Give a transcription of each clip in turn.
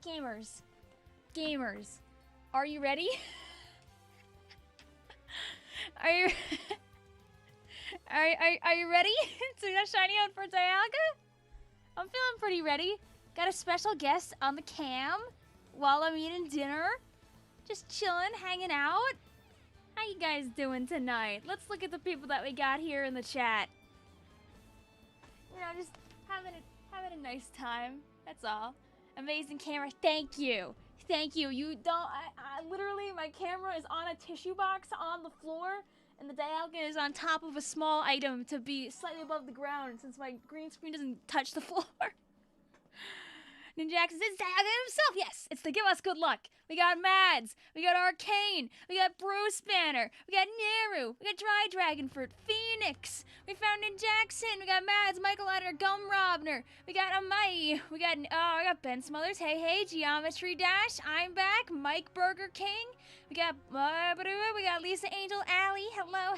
Gamers. Gamers. Are you ready? Are you... Are you ready to get shiny out for Dialga? I'm feeling pretty ready. Got a special guest on the cam while I'm eating dinner. Just chilling, hanging out. How you guys doing tonight? Let's look at the people that we got here in the chat. You know, just having a nice time. That's all. Amazing camera. Thank you. Thank you. You don't. I literally, my camera is on a tissue box on the floor, and the Dialga is on top of a small item to be slightly above the ground since my green screen doesn't touch the floor. Ninjax is Dialga himself. Yes, it's to give us good luck. We got Mads. We got Arcane. We got Bruce Banner. We got Neru. We got Dry Dragonfurt. Phoenix. We found Ninjaxon. We got Mads, Michael Adder, Gum Robner. We got Amai. I got Ben Smothers. Hey, Geometry Dash. I'm back. Mike Burger King. We got Lisa Angel, Allie. Hello.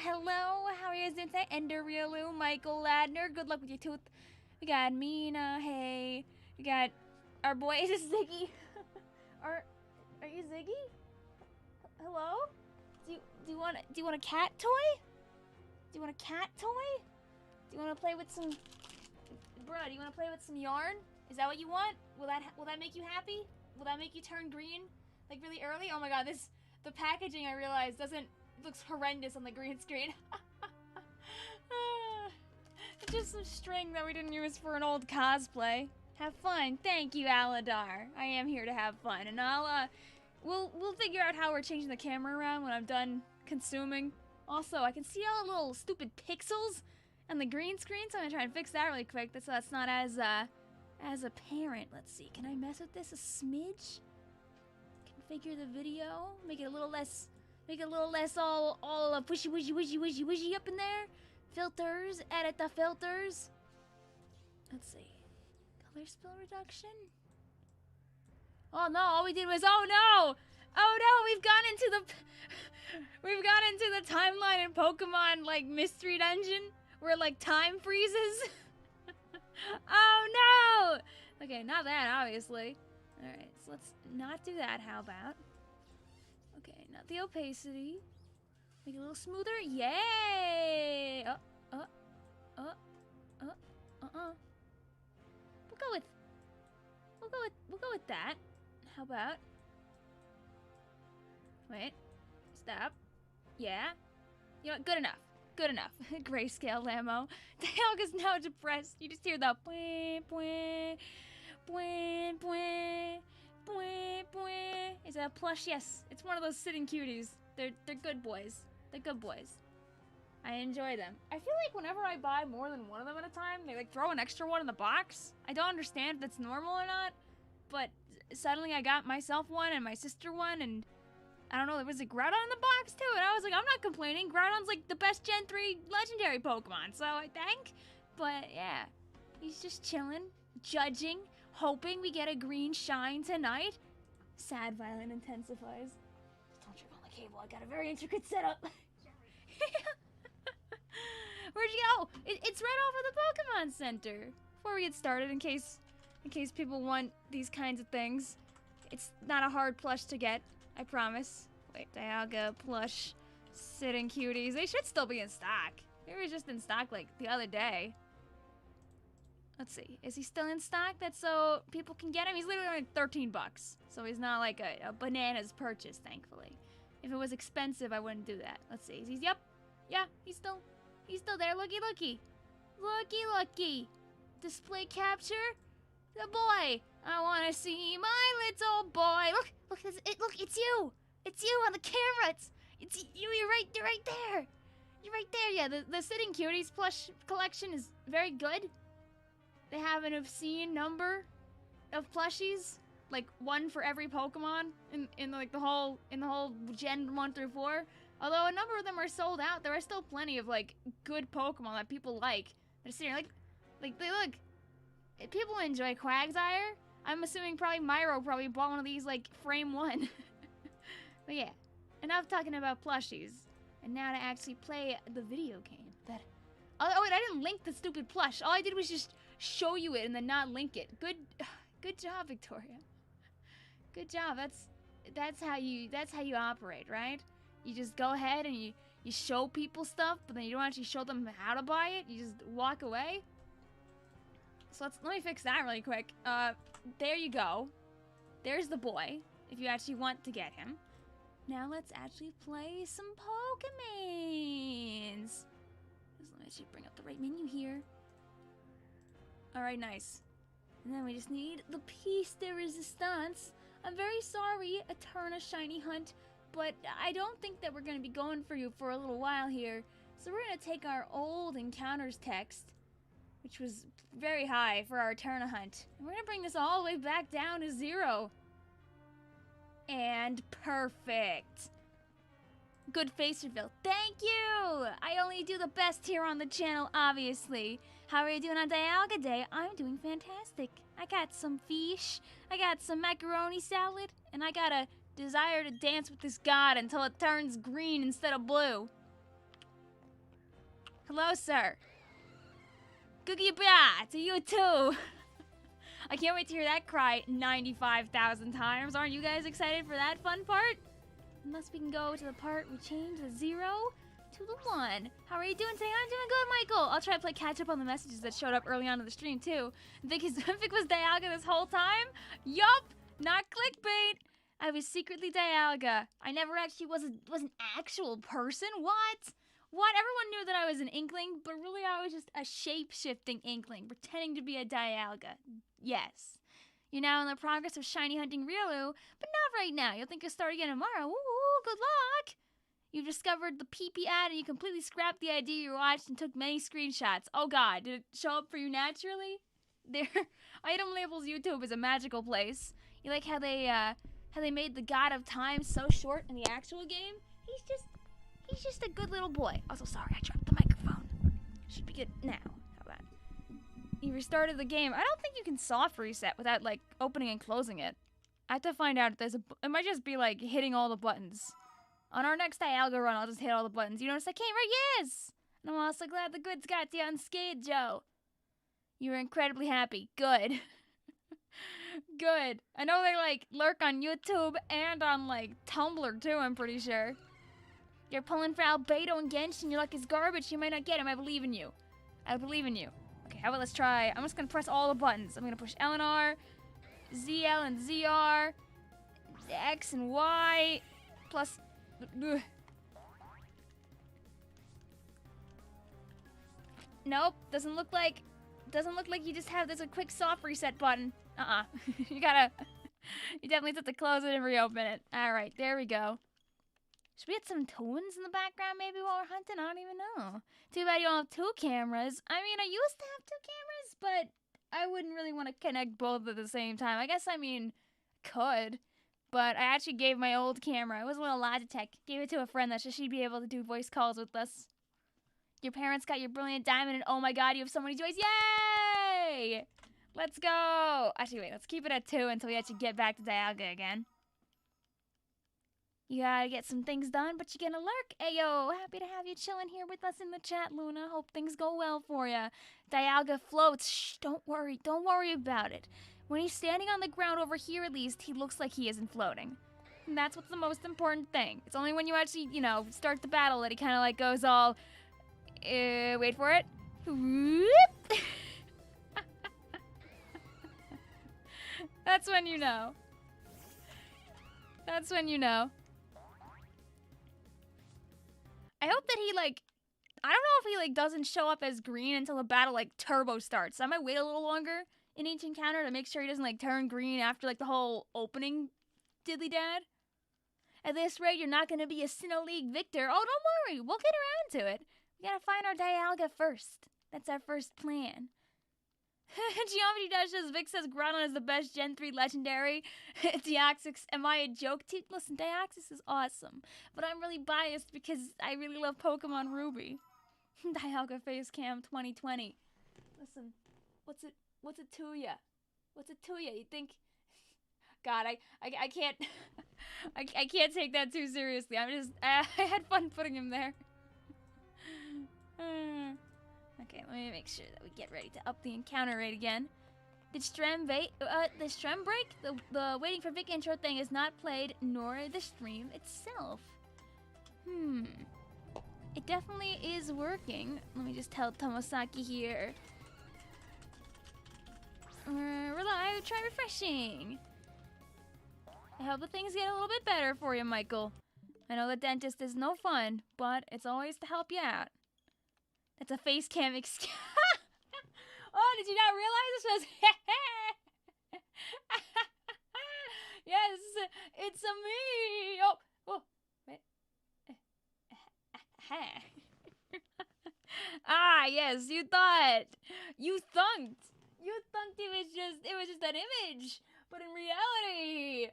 How are you guys doing today? Ender Riolu, Michael Ladner. Good luck with your tooth. We got Mina. Hey. We got our boy. Is this Ziggy? Are you Ziggy? Hello? Do you want a cat toy? Do you want a cat toy? Do you want to play with some... Bruh, do you want to play with some yarn? Is that what you want? Will that make you happy? Will that make you turn green? Like really early? Oh my god, the packaging I realized looks horrendous on the green screen. It's just some string that we didn't use for an old cosplay. Have fun. Thank you, Aladar. I am here to have fun, and we'll figure out how we're changing the camera around when I'm done consuming. Also, I can see all the little stupid pixels on the green screen, so I'm gonna try and fix that really quick, so that's not as apparent. Let's see. Can I mess with this a smidge? Configure the video. Make it a little less all pushy up in there. Filters. Edit the filters. Let's see. Color spill reduction? Oh no, all we did was, oh no, we've gone into the timeline in Pokemon, like, Mystery Dungeon, where, like, time freezes. Oh no! Okay, not that, obviously. Alright, so let's not do that, how about? Okay, not the opacity. Make it a little smoother, yay! We'll go with that. How about? Wait. Stop. Yeah. You know what? Good enough. Good enough. Grayscale Lamo. Dialga's now depressed. You just hear the bwah, bwah, bwah, bwah, bwah, bwah. Is that a plush? Yes. It's one of those sitting cuties. They're good boys. They're good boys. I enjoy them. I feel like whenever I buy more than one of them at a time, they like throw an extra one in the box. I don't understand if that's normal or not, but suddenly I got myself one and my sister one, and I don't know, there was a Groudon in the box too, and I was like, I'm not complaining. Groudon's like the best Gen 3 legendary Pokemon, so I think. But yeah, he's just chilling, judging, hoping we get a green shine tonight. Sad violin intensifies. Don't trip on the cable, I got a very intricate setup. Where'd you go? It's right off of the Pokemon Center. Before we get started, in case people want these kinds of things, it's not a hard plush to get, I promise. Wait, Dialga plush sitting cuties. They should still be in stock. They were just in stock like the other day. Let's see, is he still in stock? That's so people can get him. He's literally only 13 bucks, so he's not like a bananas purchase, thankfully. If it was expensive, I wouldn't do that. Let's see. Yep. Yeah, he's still there. Looky. Display capture. The boy. I want to see my little boy. Look, it's you. It's you on the camera. It's you. You're right there. You're right there. Yeah, the Sitting Cuties plush collection is very good. They have an obscene number of plushies, like one for every Pokemon in the whole Gen 1 through 4. Although a number of them are sold out, there are still plenty of like good Pokemon that people like. They're sitting like they look. People enjoy Quagsire. I'm assuming probably Myro bought one of these like frame 1. But yeah, enough talking about plushies. And now to actually play the video game. Oh wait, I didn't link the stupid plush. All I did was just show you it and then not link it. Good job, Victoria. Good job. That's how you operate, right? You just go ahead and you show people stuff, but then you don't actually show them how to buy it. You just walk away. So let me fix that really quick. There you go. There's the boy, if you actually want to get him. Now let's actually play some Pokemons. Just let me actually bring up the right menu here. Alright, nice. And then we just need the piece de resistance. I'm very sorry, Eterna Shiny Hunt, but I don't think that we're going to be going for you for a little while here. So we're going to take our old encounters text, which was very high for our Eterna Hunt, and we're going to bring this all the way back down to 0. And perfect. Good face reveal. Thank you! I only do the best here on the channel, obviously. How are you doing on Dialga Day? I'm doing fantastic. I got some fish, I got some macaroni salad, and I got a desire to dance with this god until it turns green instead of blue. Hello, sir. Goodbye to you too. I can't wait to hear that cry 95,000 times. Aren't you guys excited for that fun part? Unless we can go to the part we change the 0 to the 1. How are you doing today? I'm doing good, Michael. I'll try to play catch up on the messages that showed up early on in the stream too. Vic was Dialga this whole time? Yup, not clickbait. I was secretly Dialga. I never actually was an actual person. What? What? Everyone knew that I was an Inkling, but really I was just a shape-shifting Inkling, pretending to be a Dialga. Yes. You're now in the progress of shiny hunting Riolu, but not right now. You'll think you'll start again tomorrow. Ooh, good luck! You've discovered the PP ad and you completely scrapped the idea you watched and took many screenshots. Oh god, did it show up for you naturally? Their item labels YouTube is a magical place. You like how they made the God of Time so short in the actual game? He's just a good little boy. Also, sorry, I dropped the microphone. Should be good now. How about? You restarted the game. I don't think you can soft reset without, like, opening and closing it. I have to find out if there's it might just be, like, hitting all the buttons. On our next Dialga run, I'll just hit all the buttons. You notice I came right? Yes! And I'm also glad the goods got you unscathed, Joe. You were incredibly happy. Good. Good. I know they, like, lurk on YouTube and on, like, Tumblr, too, I'm pretty sure. You're pulling for Albedo and Genshin, your luck is garbage, you might not get him, I believe in you. I believe in you. Okay, how about let's try, I'm just gonna press all the buttons. I'm gonna push L and R, ZL and ZR, X and Y, plus... Nope, doesn't look like you just have, there's a quick soft reset button. You definitely have to close it and reopen it. Alright, there we go. Should we get some tones in the background maybe while we're hunting? I don't even know. Too bad you don't have 2 cameras. I mean, I used to have 2 cameras, but I wouldn't really want to connect both at the same time. I guess, I mean, could. But I actually gave my old camera, it was a little Logitech, gave it to a friend that she'd be able to do voice calls with us. Your parents got your brilliant diamond, and oh my god, you have so many joys. Yay! Let's go! Actually, wait, let's keep it at 2 until we actually get back to Dialga again. You gotta get some things done, but you're gonna lurk. Ayo, happy to have you chilling here with us in the chat, Luna. Hope things go well for ya. Dialga floats. Shh, don't worry about it. When he's standing on the ground over here, at least, he looks like he isn't floating. And that's what's the most important thing. It's only when you actually, you know, start the battle that he kind of like goes all, wait for it. Whoop. That's when you know. That's when you know. I hope that he, like, I don't know if he, like, doesn't show up as green until the battle, like, turbo starts. So I might wait a little longer in each encounter to make sure he doesn't, like, turn green after, like, the whole opening diddly-dad. At this rate, you're not gonna be a Sinnoh League victor. Oh, don't worry, we'll get around to it. We gotta find our Dialga first. That's our first plan. Geometry Dash says, Vic says Groudon is the best Gen 3 legendary. Deoxys, am I a joke? Listen, Deoxys is awesome. But I'm really biased because I really love Pokemon Ruby. Dialga Face Cam 2020. Listen, what's it to ya? What's it to ya? You think... God, I can't... I can't take that too seriously. I'm just... I had fun putting him there. Okay, let me make sure that we get ready to up the encounter rate again. Did Strem the Strem break? The waiting for Vic intro thing is not played, nor the stream itself. It definitely is working. Let me just tell Tomosaki here. Relive, try refreshing. I hope the things get a little bit better for you, Michael. I know the dentist is no fun, but it's always to help you out. That's a face cam excuse. Oh, did you not realize this was? Yes, it's a me. Oh, wait. Ah, yes, you thought. You thunked. You thunked it was just an image. But in reality,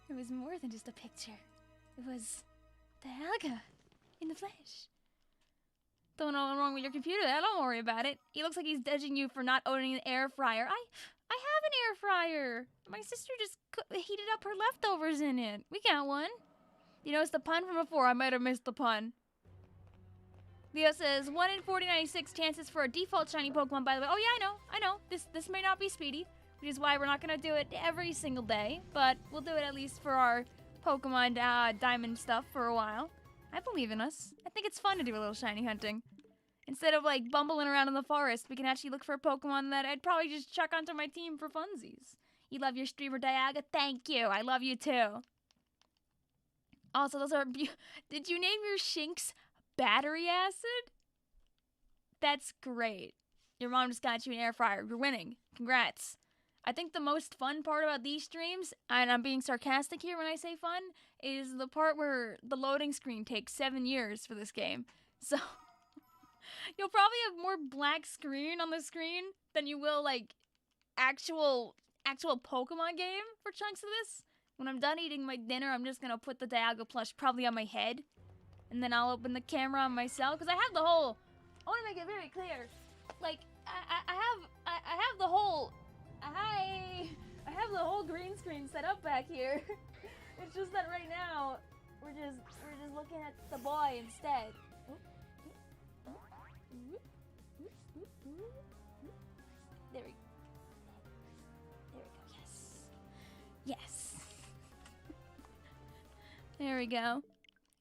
it was more than just a picture. It was DIALGA in the flesh. Don't know what's wrong with your computer. Don't worry about it. He looks like he's judging you for not owning an air fryer. I have an air fryer. My sister just heated up her leftovers in it. We got one. You noticed the pun from before? I might have missed the pun. Leo says 1 in 4096 chances for a default shiny Pokemon. By the way, oh yeah, I know. This may not be speedy, which is why we're not gonna do it every single day, but we'll do it at least for our Pokemon Diamond stuff for a while. I believe in us. I think it's fun to do a little shiny hunting. Instead of like bumbling around in the forest, we can actually look for a Pokemon that I'd probably just chuck onto my team for funsies. You love your streamer, DIALGA? Thank you. I love you too. Also, those are did you name your Shinx Battery Acid? That's great. Your mom just got you an air fryer. You're winning. Congrats. I think the most fun part about these streams, and I'm being sarcastic here when I say fun, is the part where the loading screen takes 7 years for this game. So you'll probably have more black screen on the screen than you will like actual Pokemon game for chunks of this. When I'm done eating my dinner, I'm just gonna put the DIALGA plush probably on my head, and then I'll open the camera on myself because I have the whole. I want to make it very clear, like I have the whole. I have the whole green screen set up back here. It's just that right now we're just looking at the boy instead. There we go. Yes. There we go.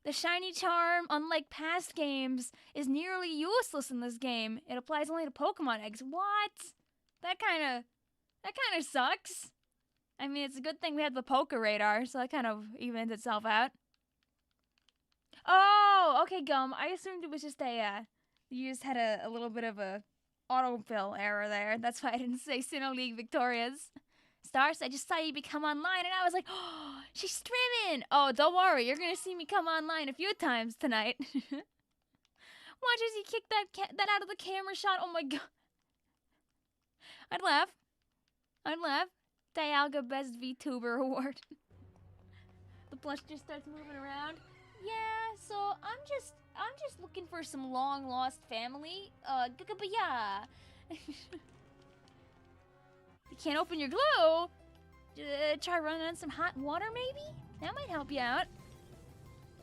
The shiny charm, unlike past games, is nearly useless in this game. It applies only to Pokemon eggs. What? That kind of sucks. I mean, it's a good thing we have the Poke Radar, so that kind of evens itself out. Oh, okay, Gum. I assumed it was just you just had a little bit of a autofill error there. That's why I didn't say Sinnoh League Victorias. Stars, I just saw you become online, and I was like, oh, she's streaming. Oh, don't worry. You're going to see me come online a few times tonight. Watch as he kick that out of the camera shot. Oh, my God. I'd laugh. DIALGA Best VTuber Award. The plush just starts moving around. Yeah, so I'm just looking for some long lost family. Yeah. You can't open your glue. Try running on some hot water, maybe? That might help you out.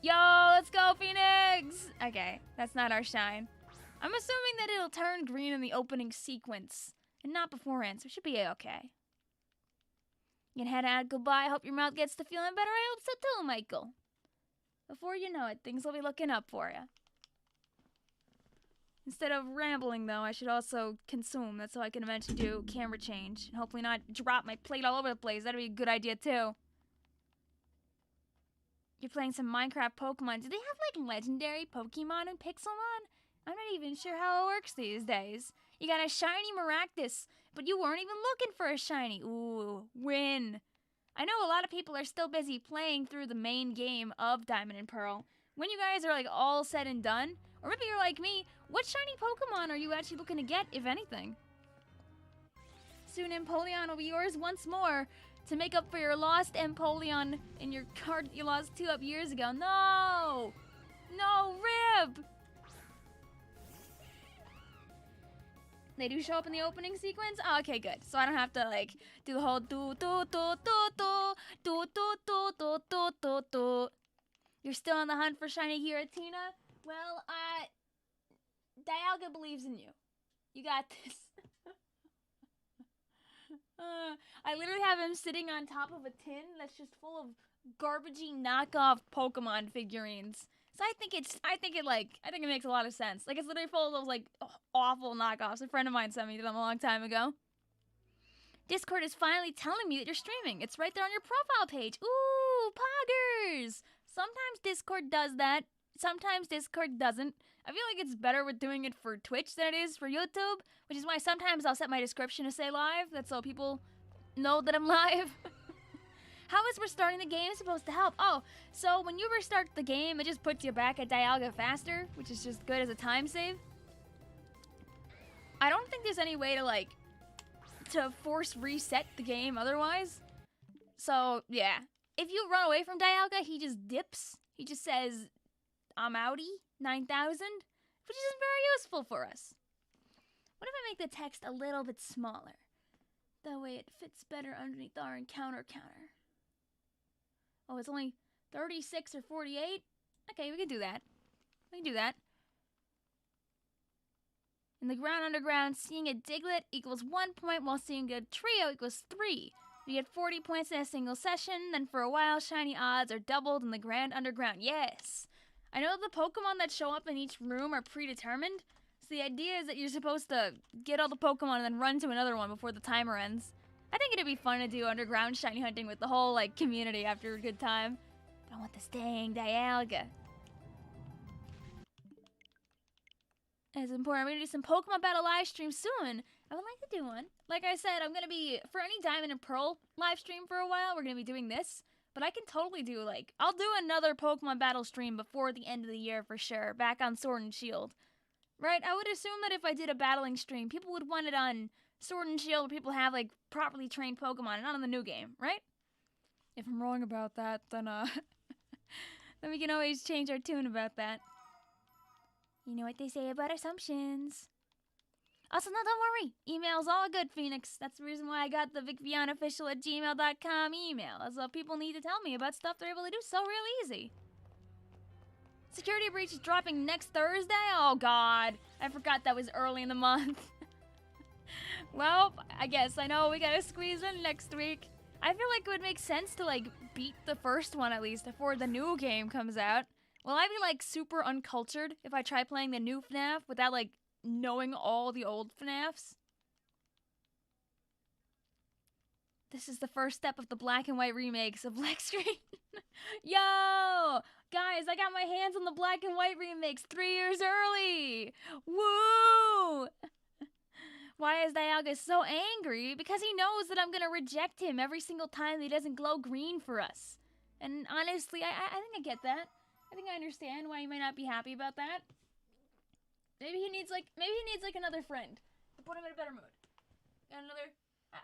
Yo, let's go, Phoenix! Okay, that's not our shine. I'm assuming that it'll turn green in the opening sequence, and not beforehand, so it should be okay. You can head out, goodbye. Hope your mouth gets to feeling better. I hope so too, Michael. Before you know it, things will be looking up for you. Instead of rambling, though, I should also consume. That's how I can eventually do camera change. And hopefully not drop my plate all over the place. That'd be a good idea, too. You're playing some Minecraft Pokemon. Do they have, like, legendary Pokemon in Pixelmon? I'm not even sure how it works these days. You got a shiny Maractus, but you weren't even looking for a shiny. Ooh, win. I know a lot of people are still busy playing through the main game of Diamond and Pearl. When you guys are, like, all said and done, or maybe you're like me, what shiny Pokemon are you actually looking to get, if anything? Soon Empoleon will be yours once more to make up for your lost Empoleon in your card you lost 2 up years ago. No! No, Rib! They do show up in the opening sequence? Oh, okay, good. So I don't have to, like, do the whole do. You're still on the hunt for shiny Giratina? Well, Dialga believes in you. You got this. I literally have him sitting on top of a tin that's just full of garbagey knockoff Pokemon figurines. So I think it makes a lot of sense. Like, it's literally full of those, like, awful knockoffs. A friend of mine sent me them a long time ago. Discord is finally telling me that you're streaming. It's right there on your profile page. Ooh, poggers! Sometimes Discord does that. Sometimes Discord doesn't. I feel like it's better with doing it for Twitch than it is for YouTube, which is why sometimes I'll set my description to say live. That's so people know that I'm live. How is restarting the game supposed to help? Oh, so when you restart the game, it just puts you back at Dialga faster, which is just good as a time save. I don't think there's any way to, like, to force reset the game otherwise. So, yeah. If you run away from Dialga, he just dips. He just says, I'm outie, 9,000, which isn't very useful for us. What if I make the text a little bit smaller? That way it fits better underneath our encounter counter. Oh, it's only 36 or 48? Okay, we can do that. We can do that. In the ground underground, seeing a Diglett equals 1 point, while seeing a trio equals 3. You get 40 points in a single session, then for a while, shiny odds are doubled in the grand underground. Yes! I know the Pokemon that show up in each room are predetermined, so the idea is that you're supposed to get all the Pokemon and then run to another one before the timer ends. I think it'd be fun to do underground shiny hunting with the whole, like, community after a good time. But I want this dang Dialga. It's important. I'm going to do some Pokemon Battle live stream soon. I would like to do one. Like I said, I'm going to be, for any Diamond and Pearl live stream for a while, we're going to be doing this. But I can totally do, like, I'll do another Pokemon Battle stream before the end of the year for sure, back on Sword and Shield. Right? I would assume that if I did a battling stream, people would want it on Sword and Shield where people have, like, properly trained Pokemon and not on the new game, right? If I'm wrong about that, then, then we can always change our tune about that. You know what they say about assumptions. Also, no, don't worry. Email's all good, Phoenix. That's the reason why I got the vicvillonofficial@gmail.com email. That's what people need to tell me about stuff they're able to do so real easy. Security breach is dropping next Thursday? Oh, God. I forgot that was early in the month. Well, I guess I know we gotta squeeze in next week. I feel like it would make sense to, like, beat the first one at least before the new game comes out. Will I be, like, super uncultured if I try playing the new FNAF without, like, knowing all the old FNAFs? This is the first step of the black and white remakes of Black Screen. Yo! Guys, I got my hands on the black and white remakes 3 years early! Woo! Why is Dialga so angry? Because he knows that I'm gonna reject him every single time he doesn't glow green for us. And honestly, I think I get that. I think I understand why he might not be happy about that. Maybe he needs like another friend to put him in a better mood. Got another.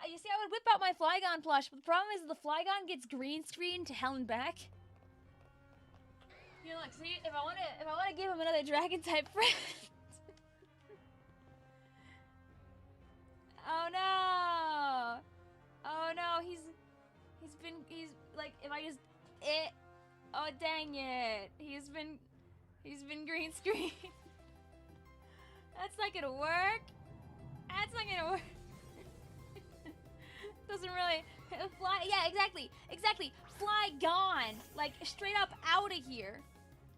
You see, I would whip out my Flygon plush, but the problem is the Flygon gets green screened to hell and back. You know, like, see, if I wanna give him another dragon type friend. Oh no! Oh no, he's like, if I just oh dang it, he's been green screened. That's not gonna work. That's not gonna work. Doesn't really fly. Yeah, exactly. Fly gone, like straight up out of here.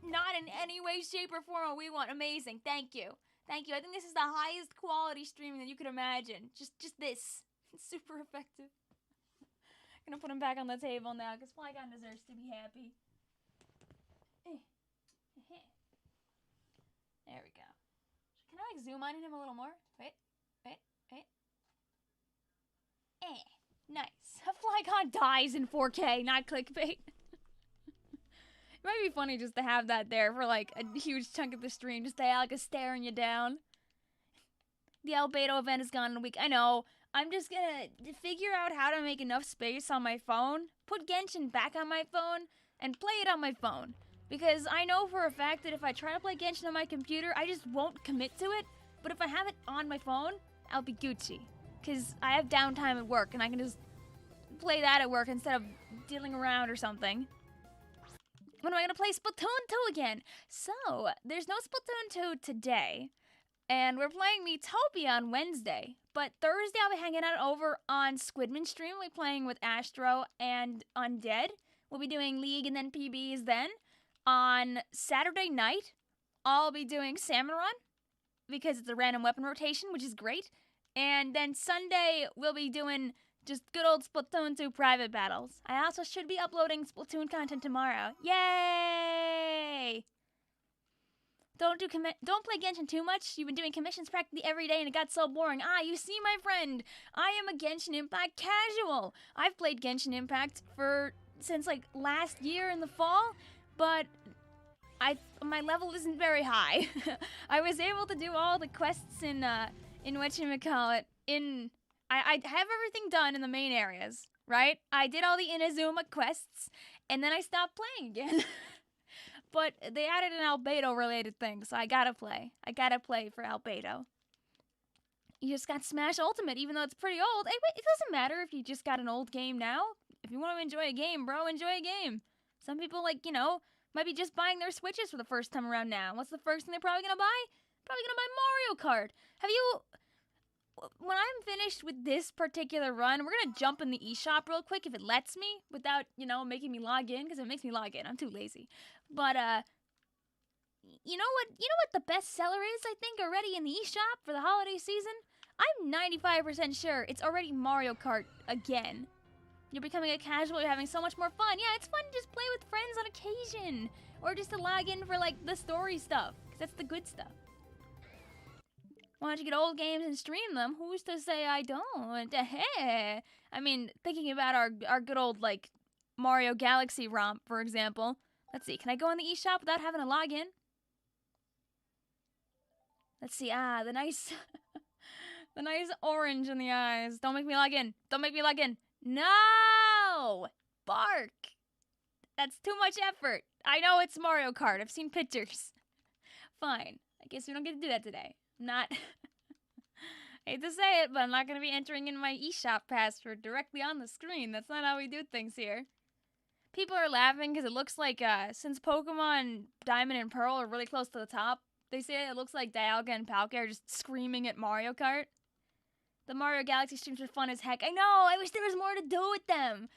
Not in any way, shape, or form what we want. Amazing. Thank you. I think this is the highest quality streaming that you could imagine. Just this. It's super effective. I'm gonna put him back on the table now because Flygon deserves to be happy. There we go. Can I like zoom on him a little more? Wait. Nice. Flygon dies in 4K, not clickbait. It might be funny just to have that there for like a huge chunk of the stream, just Dialga staring you down. The Albedo event is gone in a week. I know. I'm just gonna figure out how to make enough space on my phone, put Genshin back on my phone, and play it on my phone. Because I know for a fact that if I try to play Genshin on my computer, I just won't commit to it. But if I have it on my phone, I'll be Gucci. Because I have downtime at work, and I can just play that at work instead of dealing around or something. When am I going to play Splatoon 2 again? So, there's no Splatoon 2 today. And we're playing Miitopia on Wednesday. But Thursday I'll be hanging out over on Squidman stream. We'll be playing with Astro and Undead. We'll be doing League and then PBs then. On Saturday night, I'll be doing Salmon Run. Because it's a random weapon rotation, which is great. And then Sunday, we'll be doing just good old Splatoon 2 private battles. I also should be uploading Splatoon content tomorrow. Yay! Don't play Genshin too much. You've been doing commissions practically every day and it got so boring. Ah, you see, my friend, I am a Genshin Impact casual. I've played Genshin Impact since like last year in the fall, but my level isn't very high. I was able to do all the quests in whatchamacallit, I have everything done in the main areas, right? I did all the Inazuma quests, and then I stopped playing again. But they added an Albedo-related thing, so I gotta play. I gotta play for Albedo. You just got Smash Ultimate, even though it's pretty old. Hey, wait, it doesn't matter if you just got an old game now. If you want to enjoy a game, bro, enjoy a game. Some people, like, you know, might be just buying their Switches for the first time around now. What's the first thing they're probably gonna buy? Probably gonna buy Mario Kart. When I'm finished with this particular run, we're gonna jump in the eShop real quick if it lets me, without, you know, making me log in, because if it makes me log in, I'm too lazy. But, you know what the best seller is, I think, already in the eShop for the holiday season? I'm 95% sure it's already Mario Kart again. You're becoming a casual, you're having so much more fun. Yeah, it's fun to just play with friends on occasion. Or just to log in for, like, the story stuff, because that's the good stuff. Why don't you get old games and stream them? Who's to say I don't? Hey. I mean, thinking about our good old, like, Mario Galaxy romp, for example. Let's see, can I go in the eShop without having to log in? Let's see, the nice... the nice orange in the eyes. Don't make me log in. Don't make me log in. No! Bark! That's too much effort. I know it's Mario Kart. I've seen pictures. Fine. I guess we don't get to do that today. Not... I hate to say it, but I'm not going to be entering in my eShop password directly on the screen. That's not how we do things here. People are laughing because it looks like, since Pokemon Diamond and Pearl are really close to the top, they say it looks like Dialga and Palkia are just screaming at Mario Kart. The Mario Galaxy streams are fun as heck. I know! I wish there was more to do with them!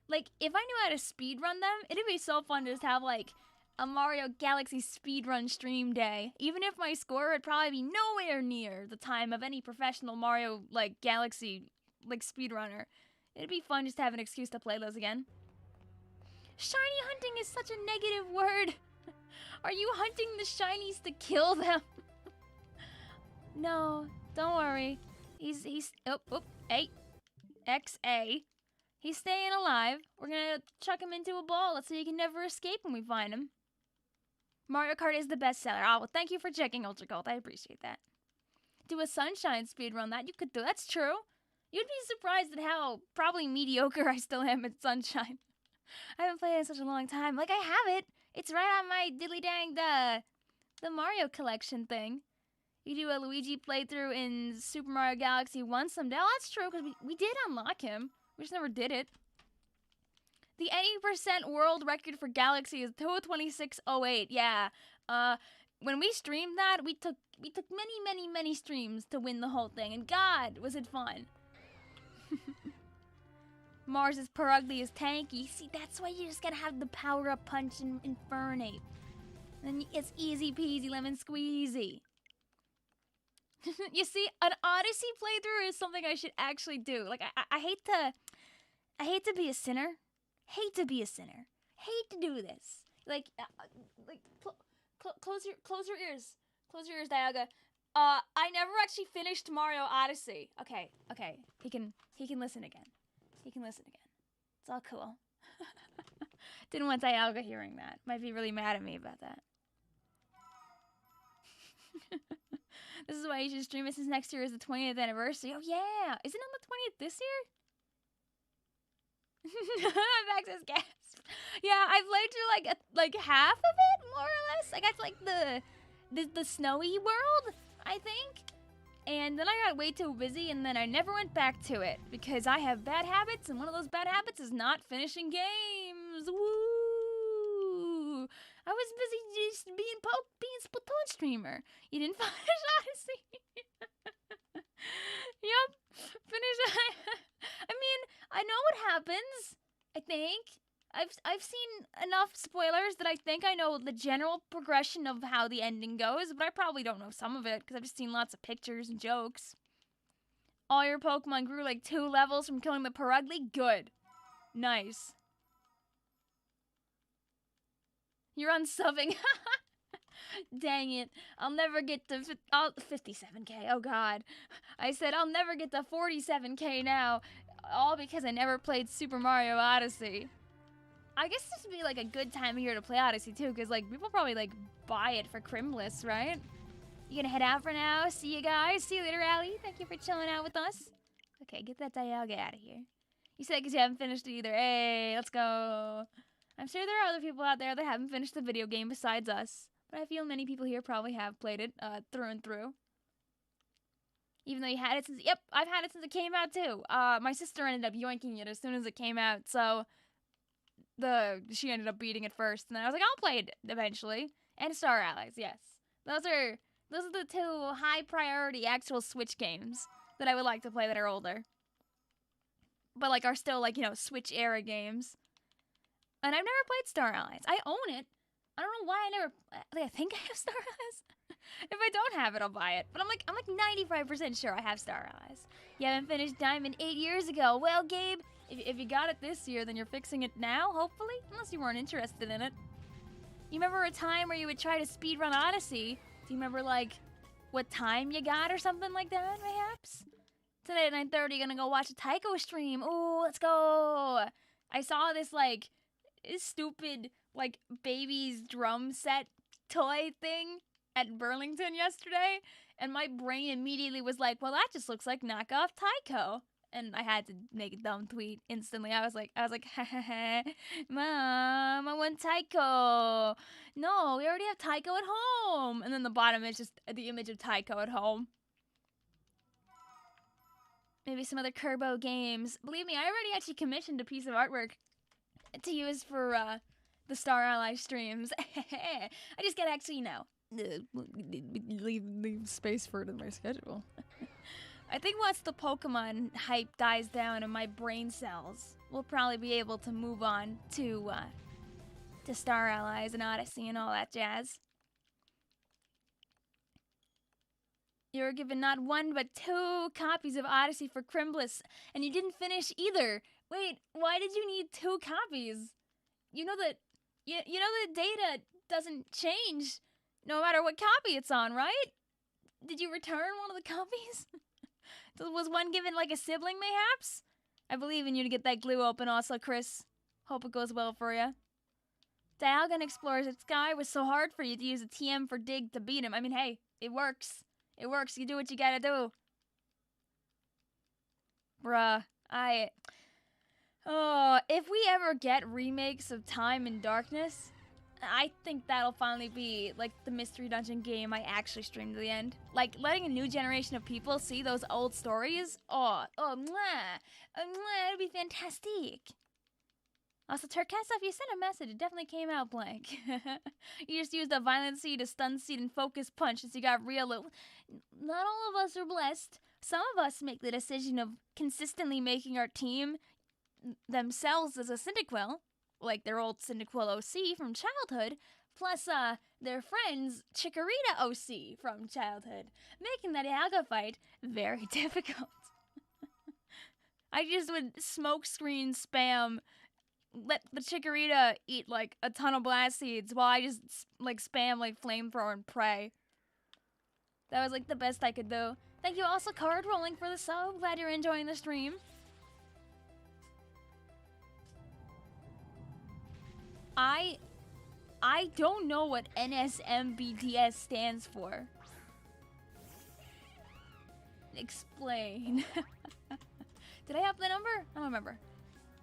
Like, if I knew how to speedrun them, it'd be so fun to just have, like, a Mario Galaxy speedrun stream day. Even if my score would probably be nowhere near the time of any professional Mario, like, Galaxy, like, speedrunner. It'd be fun just to have an excuse to play those again. Shiny hunting is such a negative word. Are you hunting the shinies to kill them? No, don't worry. He's, hey, XA. He's staying alive. We're gonna chuck him into a ball so he can never escape when we find him. Mario Kart is the best seller. Oh, well, thank you for checking, Ultra Gold. I appreciate that. Do a Sunshine speedrun that. You could do. That's true. You'd be surprised at how probably mediocre I still am at Sunshine. I haven't played it in such a long time. Like, I have it. It's right on my dilly-dang, the Mario collection thing. You do a Luigi playthrough in Super Mario Galaxy 1 someday. Oh, that's true, because we did unlock him. We just never did it. The 80% world record for Galaxy is 226.08. Yeah. When we streamed that, we took many streams to win the whole thing. And God, was it fun. Mars is Perugly is tanky. See, that's why you just gotta have the power-up punch and Infernape. And it's easy peasy lemon squeezy. You see, an Odyssey playthrough is something I should actually do. Like, I hate to be a sinner. Hate to be a sinner. Hate to do this. Like, close your ears. Close your ears, Dialga. I never actually finished Mario Odyssey. Okay. He can listen again. He can listen again. It's all cool. Didn't want Dialga hearing that. Might be really mad at me about that. This is why you should stream it since next year is the 20th anniversary. Oh yeah! Is it on the 20th this year? Max's gasp. Yeah, I played through like half of it, more or less. I got to like the snowy world, I think. And then I got way too busy, and then I never went back to it because I have bad habits, and one of those bad habits is not finishing games. Woo! I was busy just being Splatoon streamer. You didn't finish Odyssey. Yup, finish. I mean, I know what happens. I think I've seen enough spoilers that I think I know the general progression of how the ending goes, but I probably don't know some of it because I've just seen lots of pictures and jokes. All your Pokemon grew like 2 levels from killing the Perugly? Good. Nice. You're unsubbing. Dang it. I'll never get to 57k. Oh god. I said I'll never get to 47k now. All because I never played Super Mario Odyssey. I guess this would be like a good time of year to play Odyssey too, because like people probably like buy it for Crimbliss, right? You gonna head out for now? See you guys. See you later, Allie. Thank you for chilling out with us. Okay, get that Dialga out of here. You said because you haven't finished it either. Hey, let's go. I'm sure there are other people out there that haven't finished the video game besides us, but I feel many people here probably have played it through and through. Even though you had it since, yep, I've had it since it came out too. My sister ended up yoinking it as soon as it came out, so she ended up beating it first, and then I was like, I'll play it eventually. And Star Allies, yes. Those are the 2 high priority actual Switch games that I would like to play that are older. But like are still like, you know, Switch era games. And I've never played Star Allies. I own it. I don't know why I never, like, I think I have Star Allies. If I don't have it, I'll buy it. But I'm like 95% sure I have Star Allies. You haven't finished Diamond 8 years ago. Well, Gabe, if you got it this year, then you're fixing it now, hopefully? Unless you weren't interested in it. You remember a time where you would try to speedrun Odyssey? Do you remember, like, what time you got or something like that, perhaps? Today at 9:30, gonna go watch a Tycho stream. Ooh, let's go. I saw this, like, stupid, like, baby's drum set toy thing at Burlington yesterday, and my brain immediately was like, well, that just looks like knockoff Tycho. And I had to make a dumb tweet instantly. I was like, ha ha ha, Mom, I want Tycho. No, we already have Tycho at home. And then the bottom is just the image of Tycho at home. Maybe some other Kerbo games. Believe me, I already actually commissioned a piece of artwork to use for the Star Ally streams. I just gotta actually, you know, leave space for it in my schedule. I think once the Pokemon hype dies down in my brain cells, we'll probably be able to move on to Star Allies and Odyssey and all that jazz. You were given not 1 but 2 copies of Odyssey for Crimbliss, and you didn't finish either. Wait, why did you need 2 copies? You know that you know the data doesn't change no matter what copy it's on, right? Did you return one of the copies? Was one given like a sibling, mayhaps? I believe in you to get that glue open also, Chris. Hope it goes well for you. Dialga explores its sky was so hard for you to use a TM for Dig to beat him. I mean, hey, it works. It works. You do what you gotta do. Bruh, if we ever get remakes of Time and Darkness, I think that'll finally be, like, the Mystery Dungeon game I actually stream to the end. Like, letting a new generation of people see those old stories, it'll be fantastic. Also, Turkesov, you sent a message, it definitely came out blank. You just used a violent seed, a stun seed, and focus punch since you got real. Not all of us are blessed. Some of us make the decision of consistently making our team themselves as a Cyndaquil, like their old Cyndaquil OC from childhood, plus their friends Chikorita OC from childhood, making that Dialga fight very difficult. I just would smokescreen spam, let the Chikorita eat like a ton of blast seeds while I just like spam like flamethrower and pray. That was like the best I could do. Thank you also Card Rolling for the sub. Glad you're enjoying the stream. I don't know what NSMBTS stands for. Explain. Did I have the number? I don't remember.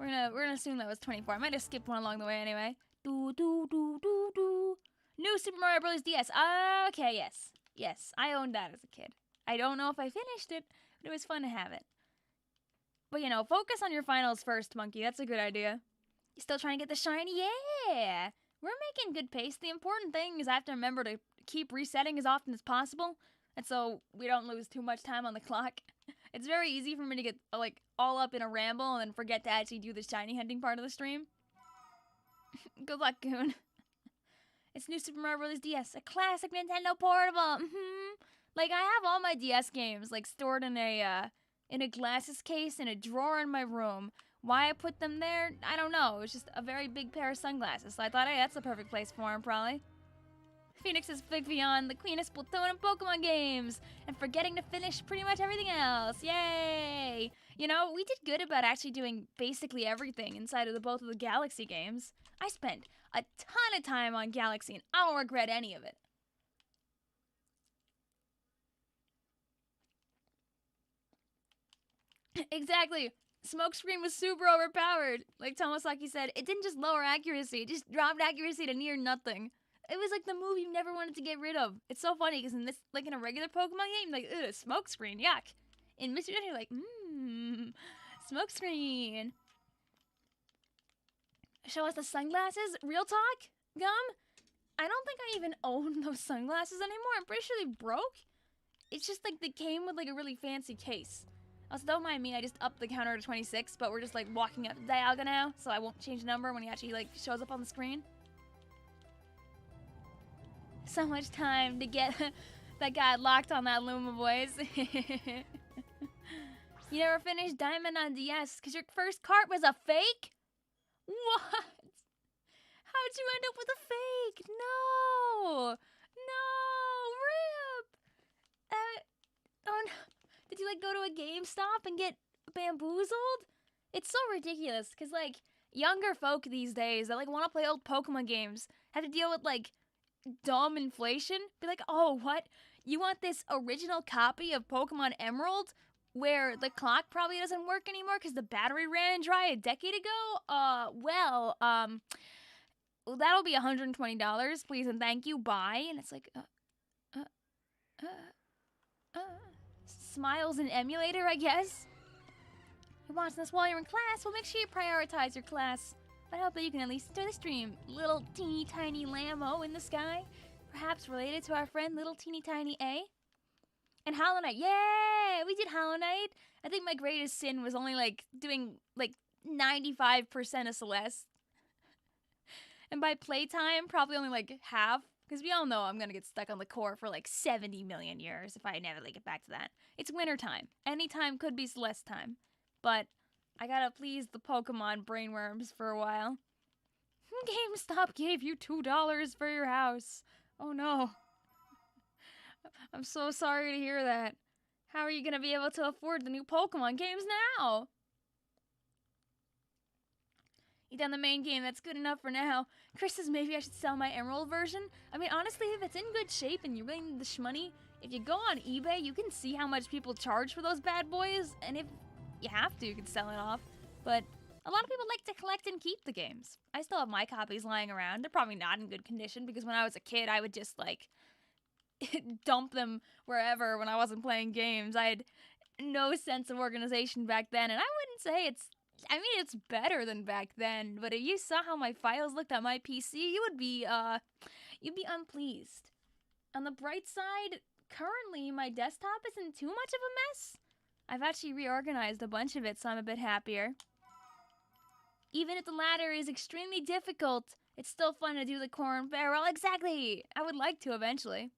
We're gonna assume that was 24. I might have skipped one along the way anyway. New Super Mario Bros. DS. Okay, yes. Yes, I owned that as a kid. I don't know if I finished it, but it was fun to have it. But you know, focus on your finals first, Monkey. That's a good idea. You still trying to get the shiny? Yeah! We're making good pace. The important thing is I have to remember to keep resetting as often as possible, and so we don't lose too much time on the clock. It's very easy for me to get, like, all up in a ramble and then forget to actually do the shiny hunting part of the stream. Good luck, Goon. It's New Super Mario Bros. DS, a classic Nintendo portable. Like, I have all my DS games, like, stored in a glasses case in a drawer in my room. Why I put them there, I don't know. It's just a very big pair of sunglasses, so I thought, hey, that's the perfect place for them, probably. Phoenix is Vicvillon, the queen of Splatoon and Pokemon games, and forgetting to finish pretty much everything else. Yay! You know, we did good about actually doing basically everything inside of both of the Galaxy games. I spent a ton of time on Galaxy, and I don't regret any of it. Exactly. Smokescreen was super overpowered. Like Tomasaki said, it didn't just lower accuracy, it just dropped accuracy to near nothing. It was like the move you never wanted to get rid of. It's so funny because in this, like in a regular Pokemon game, like, ugh, smokescreen, yuck. In Mystery Dungeon, you're like, smokescreen. Show us the sunglasses? Real talk? Gum? I don't think I even own those sunglasses anymore. I'm pretty sure they broke. It's just like they came with like a really fancy case. Also, don't mind me, I just upped the counter to 26, but we're just like walking up DIALGA now, so I won't change the number when he actually like shows up on the screen. So much time to get that guy locked on that Luma voice. You never finished Diamond on DS because your first cart was a fake? What? How'd you end up with a fake? No! No! RIP! Oh no. Did you like go to a GameStop and get bamboozled? It's so ridiculous because like younger folk these days that like want to play old Pokemon games have to deal with like dumb inflation. Be like, oh, what? You want this original copy of Pokemon Emerald where the clock probably doesn't work anymore because the battery ran dry a decade ago? That'll be $120, please and thank you, bye. And it's like, Smiles and emulator, I guess? You're watching this while you're in class? Well, make sure you prioritize your class. I hope that you can at least enjoy the stream. Little teeny tiny Lambo in the sky. Perhaps related to our friend Little Teeny Tiny A. And Hollow Knight. Yeah! We did Hollow Knight. I think my greatest sin was only like doing like 95% of Celeste. And by playtime, probably only like half. Because we all know I'm going to get stuck on the core for like 70 million years if I never like, get back to that. It's winter time. Any time could be Celeste time. But I gotta please the Pokemon brainworms for a while. GameStop gave you $2 for your house. Oh no. I'm so sorry to hear that. How are you going to be able to afford the new Pokemon games now? You done the main game, that's good enough for now. Chris says maybe I should sell my Emerald version. I mean, honestly, if it's in good shape and you really need the shmoney, if you go on eBay, you can see how much people charge for those bad boys, and if you have to, you can sell it off. But a lot of people like to collect and keep the games. I still have my copies lying around. They're probably not in good condition because when I was a kid, I would just, like, dump them wherever when I wasn't playing games. I had no sense of organization back then, and I wouldn't say it's better than back then, but if you saw how my files looked on my PC, you'd be unpleased. On the bright side, currently my desktop isn't too much of a mess. I've actually reorganized a bunch of it, so I'm a bit happier. Even if the latter is extremely difficult, it's still fun to do the corn barrel. Exactly! I would like to eventually.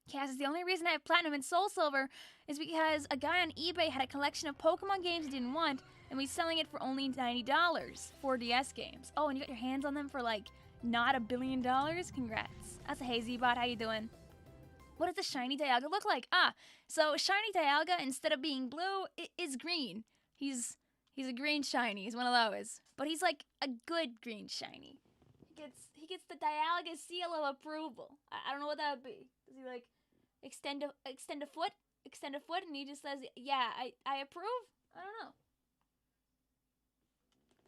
Cass is the only reason I have Platinum and Soul Silver is because a guy on eBay had a collection of Pokemon games he didn't want, and was selling it for only $90 for DS games. Oh, and you got your hands on them for like not $1 billion? Congrats. That's a Hazy Bot. How you doing? What does the shiny Dialga look like? So shiny Dialga, instead of being blue, is green. He's a green shiny. He's one of those, but he's like a good green shiny. He gets the Dialga seal of approval. I don't know what that would be. Does he like extend a foot, and he just says, "Yeah, I approve."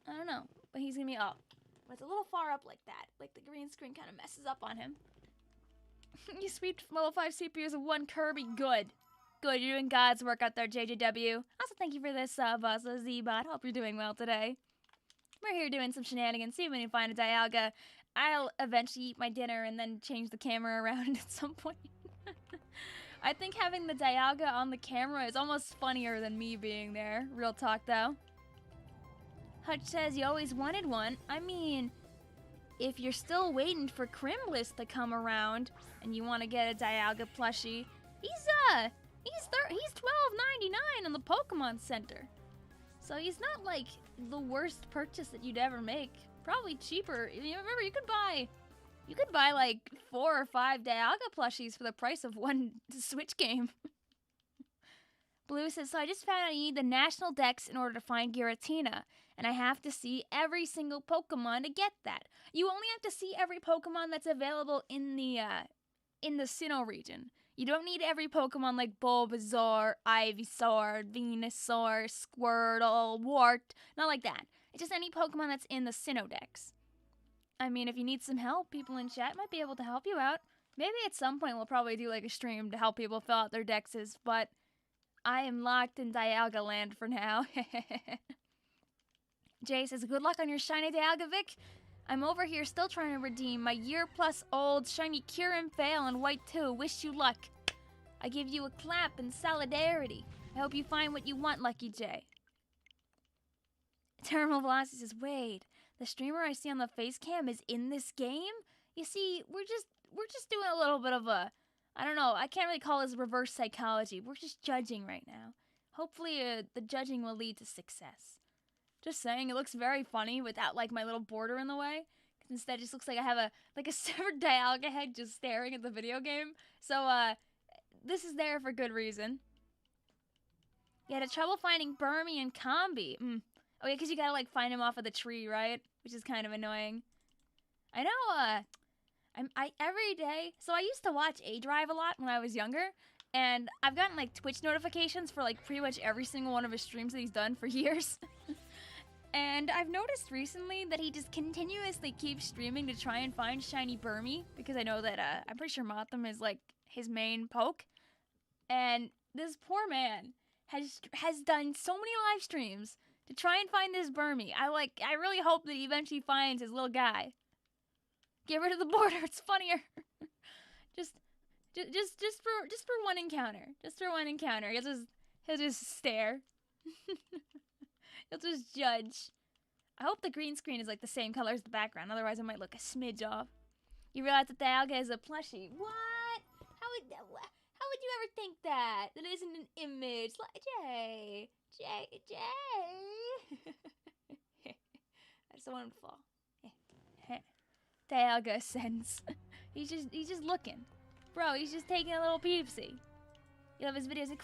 I don't know, but he's gonna be up. But it's a little far up like that. Like the green screen kind of messes up on him. You sweep level 5 CPUs of 1 Kirby. Good. Good, you're doing God's work out there, JJW. Also, thank you for this sub, Z-Bot. Hope you're doing well today. We're here doing some shenanigans, see if we can find a Dialga. I'll eventually eat my dinner and then change the camera around at some point. I think having the Dialga on the camera is almost funnier than me being there. Real talk, though. Hutch says you always wanted one. I mean, if you're still waiting for Crimbliss to come around and you want to get a Dialga plushie, he's $12.99 in the Pokemon Center. So he's not like the worst purchase that you'd ever make. Probably cheaper. Remember, you could buy like 4 or 5 Dialga plushies for the price of one Switch game. Blue says, so I just found out you need the National Dex in order to find Giratina, and I have to see every single Pokemon to get that. You only have to see every Pokemon that's available in the Sinnoh region. You don't need every Pokemon like Bulbasaur, Ivysaur, Venusaur, Squirtle, Wart, not like that. It's just any Pokemon that's in the Sinnoh Dex. I mean, if you need some help, people in chat might be able to help you out. Maybe at some point we'll probably do like a stream to help people fill out their Dexes, but I am locked in Dialga land for now. Jay says, good luck on your shiny Dialga, Vic. I'm over here still trying to redeem my year-plus-old shiny Kyurem Fail in White 2. Wish you luck. I give you a clap in solidarity. I hope you find what you want, Lucky J. Terminal Velocity says, wait, the streamer I see on the face cam is in this game? You see, we're just doing a little bit of a, I don't know, I can't really call this reverse psychology. We're just judging right now. Hopefully the judging will lead to success. Just saying, it looks very funny without like my little border in the way. Instead, it just looks like I have a severed Dialga head just staring at the video game. So this is there for good reason. You had trouble finding Burmy and Combi. Oh yeah, because you gotta like find him off of the tree, right? Which is kind of annoying. I know. I every day. So I used to watch A Drive a lot when I was younger, and I've gotten like Twitch notifications for like pretty much every single one of his streams that he's done for years. And I've noticed recently that he just continuously keeps streaming to try and find shiny Burmy, because I know that I'm pretty sure Motham is like his main poke. And this poor man has done so many live streams to try and find this Burmy. I really hope that he eventually finds his little guy. Get rid of the border, it's funnier. just for one encounter. Just for one encounter. He'll just stare. He'll just judge. I hope the green screen is like the same color as the background, otherwise it might look a smidge off. You realize that Dialga is a plushie. What? How would you ever think that? That isn't an image. Jay. I just want him to fall. Dialga sense. He's just looking. Bro, he's just taking a little peepsy. You love his videos. Like,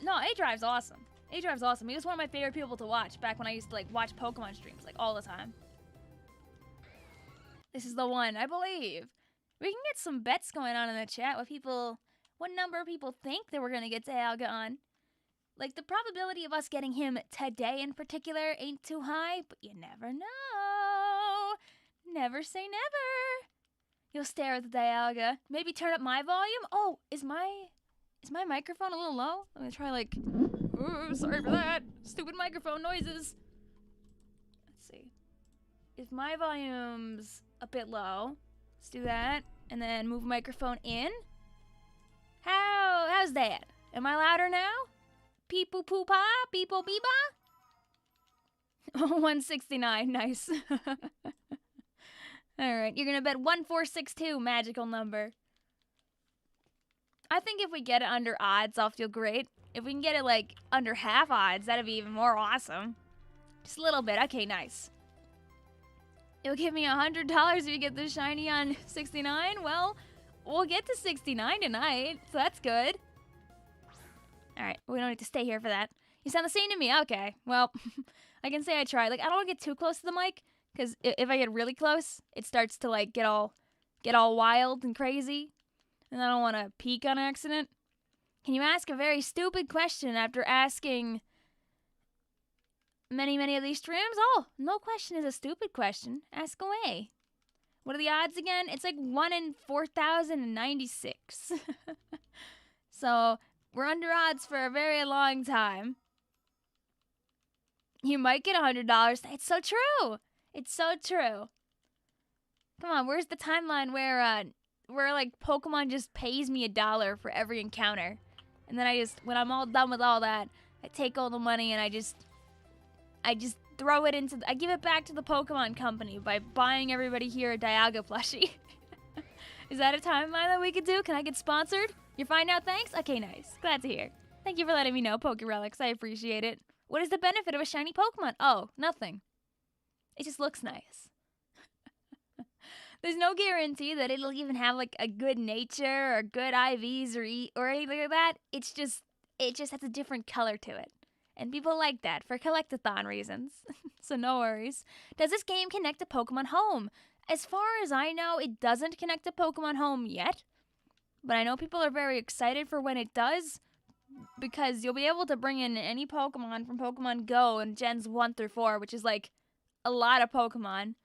no, A-Drive's awesome. A-Drive's awesome. He was one of my favorite people to watch back when I used to like watch Pokemon streams like all the time. This is the one, I believe. We can get some bets going on in the chat with people, what number of people think that we're gonna get Dialga on. Like the probability of us getting him today in particular ain't too high, but you never know. Never say never. You'll stare at the Dialga. Maybe turn up my volume. Oh, is my microphone a little low? Let me try like, ooh, sorry for that. Stupid microphone noises. Let's see. If my volume's a bit low, let's do that. And then move microphone in. How's that? Am I louder now? Pee-poo poo pa? Pee-poo bee-ba? 169, nice. Alright, you're gonna bet 1462, magical number. I think if we get it under odds, I'll feel great. If we can get it, like, under half odds, that'd be even more awesome. Just a little bit. Okay, nice. It'll give me $100 if you get the shiny on 69. Well, we'll get to 69 tonight, so that's good. Alright, we don't need to stay here for that. You sound the same to me. Okay, well, I can say I tried. Like, I don't want to get too close to the mic, because if I get really close, it starts to, like, get all wild and crazy. And I don't want to peek on accident. Can you ask a very stupid question after asking many of these streams? Oh, no question is a stupid question. Ask away. What are the odds again? It's like 1 in 4,096. So we're under odds for a very long time. You might get $100. It's so true. It's so true. Come on, where's the timeline where like Pokemon just pays me $1 for every encounter, and then when I'm all done with all that, I take all the money and I just throw it I give it back to the Pokemon company by buying everybody here a DIALGA plushie. Is that a timeline that we could do? Can I get sponsored? You're fine now, thanks? Okay, nice. Glad to hear. Thank you for letting me know, Pokerelics. I appreciate it. What is the benefit of a shiny Pokemon? Oh, nothing. It just looks nice. There's no guarantee that it'll even have like a good nature or good IVs or anything like that. It just has a different color to it. And people like that for collectathon reasons. So no worries. Does this game connect to Pokemon Home? As far as I know, it doesn't connect to Pokemon Home yet. But I know people are very excited for when it does, because you'll be able to bring in any Pokemon from Pokemon Go in Gens 1 through 4, which is like a lot of Pokemon.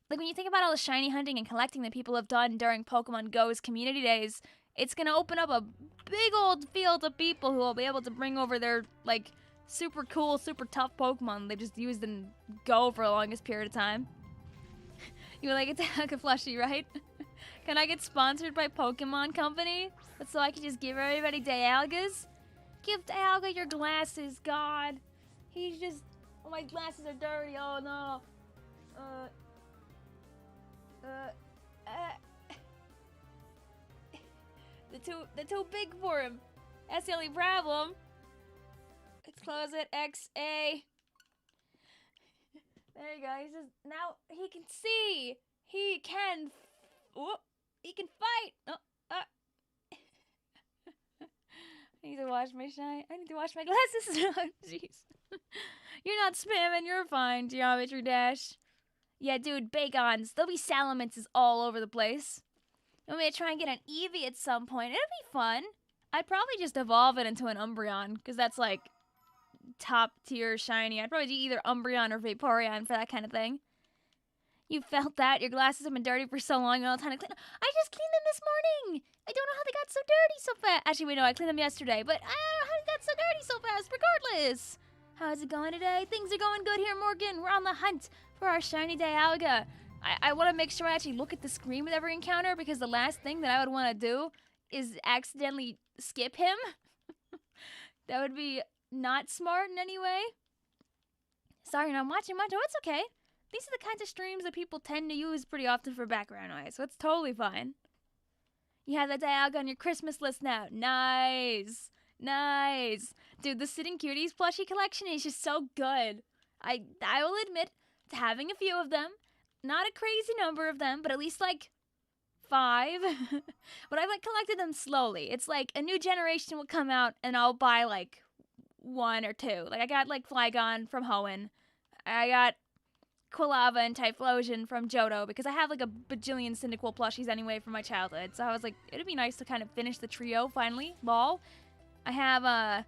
Like when you think about all the shiny hunting and collecting that people have done during Pokemon Go's community days, it's going to open up a big old field of people who will be able to bring over their like super cool, super tough Pokemon they've just used in Go for the longest period of time. You would like it to have a plushie, right? Can I get sponsored by Pokemon Company? So I can just give everybody Dialgas? Give Dialga your glasses, God. He's just... Oh, my glasses are dirty. Oh, no. They're too big for him. That's the only problem. Let's close it. XA. There you go. He's just... Now he can see. He can... Whoop. He can fight. Oh, I need to wash my shine. I need to wash my glasses. Oh, jeez. You're not spamming. You're fine, Geometry Dash. Yeah, dude, Bagons. There'll be Salamences all over the place. I'm gonna try and get an Eevee at some point. It'll be fun. I'd probably just evolve it into an Umbreon, because that's like top tier shiny. I'd probably do either Umbreon or Vaporeon for that kind of thing. You felt that? Your glasses have been dirty for so long, you don't have time to clean them. I just cleaned them this morning! I don't know how they got so dirty so fast. Actually, wait, no, I cleaned them yesterday, but I don't know how they got so dirty so fast, regardless. How's it going today? Things are going good here, Morgan. We're on the hunt for our shiny Dialga. I want to make sure I actually look at the screen with every encounter, because the last thing that I would want to do is accidentally skip him. That would be not smart in any way. Sorry, I'm watching much. Oh, it's okay. These are the kinds of streams that people tend to use pretty often for background noise, so it's totally fine. You have that Dialga on your Christmas list now. Nice. Nice. Dude, the Sitting Cuties plushie collection is just so good. I will admit to having a few of them. Not a crazy number of them, but at least like 5. But I've like collected them slowly. It's like a new generation will come out and I'll buy like 1 or 2. Like I got like Flygon from Hoenn. I got Quilava and Typhlosion from Johto, because I have like a bajillion Cyndaquil plushies anyway from my childhood. So I was like, it'd be nice to kind of finish the trio finally. Lol. I have well,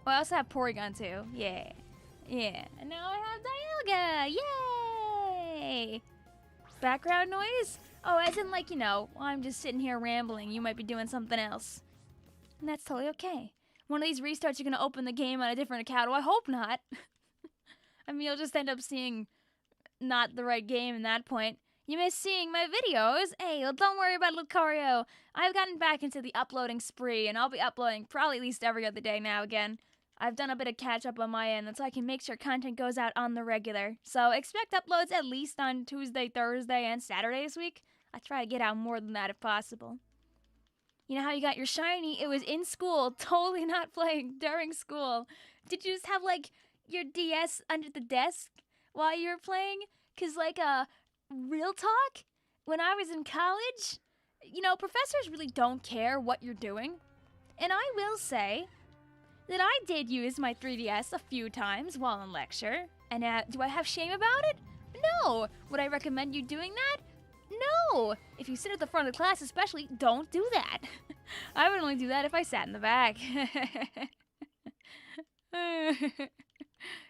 I also have Porygon too. Yeah. Yeah. And now I have Dialga. Yay! Background noise? Oh, as in like, you know, while I'm just sitting here rambling, you might be doing something else. And that's totally okay. One of these restarts, you're gonna open the game on a different account. Oh, I hope not. I mean, you'll just end up seeing not the right game in that point. You miss seeing my videos? Hey, well, don't worry about Lucario. I've gotten back into the uploading spree, and I'll be uploading probably at least every other day now again. I've done a bit of catch-up on my end, so I can make sure content goes out on the regular. So expect uploads at least on Tuesday, Thursday, and Saturday this week. I try to get out more than that if possible. You know how you got your shiny? It was in school, totally not playing during school. Did you just have, like, your DS under the desk while you were playing? Because, like, real talk, when I was in college, you know, professors really don't care what you're doing. And I will say that I did use my 3DS a few times while in lecture. And do I have shame about it? No. Would I recommend you doing that? No. If you sit at the front of the class especially, don't do that. I would only do that if I sat in the back.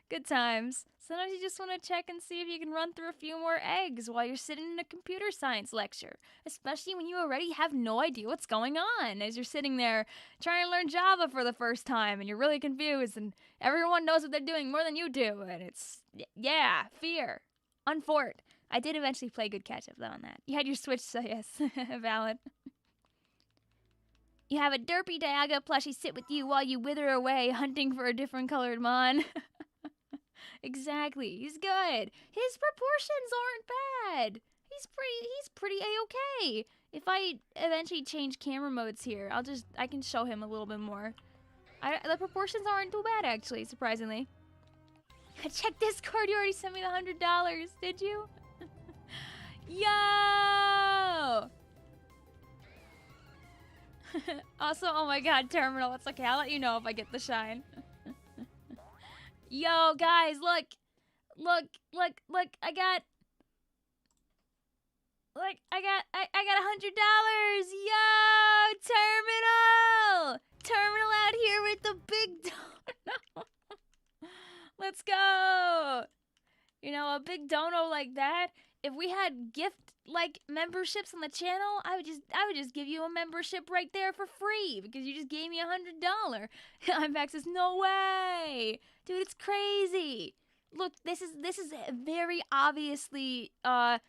Good times. Sometimes you just want to check and see if you can run through a few more eggs while you're sitting in a computer science lecture, especially when you already have no idea what's going on as you're sitting there trying to learn Java for the first time and you're really confused and everyone knows what they're doing more than you do and it's, yeah, fear. Unfort. I did eventually play good catch-up though on that. You had your Switch, so yes, valid. You have a derpy Dialga plushie sit with you while you wither away hunting for a different colored mon. Exactly. He's good. His proportions aren't bad. He's pretty A-okay. If I eventually change camera modes here, I can show him a little bit more. The proportions aren't too bad actually, surprisingly. Check Discord, you already sent me the $100, did you? Yo! Also, oh my god, Terminal, it's okay, I'll let you know if I get the shine. Yo, guys, look, I got $100. Yo, Terminal out here with the big dono. Let's go. You know, a big dono like that. If we had gift memberships on the channel, I would just give you a membership right there for free because you just gave me $100. IMAX says, no way. Dude, it's crazy. Look, this is very obviously the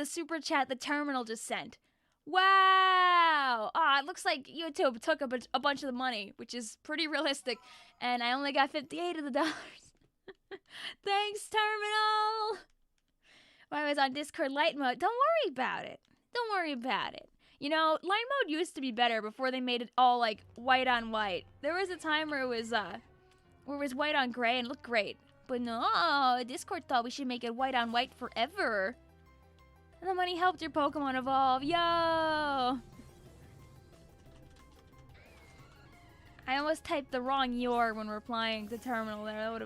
super chat the Terminal just sent. Wow! It looks like YouTube took a bunch of the money, which is pretty realistic, and I only got 58 of the dollars. Thanks, Terminal! When I was on Discord light mode, don't worry about it. Don't worry about it. You know, light mode used to be better before they made it all like white on white. There was a time where it was white on gray and looked great. But no, Discord thought we should make it white on white forever. And the money helped your Pokemon evolve. Yo! I almost typed the wrong "your" when replying to Terminal there. That would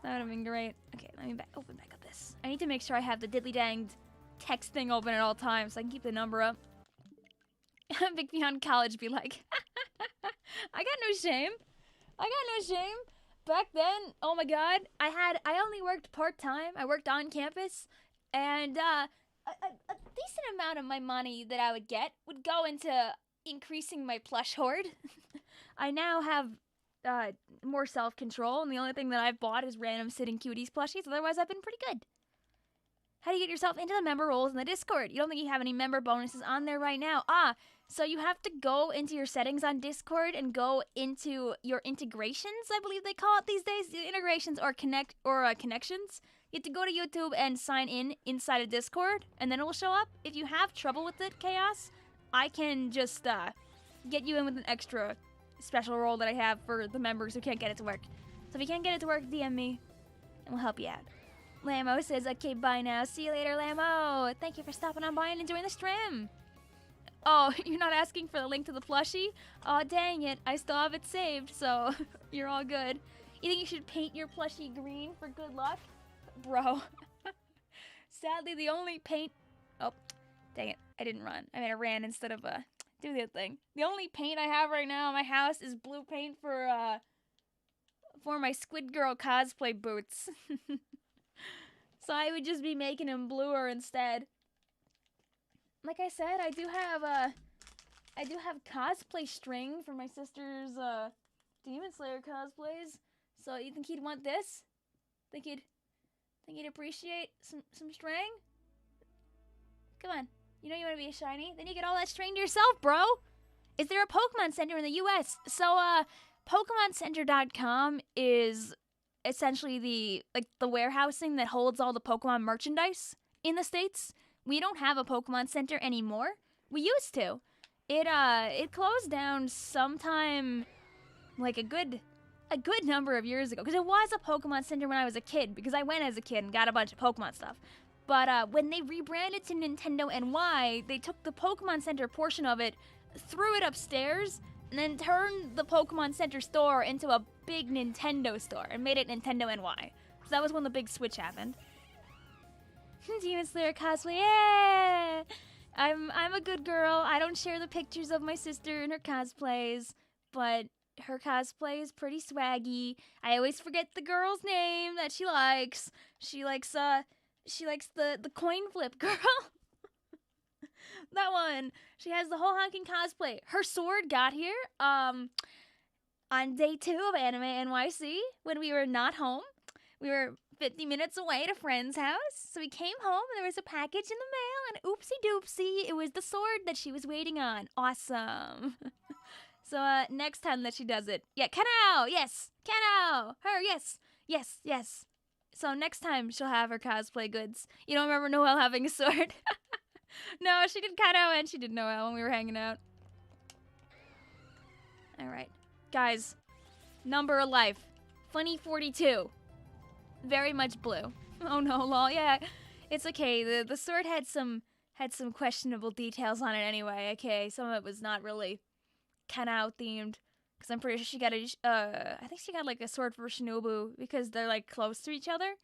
have been great. Okay, let me open back up this. I need to make sure I have the diddly danged text thing open at all times so I can keep the number up. Vicvillon College be like, I got no shame. Back then, oh my god, I only worked part-time. I worked on campus, and a decent amount of my money that I would get would go into increasing my plush hoard. I now have more self-control, and the only thing that I've bought is random Sitting Cuties plushies. Otherwise, I've been pretty good. How do you get yourself into the member roles in the Discord? You don't think you have any member bonuses on there right now? So you have to go into your settings on Discord and go into your integrations, I believe they call it these days. Integrations or connections. You have to go to YouTube and sign in inside of Discord, and then it will show up. If you have trouble with it, Chaos, I can just get you in with an extra special role that I have for the members who can't get it to work. So if you can't get it to work, DM me, and we'll help you out. Lamo says, okay, bye now. See you later, Lamo. Thank you for stopping on by and enjoying the stream. Oh, you're not asking for the link to the plushie? Oh, dang it. I still have it saved, so you're all good. You think you should paint your plushie green for good luck? Bro. Sadly, the only paint... Oh, dang it. I didn't run. I mean, I ran instead of do the thing. The only paint I have right now in my house is blue paint for my Squid Girl cosplay boots. So I would just be making him bluer instead. Like I said, I do have cosplay string for my sister's Demon Slayer cosplays. So you think he'd want this? Think he'd appreciate some string? Come on. You know you want to be a shiny? Then you get all that string to yourself, bro. Is there a Pokemon Center in the US? So PokemonCenter.com is essentially the warehousing that holds all the Pokemon merchandise in the States. We don't have a Pokemon Center anymore. We used to. It closed down sometime like a good number of years ago, because it was a Pokemon Center when I was a kid, because I went as a kid and got a bunch of Pokemon stuff. But when they rebranded to Nintendo NY, they took the Pokemon Center portion of it, threw it upstairs, and then turned the Pokemon Center store into a big Nintendo store and made it Nintendo NY. So that was when the big switch happened. Demon Slayer cosplay, yeah! I'm a good girl. I don't share the pictures of my sister and her cosplays, but her cosplay is pretty swaggy. I always forget the girl's name that she likes. She likes the coin flip girl. That one. She has the whole honking cosplay. Her sword got here on day 2 of Anime NYC when we were not home. We were 50 minutes away at a friend's house. So we came home and there was a package in the mail and oopsie doopsie, it was the sword that she was waiting on. Awesome. So next time that she does it. Yeah, Kanao, yes. Kanao, her, yes. Yes, yes. So next time she'll have her cosplay goods. You don't remember Noelle having a sword? No, she did Kanao and she did Noelle when we were hanging out. Alright. Guys, number of life. Funny 42. Very much blue. Oh no, lol. Yeah, it's okay. The sword had some questionable details on it anyway. Okay, some of it was not really Kanao themed because I'm pretty sure she got a I think she got like a sword for Shinobu because they're like close to each other.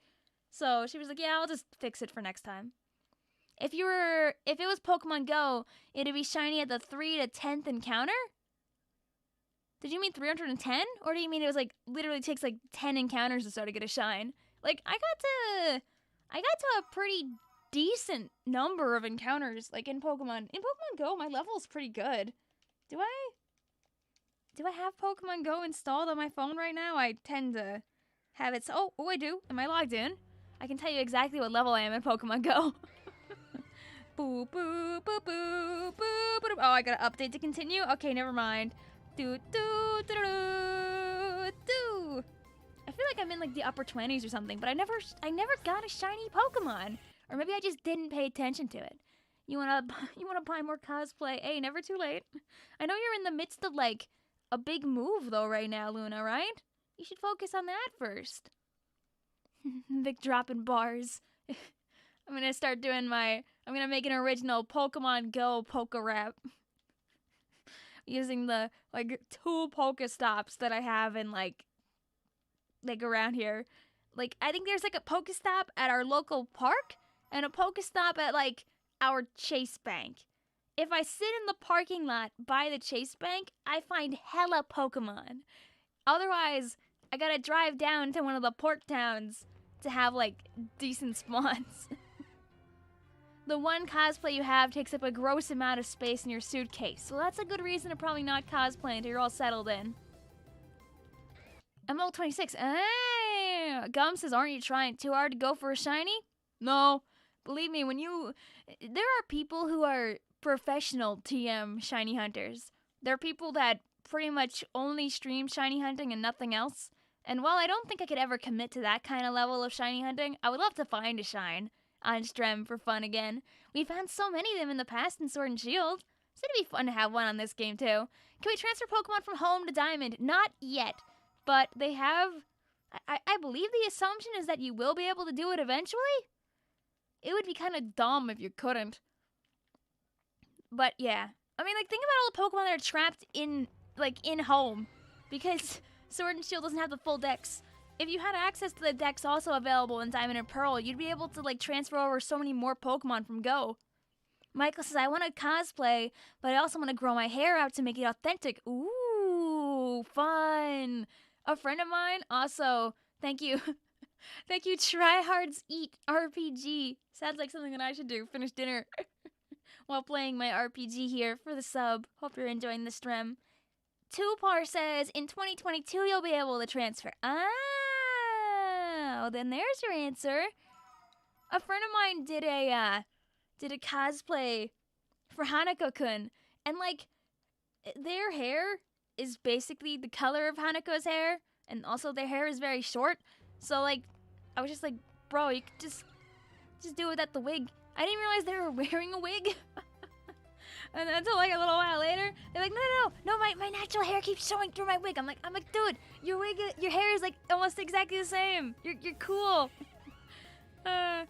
So she was like, yeah, I'll just fix it for next time. If it was Pokemon Go, it'd be shiny at the 3 to 10th encounter. Did you mean 310? Or do you mean it was like literally takes like 10 encounters to start to get a shine? Like I got to a pretty decent number of encounters like in Pokemon. In Pokemon Go, my level's pretty good. Do I have Pokemon Go installed on my phone right now? I tend to have it. Oh, I do. Am I logged in? I can tell you exactly what level I am in Pokemon Go. Boo, boo, boo, boo, boo, boo. Oh, I gotta update to continue? Okay, never mind. Do, do, do, do, do. I feel like I'm in like the upper 20s or something, but I never got a shiny Pokemon. Or maybe I just didn't pay attention to it. You wanna buy more cosplay? Hey, never too late. I know you're in the midst of like a big move though right now, Luna, right? You should focus on that first. Vic dropping bars. I'm gonna make an original Pokemon Go Poke Rap. Using the like 2 Pokestops that I have in like around here. Like I think there's like a Pokestop at our local park and a Pokestop at like our Chase Bank. If I sit in the parking lot by the Chase Bank, I find hella Pokemon. Otherwise, I gotta drive down to one of the port towns to have like decent spawns. The one cosplay you have takes up a gross amount of space in your suitcase, so that's a good reason to probably not cosplay until you're all settled in. I'm level 26. Gum says, aren't you trying too hard to go for a shiny? No. Believe me, there are people who are professional TM shiny hunters. There are people that pretty much only stream shiny hunting and nothing else. And while I don't think I could ever commit to that kind of level of shiny hunting, I would love to find a shine on Strem for fun again. We found so many of them in the past in Sword and Shield, so it'd be fun to have one on this game too. Can we transfer Pokemon from Home to Diamond? Not yet, but they have... I believe the assumption is that you will be able to do it eventually? It would be kind of dumb if you couldn't. But yeah. I mean, like, think about all the Pokemon that are trapped in Home. Because Sword and Shield doesn't have the full dex. If you had access to the dex also available in Diamond and Pearl, you'd be able to, like, transfer over so many more Pokemon from Go. Michael says, I want to cosplay, but I also want to grow my hair out to make it authentic. Ooh, fun. A friend of mine also, thank you. Thank you, Tryhards Eat RPG. Sounds like something that I should do. Finish dinner while playing my RPG here for the sub. Hope you're enjoying the stream. Tupar says, in 2022 you'll be able to transfer. Oh, then there's your answer. A friend of mine did a cosplay for Hanako-kun, and like their hair is basically the color of Hanako's hair, and also their hair is very short. So like, I was just like, bro, you could just do it without the wig. I didn't realize they were wearing a wig. And until like a little while later, they're like, no, my natural hair keeps showing through my wig. I'm like, dude, your hair is like almost exactly the same. You're cool. It's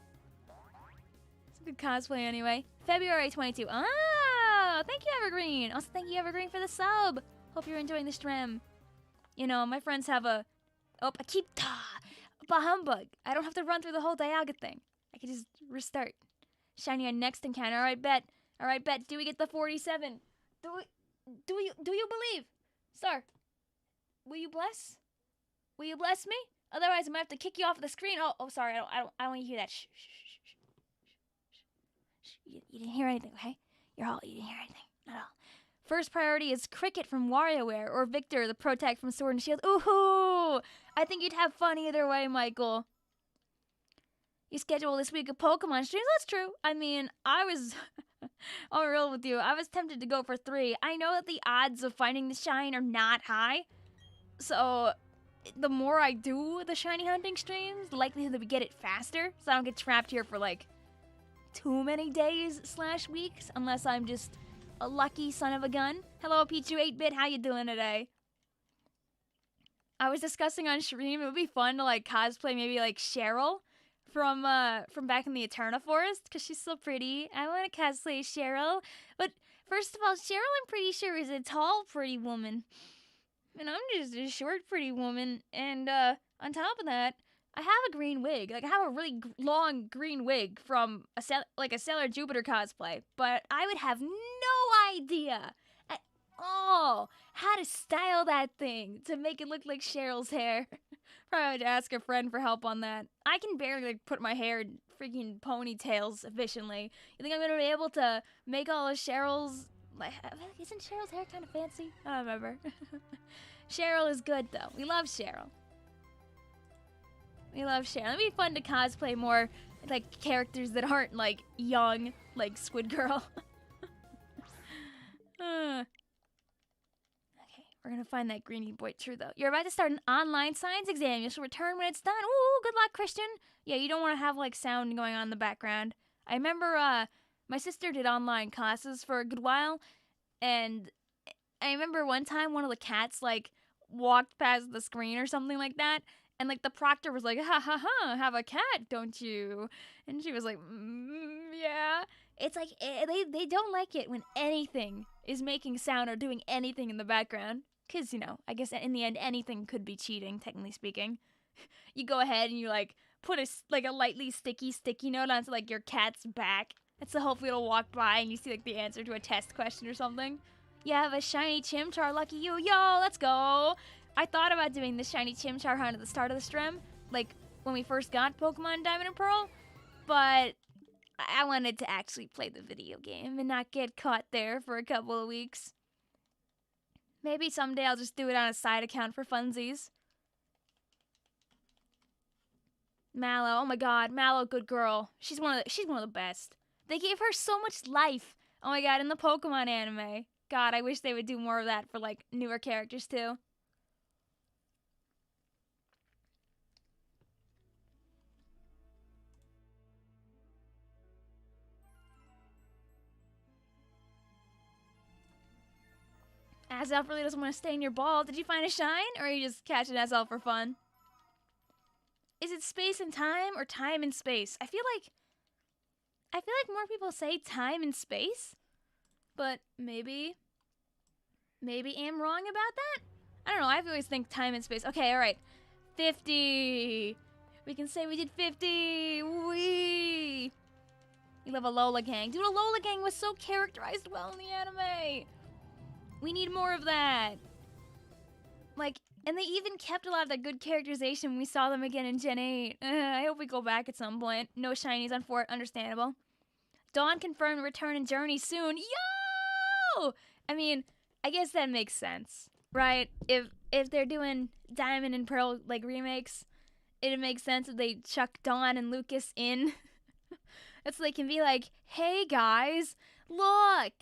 a good cosplay anyway. February 22. Ah, thank you, Evergreen. Also, thank you, Evergreen, for the sub. Hope you're enjoying the stream. You know, my friends have a humbug. I don't have to run through the whole Dialga thing. I can just restart. Shiny on next encounter. All right, bet. Do we get the 47? Do you believe? Star. Will you bless? Will you bless me? Otherwise, I'm gonna have to kick you off the screen. Oh, sorry. I don't want you to hear that. Shh, shh, shh, shh, shh. You didn't hear anything, okay? You didn't hear anything. Not at all. First priority is Cricket from WarioWare or Victor, the protag from Sword and Shield. Ooh! I think you'd have fun either way, Michael. You schedule this week of Pokemon streams? That's true. I mean, I was... I'll be real with you. I was tempted to go for 3. I know that the odds of finding the shine are not high. So, the more I do the shiny hunting streams, the likelihood that we get it faster. So I don't get trapped here for, like, too many days/weeks. Unless I'm just a lucky son of a gun. Hello, Pichu 8-Bit. How you doing today? I was discussing on stream, it would be fun to, like, cosplay maybe, like, Cheryl from back in the Eterna Forest, because she's so pretty. I want to cosplay Cheryl. But, first of all, Cheryl, I'm pretty sure, is a tall, pretty woman. And I'm just a short, pretty woman. And, on top of that, I have a green wig. Like, I have a really long green wig from a Sailor Jupiter cosplay. But I would have no idea at all how to style that thing to make it look like Cheryl's hair. Probably have to ask a friend for help on that. I can barely, like, put my hair in freaking ponytails efficiently. You think I'm gonna be able to make all of Cheryl's... Like, isn't Cheryl's hair kind of fancy? I don't remember. Cheryl is good, though. We love Cheryl. We love Cheryl. It'd be fun to cosplay more, like, characters that aren't, like, young, like Squid Girl. Okay, we're gonna find that greenie boy. True, though. You're about to start an online science exam. You shall return when it's done. Ooh, good luck, Christian. Yeah, you don't want to have, like, sound going on in the background. I remember, my sister did online classes for a good while, and I remember one time one of the cats, like, walked past the screen or something like that, and, like, the proctor was like, ha ha ha, have a cat, don't you? And she was like, yeah. It's like, they don't like it when anything is making sound or doing anything in the background. Because, you know, I guess in the end, anything could be cheating, technically speaking. You go ahead and you, like, put a lightly sticky note onto, like, your cat's back. And so hopefully it'll walk by and you see, like, the answer to a test question or something. You have a shiny Chimchar, lucky you. Yo, let's go. I thought about doing the shiny Chimchar hunt at the start of the stream, like, when we first got Pokemon Diamond and Pearl. But I wanted to actually play the video game and not get caught there for a couple of weeks. Maybe someday I'll just do it on a side account for funsies. Mallow, oh my god, Mallow, good girl. She's one of the best. They gave her so much life. Oh my god, in the Pokemon anime. God, I wish they would do more of that for, like, newer characters too. Azelf really doesn't want to stay in your ball. Did you find a shine, or are you just catching Azelf for fun? Is it space and time, or time and space? I feel like more people say time and space, but maybe I'm wrong about that? I don't know, I always think time and space. Okay, alright. 50! We can say we did 50! Wee! You love a Lola gang. Dude, a Lola gang was so characterized well in the anime! We need more of that. Like, and they even kept a lot of that good characterization when we saw them again in Gen 8. I hope we go back at some point. No shinies on Fort, understandable. Dawn confirmed return and journey soon. Yo! I mean, I guess that makes sense, right? If they're doing Diamond and Pearl, like, remakes, it makes sense if they chuck Dawn and Lucas in. That's so they can be like, hey guys, look,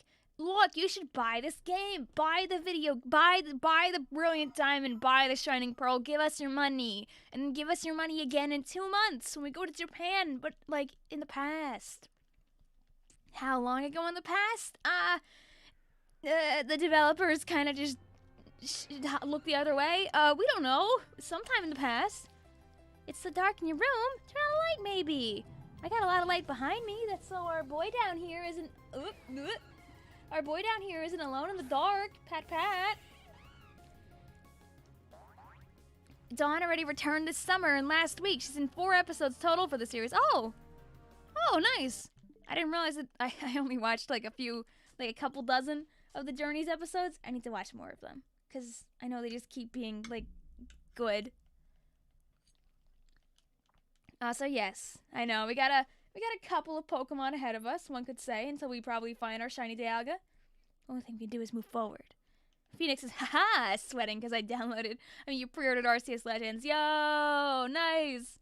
you should buy this game, buy the video, buy the Brilliant Diamond, buy the Shining Pearl, give us your money, and then give us your money again in 2 months when we go to Japan, but, like, in the past. How long ago in the past? The developers kind of just look the other way. We don't know. Sometime in the past. It's so dark in your room. Turn on the light, maybe. I got a lot of light behind me. That's so our boy down here isn't... Our boy down here isn't alone in the dark. Pat, pat. Dawn already returned this summer and last week. She's in 4 episodes total for the series. Oh, nice. I didn't realize that I only watched like a couple dozen of the Journeys episodes. I need to watch more of them. because I know they just keep being, like, good. So yes, I know, we got a couple of Pokemon ahead of us, one could say, until we probably find our shiny Dialga. Only thing we can do is move forward. Phoenix is, haha, sweating because you pre-ordered Arceus Legends. Yo, nice.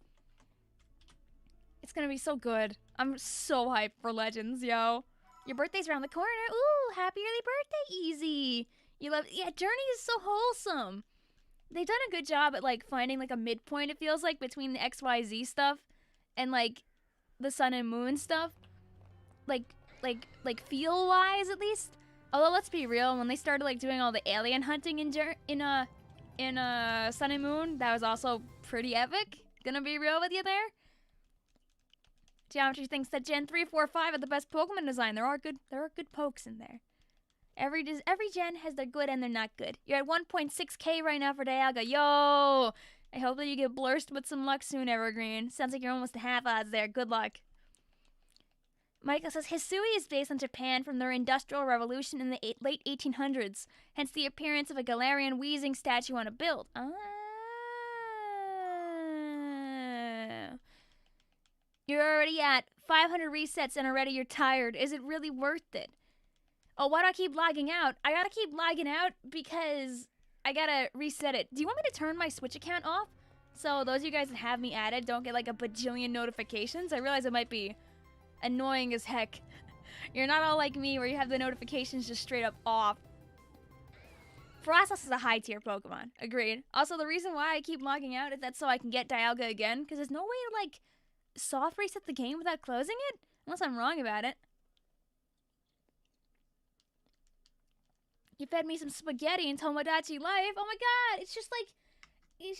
It's gonna be so good. I'm so hyped for Legends, yo. Your birthday's around the corner. Ooh, happy early birthday, Easy. Yeah, Journey is so wholesome. They've done a good job at, like, finding, like, a midpoint, it feels like, between the XYZ stuff and, like, the Sun and Moon stuff. Like feel-wise, at least. Although, let's be real, when they started, like, doing all the alien hunting in Sun and Moon, that was also pretty epic. Gonna be real with you there. Geometry thinks that Gen 3, 4, 5 are the best Pokemon design. There are good pokes in there. Every gen has their good and their not good. You're at 1.6k right now for Dialga. Yo! I hope that you get blurst with some luck soon, Evergreen. Sounds like you're almost to half odds there. Good luck. Michael says Hisui is based on Japan from their Industrial Revolution in the late 1800s. Hence the appearance of a Galarian wheezing statue on a build. You're already at 500 resets and already you're tired. Is it really worth it? Oh, why do I keep logging out? I gotta keep logging out because I gotta reset it. Do you want me to turn my Switch account off? So those of you guys that have me added don't get like a bajillion notifications. I realize it might be annoying as heck. You're not all like me where you have the notifications just straight up off. Frostos is a high tier Pokemon. Agreed. Also, the reason why I keep logging out is that so I can get Dialga again, because there's no way to, like, soft reset the game without closing it? Unless I'm wrong about it. You fed me some spaghetti in Tomodachi Life. Oh my god, it's just like me.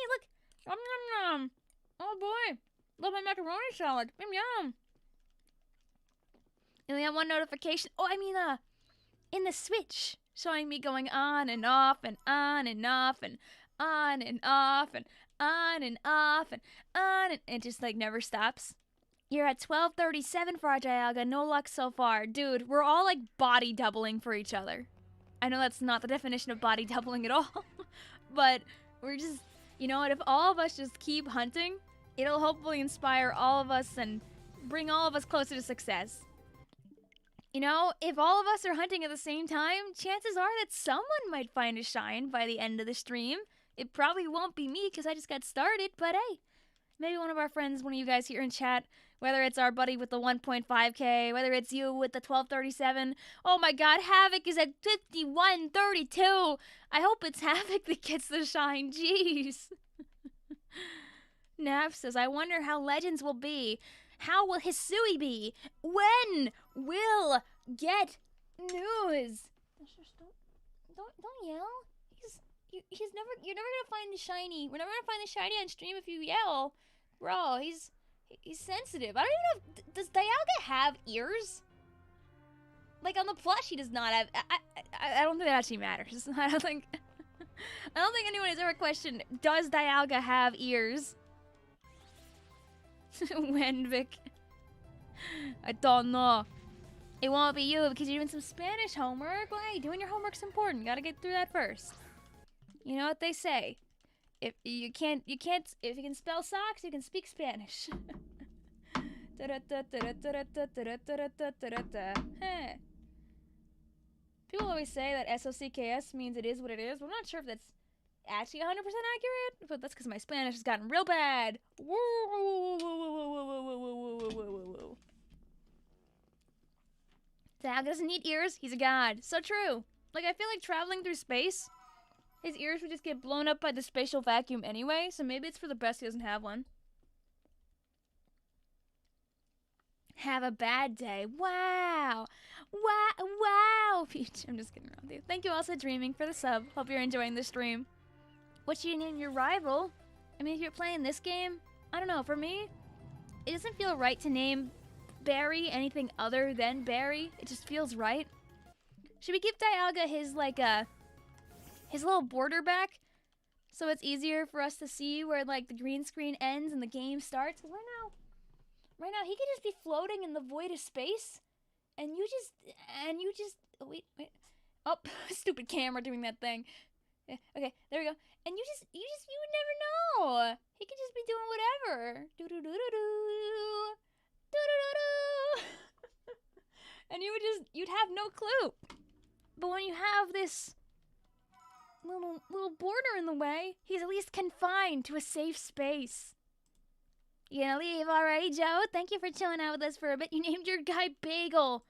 Look. Yum, yum, yum. Oh boy. Love my macaroni salad. Yum, yum. You only have one notification. Oh, I mean, in the Switch, showing me going on and off and on and off and on and off and on and off and on, and it just, like, never stops. You're at 1237 for our Dialga. No luck so far. Dude, we're all, like, body doubling for each other. I know that's not the definition of body doubling at all, but we're just, you know what, if all of us just keep hunting, it'll hopefully inspire all of us and bring all of us closer to success. You know, if all of us are hunting at the same time, chances are that someone might find a shine by the end of the stream. It probably won't be me because I just got started, but hey, maybe one of our friends, one of you guys here in chat, whether it's our buddy with the 1.5k, whether it's you with the 1237. Oh my god, Havoc is at 5132. I hope it's Havoc that gets the shine. Jeez. Naf says, I wonder how Legends will be. How will Hisui be? When will get news? Don't yell. You're never gonna find the shiny. We're never gonna find the shiny on stream if you yell. Bro, he's sensitive. I don't even know if, does Dialga have ears? Like, on the plush, he does not have. I don't think that actually matters. I don't think anyone has ever questioned, does Dialga have ears? When, Vic? I don't know. It won't be you because you're doing some Spanish homework. Well, hey, doing your homework's important. You gotta get through that first. You know what they say? If you can spell socks, you can speak Spanish. People always say that SOCKS means it is what it is. I'm not sure if that's actually 100% accurate, but that's because my Spanish has gotten real bad. Dialga doesn't need ears. He's a god. So true. Like, I feel like traveling through space, his ears would just get blown up by the spatial vacuum anyway, so maybe it's for the best he doesn't have one. Have a bad day. Wow. Wow, Peach. I'm just kidding around with you. Thank you also, Dreaming, for the sub. Hope you're enjoying the stream. What should you name your rival? I mean, if you're playing this game, I don't know. For me, it doesn't feel right to name Barry anything other than Barry. It just feels right. Should we give Dialga his, like, his little border back? So it's easier for us to see where, like, the green screen ends and the game starts? Because right now, he could just be floating in the void of space. And you just, wait. Oh, stupid camera doing that thing. Okay, there we go. And you would never know. He could just be doing whatever. Do do do do do. Do do do do. And you'd have no clue. But when you have this little border in the way, he's at least confined to a safe space. You gonna leave already, Joe? Thank you for chilling out with us for a bit. You named your guy Bagel.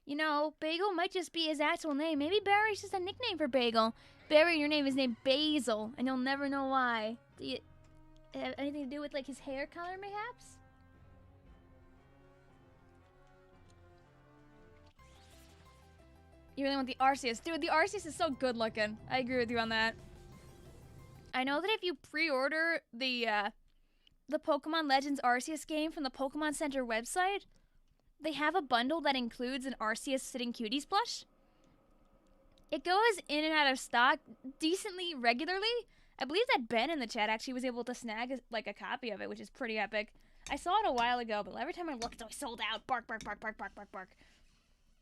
You know, Bagel might just be his actual name. Maybe Barry's just a nickname for Bagel. Barry, your name is named Basil, and you'll never know why. Do you have anything to do with, like, his hair color, mayhaps? You really want the Arceus. Dude, the Arceus is so good looking. I agree with you on that. I know that if you pre-order the Pokemon Legends Arceus game from the Pokemon Center website, they have a bundle that includes an Arceus Sitting Cuties plush. It goes in and out of stock decently regularly. I believe that Ben in the chat actually was able to snag a copy of it, which is pretty epic. I saw it a while ago, but every time I look, it's always sold out. Bark, bark, bark, bark, bark, bark, bark.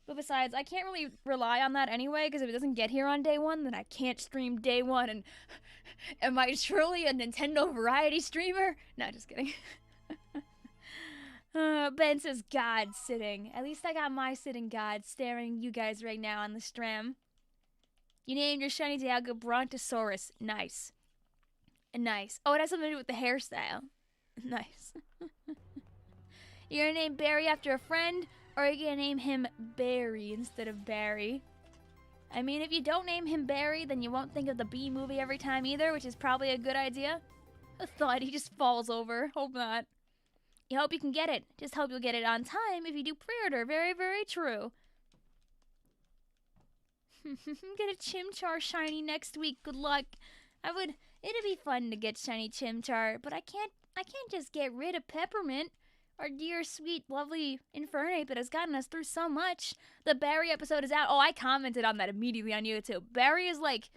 But besides, I can't really rely on that anyway, because if it doesn't get here on day one, then I can't stream day one, and am I truly a Nintendo variety streamer? No, just kidding. Ben says God sitting. At least I got my sitting God staring you guys right now on the stream. You named your shiny Dialga Brontosaurus. Nice. Nice. Oh, it has something to do with the hairstyle. Nice. You're gonna name Barry after a friend, or are you gonna name him Barry instead of Barry? I mean, if you don't name him Barry, then you won't think of the Bee movie every time either, which is probably a good idea. I thought he just falls over. Hope not. You hope you can get it. Just hope you'll get it on time if you do pre-order. Very, very true. Get a Chimchar shiny next week. Good luck. It'd be fun to get shiny Chimchar, but I can't just get rid of Peppermint, our dear, sweet, lovely Infernape that has gotten us through so much. The Barry episode is out. Oh, I commented on that immediately on YouTube. Barry is like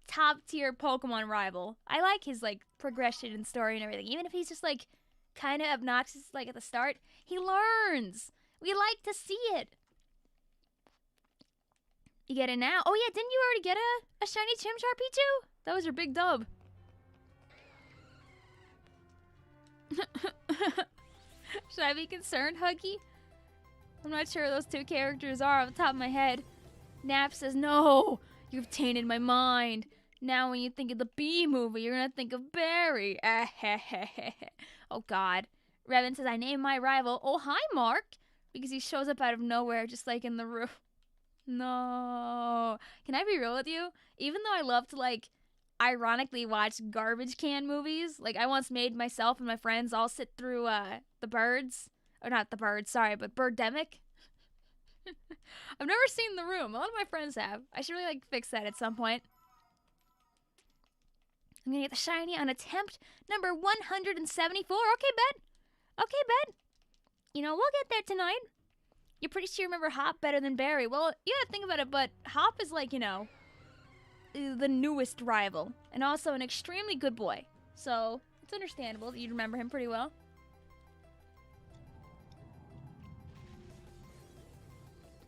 top tier Pokemon rival. I like his like progression and story and everything. Even if he's just like kind of obnoxious like at the start, he learns. We like to see it. You get it now? Oh yeah, didn't you already get a shiny Chimchar, Pichu? That was your big dub. Should I be concerned, Huggy? I'm not sure who those two characters are off the top of my head. Nap says, no, you've tainted my mind. Now when you think of the Bee movie, you're gonna think of Barry. Oh God. Revan says, I named my rival, oh hi Mark, because he shows up out of nowhere just like in the room. No. Can I be real with you? Even though I love to, like, ironically watch garbage can movies, like, I once made myself and my friends all sit through, The Birds. Or not The Birds, sorry, but Birdemic. I've never seen The Room. A lot of my friends have. I should really, like, fix that at some point. I'm gonna get the shiny on attempt number 174. Okay, Ben. Okay, Ben. You know, we'll get there tonight. You're pretty sure you remember Hop better than Barry. Well, you gotta think about it, but Hop is like, you know, the newest rival. And also an extremely good boy. So, it's understandable that you'd remember him pretty well.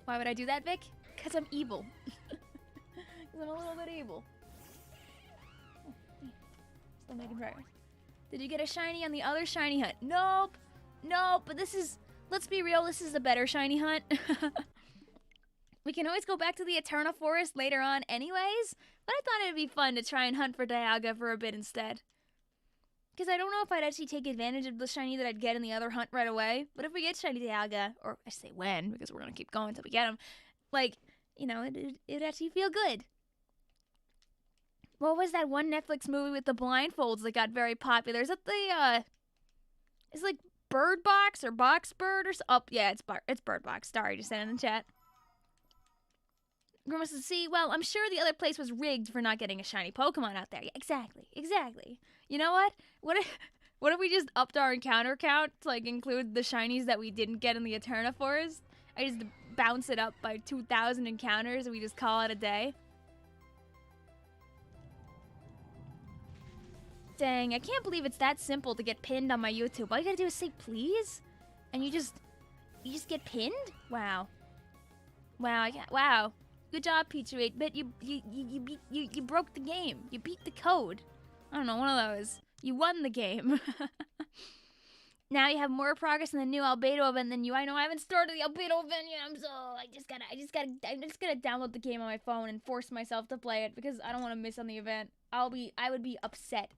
Why would I do that, Vic? Because I'm evil. Because I'm a little bit evil. Oh, still making progress. Did you get a shiny on the other shiny hunt? Nope. Nope, but this is... Let's be real, this is a better shiny hunt. We can always go back to the Eterna Forest later on anyways, but I thought it'd be fun to try and hunt for Dialga for a bit instead. Because I don't know if I'd actually take advantage of the shiny that I'd get in the other hunt right away, but if we get shiny Dialga, or I say when, because we're going to keep going until we get him, like, you know, it'd actually feel good. What was that one Netflix movie with the blindfolds that got very popular? Is that the, it's like Bird Box or Box Bird or oh yeah, it's Bird Box. Sorry, just said in the chat. Grimace says, see, well, I'm sure the other place was rigged for not getting a shiny Pokemon out there. Yeah, exactly. You know what? What if we just upped our encounter count to like include the shinies that we didn't get in the Eterna Forest? I just bounce it up by 2,000 encounters and we just call it a day. Dang, I can't believe it's that simple to get pinned on my YouTube. All you gotta do is say please, and you just get pinned? Wow. Wow, wow. Good job, Pizza 8-Bit. You broke the game. You beat the code. I don't know, one of those. You won the game. Now you have more progress in the new albedo event than you. I know I haven't started the albedo event yet. I'm just gonna download the game on my phone and force myself to play it because I don't want to miss on the event. I would be upset.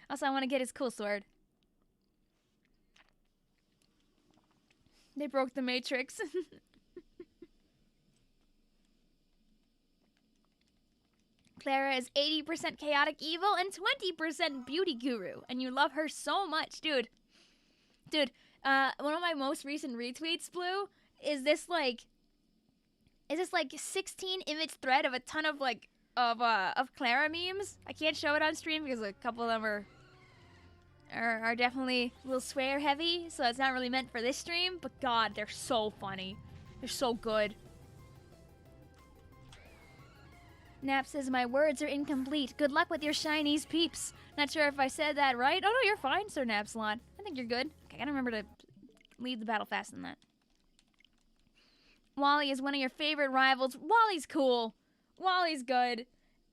Also, I want to get his cool sword. They broke the Matrix. Clara is 80% chaotic evil and 20% beauty guru, and you love her so much, dude. Dude, one of my most recent retweets, Blue, is this like 16 image thread of a ton of like of Clara memes. I can't show it on stream because a couple of them are definitely a little swear heavy, so it's not really meant for this stream. But God, they're so funny. They're so good. Nap says, my words are incomplete. Good luck with your shinies, peeps. Not sure if I said that right. Oh, no, you're fine, Sir Napsalon. I think you're good. Okay, I gotta remember to leave the battle fast than that. Wally is one of your favorite rivals. Wally's cool. Wally's good.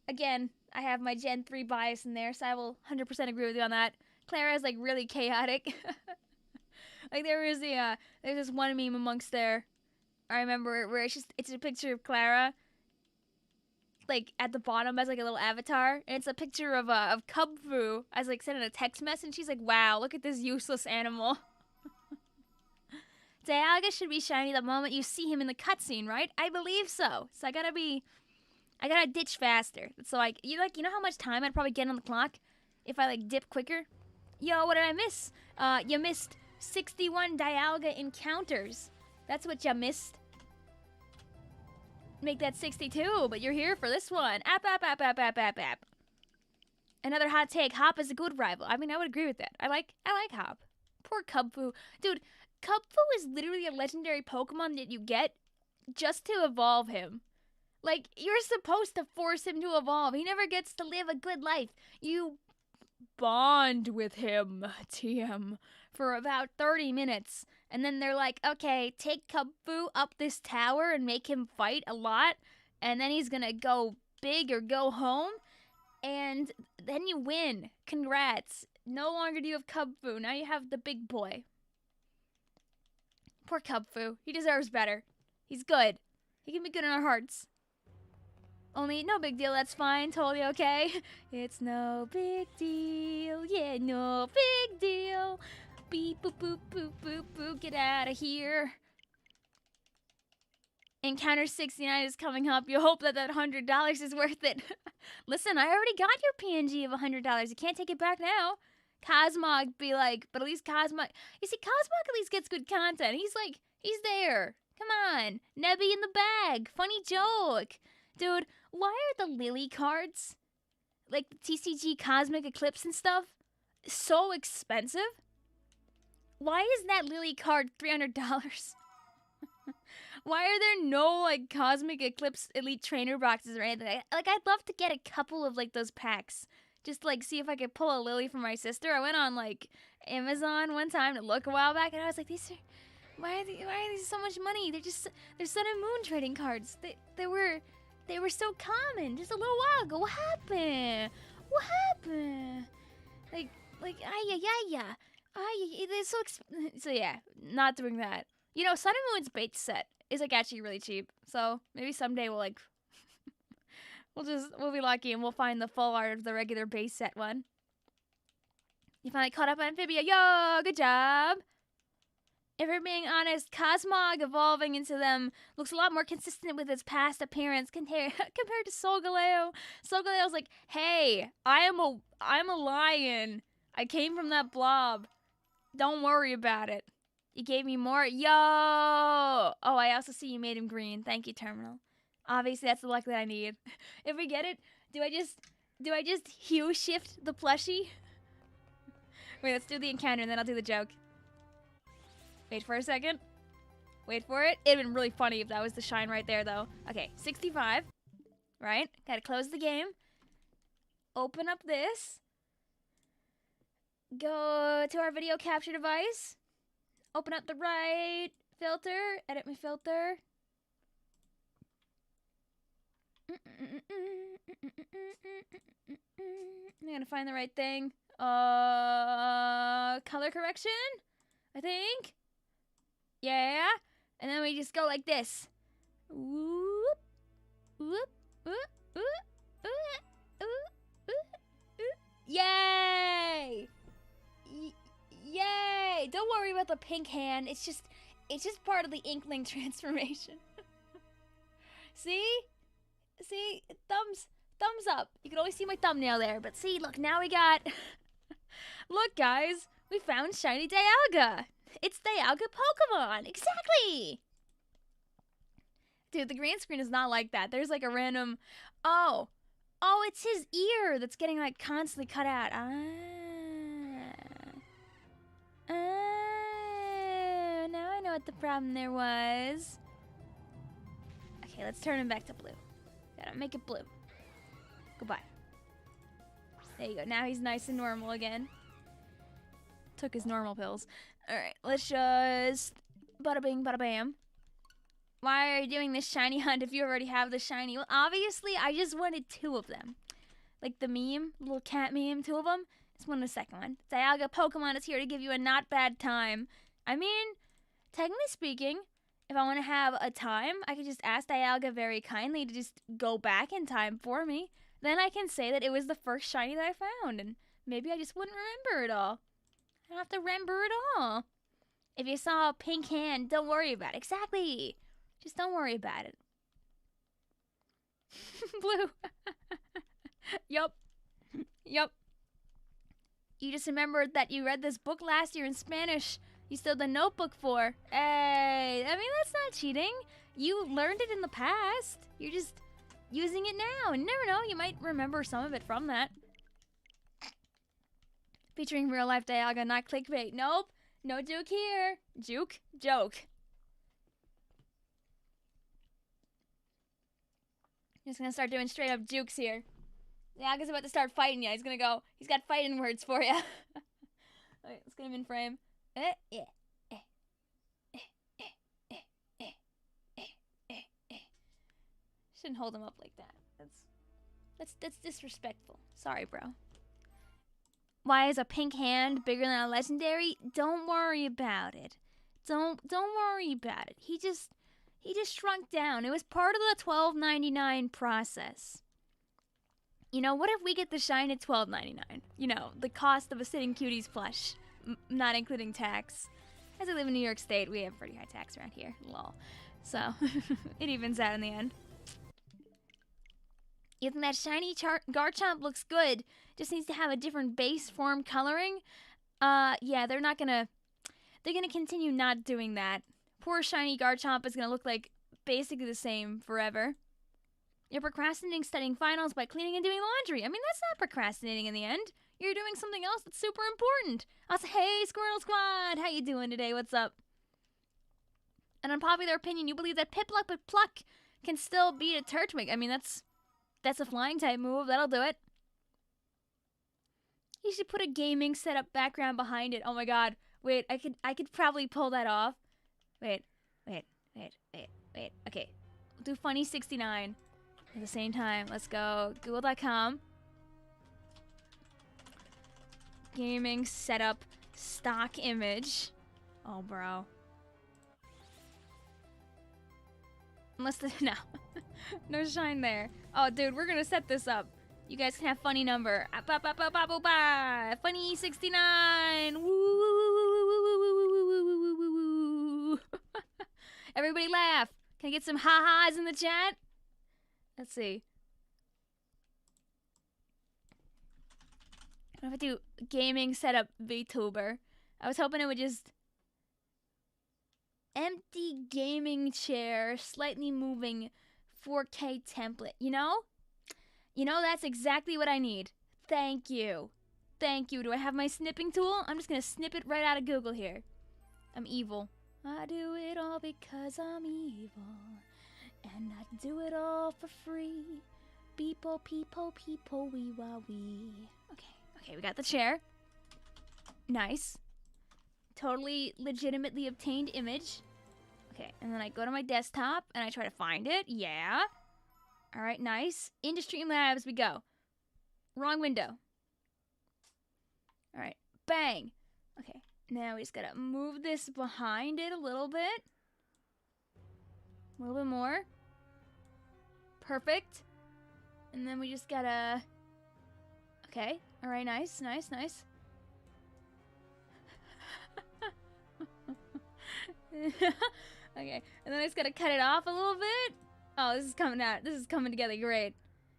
Again, I have my Gen 3 bias in there, so I will 100% agree with you on that. Clara is, like, really chaotic. Like, there's this one meme amongst there, I remember, where it's a picture of Clara, like at the bottom as like a little avatar, and it's a picture of Cub Fu as like sending a text message, and she's like, wow, look at this useless animal. Dialga should be shiny the moment you see him in the cutscene, right? I believe so. So I gotta ditch faster. So like you know how much time I'd probably get on the clock if I like dip quicker? Yo, what did I miss? You missed 61 Dialga encounters. That's what you missed. Make that 62, but you're here for this one. App. Another hot take. Hop is a good rival. I mean, I would agree with that. I like Hop. Poor Cubfu. Dude, Cubfu is literally a legendary Pokemon that you get just to evolve him. Like, you're supposed to force him to evolve. He never gets to live a good life. You bond with him, TM, for about 30 minutes. And then they're like, okay, take Cubfu up this tower and make him fight a lot. And then he's gonna go big or go home. And then you win. Congrats. No longer do you have Cubfu. Now you have the big boy. Poor Cubfu. He deserves better. He's good. He can be good in our hearts. Only, no big deal, that's fine, totally okay. It's no big deal, yeah, no big deal. Beep, boop, boop, boop, boop, boop, get out of here. Encounter 69 is coming up. You hope that $100 is worth it. Listen, I already got your PNG of $100. You can't take it back now. Cosmog be like, but at least Cosmog... You see, Cosmog at least gets good content. He's like, he's there. Come on. Nebby in the bag. Funny joke. Dude, why are the Lily cards, like the TCG Cosmic Eclipse and stuff, so expensive? Why is that Lily card $300? Why are there no, like, Cosmic Eclipse Elite Trainer boxes or anything? Like, I'd love to get a couple of, like, those packs. Just, like, see if I could pull a Lily for my sister. I went on, like, Amazon one time to look a while back, and I was like, why are these so much money? They're Sun and Moon trading cards. They were so common just a little while ago. What happened? What happened? Like, it's so so yeah, not doing that. You know, Sun and Moon's bait set is like actually really cheap. So maybe someday we'll like, we'll be lucky and we'll find the full art of the regular base set one. You finally caught up on Amphibia. Yo, good job. If we're being honest, Cosmog evolving into them looks a lot more consistent with its past appearance compared to Solgaleo. Solgaleo's like, hey, I'm a lion. I came from that blob. Don't worry about it. You gave me more. Yo! Oh, I also see you made him green. Thank you, Terminal. Obviously, that's the luck that I need. If we get it, do I just hue shift the plushie? Wait, let's do the encounter and then I'll do the joke. Wait for a second. Wait for it. It'd been really funny if that was the shine right there, though. Okay, 65. Right? Gotta close the game. Open up this. Go to our video capture device. Open up the right filter. Edit my filter. I'm gonna find the right thing. Color correction? I think? Yeah. And then we just go like this. Whoop, whoop, whoop, whoop, whoop, whoop, whoop, whoop. Yay! Yay! Don't worry about the pink hand. It's just part of the Inkling transformation. See? See? Thumbs up. You can only see my thumbnail there, but see, look, now we got... Look, guys, we found shiny DIALGA. It's DIALGA Pokemon. Exactly. Dude, the green screen is not like that. There's like a random... Oh, it's his ear that's getting like constantly cut out. Now I know what the problem there was. Okay, let's turn him back to blue. Gotta make it blue. Goodbye. There you go. Now he's nice and normal again. Took his normal pills. Alright, let's just... Bada bing, bada bam. Why are you doing this shiny hunt if you already have the shiny? Well, obviously, I just wanted 2 of them. Like the meme, little cat meme, 2 of them. Just wanted a second one. DIALGA Pokemon is here to give you a not bad time. I mean, technically speaking, if I want to have a time, I could just ask DIALGA very kindly to just go back in time for me. Then I can say that it was the first shiny that I found, and maybe I just wouldn't remember it all. I don't have to remember it all. If you saw a pink hand, don't worry about it. Exactly. Just don't worry about it. Blue. Yup. Yup. You just remembered that you read this book last year in Spanish. You stole the notebook for. Hey, I mean, that's not cheating. You learned it in the past. You're just using it now. And never know, you might remember some of it from that. Featuring real life DIALGA, not clickbait. Nope. No juke here. Juke? Joke. Just gonna start doing straight up jukes here. DIALGA's about to start fighting you. He's gonna go. He's got fighting words for you. Alright, let's get him in frame. Shouldn't hold him up like that. That's disrespectful. Sorry, bro. Why is a pink hand bigger than a legendary? Don't worry about it. Don't worry about it. He just shrunk down. It was part of the $12.99 process. You know, what if we get the shine at $12.99? You know, the cost of a Sitting Cuties plush, not including tax. As I live in New York State, we have pretty high tax around here. Lol. So, it evens out in the end. You think that shiny Garchomp looks good, just needs to have a different base form coloring? Yeah, they're gonna continue not doing that. Poor shiny Garchomp is gonna look like basically the same forever. You're procrastinating studying finals by cleaning and doing laundry. I mean, that's not procrastinating in the end. You're doing something else that's super important. I'll say, hey, Squirtle Squad, how you doing today? What's up? An unpopular opinion, you believe that Pipluck but Pluck can still beat a Turtwig. I mean, that's a flying type move. That'll do it. You should put a gaming setup background behind it. Oh my god. Wait, I could probably pull that off. Wait. Okay. We'll do funny 69 at the same time. Let's go google.com. Gaming setup stock image. Oh, bro. Unless no. No shine there. Oh, dude, we're gonna set this up. You guys can have funny number. Funny 69. Woo. Everybody laugh. Can I get some ha-has in the chat? Let's see. What if I do gaming setup VTuber? I was hoping it would just empty gaming chair, slightly moving 4K template. You know? You know, that's exactly what I need. Thank you. Thank you. Do I have my snipping tool? I'm just gonna snip it right out of Google here. I'm evil. I do it all because I'm evil. And I do it all for free. Beepo, peepo, peepo, wee, wah, wee. Okay, we got the chair. Nice. Totally legitimately obtained image. Okay, and then I go to my desktop and I try to find it. Yeah. All right, nice. Into Streamlabs we go. Wrong window. All right, bang. Okay, now we just gotta move this behind it a little bit. A little bit more. Perfect. And then we just gotta... Okay, all right, nice, nice, nice. Okay, and then I just gotta cut it off a little bit. Oh, this is coming out. This is coming together great.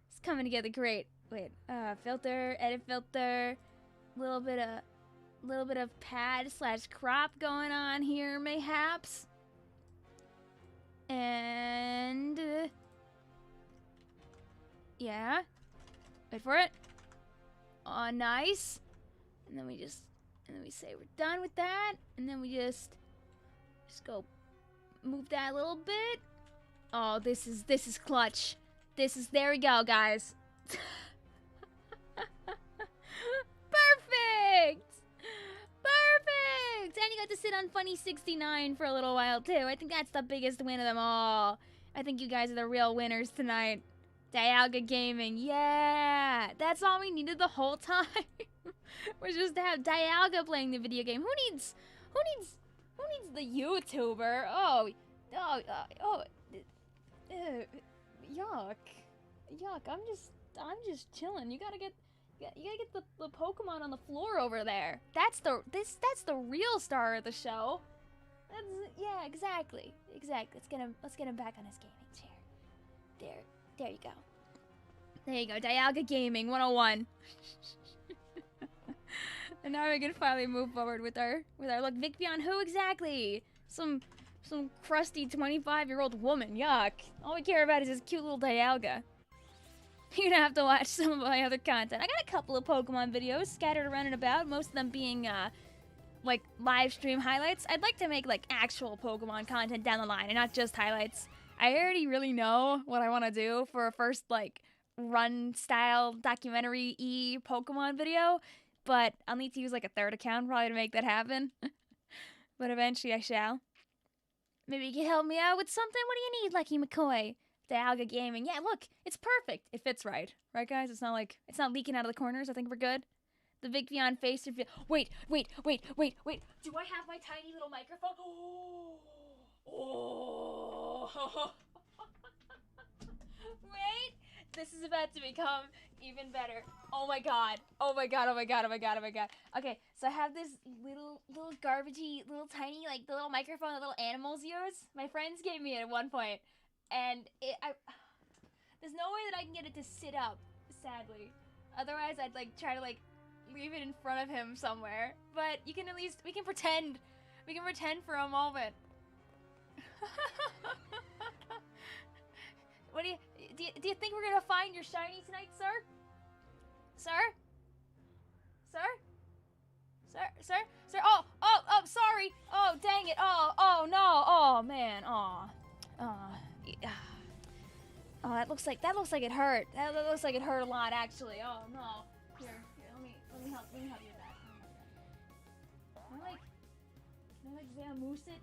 It's coming together great. Wait, filter, edit filter, little bit of pad / crop going on here, mayhaps. And yeah, wait for it. Oh, nice. And then we say we're done with that, and then we just go move that a little bit. Oh, this is clutch. There we go, guys. Perfect! Perfect! And you got to sit on Funny 69 for a little while, too. I think that's the biggest win of them all. I think you guys are the real winners tonight. DIALGA Gaming, yeah! That's all we needed the whole time. Was just to have DIALGA playing the video game. Who needs the YouTuber? Yuck. I'm just chilling. You gotta get the Pokemon on the floor over there. That's the real star of the show. Yeah, exactly. Let's get him back on his gaming chair. There you go. There you go. DIALGA Gaming 101. And now we can finally move forward with our look. Vicvillon, who exactly? Some crusty 25-year-old woman. Yuck. All we care about is this cute little DIALGA. You're gonna have to watch some of my other content. I got a couple of Pokemon videos scattered around and about, most of them being like live stream highlights. I'd like to make like actual Pokemon content down the line and not just highlights. I already really know what I want to do for a first like run style documentary Pokemon video, but I'll need to use like a third account probably to make that happen. But eventually I shall. Maybe you can help me out with something? What do you need, Lucky McCoy? DIALGA Gaming. Yeah, look, it's perfect. It fits right. Right, guys? It's not leaking out of the corners. I think we're good. The Vicvillon face reveal. Wait. Do I have my tiny little microphone? Oh. Wait. This is about to become even better. Oh my god. Okay, so I have this little garbagey, little tiny, like the little microphone that little animals use. My friends gave me it at one point. And there's no way that I can get it to sit up, sadly. Otherwise, I'd like try to like leave it in front of him somewhere. But you can at least, we can pretend for a moment. What do you think we're gonna find your shiny tonight, sir? Sir? Oh, sorry. Oh, dang it. Oh no. Oh man. Oh, that looks like it hurt. That looks like it hurt a lot, actually. Oh no. Here, let me help you with that. Can I like Zamoose it?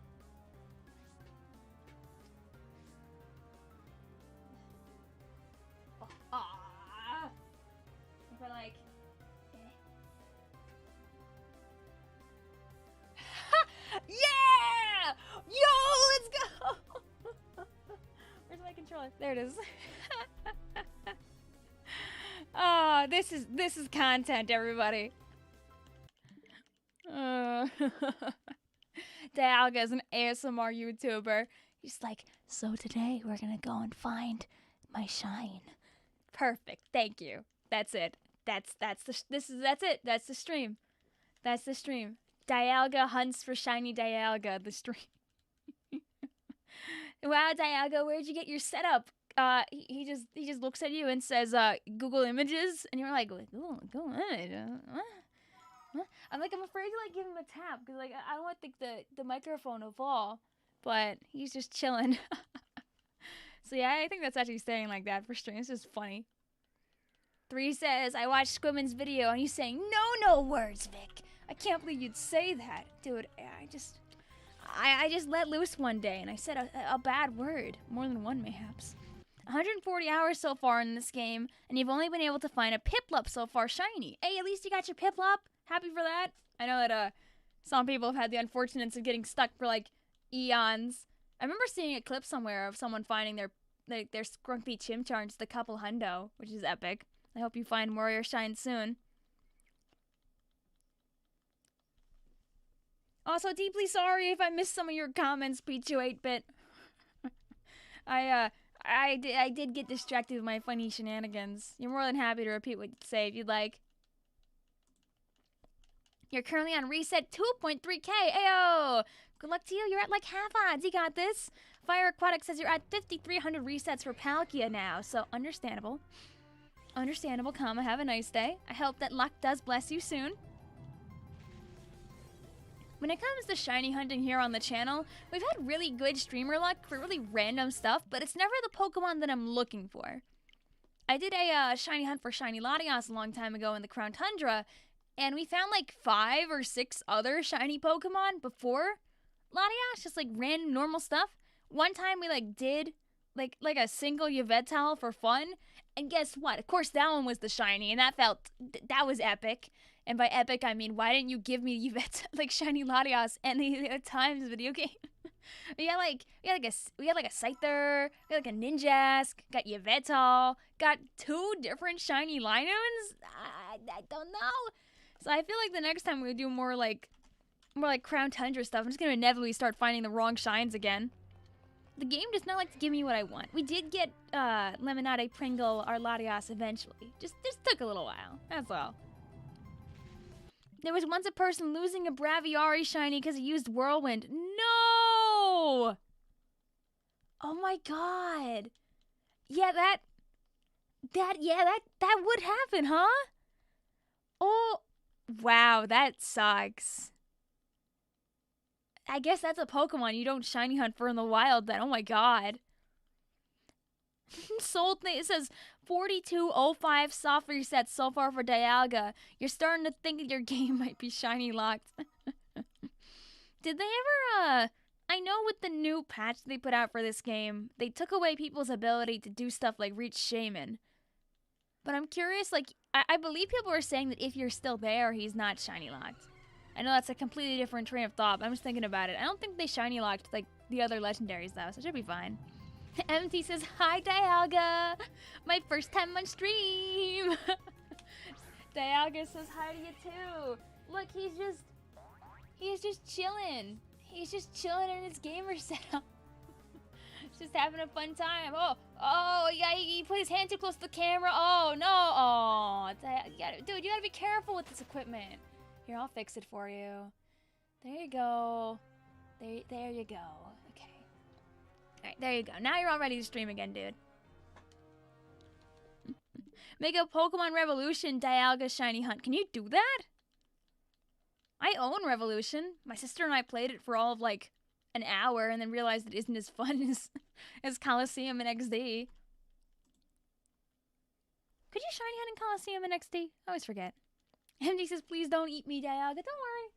If I like, yeah! Yo, let's go! Where's my controller? There it is. Oh, this is content, everybody. DIALGA is an ASMR YouTuber. He's like, so today we're gonna go and find my shine. Perfect. Thank you. That's it. That's it. That's the stream. DIALGA hunts for shiny DIALGA. The stream. Wow, DIALGA, where'd you get your setup? He just looks at you and says, Google Images, and you're like, Google Image? What? I'm afraid to like give him a tap because like I don't want the microphone to fall, but he's just chilling. So yeah, I think that's actually staying like that for stream. It's just funny. 3 says, I watched Squimman's video and he's saying, no words, Vic. I can't believe you'd say that. Dude, I just let loose one day and I said a bad word. More than one, mayhaps. 140 hours so far in this game, and you've only been able to find a Piplup so far shiny. Hey, at least you got your Piplup. Happy for that. I know that some people have had the unfortunates of getting stuck for like eons. I remember seeing a clip somewhere of someone finding their Scrumpy Chimchar in just a couple hundo, which is epic. I hope you find more of your shine soon. Also, deeply sorry if I missed some of your comments, P28-bit. I did get distracted with my funny shenanigans. You're more than happy to repeat what you say if you'd like. You're currently on reset 2.3k. Ayo! Good luck to you. You're at like half odds. You got this. Fire Aquatic says you're at 5,300 resets for Palkia now. So understandable. Understandable, comma. Have a nice day. I hope that luck does bless you soon. When it comes to shiny hunting here on the channel, we've had really good streamer luck for really random stuff, but it's never the Pokemon that I'm looking for. I did a shiny hunt for shiny Latias a long time ago in the Crown Tundra, and we found like 5 or 6 other shiny Pokemon before Latias, just like random normal stuff. One time we like did like a single Yveltal for fun, and guess what? Of course that one was the shiny, and that was epic. And by epic, I mean, why didn't you give me Yveltal, like shiny Latias any times video game? we had like a Scyther, we had like a Ninjask, got Yveltal, got 2 different shiny Linoons. I don't know. So I feel like the next time we do more like Crown Tundra stuff, I'm just gonna inevitably start finding the wrong shines again. The game does not like to give me what I want. We did get Lemonade Pringle, our Latias eventually. Just took a little while. That's all. There was once a person losing a Braviary shiny because he used Whirlwind. No! Oh my god. Yeah, that would happen, huh? Oh, wow, that sucks. I guess that's a Pokemon you don't shiny hunt for in the wild then. Oh my god. Sold it says 4205 soft resets so far for Dialga. You're starting to think that your game might be shiny locked. Did they ever I know with the new patch they put out for this game, they took away people's ability to do stuff like reach Shaman. But I'm curious, like I believe people are saying that if you're still there, he's not shiny locked. I know that's a completely different train of thought, but I'm just thinking about it. I don't think they shiny locked like the other legendaries though, so it should be fine. MT says, hi Dialga! My first time on stream! Dialga says hi to you too! Look, he's just chilling. He's just chilling in his gamer setup. Just having a fun time. Oh, yeah, he put his hand too close to the camera. Oh, no. Oh, dude, you gotta be careful with this equipment. Here, I'll fix it for you. There you go. There you go. Alright, there you go. Now you're all ready to stream again, dude. Make a Pokemon Revolution Dialga Shiny Hunt. Can you do that? I own Revolution. My sister and I played it for all of like an hour and then realized it isn't as fun as Coliseum and XD. Could you shiny hunt in Coliseum and XD? I always forget. MD says, please don't eat me, Dialga. Don't worry.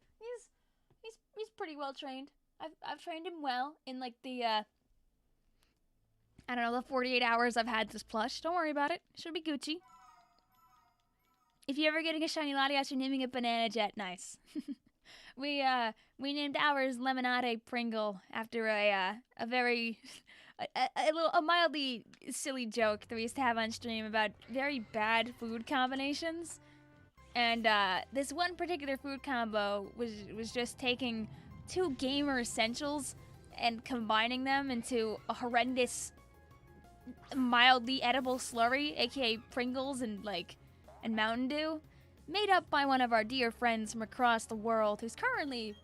He's pretty well trained. I've trained him well in like the I don't know, the 48 hours I've had this plush. Don't worry about it. Should be Gucci. If you're ever getting a shiny Latias, you're naming it Banana Jet. Nice. We named ours Lemonade Pringle after a mildly silly joke that we used to have on stream about very bad food combinations. And this one particular food combo was just taking 2 gamer essentials and combining them into a horrendous mildly edible slurry, aka Pringles and Mountain Dew, made up by one of our dear friends from across the world who's currently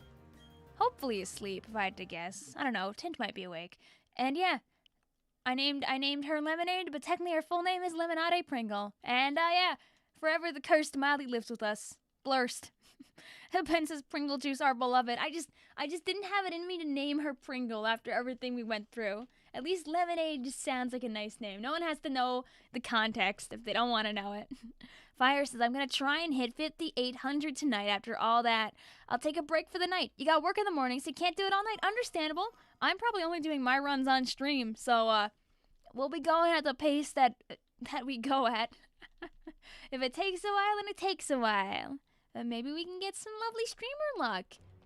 hopefully asleep, if I had to guess. I don't know, Tint might be awake. And yeah, I named her Lemonade, but technically her full name is Lemonade Pringle. And yeah, forever the cursed mildly lives with us. Blurst. Ben says Pringle juice our beloved. I just didn't have it in me to name her Pringle after everything we went through. At least Lemonade just sounds like a nice name. No one has to know the context if they don't want to know it. Fire says, I'm going to try and hit 5,800 tonight after all that. I'll take a break for the night. You got work in the morning, so you can't do it all night. Understandable. I'm probably only doing my runs on stream, so we'll be going at the pace that we go at. If it takes a while, then it takes a while. Maybe we can get some lovely streamer luck,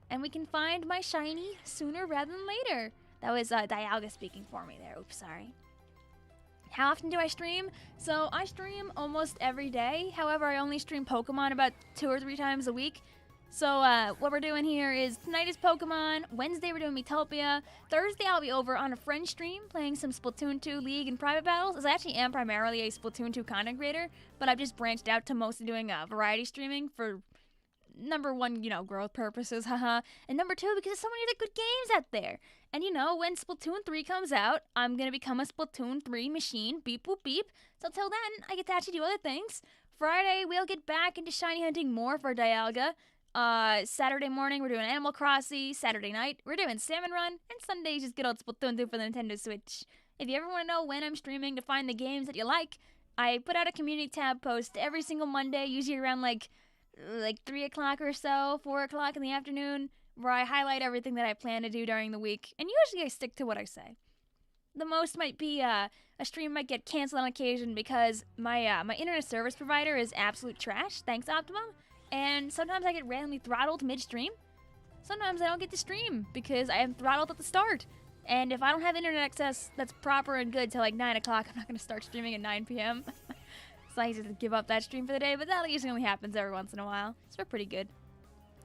and we can find my shiny sooner rather than later. That was Dialga speaking for me there. Oops, sorry. How often do I stream? So I stream almost every day. However, I only stream Pokemon about 2 or 3 times a week. So what we're doing here is tonight is Pokemon. Wednesday we're doing Metopia. Thursday I'll be over on a friend stream playing some Splatoon 2 League and private battles. As I actually am primarily a Splatoon 2 content creator, but I've just branched out to mostly doing variety streaming for number one, growth purposes, haha. And number two, because there's so many other good games out there. And when Splatoon 3 comes out, I'm going to become a Splatoon 3 machine. Beep, boop, beep. So till then, I get to actually do other things. Friday, we'll get back into shiny hunting more for Dialga. Saturday morning, we're doing Animal Crossing. Saturday night, we're doing Salmon Run. And Sunday, just good old Splatoon 2 for the Nintendo Switch. If you ever want to know when I'm streaming to find the games that you like, I put out a community tab post every single Monday, usually around like 3 o'clock or so, 4 o'clock in the afternoon, where I highlight everything that I plan to do during the week. And usually I stick to what I say. The most might be a stream might get canceled on occasion because my internet service provider is absolute trash, thanks Optimum. And sometimes I get randomly throttled midstream. Sometimes I don't get to stream because I am throttled at the start. And if I don't have internet access that's proper and good till like 9 o'clock, I'm not going to start streaming at 9 p.m. So I just give up that stream for the day, but that usually only happens every once in a while. So we're pretty good.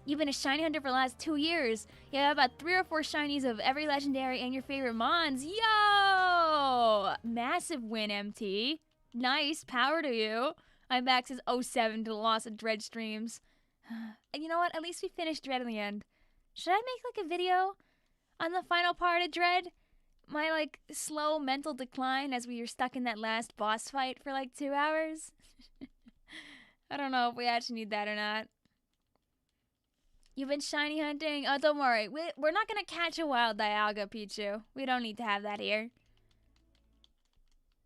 You've been a shiny hunter for the last 2 years. You have about 3 or 4 shinies of every legendary and your favorite mons. Yo! Massive win, MT. Nice. Power to you. My max is 07 to the loss of Dread streams. And you know what? At least we finished Dread in the end. Should I make like a video on the final part of Dread? My slow mental decline as we were stuck in that last boss fight for 2 hours? I don't know if we actually need that or not. You've been shiny hunting? Oh, don't worry. We're not going to catch a wild Dialga, Pichu. We don't need to have that here.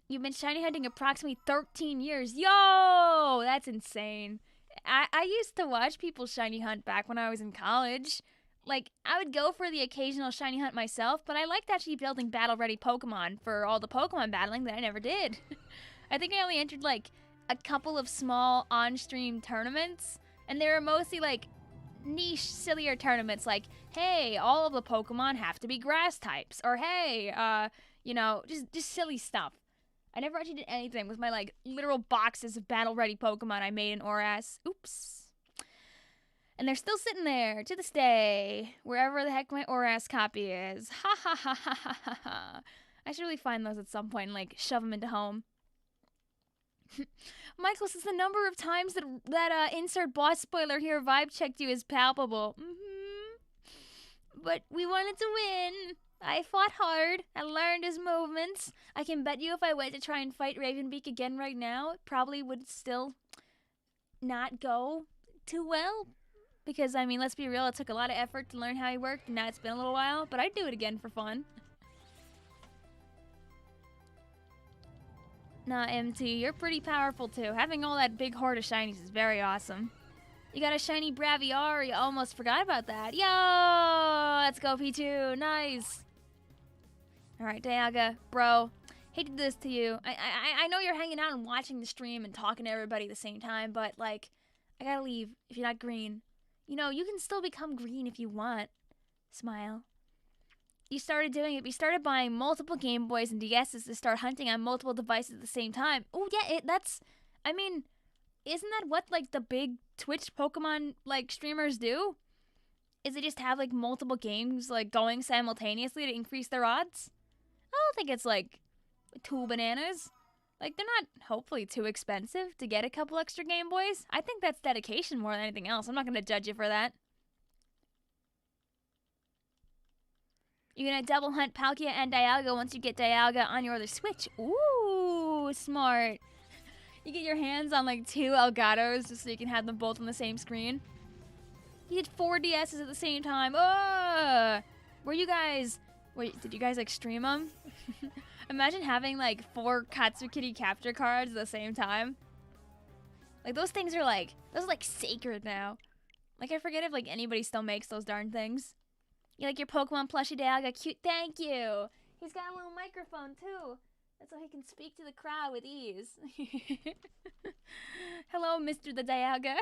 You've been shiny hunting approximately 13 years. Yo! That's insane. I used to watch people shiny hunt back when I was in college. I would go for the occasional shiny hunt myself, but I liked actually building battle-ready Pokemon for all the Pokemon battling that I never did. I think I only entered, a couple of small on-stream tournaments, and they were mostly, niche, sillier tournaments, hey, all of the Pokemon have to be grass types, or hey, just silly stuff. I never actually did anything with my, literal boxes of battle-ready Pokemon I made in ORAS. Oops. And they're still sitting there to this day, wherever the heck my ORAS copy is. Ha ha ha ha ha ha ha. I should really find those at some point and shove them into home. Michael says the number of times that insert boss spoiler here vibe checked you is palpable. But we wanted to win. I fought hard. I learned his movements. I can bet you if I went to try and fight Ravenbeak again right now, it probably would still not go too well. Because, let's be real, it took a lot of effort to learn how he worked, and now it's been a little while, but I'd do it again for fun. Nah, MT, you're pretty powerful too. Having all that big horde of shinies is very awesome. You got a shiny Braviary, you almost forgot about that. Yo! Let's go, P2, nice! Alright, Dialga, bro, hate to do this to you. I know you're hanging out and watching the stream and talking to everybody at the same time, but, I gotta leave if you're not green. You can still become green if you want. Smile. You started doing it. You started buying multiple Game Boys and DSs to start hunting on multiple devices at the same time. Oh, yeah, isn't that what, the big Twitch Pokemon, streamers do? Is they just have, multiple games, going simultaneously to increase their odds? I don't think it's, 2 bananas. They're not, hopefully, too expensive to get a couple extra Game Boys. I think that's dedication more than anything else. I'm not going to judge you for that. You're going to double hunt Palkia and Dialga once you get Dialga on your other Switch. Ooh, smart. You get your hands on, 2 Elgatos just so you can have them both on the same screen. You did 4 DSs at the same time. Oh! Did you guys, stream them? Imagine having, 4 Katsukity capture cards at the same time. Those things are, those are, sacred now. I forget if, anybody still makes those darn things. You like your Pokemon plushie, Dialga? Cute, thank you! He's got a little microphone, too. That's so he can speak to the crowd with ease. Hello, Mr. the DIALGA.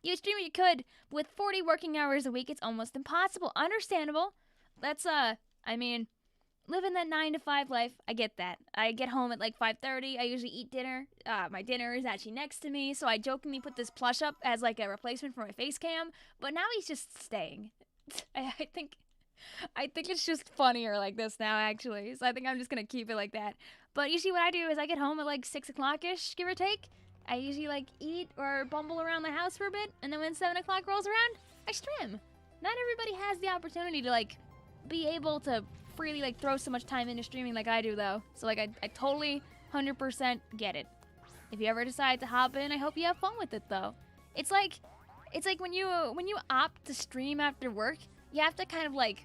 You stream what you could. With 40 working hours a week, it's almost impossible. Understandable. That's, I mean, living that 9 to 5 life, I get that. I get home at like 5:30. I usually eat dinner. My dinner is actually next to me, so I jokingly put this plush up as like a replacement for my face cam, but now he's just staying. I think it's just funnier like this now, actually, so I think I'm just gonna keep it like that. But usually what I do is I get home at like 6 o'clock-ish, give or take. I usually like eat or bumble around the house for a bit, and then when 7 o'clock rolls around, I stream. Not everybody has the opportunity to like be able to freely like throw so much time into streaming like I do, though. So like I totally 100% get it. If you ever decide to hop in, I hope you have fun with it, though. It's like when you opt to stream after work, you have to kind of like,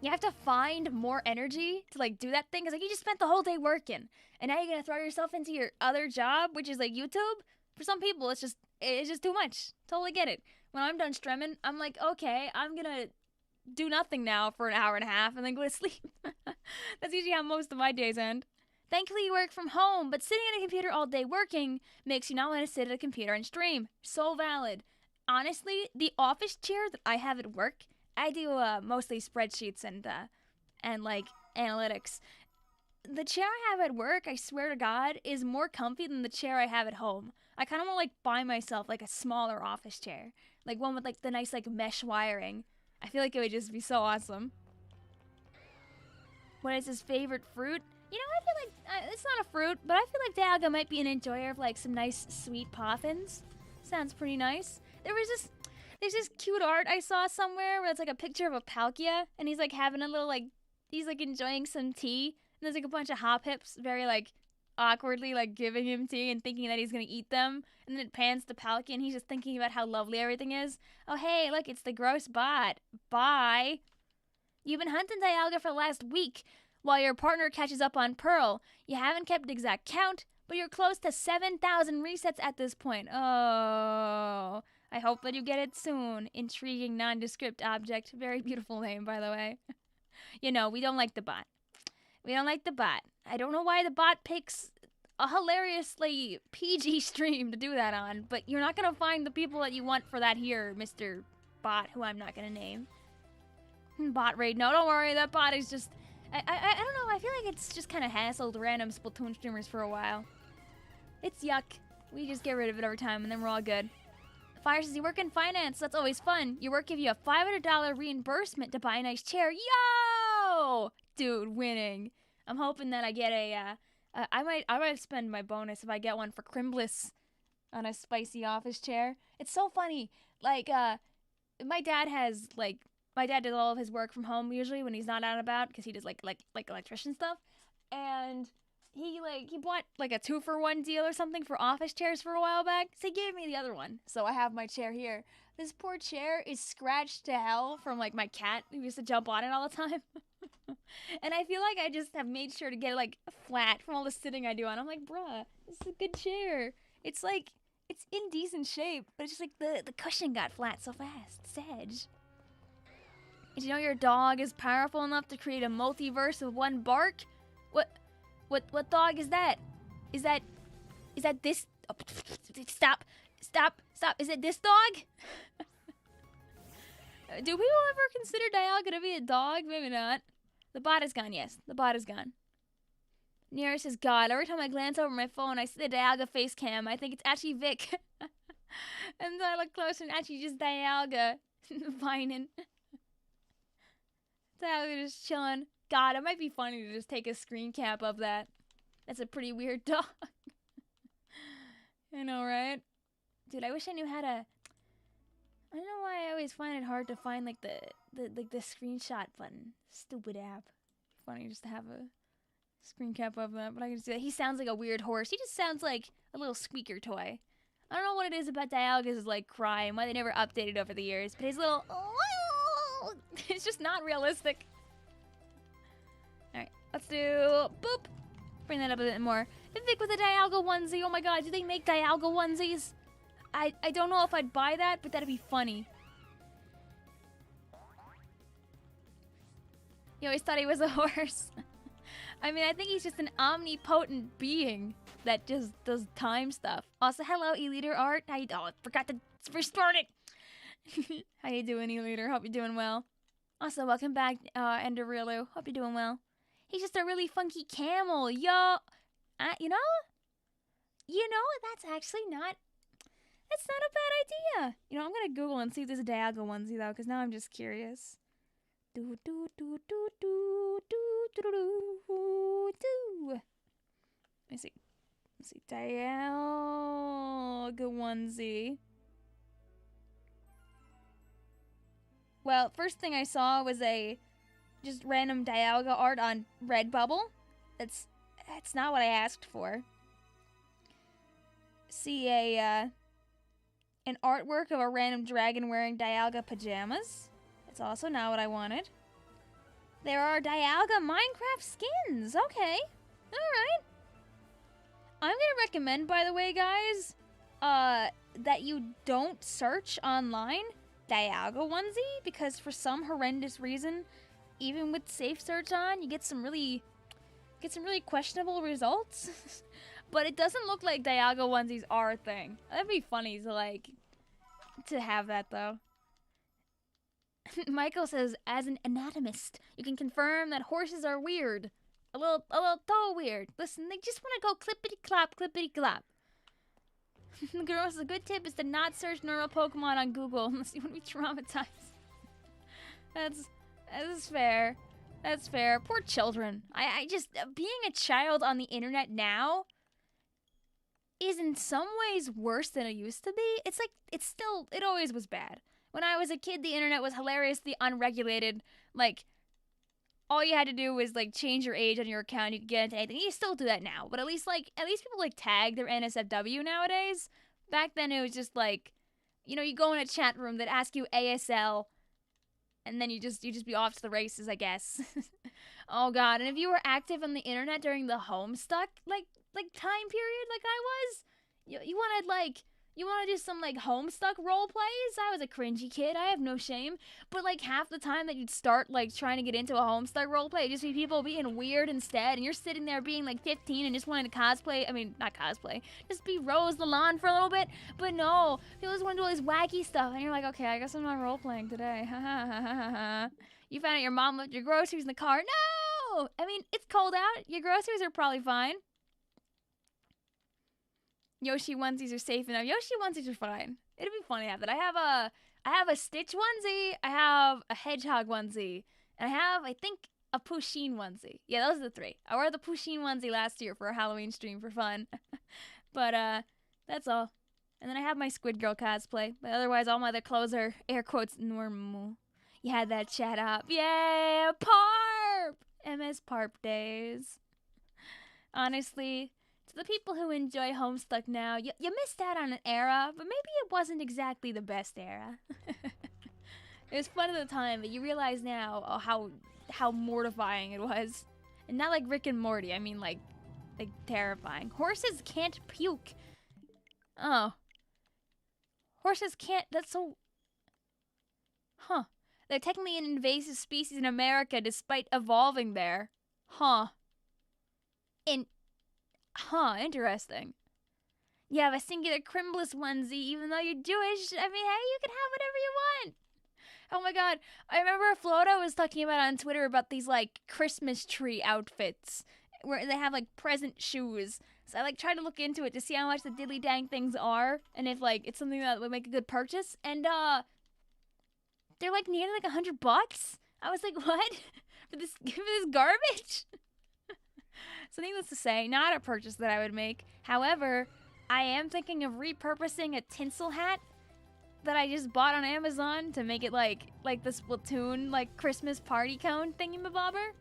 you have to find more energy to like do that thing, because like you just spent the whole day working, and now you're gonna throw yourself into your other job, which is like YouTube. For some people, it's just too much. Totally get it. When I'm done streaming, I'm like, okay, I'm gonna do nothing now for an hour and a half and then go to sleep. That's usually how most of my days end. Thankfully, you work from home, but sitting at a computer all day working makes you not want to sit at a computer and stream. So valid. Honestly, the office chair that I have at work, I do mostly spreadsheets and like analytics. The chair I have at work, I swear to God, is more comfy than the chair I have at home. I kind of want to like buy myself like a smaller office chair, like one with like the nice like mesh wiring. I feel like it would just be so awesome. What is his favorite fruit? You know, I feel like it's not a fruit, but I feel like DIALGA might be an enjoyer of like some nice sweet poffins. Sounds pretty nice. There's this cute art I saw somewhere where it's like a picture of a Palkia, and he's like having a little like, he's like enjoying some tea, and there's like a bunch of hop hips very like awkwardly like giving him tea and thinking that he's gonna eat them, and then it pans to Palkia and he's just thinking about how lovely everything is. Oh hey, look, it's the gross bot. Bye. You've been hunting DIALGA for the last week while your partner catches up on Pearl. You haven't kept the exact count, but you're close to 7,000 resets at this point. Oh, I hope that you get it soon. Intriguing nondescript object. Very beautiful name, by the way. You know, we don't like the bot. We don't like the bot. I don't know why the bot picks a hilariously PG stream to do that on, but you're not gonna find the people that you want for that here, Mr. Bot, who I'm not gonna name. Bot raid. No, don't worry. That bot is just... I don't know. I feel like it's just kind of hassled random Splatoon streamers for a while. It's yuck. We just get rid of it over time, and then we're all good. Fire says, you work in finance. That's always fun. Your work give you a $500 reimbursement to buy a nice chair. Yo! Dude, winning. I'm hoping that I get a... I might spend my bonus if I get one for Crimbliss on a spicy office chair. It's so funny. Like, my dad has, like... My dad does all of his work from home usually when he's not out and about, because he does like electrician stuff, and he bought like a 2-for-1 deal or something for office chairs for a while back. So he gave me the other one, so I have my chair here. This poor chair is scratched to hell from like my cat who used to jump on it all the time, and I feel like I just have made sure to get it like flat from all the sitting I do on. I'm like, bruh, this is a good chair. It's like it's in decent shape, but it's just like the cushion got flat so fast. Sedge. Did you know your dog is powerful enough to create a multiverse with one bark? What dog is that? Is that this? Oh, stop! Is it this dog? Do people ever consider DIALGA to be a dog? Maybe not. The bot is gone. Yes, the bot is gone. Nearest is God. Every time I glance over my phone, I see the DIALGA face cam. I think it's actually Vic. And then I look closer and actually just DIALGA whining. DIALGA just chilling. God, it might be funny to just take a screen cap of that. That's a pretty weird dog. I know, right? Dude, I wish I knew how to... I don't know why I always find it hard to find like the screenshot button. Stupid app. Funny just to have a screen cap of that, but I can just do that. He sounds like a weird horse. He just sounds like a little squeaker toy. I don't know what it is about DIALGA's like cry and why they never updated over the years, but his little... It's just not realistic. Alright, let's do... Boop! Bring that up a bit more. Vic with a DIALGA onesie. Oh my god, do they make DIALGA onesies? I don't know if I'd buy that, but that'd be funny. You always thought he was a horse. I mean, I think he's just an omnipotent being that just does time stuff. Also, hello, E-Leader Art. How you doing? Oh, I forgot to restart it. How you doing, E-Leader? Hope you're doing well. Also, welcome back, Enderillo. Hope you're doing well. He's just a really funky camel, yo. You know, that's actually not. It's not a bad idea. You know, I'm gonna Google and see if there's a Dialga onesie though, because now I'm just curious. Do do do do do do do do do. Let me see. Let's see. Dialga onesie. Well, first thing I saw was a just random Dialga art on Redbubble. That's not what I asked for. See an artwork of a random dragon wearing Dialga pajamas. It's also not what I wanted. There are Dialga Minecraft skins. Okay. Alright. I'm gonna recommend, by the way, guys, that you don't search online Dialga onesie, because for some horrendous reason, even with safe search on, you get some really questionable results. But it doesn't look like Dialga onesies are a thing. That'd be funny to have that though. Michael says, as an anatomist, you can confirm that horses are weird. A little toe weird. Listen, they just want to go clippity-clop, clippity-clop. Girls, a good tip is to not search normal Pokemon on Google unless you want to be traumatized. That's fair. That's fair. Poor children. I just, being a child on the internet now is in some ways worse than it used to be. It's like, it always was bad. When I was a kid, the internet was hilariously unregulated. Like, all you had to do was, like, change your age on your account. You could get into anything. You still do that now. But at least people, like, tag their NSFW nowadays. Back then, it was just, like, you know, you go in a chat room that ask you ASL, and then you just be off to the races, I guess. Oh, God. And if you were active on the internet during the Homestuck, like time period, like I was, you want to do some, like, Homestuck role plays? I was a cringy kid. I have no shame. But, like, half the time that you'd start, like, trying to get into a Homestuck role play, it'd just be people being weird instead. And you're sitting there being, like, 15 and just wanting to cosplay. I mean, not cosplay. Just be Rose Lalonde for a little bit. But no. People just want to do all this wacky stuff. And you're like, okay, I guess I'm not role playing today. Ha ha ha ha ha. You found out your mom left your groceries in the car. No! I mean, it's cold out. Your groceries are probably fine. Yoshi onesies are safe enough. Yoshi onesies are fine. It'd be funny to have that. I have a Stitch onesie, I have a Hedgehog onesie, and I have, I think, a Pusheen onesie. Yeah, those are the three. I wore the Pusheen onesie last year for a Halloween stream for fun. But, that's all. And then I have my Squid Girl cosplay. But otherwise, all my other clothes are, air quotes, normal. You had that chat up. Yeah, Parp! MS Parp days. Honestly, to the people who enjoy Homestuck now, you missed out on an era, but maybe it wasn't exactly the best era. It was fun at the time, but you realize now how mortifying it was. And not like Rick and Morty, I mean like terrifying. Horses can't puke. Oh. Horses can't, that's so... Huh. They're technically an invasive species in America despite evolving there. Huh. Interesting. You have a singular Crimbless onesie, even though you're Jewish. I mean, hey, you can have whatever you want. Oh my god. I remember Floto was talking about on Twitter about these, like, Christmas tree outfits, where they have, like, present shoes. So I, like, tried to look into it to see how much the diddly dang things are, and if, like, it's something that would make a good purchase. And, they're, like, nearly, like, $100. I was like, what? for this garbage? So needless to say, not a purchase that I would make. However, I am thinking of repurposing a tinsel hat that I just bought on Amazon to make it like the Splatoon, like, Christmas party cone thingamabobber.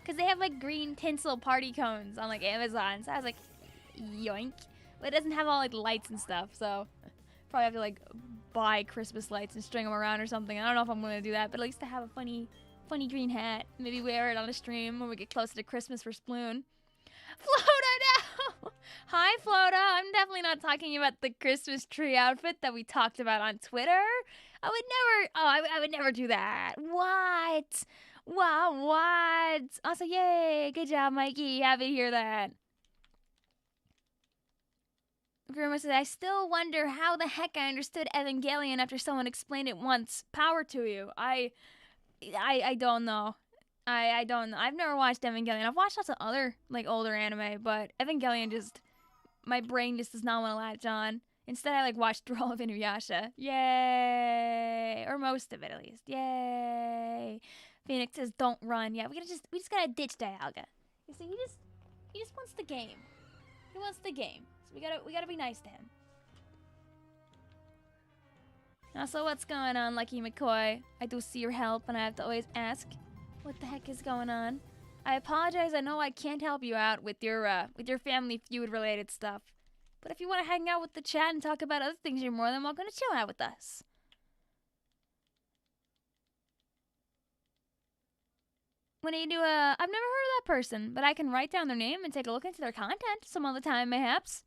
Because they have, like, green tinsel party cones on, like, Amazon. So I was like, yoink. But it doesn't have all, like, lights and stuff, so probably have to, like, buy Christmas lights and string them around or something. I don't know if I'm going to do that, but at least to have a funny green hat. Maybe wear it on a stream when we get closer to Christmas for Sploon. Flota now! Hi, Flota. I'm definitely not talking about the Christmas tree outfit that we talked about on Twitter. I would never do that. What? Wow, what? Also, yay! Good job, Mikey. Happy to hear that. Grandma says, I still wonder how the heck I understood Evangelion after someone explained it once. Power to you. I don't know. I don't know. I've never watched Evangelion. I've watched lots of other, like, older anime, but Evangelion just, my brain just does not want to latch on. Instead, I, like, watched through all of Inuyasha. Yay! Or most of it, at least. Yay! Phoenix says, don't run. Yeah, we just gotta ditch Dialga. You see, he just wants the game. He wants the game. So we gotta be nice to him. Also, what's going on, Lucky McCoy? I do see your help, and I have to always ask, what the heck is going on? I apologize. I know I can't help you out with your Family Feud related stuff, but if you want to hang out with the chat and talk about other things, you're more than welcome to chill out with us. When you do I've never heard of that person, but I can write down their name and take a look into their content some other time, mayhaps.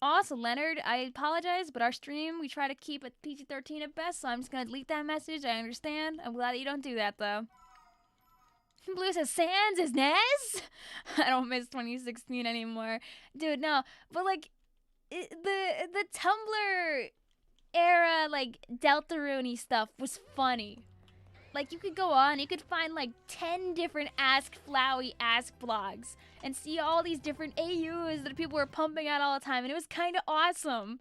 Also, Leonard, I apologize, but our stream, we try to keep it PG-13 at best, so I'm just gonna delete that message. I understand. I'm glad that you don't do that, though. Blue says, Sans is Nez? I don't miss 2016 anymore. Dude, no. But, like, the Tumblr era, like, Deltarune stuff was funny. Like, you could go on, you could find, like, 10 different Ask Flowey Ask blogs and see all these different AUs that people were pumping out all the time, and it was kind of awesome.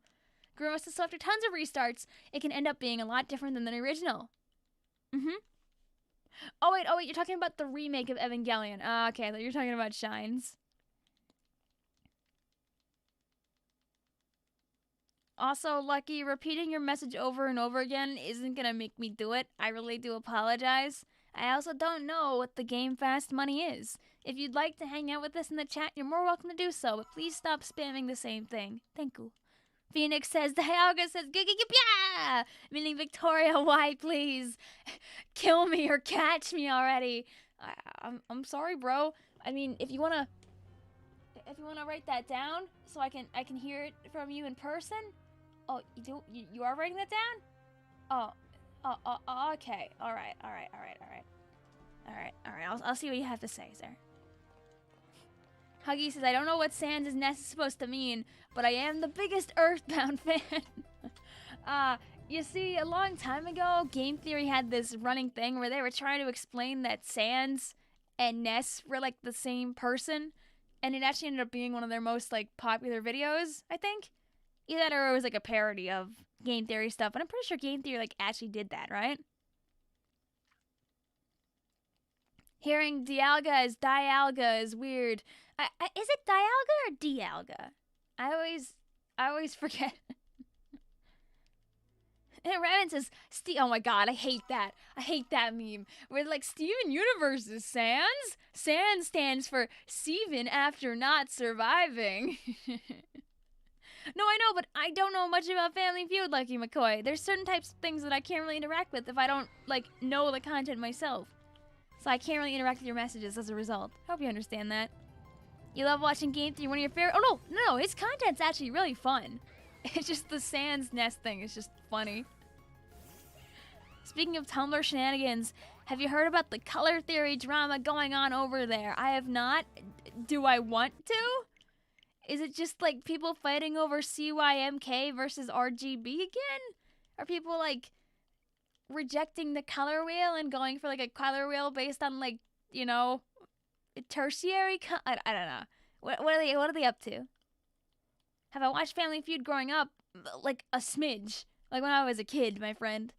Grandma says, so after tons of restarts, it can end up being a lot different than the original. Oh, wait, you're talking about the remake of Evangelion. Okay, I thought you were talking about Shines. Also, Lucky, repeating your message over and over again isn't gonna make me do it. I really do apologize. I also don't know what the Game Fast money is. If you'd like to hang out with us in the chat, you're more welcome to do so, but please stop spamming the same thing. Thank you. Phoenix says, Dialga says, yeah! Meaning Victoria, why, please? Kill me or catch me already. I'm sorry, bro. I mean, if you wanna write that down so I can hear it from you in person. Oh, you are writing that down? Oh, okay. All right. I'll see what you have to say, sir. Huggy says, I don't know what Sans is Ness is supposed to mean, but I am the biggest Earthbound fan. You see, a long time ago, Game Theory had this running thing where they were trying to explain that Sans and Ness were, like, the same person, and it actually ended up being one of their most, like, popular videos, I think. Either that or it was, like, a parody of Game Theory stuff, and I'm pretty sure Game Theory, like, actually did that, right? Hearing Dialga as Dialga is weird. Is it Dialga or Dialga? I always forget. And Raven says, oh my god, I hate that. I hate that meme. Where, like, Steven Universe is Sans? Sans stands for Steven after not surviving. No, I know, but I don't know much about Family Feud, Lucky McCoy. There's certain types of things that I can't really interact with if I don't, like, know the content myself. So I can't really interact with your messages as a result. Hope you understand that. You love watching Game Theory, one of your favorite— oh, no, his content's actually really fun. It's just the Sans Nest thing is just funny. Speaking of Tumblr shenanigans, have you heard about the color theory drama going on over there? I have not. Do I want to? Is it just, like, people fighting over CYMK versus RGB again? Are people, like, rejecting the color wheel and going for, like, a color wheel based on, like, you know, tertiary I don't know. What are they up to? Have I watched Family Feud growing up? Like, a smidge. Like, when I was a kid, my friend.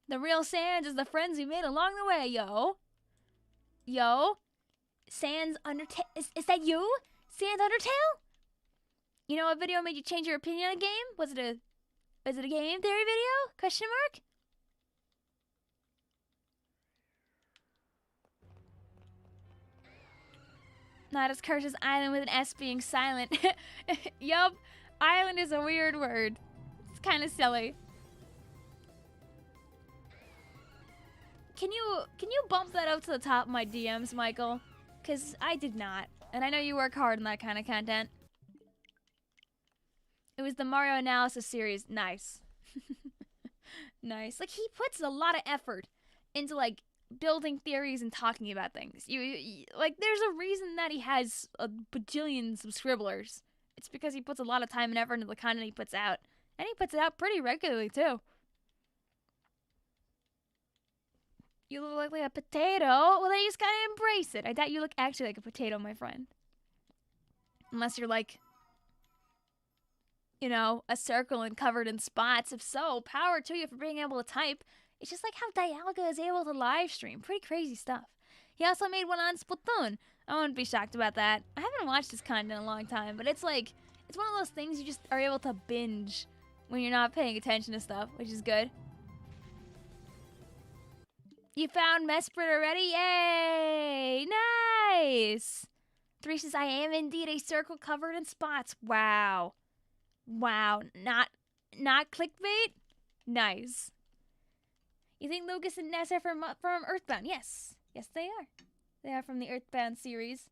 The real Sans is the friends we made along the way, yo. Yo. Sans Undertale. Is that you? Sans Undertale? You know what video made you change your opinion on a game? Was it a game theory video? Question mark? Not as Curse's Island with an S being silent. Yup. Island is a weird word. It's kind of silly. Can you bump that up to the top of my DMs, Michael? Because I did not. And I know you work hard on that kind of content. It was the Mario Analysis series. Nice. Nice. Like, he puts a lot of effort into, like, building theories and talking about things. Like, there's a reason that he has a bajillion subscribers. It's because he puts a lot of time and effort into the content he puts out. And he puts it out pretty regularly, too. You look like a potato? Well, then you just gotta embrace it. I doubt you look actually like a potato, my friend. Unless you're like, you know, a circle and covered in spots. If so, power to you for being able to type. It's just like how DIALGA is able to live stream. Pretty crazy stuff. He also made one on Splatoon. I wouldn't be shocked about that. I haven't watched his content in a long time, but it's like, it's one of those things you just are able to binge when you're not paying attention to stuff, which is good. You found Mesprit already? Yay! Nice! 3 says, I am indeed a circle covered in spots. Wow. Wow. Not clickbait? Nice. You think Lucas and Ness are from Earthbound? Yes. Yes, they are. They are from the Earthbound series.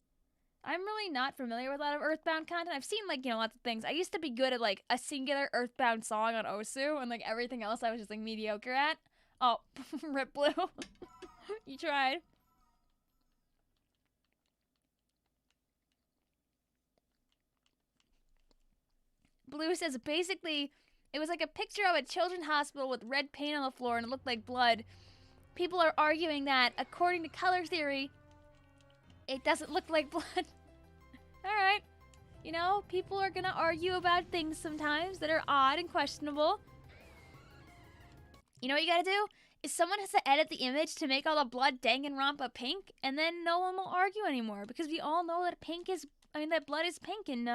I'm really not familiar with a lot of Earthbound content. I've seen, like, you know, lots of things. I used to be good at, like, a singular Earthbound song on Osu, and, like, everything else I was just, like, mediocre at. Oh, Rip Blue. You tried. Blue says, basically, it was like a picture of a children's hospital with red paint on the floor and it looked like blood. People are arguing that, according to color theory, it doesn't look like blood. Alright. You know, people are gonna argue about things sometimes that are odd and questionable. You know what you gotta do? Is someone has to edit the image to make all the blood Danganronpa pink, and then no one will argue anymore, because we all know that that blood is pink in,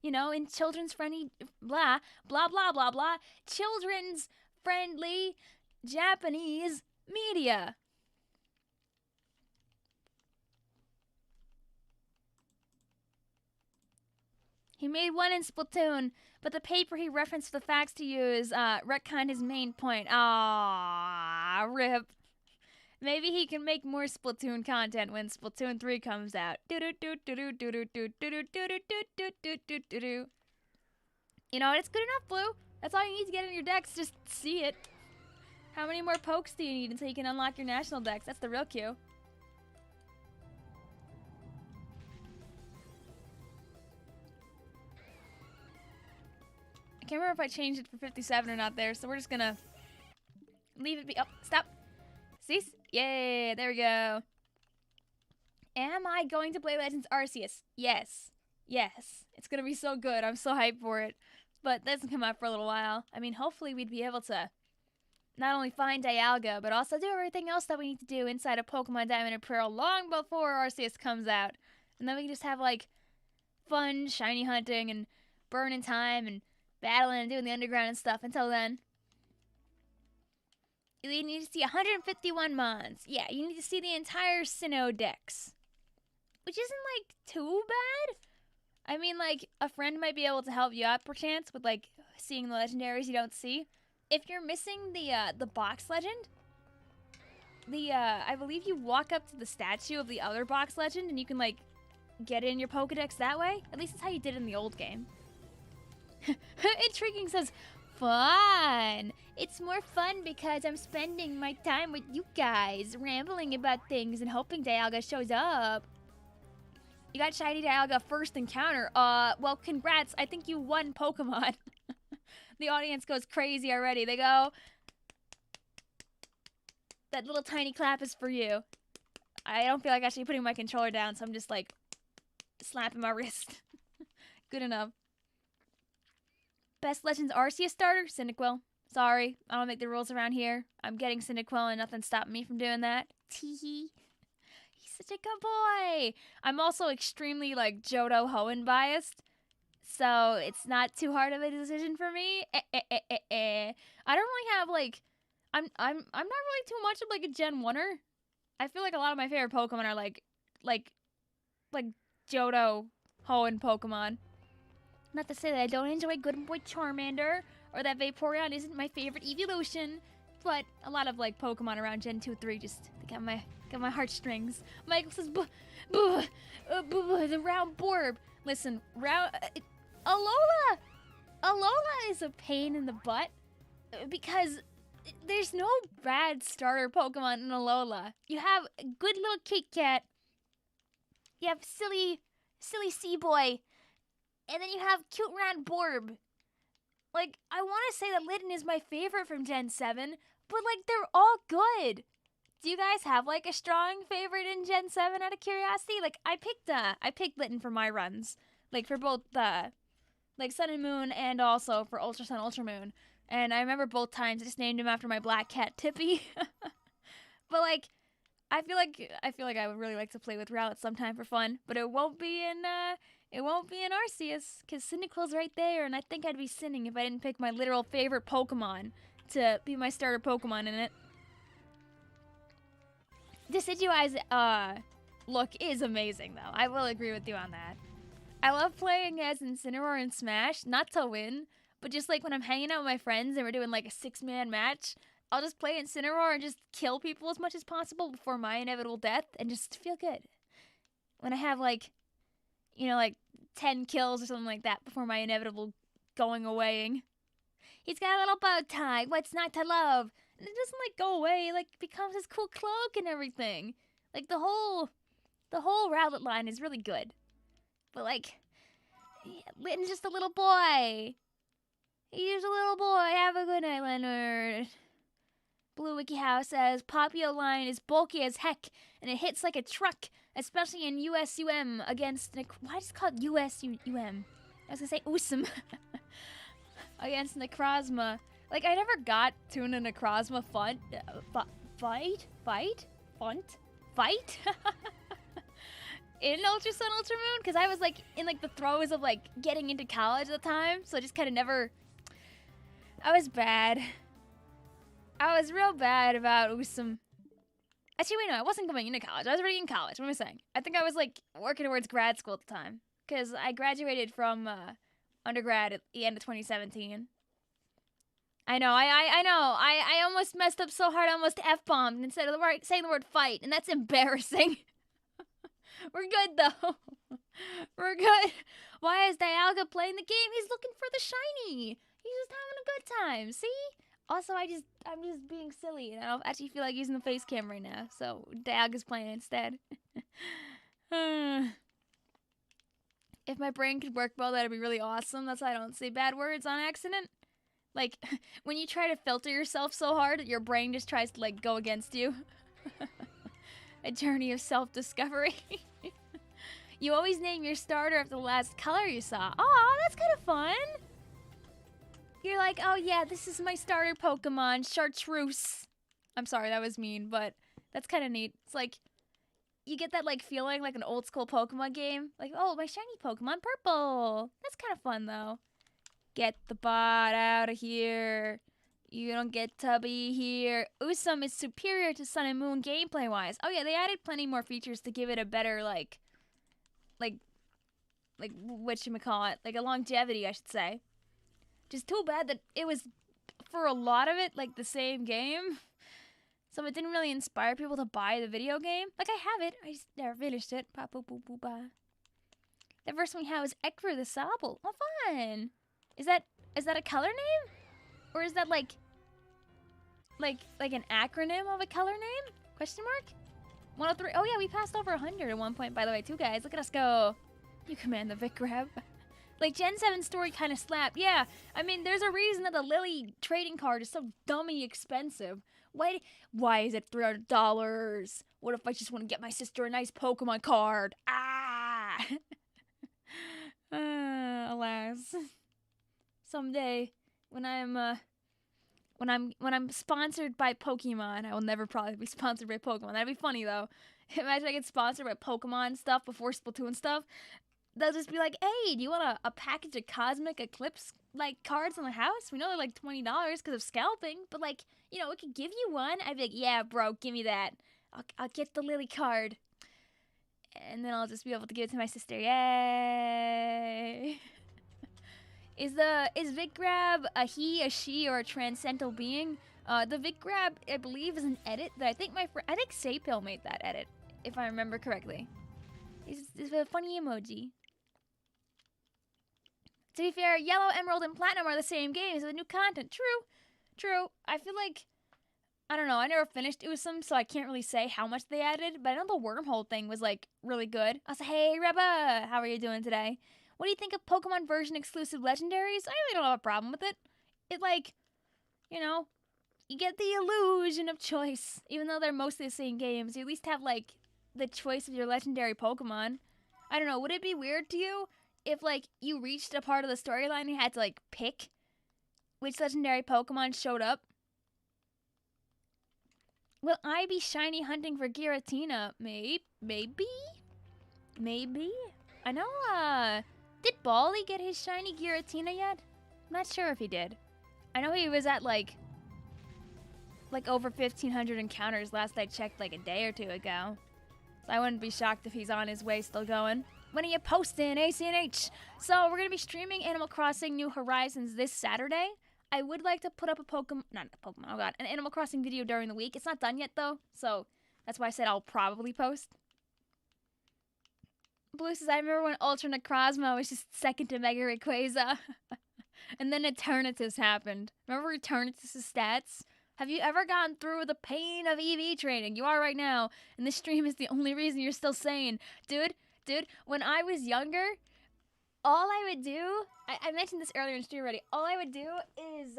you know, in children's friendly, blah, blah, blah, blah, blah, children's friendly Japanese media. He made one in Splatoon, but the paper he referenced the facts to use retconned his main point. Ah, rip. Maybe he can make more Splatoon content when Splatoon 3 comes out. You know, it's good enough, Blue. That's all you need to get in your decks, just see it. How many more pokes do you need until you can unlock your national decks? That's the real cue. I can't remember if I changed it for 57 or not there, so we're just gonna leave it be. Oh, stop. Cease? Yay, there we go. Am I going to play Legends Arceus? Yes. Yes. It's gonna be so good. I'm so hyped for it. But that doesn't come out for a little while. I mean, hopefully we'd be able to not only find Dialga, but also do everything else that we need to do inside of Pokemon Diamond and Pearl long before Arceus comes out. And then we can just have, like, fun shiny hunting and burning time and battling and doing the underground and stuff. Until then, you need to see 151 mons. Yeah, you need to see the entire Sinnoh Dex, which isn't, like, too bad. I mean, like, a friend might be able to help you out, perchance, with, like, seeing the legendaries you don't see. If you're missing the box legend, I believe you walk up to the statue of the other box legend and you can, like, get in your Pokedex that way. At least that's how you did in the old game. Intriguing says, fun. It's more fun because I'm spending my time with you guys, rambling about things and hoping Dialga shows up. You got shiny Dialga first encounter. Well, congrats. I think you won Pokemon. The audience goes crazy already. They go, that little tiny clap is for you. I don't feel like actually putting my controller down, so I'm just like slapping my wrist. Good enough. Best Legends Arceus starter? Cyndaquil. Sorry, I don't make the rules around here. I'm getting Cyndaquil and nothing's stopping me from doing that. Teehee. He's such a good boy. I'm also extremely, like, Johto Hoenn biased, so it's not too hard of a decision for me. I don't really have, like, I'm not really too much of, like, a Gen 1er. I feel like a lot of my favorite Pokemon are, like Johto Hoenn Pokemon. Not to say that I don't enjoy Good Boy Charmander, or that Vaporeon isn't my favorite evolution, but a lot of, like, Pokemon around Gen 2, 3 just got my heartstrings. Michael says, the round Borb. Listen, Alola is a pain in the butt, because there's no bad starter Pokemon in Alola. You have a good little Kit Kat. You have silly Seaboy. And then you have cute round Borb. Like, I want to say that Litten is my favorite from Gen 7, but, like, they're all good. Do you guys have, like, a strong favorite in Gen 7 out of curiosity? Like, I picked Litten for my runs. Like, for both the, like, Sun and Moon and also for Ultra Sun, Ultra Moon. And I remember both times I just named him after my black cat, Tippy. But, like, I feel like I would really like to play with Rowlet sometime for fun, but it won't be in Arceus, because Cyndaquil's right there, and I think I'd be sinning if I didn't pick my literal favorite Pokemon to be my starter Pokemon in it. Decidueye's look is amazing, though. I will agree with you on that. I love playing as Incineroar in Smash, not to win, but just like when I'm hanging out with my friends and we're doing like a 6-man match, I'll just play Incineroar and just kill people as much as possible before my inevitable death and just feel good. When I have like, you know, like 10 kills or something like that before my inevitable going awaying. He's got a little bow tie, what's not to love? And it doesn't like go away, like becomes his cool cloak and everything. Like the whole Rowlet line is really good. But like, Litten's just a little boy. He's a little boy. Have a good night, Leonard. Blue WikiHow says, Popio line is bulky as heck, and it hits like a truck, especially in USUM against... Why is it called USUM? I was gonna say USM. Against Necrozma. Like, I never got to a Necrozma fight? In Ultra Sun, Ultra Moon? Because I was, like, in, like, the throes of, like, getting into college at the time, so I just kind of never... I was bad. I was real bad about Usum. Actually, wait, no, I wasn't going into college. I was already in college. What am I saying? I think I was, like, working towards grad school at the time. Because I graduated from undergrad at the end of 2017. I know, I know. I almost messed up so hard I almost F-bombed instead of saying the word fight. And that's embarrassing. We're good, though. We're good. Why is DIALGA playing the game? He's looking for the shiny. He's just having a good time. See? Also, I'm just being silly, and I don't actually feel like using the face cam right now, so DIALGA's playing instead. If my brain could work well, that'd be really awesome. That's why I don't say bad words on accident. Like, when you try to filter yourself so hard, your brain just tries to, like, go against you. A journey of self-discovery. You always name your starter after the last color you saw. Aw, that's kind of fun. You're like, oh yeah, this is my starter Pokemon, Chartreuse. I'm sorry, that was mean, but that's kind of neat. It's like, you get that like feeling like an old school Pokemon game. Like, oh, my shiny Pokemon, purple. That's kind of fun though. Get the bot out of here. You don't get to be here. Usum is superior to Sun and Moon gameplay-wise. Oh yeah, they added plenty more features to give it a better like whatchamacallit, like a longevity, I should say. Just too bad that it was, for a lot of it, like the same game. So it didn't really inspire people to buy the video game. Like, I have it, I just never finished it. The first one we have is Ekra the Sobble. Oh, fun! Is that a color name? Or is that like an acronym of a color name? Question mark? 103. Oh yeah, we passed over 100 at one point, by the way, too, guys. Look at us go. You command the Vic grab. Like, Gen 7 story kind of slapped. Yeah, I mean, there's a reason that the Lily trading card is so dummy expensive. Why is it $300? What if I just want to get my sister a nice Pokemon card? Ah! Alas. Someday, when I'm sponsored by Pokemon, I will never probably be sponsored by Pokemon. That'd be funny, though. Imagine I get sponsored by Pokemon stuff before Splatoon stuff. They'll just be like, hey, do you want a package of Cosmic Eclipse, like, cards in the house? We know they're, like, $20 because of scalping, but, like, you know, we could give you one. I'd be like, yeah, bro, give me that. I'll get the Lily card. And then I'll just be able to give it to my sister. Yay! Is Vicgrab a he, a she, or a transcendental being? The Vicgrab, I believe, is an edit that I think Sapil made that edit, if I remember correctly. It's a funny emoji. To be fair, Yellow, Emerald, and Platinum are the same games with new content. True. I feel like I don't know. I never finished Usum, so I can't really say how much they added. But I know the wormhole thing was like really good. I was like, "Hey, Reba, how are you doing today? What do you think of Pokemon version exclusive legendaries? I really don't have a problem with it. It like, you know, you get the illusion of choice, even though they're mostly the same games. You at least have like the choice of your legendary Pokemon. I don't know. Would it be weird to you if like you reached a part of the storyline and you had to like pick which legendary Pokemon showed up? Will I be shiny hunting for Giratina? Maybe? I know, did Bally get his shiny Giratina yet? I'm not sure if he did. I know he was at, like over 1,500 encounters last I checked, like, a day or two ago. So I wouldn't be shocked if he's on his way still going. When are you posting, ACNH? So we're gonna be streaming Animal Crossing New Horizons this Saturday. I would like to put up an Animal Crossing video during the week. It's not done yet, though, so that's why I said I'll probably post. Blue says, I remember when Ultra Necrozma was just second to Mega Rayquaza. And then Eternatus happened. Remember Eternatus' stats? Have you ever gone through the pain of EV training? You are right now, and this stream is the only reason you're still sane. Dude, when I was younger, all I would do, I mentioned this earlier in stream already, all I would do is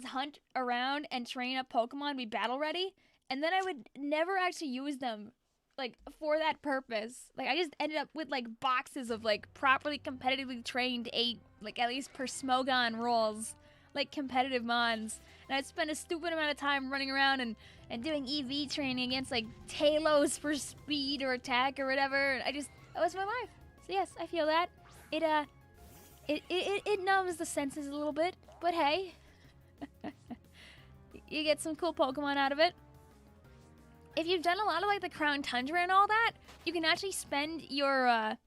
hunt around and train up Pokemon, be battle ready, and then I would never actually use them, like, for that purpose. Like, I just ended up with, like, boxes of, like, properly competitively trained 8, like, at least per Smogon rolls, like, competitive mons. And I'd spend a stupid amount of time running around and doing EV training against, like, Talos for speed or attack or whatever. And that was my life. So, yes, I feel that. It numbs the senses a little bit, but hey, you get some cool Pokemon out of it. If you've done a lot of like the Crown Tundra and all that, you can actually spend your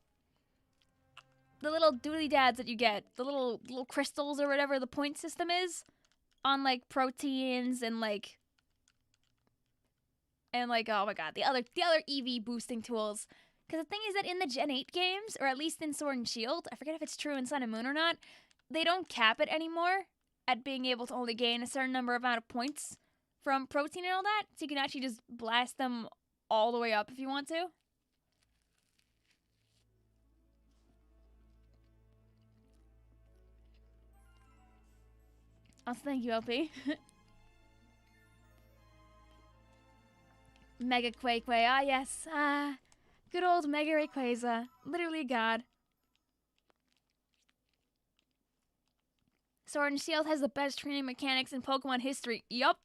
the little doodly dads that you get, the little crystals or whatever the point system is, on like proteins and like oh my god, the other EV boosting tools. Because the thing is that in the Gen 8 games, or at least in Sword and Shield, I forget if it's true in Sun and Moon or not, they don't cap it anymore at being able to only gain a certain amount of points from protein and all that. So you can actually just blast them all the way up if you want to. Oh, thank you, LP. Mega Quake, ah yes, good old Mega Rayquaza. Literally a god. Sword and Shield has the best training mechanics in Pokemon history. Yup.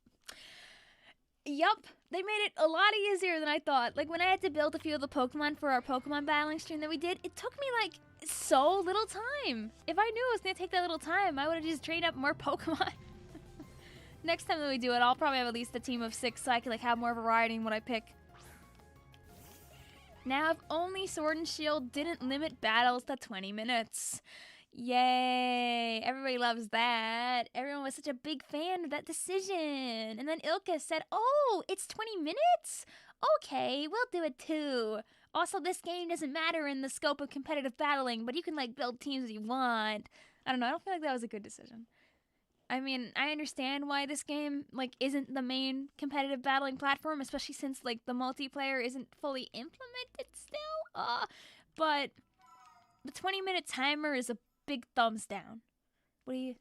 They made it a lot easier than I thought. Like, when I had to build a few of the Pokemon for our Pokemon battling stream that we did, it took me, like, so little time. If I knew it was going to take that little time, I would have just trained up more Pokemon. Next time that we do it, I'll probably have at least a team of 6 so I can, like, have more variety in what I pick. Now, if only Sword and Shield didn't limit battles to 20 minutes. Yay! Everybody loves that. Everyone was such a big fan of that decision. And then Ilka said, oh, it's 20 minutes? Okay, we'll do it too. Also, this game doesn't matter in the scope of competitive battling, but you can, like, build teams if you want. I don't know, I don't feel like that was a good decision. I mean, I understand why this game, like, isn't the main competitive battling platform, especially since, like, the multiplayer isn't fully implemented still. But the 20-minute timer is a big thumbs down. What do you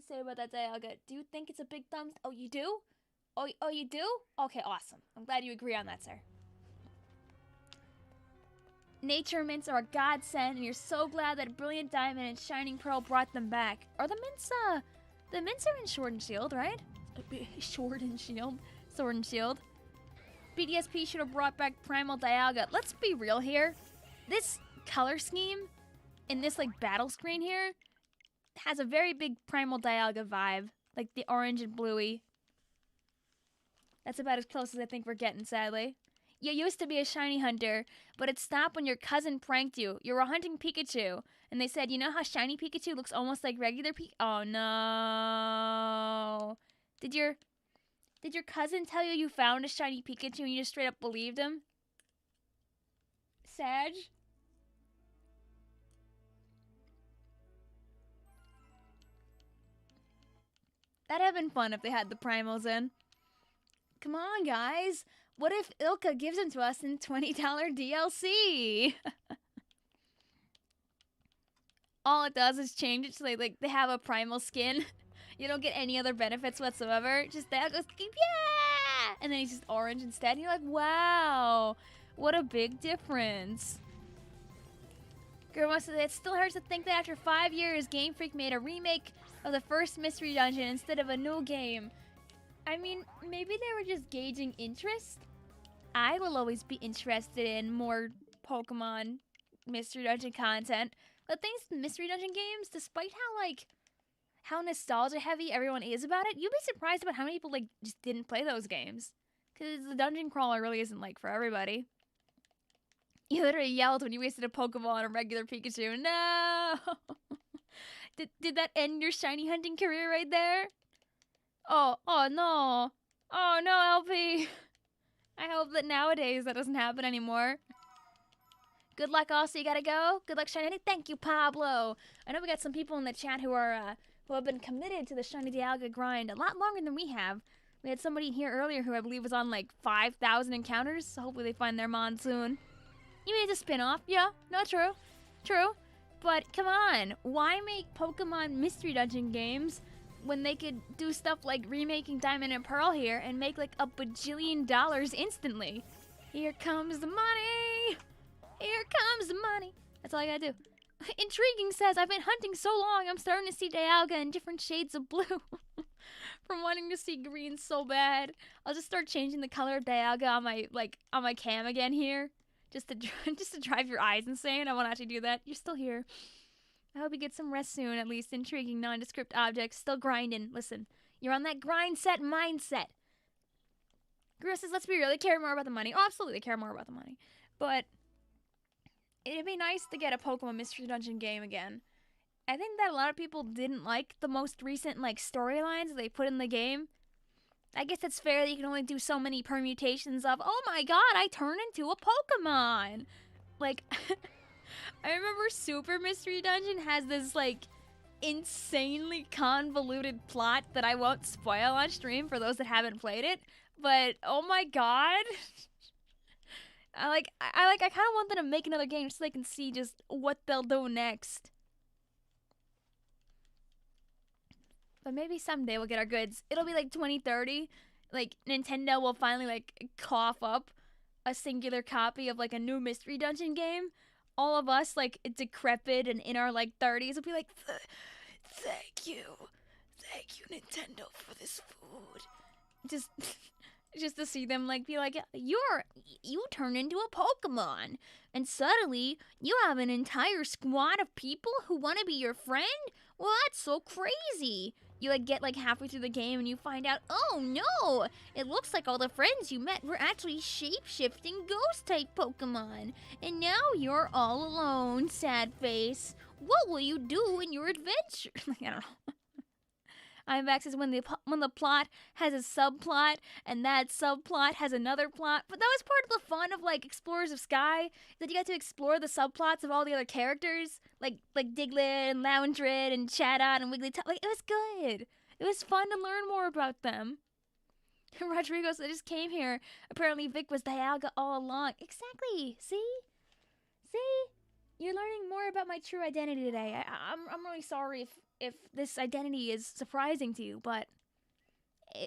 say about that, Dialga? Do you think it's a big thumbs? Oh, you do? Oh, you do? Okay, awesome. I'm glad you agree on that, sir. Nature mints are a godsend, and you're so glad that Brilliant Diamond and Shining Pearl brought them back. Are the mints are in Sword and Shield, right? Sword and Shield. BDSP should have brought back Primal Dialga. Let's be real here. This color scheme in this, like, battle screen here has a very big Primal Dialga vibe. Like, the orange and bluey. That's about as close as I think we're getting, sadly. You used to be a shiny hunter, but it stopped when your cousin pranked you. You were hunting Pikachu, and they said, you know how shiny Pikachu looks almost like regular Pikachu? Oh, no. Did your cousin tell you found a shiny Pikachu and you just straight up believed him? Sag? That'd have been fun if they had the primals in. Come on, guys. What if Ilka gives them to us in $20 DLC? All it does is change it so they have a primal skin. You don't get any other benefits whatsoever. Just that goes, yeah! And then he's just orange instead. And you're like, wow, what a big difference. Girl wants to say, it still hurts to think that after 5 years, Game Freak made a remake of the first Mystery Dungeon instead of a new game. I mean, maybe they were just gauging interest. I will always be interested in more Pokemon Mystery Dungeon content. But thanks to Mystery Dungeon games, despite how nostalgia heavy everyone is about it, you'd be surprised about how many people just didn't play those games. Because the dungeon crawler really isn't for everybody. You literally yelled when you wasted a Pokeball on a regular Pikachu. No! Did that end your shiny hunting career right there? Oh no. Oh no, LP. I hope that nowadays that doesn't happen anymore. Good luck also, you gotta go. Good luck, Shiny. Thank you, Pablo. I know we got some people in the chat who have been committed to the Shiny DIALGA grind a lot longer than we have. We had somebody in here earlier who I believe was on 5,000 encounters, so hopefully they find their mon soon. You mean it's a spin-off? Yeah, no, true. True. But come on, why make Pokemon Mystery Dungeon games when they could do stuff like remaking Diamond and Pearl here and make a bajillion dollars instantly? Here comes the money! Here comes the money! That's all I gotta do. Intriguing says, I've been hunting so long, I'm starting to see Dialga in different shades of blue. From wanting to see green so bad. I'll just start changing the color of Dialga on my cam again here. Just to drive your eyes insane. I won't actually do that. You're still here. I hope you get some rest soon, at least. Intriguing, nondescript objects. Still grinding. Listen, you're on that grind set mindset. Guru says, let's be real. They care more about the money. Oh, absolutely, they care more about the money. But it'd be nice to get a Pokemon Mystery Dungeon game again. I think that a lot of people didn't like the most recent storylines they put in the game. I guess it's fair that you can only do so many permutations of, oh my god, I turn into a Pokemon. I remember Super Mystery Dungeon has this insanely convoluted plot that I won't spoil on stream for those that haven't played it. But oh my god. I kind of want them to make another game so they can see just what they'll do next. But maybe someday we'll get our goods. It'll be 2030. Nintendo will finally cough up a singular copy of a new Mystery Dungeon game. All of us decrepit and in our 30s will be thank you Nintendo for this food. Just to see them be you turn into a Pokemon and suddenly you have an entire squad of people who want to be your friend. Well, that's so crazy. You get halfway through the game and you find out, oh no, it looks like all the friends you met were actually shape-shifting ghost-type Pokemon. And now you're all alone, sad face. What will you do in your adventure? I don't know. IMAX is when the plot has a subplot, and that subplot has another plot. But that was part of the fun of Explorers of Sky, that you got to explore the subplots of all the other characters, like Diglett and Loungrid and Chatot and Wigglytuff. It was good. It was fun to learn more about them. Rodrigo said, I just came here. Apparently Vic was Dialga all along. Exactly. See? You're learning more about my true identity today. I'm really sorry if this identity is surprising to you, but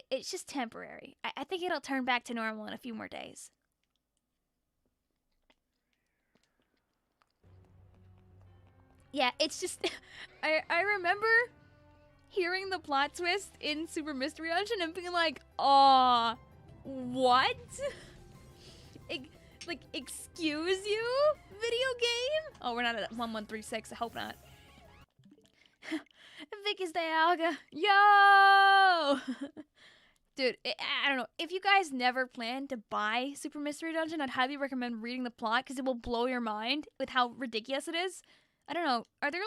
it's just temporary. I think it'll turn back to normal in a few more days. Yeah, it's just... I remember hearing the plot twist in Super Mystery Dungeon and being aw, what? Excuse you? Video game? Oh, we're not at 1136. I hope not. Vic is Dialga. Yo! Dude, I don't know. If you guys never plan to buy Super Mystery Dungeon, I'd highly recommend reading the plot because it will blow your mind with how ridiculous it is. I don't know. Are there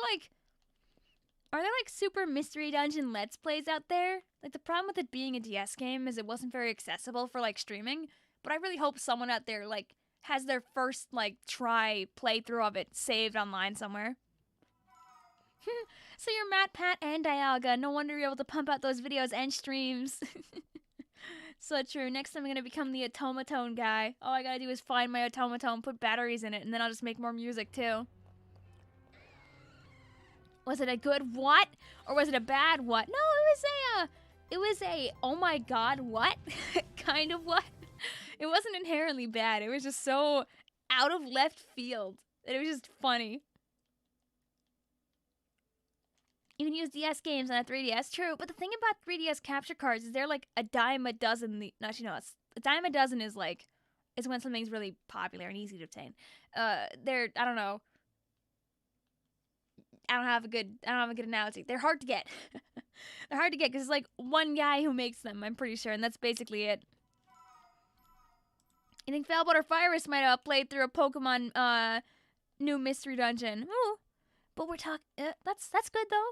Super Mystery Dungeon Let's Plays out there? The problem with it being a DS game is it wasn't very accessible for streaming, but I really hope someone out there has their first try playthrough of it saved online somewhere. So you're Matt, Pat, and Dialga. No wonder you're able to pump out those videos and streams. So true. Next time I'm going to become the automaton guy. All I gotta do is find my automaton, put batteries in it, and then I'll just make more music too. Was it a good what? Or was it a bad what? No, it was a oh my god, what? kind of what? It wasn't inherently bad. It was just so out of left field. It was just funny. You can use DS games on a 3DS, true. But the thing about 3DS capture cards is they're like a dime a dozen. Actually, no, a dime a dozen is like, is when something's really popular and easy to obtain. They're, I don't know. I don't have a good analogy. They're hard to get. They're hard to get because it's like one guy who makes them, I'm pretty sure, and that's basically it. You think Failbot or Virus might have played through a Pokemon new mystery dungeon? Ooh. But we're talking. That's good though.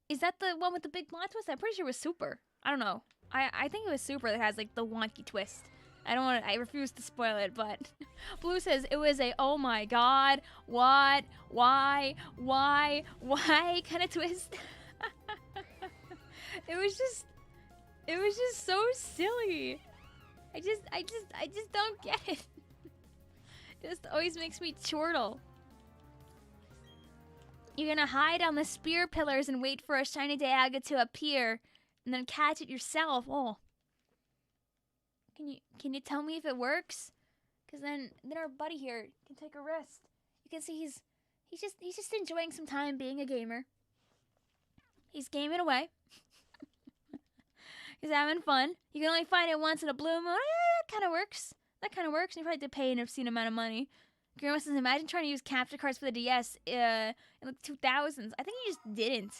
Is that the one with the big plot twist? I'm pretty sure it was Super. I don't know. I think it was Super that has like the wonky twist. I refuse to spoil it, but Blue says it was a oh my god, what, why kind of twist. It was just so silly. I just don't get it. It just always makes me chortle. You're gonna hide on the spear pillars and wait for a shiny Dialga to appear, and then catch it yourself. Oh. Can you tell me if it works? Cause then our buddy here can take a rest. You can see he's just enjoying some time being a gamer. He's gaming away. He's having fun. You can only find it once in a blue moon. That kind of works. That kind of works. You probably have to pay an obscene amount of money. Grandma says, imagine trying to use capture cards for the DS in the 2000s. I think you just didn't.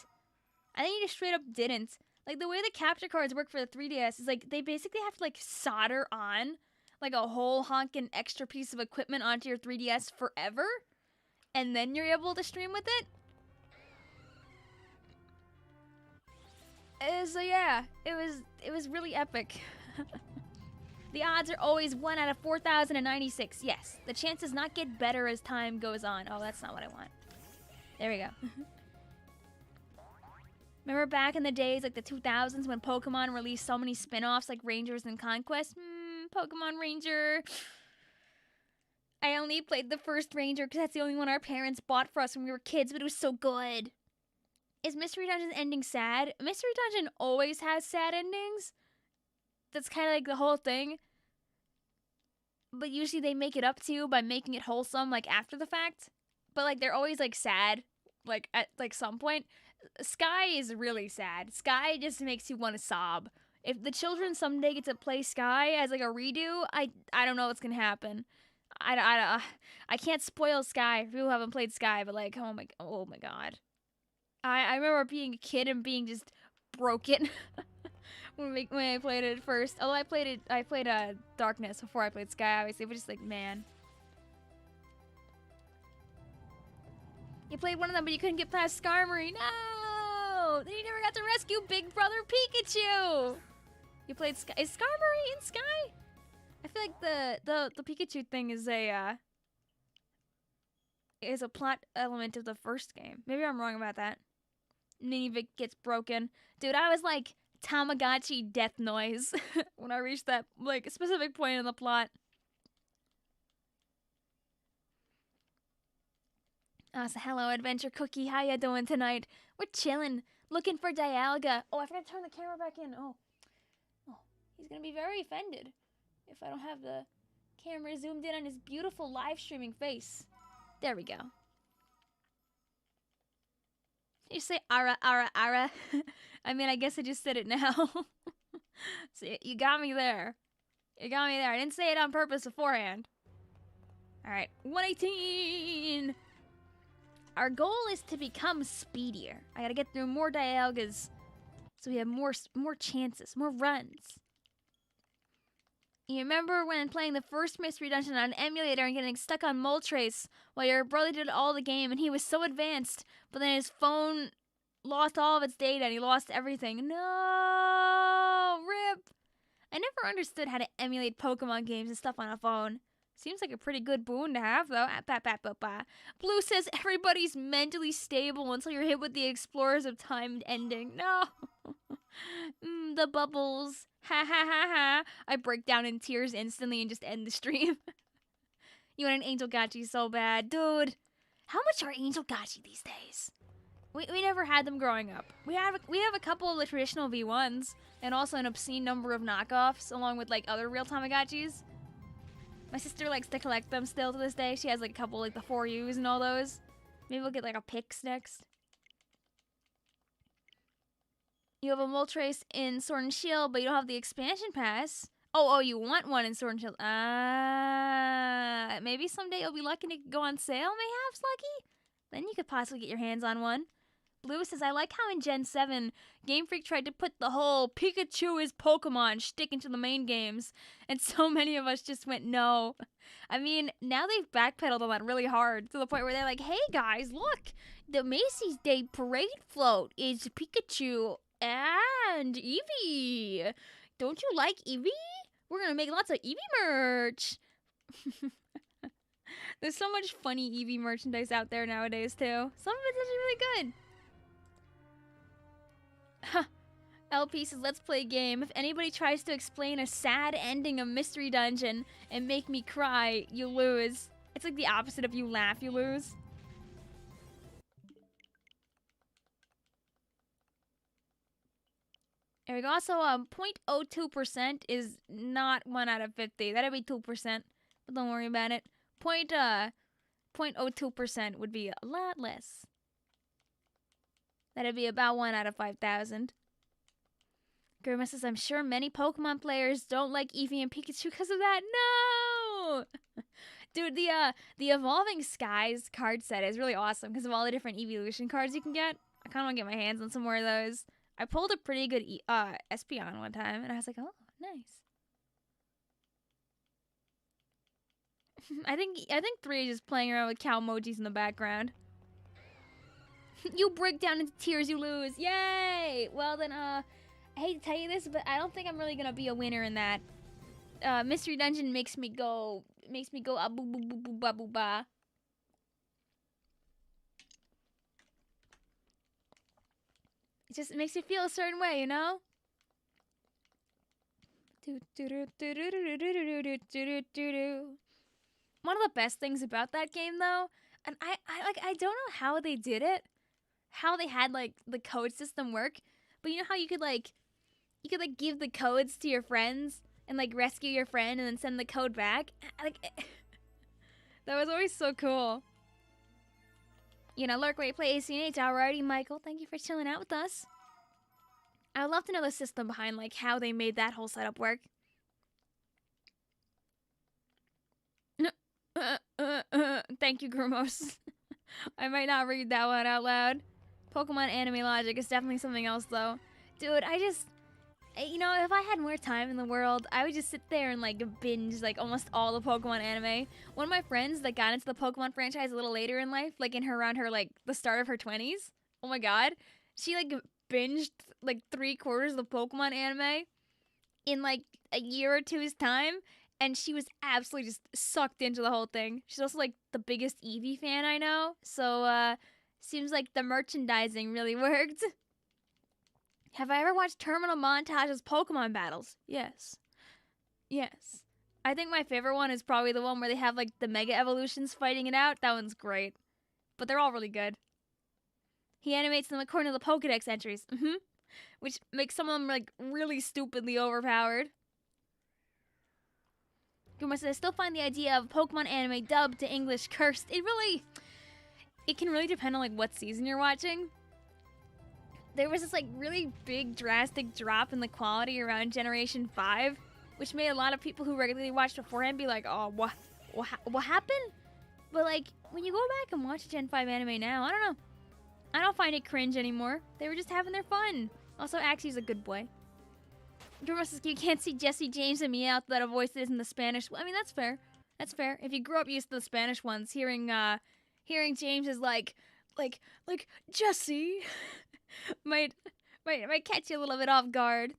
I think you just straight up didn't. Like, the way the capture cards work for the 3DS is, like, they basically have to, like, solder on, like, a whole honkin' extra piece of equipment onto your 3DS forever. And then you're able to stream with it. So, yeah. It was really epic. The odds are always 1 out of 4,096. Yes. The chances not get better as time goes on. Oh, that's not what I want. There we go. Remember back in the days, like the 2000s, when Pokemon released so many spin-offs like Rangers and Conquest? Pokemon Ranger. I only played the first Ranger because that's the only one our parents bought for us when we were kids, but it was so good. Is Mystery Dungeon ending sad? Mystery Dungeon always has sad endings. That's kind of like the whole thing. But usually they make it up to you by making it wholesome, like, after the fact. But, like, they're always, like, sad, like, at, like, some point. Sky is really sad. Sky just makes you want to sob. If the children someday get to play Sky as, like, a redo, I don't know what's gonna happen. I can't spoil Sky for people who haven't played Sky, but, like, oh my god. I remember being a kid and being just broken when I played it first. Although I played Darkness before I played Sky, obviously, but just like, man. You played one of them, but you couldn't get past Skarmory. No! Then you never got to rescue Big Brother Pikachu! You played Sky. Is Skarmory in Sky? I feel like the Pikachu thing is a plot element of the first game. Maybe I'm wrong about that. Mini-Vic gets broken. Dude, I was like Tamagotchi death noise when I reached that, like, specific point in the plot. So hello, Adventure Cookie. How ya doing tonight? We're chilling, looking for Dialga. Oh, I forgot to turn the camera back in. Oh, he's gonna be very offended if I don't have the camera zoomed in on his beautiful live streaming face. There we go. You say ara, ara, ara. I mean, I guess I just said it now. So you got me there. You got me there. I didn't say it on purpose beforehand. Alright, 118! Our goal is to become speedier. I gotta get through more Dialgas so we have more chances, more runs. You remember when playing the first Mystery Dungeon on an emulator and getting stuck on Moltres while your brother did all the game and he was so advanced, but then his phone lost all of its data and he lost everything. No! RIP! I never understood how to emulate Pokemon games and stuff on a phone. Seems like a pretty good boon to have, though. Blue says everybody's mentally stable until you're hit with the Explorers of Time ending. No. The bubbles. Ha ha ha ha. I break down in tears instantly and just end the stream. You want an Angel Gachi so bad. Dude, how much are Angel Gachi these days? We never had them growing up. We have a couple of the traditional V1s, and also an obscene number of knockoffs, along with like other real Tamagotchis. My sister likes to collect them still to this day. She has like a couple like the 4Us and all those. Maybe we'll get like a Pix next. You have a Moltres in Sword and Shield, but you don't have the expansion pass. Oh, you want one in Sword and Shield. Maybe someday you'll be lucky to go on sale, mayhaps, Lucky? Then you could possibly get your hands on one. Blue says, I like how in Gen 7, Game Freak tried to put the whole Pikachu is Pokemon shtick into the main games, and so many of us just went no. I mean, now they've backpedaled on that really hard, to the point where they're like, hey guys, look, the Macy's Day Parade float is Pikachu and Eevee. Don't you like Eevee? We're gonna make lots of Eevee merch. There's so much funny Eevee merchandise out there nowadays, too. Some of it's actually really good. LP says, let's play a game. If anybody tries to explain a sad ending of Mystery Dungeon and make me cry, you lose. It's like the opposite of you laugh, you lose. There we go. Also, 0.02% is not 1 out of 50. That'd be 2%, but don't worry about it. 0.02% would be a lot less. That'd be about 1 out of 5,000. Grandma says, I'm sure many Pokemon players don't like Eevee and Pikachu because of that. No! Dude, the Evolving Skies card set is really awesome because of all the different evolution cards you can get. I kind of want to get my hands on some more of those. I pulled a pretty good Espeon one time, and I was like, oh, nice. I think 3 is just playing around with cow emojis in the background. You break down into tears, you lose. Yay! Well then, I hate to tell you this, but I don't think I'm really gonna be a winner in that. Mystery Dungeon makes me go ah boo boo boo boo ba boo ba. It just makes you feel a certain way, you know? One of the best things about that game, though, and I don't know how they did it, how they had like the code system work, but you know how you could give the codes to your friends and like rescue your friend and then send the code back. Like that was always so cool. You know, Lurk Rate Play ACNH. Alrighty, Michael. Thank you for chilling out with us. I would love to know the system behind like how they made that whole setup work. Thank you, Grumos. I might not read that one out loud. Pokemon anime logic is definitely something else, though. Dude, you know, if I had more time in the world, I would just sit there and, like, binge, like, almost all the Pokemon anime. One of my friends that got into the Pokemon franchise a little later in life, like, around her, like, the start of her 20s. Oh my god. She, like, binged, like, 3/4 of the Pokemon anime in, like, a year or two's time. And she was absolutely just sucked into the whole thing. She's also, like, the biggest Eevee fan I know. So, seems like the merchandising really worked. Have I ever watched Terminal Montage's Pokemon battles? Yes. Yes. I think my favorite one is probably the one where they have, like, the Mega Evolutions fighting it out. That one's great. But they're all really good. He animates them according to the Pokedex entries. Which makes some of them, like, really stupidly overpowered. Guma says, I still find the idea of Pokemon anime dubbed to English cursed. It can really depend on, like, what season you're watching. There was this, like, really big, drastic drop in the quality around Generation 5, which made a lot of people who regularly watched beforehand be like, oh, what happened? But, like, when you go back and watch Gen 5 anime now, I don't know. I don't find it cringe anymore. They were just having their fun. Also, Axie's a good boy. Dormo says, you can't see Jesse James and Meowth that a voice is in the Spanish. I mean, that's fair. That's fair. If you grew up used to the Spanish ones, hearing James is like Jesse might catch you a little bit off guard.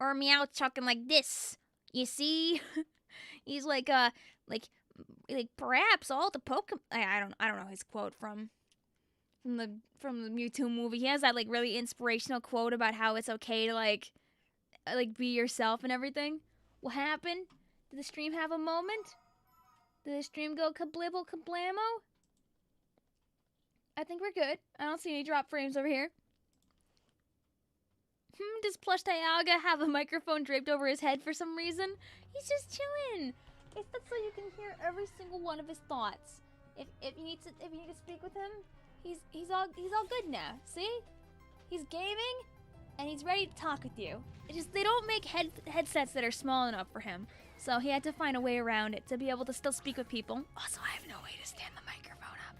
Or Meowth talking like this. You see? He's like perhaps all the Pokemon. I don't know his quote from the Mewtwo movie. He has that like really inspirational quote about how it's okay to like be yourself and everything. What happened? Did the stream have a moment? Did the stream go kablibble kablamo? I think we're good. I don't see any drop frames over here. Does plush Dialga have a microphone draped over his head for some reason? He's just chilling. That's so you can hear every single one of his thoughts. If you need to speak with him, he's all good now. See? He's gaming and he's ready to talk with you. It's just they don't make headsets that are small enough for him. So he had to find a way around it to be able to still speak with people. Also, I have no way to stand the microphone up.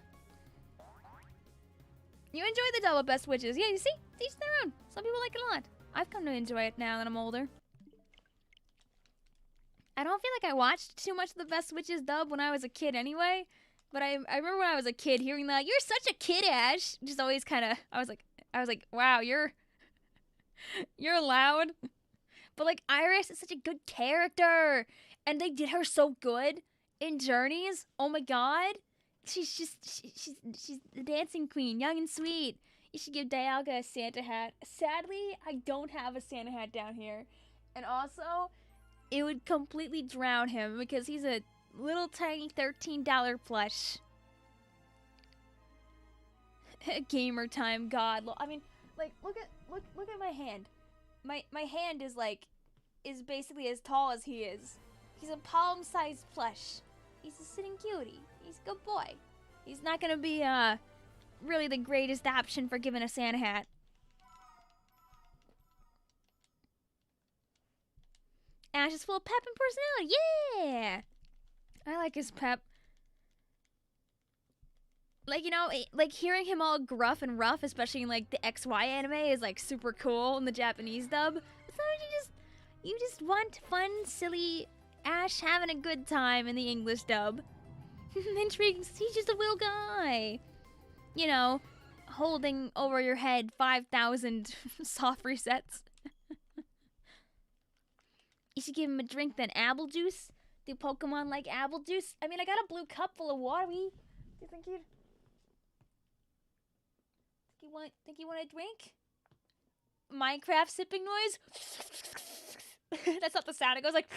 You enjoy the double best witches. Yeah, you see? Each their own. Some people like it a lot. I've come to enjoy it now that I'm older. I don't feel like I watched too much of the Best Witches dub when I was a kid anyway. But I remember when I was a kid hearing that, "You're such a kid, Ash." Just always kind of, I was like, wow, you're loud. But like Iris is such a good character. And they did her so good in Journeys. Oh my god. She's the dancing queen, young and sweet. You should give Dialga a Santa hat. Sadly, I don't have a Santa hat down here. And also, it would completely drown him because he's a little tiny $13 plush. Gamer time god. I mean, like look at my hand. My hand is basically as tall as he is. He's a palm-sized plush. He's a sitting cutie. He's a good boy. He's not gonna be really the greatest option for giving a Santa hat. Ash is full of pep and personality. Yeah! I like his pep. Like, you know, like hearing him all gruff and rough, especially in like the XY anime, is like super cool in the Japanese dub. Sometimes you just want fun, silly Ash having a good time in the English dub. Intriguing. He's just a little guy. You know, holding over your head 5,000 soft resets. You should give him a drink then. Apple juice? Do Pokemon like apple juice? I mean, I got a blue cup full of water. Do you think you want a drink? Minecraft sipping noise? That's not the sound. It goes like...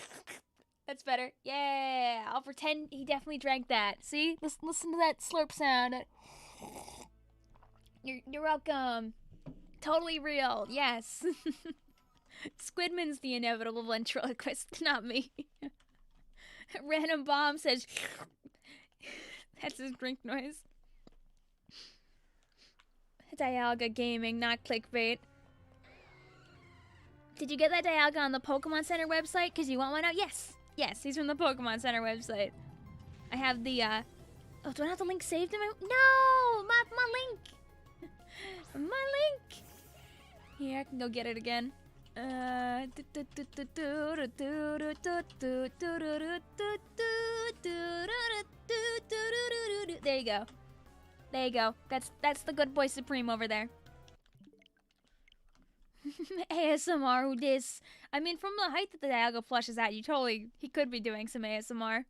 That's better. Yeah, I'll pretend he definitely drank that. See? Listen to that slurp sound. You're welcome. Totally real. Yes. Squidman's the inevitable ventriloquist, not me. Random Bomb says... That's his drink noise. Dialga Gaming, not clickbait. Did you get that Dialga on the Pokemon Center website? Because you want one now? Yes. Yes, he's from the Pokemon Center website. I have the, Oh, do I have the link saved in my... No! My link! My link! Here, I can go get it again. There you go. There you go. That's the good boy Supreme over there. ASMR who dis. I mean, from the height that the Dialga plush is at, he could be doing some ASMR.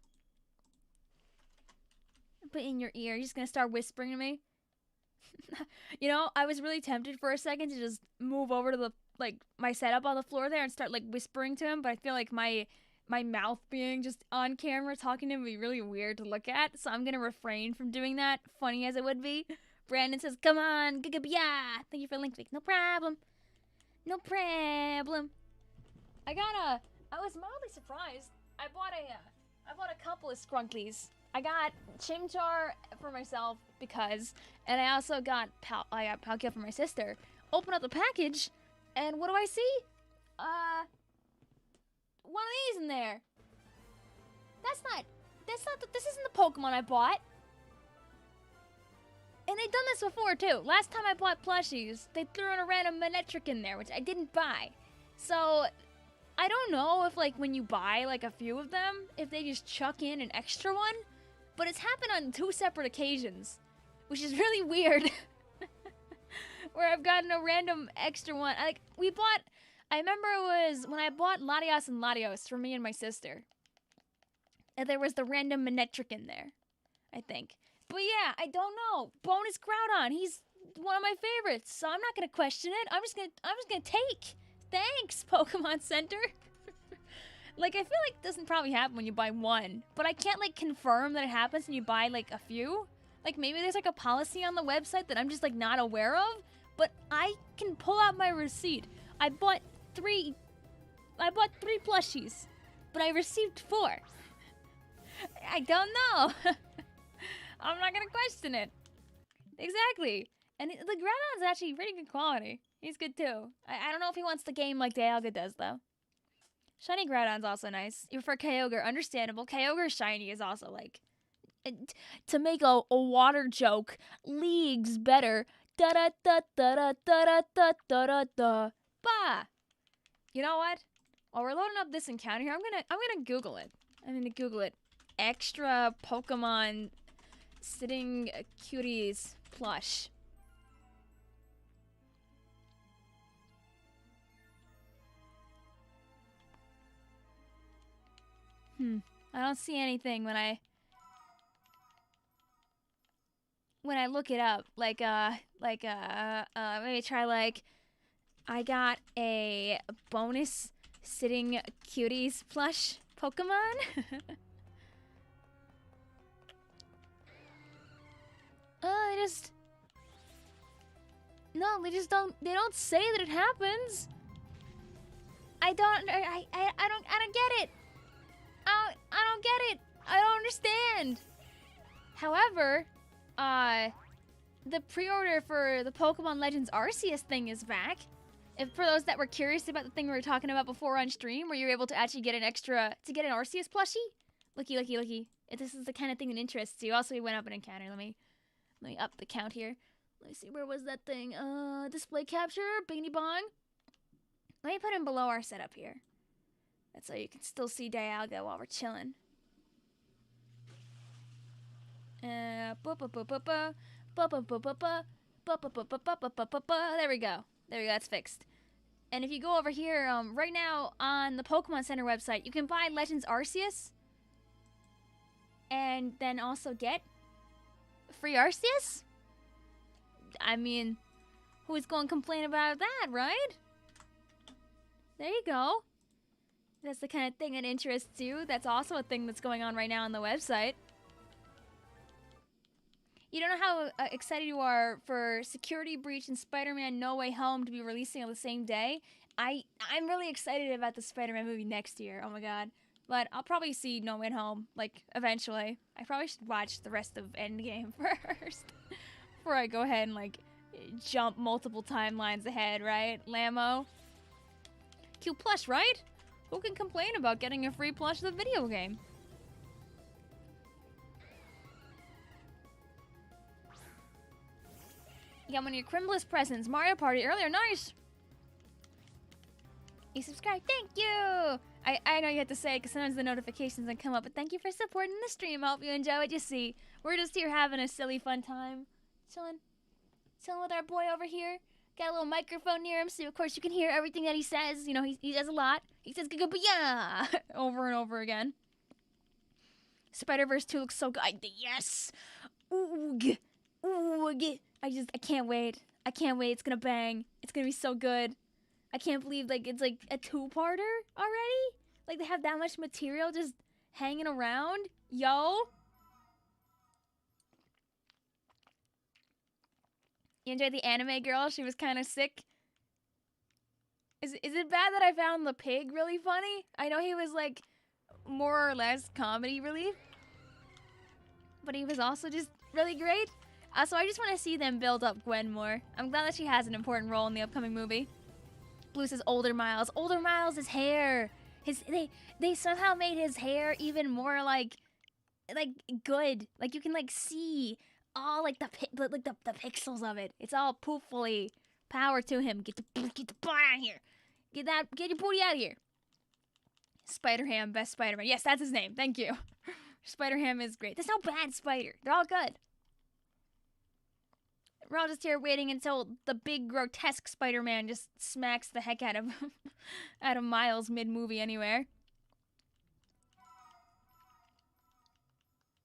But in your ear, you're just gonna start whispering to me. You know, I was really tempted for a second to just move over to my setup on the floor there and start whispering to him, but I feel like my mouth being just on camera talking to him would be really weird to look at, so I'm gonna refrain from doing that, funny as it would be. Brandon says, "Come on, yeah, thank you for link week." No problem. No problem. I was mildly surprised. I bought a couple of Scrunklies. I got Chimchar for myself and I also got Palkia for my sister. Open up the package, and what do I see? One of these in there. This isn't the Pokemon I bought. And they've done this before, too. Last time I bought plushies, they threw in a random Manectric in there, which I didn't buy. So, I don't know if, when you buy, a few of them, if they just chuck in an extra one. But it's happened on 2 separate occasions, which is really weird. Where I've gotten a random extra one. I remember it was when I bought Latios and Latios for me and my sister. And there was the random Manetric in there, I think. But yeah, I don't know. Bonus Groudon, he's one of my favorites, so I'm not gonna question it. I'm just gonna take. Thanks, Pokemon Center. Like, I feel like it doesn't probably happen when you buy one, but I can't, like, confirm that it happens when you buy, like, a few. Like, maybe there's, like, a policy on the website that I'm just, like, not aware of, but I can pull out my receipt. I bought three plushies, but I received 4. I don't know. I'm not gonna question it. Exactly. And the Groudon's actually pretty good quality. He's good, too. I don't know if he wants the game like DIALGA does, though. Shiny Groudon's also nice. You prefer Kyogre, understandable. Kyogre shiny is also like, to make a water joke, leagues better. Da da da da da da da da da da. Bah. You know what? While we're loading up this encounter here, I'm gonna Google it. I'm gonna Google it. Extra Pokemon sitting cuties plush. I don't see anything when I look it up. Like maybe try like, I got a bonus sitting cuties plush Pokemon. They don't say that it happens. I don't get it. I don't get it. I don't understand. However, the pre-order for the Pokemon Legends Arceus thing is back. If for those that were curious about the thing we were talking about before on stream, where you were able to actually get an Arceus plushie. Looky. If this is the kind of thing that interests you. Also, we went up an encounter. Let me up the count here. Let me see, where was that thing? Display capture, Bing Bong. Let me put him below our setup here. That's so you can still see Dialga while we're chilling. There we go. That's fixed. And if you go over here, right now on the Pokemon Center website, you can buy Legends Arceus. And then also get free Arceus? I mean, who's going to complain about that, right? There you go. That's the kind of thing that interests you. That's also a thing that's going on right now on the website. You don't know how excited you are for Security Breach and Spider-Man No Way Home to be releasing on the same day. I'm really excited about the Spider-Man movie next year. Oh my god. But I'll probably see No Way Home, like, eventually. I probably should watch the rest of Endgame first. Before I go ahead and, like, jump multiple timelines ahead, right? Lamo. Cute plush, right? Who can complain about getting a free plush of the video game? You got one of your Crimbless presents. Mario Party earlier. Nice! You subscribed. Thank you! I know you have to say it because sometimes the notifications don't come up, but thank you for supporting the stream. I hope you enjoy what you see. We're just here having a silly, fun time. Chilling with our boy over here. Got a little microphone near him, so of course you can hear everything that he says. You know, he does a lot. He says "Gagabaya" over and over again. Spider-Verse 2 looks so good. Yes! Oog! Oog! I can't wait. I can't wait. It's gonna bang. It's gonna be so good. I can't believe, like, it's like a 2-parter already? Like, they have that much material just hanging around? Yo! You enjoyed the anime girl? She was kind of sick. Is it bad that I found the pig really funny? I know he was, like, more or less comedy relief. But he was also just really great. So I just want to see them build up Gwen more. I'm glad that she has an important role in the upcoming movie. Blue says Older Miles. Older Miles' his hair. They somehow made his hair even more like good. Like you can like see all like the pixels of it. It's all poofully. Power to him. Get the butt out of here. Get your booty out of here. Spider-Ham, best Spider-Man. Yes, that's his name. Thank you. Spider-Ham is great. There's no bad Spider. They're all good. We're all just here waiting until the big grotesque Spider-Man just smacks the heck out of Miles mid-movie anywhere.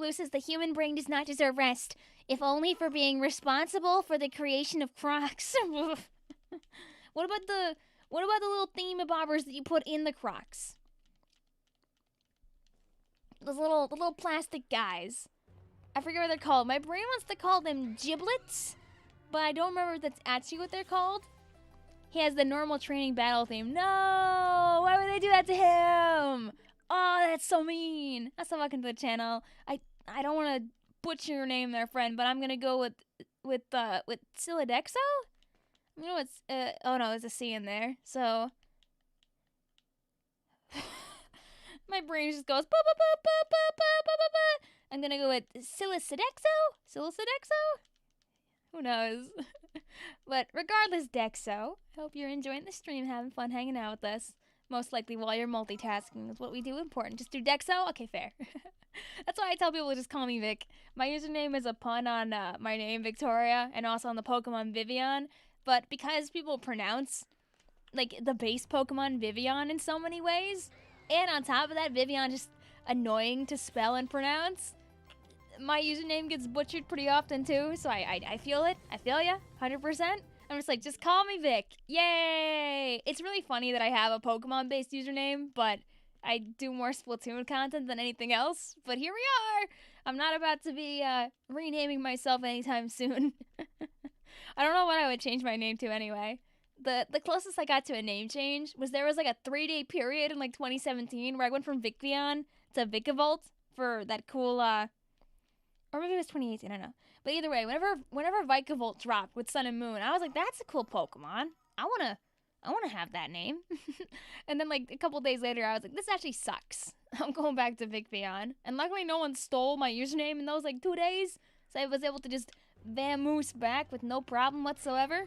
Blue says the human brain does not deserve rest, if only for being responsible for the creation of Crocs. What about the little thingamabobbers that you put in the Crocs? Those little plastic guys. I forget what they're called. My brain wants to call them giblets, but I don't remember if that's actually what they're called. He has the normal training battle theme. No! Why would they do that to him? Oh, that's so mean. That's so welcome to the channel. I don't want to butcher your name there, friend, but I'm gonna go with Silodexo? You know what's oh no, there's a C in there. So my brain just goes I'm gonna go with Silodexo? Who knows? But regardless, Dexo, hope you're enjoying the stream, having fun hanging out with us. Most likely while you're multitasking is what we do important. Just do Dexo? Okay, fair. That's why I tell people to just call me Vic. My username is a pun on my name, Victoria, and also on the Pokemon Vicvillon. But because people pronounce, like, the base Pokemon Vicvillon in so many ways, and on top of that, Vicvillon just annoying to spell and pronounce, my username gets butchered pretty often too, so I feel it. I feel ya, 100%. I'm just like, just call me Vic. Yay! It's really funny that I have a Pokemon-based username, but I do more Splatoon content than anything else. But here we are! I'm not about to be renaming myself anytime soon. I don't know what I would change my name to anyway. The closest I got to a name change was there was like a 3-day period in like 2017 where I went from Vicvillon to Vicvillon for that cool or maybe it was 2018, I don't know. But either way, whenever Vicvillon dropped with Sun and Moon, I was like, that's a cool Pokemon. I wanna have that name. And then like a couple days later, I was like, this actually sucks. I'm going back to Vicvillon. And luckily no one stole my username in those like 2 days. So I was able to just vamoose back with no problem whatsoever.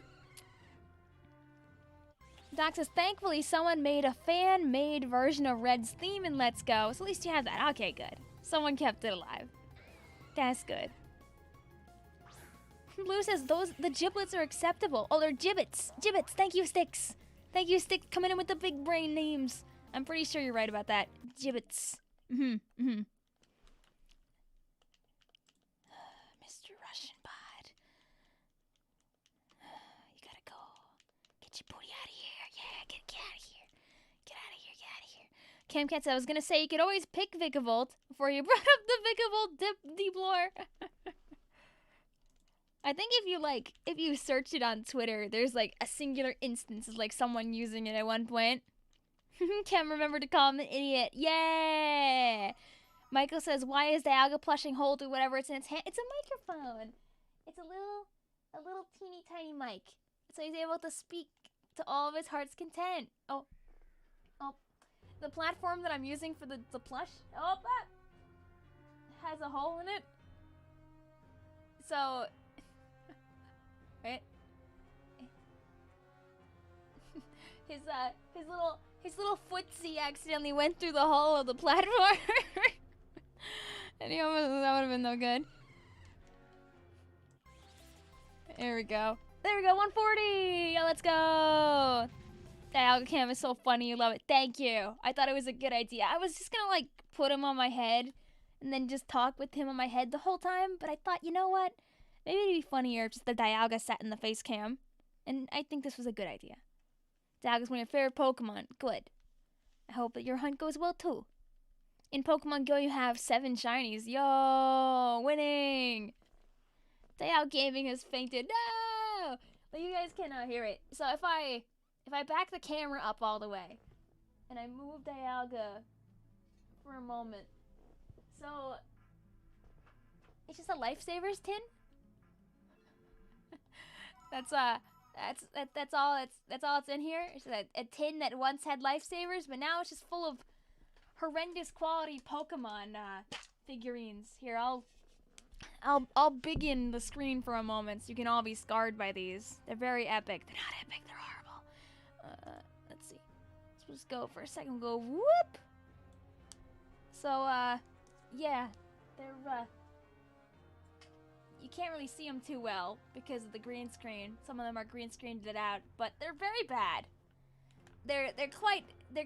Doc says, thankfully someone made a fan-made version of Red's theme in Let's Go. So at least you have that. Okay, good. Someone kept it alive. That's good. Blue says the giblets are acceptable. Oh, they're gibbets. Gibbets. Thank you, Sticks. Thank you, Sticks, coming in with the big brain names. I'm pretty sure you're right about that. Gibbets. Mr. Russian Bot. You gotta go. Get your booty out of here. Yeah, get out of here. Get out of here. Get out of here. Camcat said, I was gonna say you could always pick Vicvillon before you brought up the Vicvillon deep lore. I think if you search it on Twitter, there's like a singular instance of like someone using it at one point. Can't remember to call him an idiot. Yeah. Michael says, why is Dialga plushing hold to whatever it's in its hand? It's a microphone. It's a little teeny tiny mic. So he's able to speak to all of his heart's content. Oh. The platform that I'm using for the plush, that has a hole in it. So, right? His little footsie accidentally went through the hole of the platform. And that would have been no good. There we go. 140! Yeah, let's go! Dialga Cam is so funny, you love it. Thank you. I thought it was a good idea. I was just gonna like put him on my head and then just talk with him on my head the whole time, but I thought, you know what? Maybe it'd be funnier if just the Dialga sat in the face cam. And I think this was a good idea. Dialga's one of your favorite Pokemon. Good. I hope that your hunt goes well too. In Pokemon Go you have 7 shinies. Yo, winning! Dialga Gaming has fainted. No! But you guys cannot hear it. So if I back the camera up all the way, and I move Dialga for a moment, so it's just a Lifesavers tin. That's all it's in here. It's a tin that once had Lifesavers, but now it's just full of horrendous quality Pokemon figurines. Here, I'll begin the screen for a moment so you can all be scarred by these. They're very epic. They're not epic. They're horrible. Let's see. Let's just go for a second. Go whoop. So yeah, they're you can't really see them too well because of the green screen. Some of them are green screened it out, but they're very bad. They're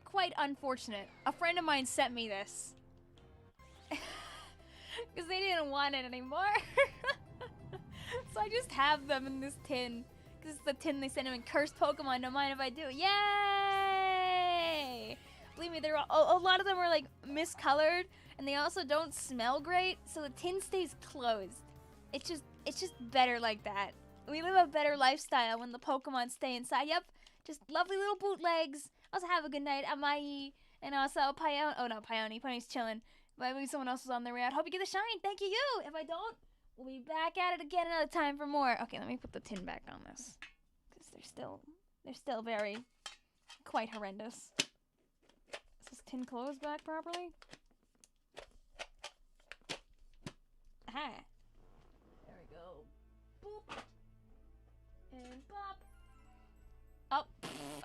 quite unfortunate. A friend of mine sent me this because they want it anymore. So I just have them in this tin. Because it's the tin they sent him in Cursed Pokemon. Don't mind if I do. Yay! Believe me, a lot of them are like miscolored. And they also don't smell great. So the tin stays closed. It's just better like that. We live a better lifestyle when the Pokemon stay inside. Yep. Just lovely little bootlegs. Also have a good night, Amai. And also Pione. Oh no, Pione's chilling. Maybe someone else is on their way out. Hope you get the shine. Thank you. If I don't, we'll be back at it again another time for more. Okay, let me put the tin back on this. Because they're still very, quite horrendous. Is this tin closed back properly? Aha. There we go. Boop. And pop. Oh,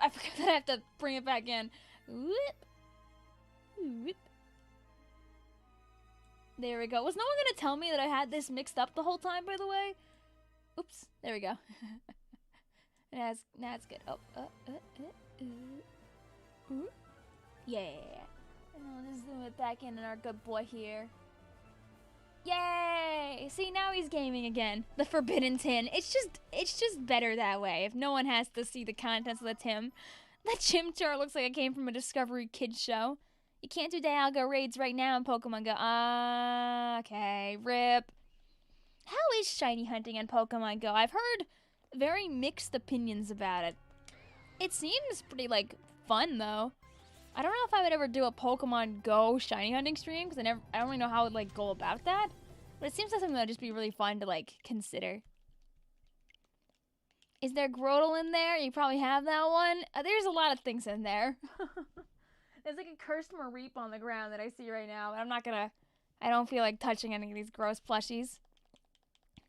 I forgot that I have to bring it back in. Whoop. Whoop. There we go. Was no one gonna tell me that I had this mixed up the whole time, by the way? Oops. There we go. That's good. Oh, yeah. And I'll just zoom it back in our good boy here. Yay! See, now he's gaming again. The Forbidden Tin. It's just better that way. If no one has to see the contents of the tin. That Chimchar looks like it came from a Discovery Kids show. You can't do Dialga raids right now in Pokemon Go. Okay, rip. How is shiny hunting in Pokemon Go? I've heard very mixed opinions about it. It seems pretty, like, fun, though. I don't know if I would ever do a Pokemon Go shiny hunting stream, because I don't really know how I would, like, go about that. But it seems like something that would just be really fun to, like, consider. Is there Grotle in there? You probably have that one. There's a lot of things in there. There's like a cursed Mareep on the ground that I see right now, but I don't feel like touching any of these gross plushies.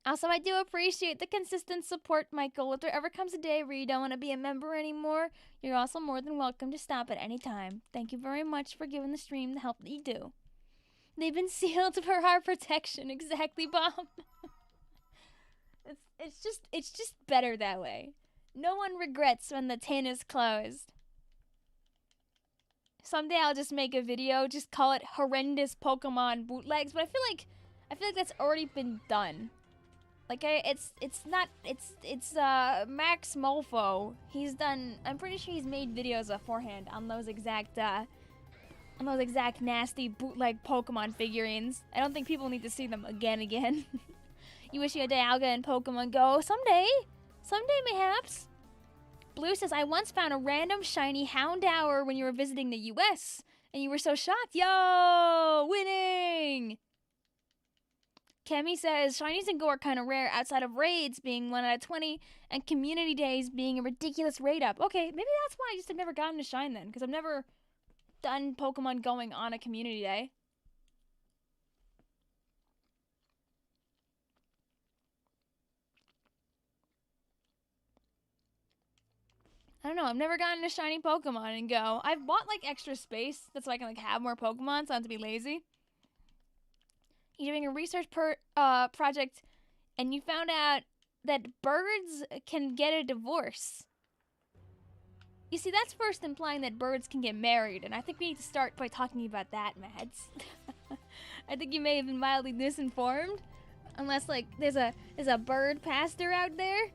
Also, I do appreciate the consistent support, Michael. If there ever comes a day where you don't want to be a member anymore, you're also more than welcome to stop at any time. Thank you very much for giving the stream the help that you do. They've been sealed for our protection. Exactly, Bob. It's just better that way. No one regrets when the tin is closed. Someday I'll just make a video, just call it horrendous Pokemon bootlegs, but I feel like that's already been done. Like it's Max Mofo. He's done. I'm pretty sure he's made videos beforehand on those exact nasty bootleg Pokemon figurines. I don't think people need to see them again. You wish you had Dialga in Pokemon Go someday mayhaps. Blue says, I once found a random shiny Houndour when you were visiting the US, and you were so shocked. Yo, winning! Kemi says, shinies in Go are kind of rare outside of raids being 1 out of 20, and community days being a ridiculous raid up. Okay, maybe that's why I just have never gotten to shine then, because I've never done Pokemon going on a community day. I don't know, I've never gotten a shiny Pokemon and Go. I've bought, like, extra space, that's so I can, like, have more Pokemon, so I don't have to be lazy. You're doing a research project, and you found out that birds can get a divorce. You see, that's first implying that birds can get married, and I think we need to start by talking about that, Mads. I think you may have been mildly misinformed, unless, like, there's a bird pastor out there.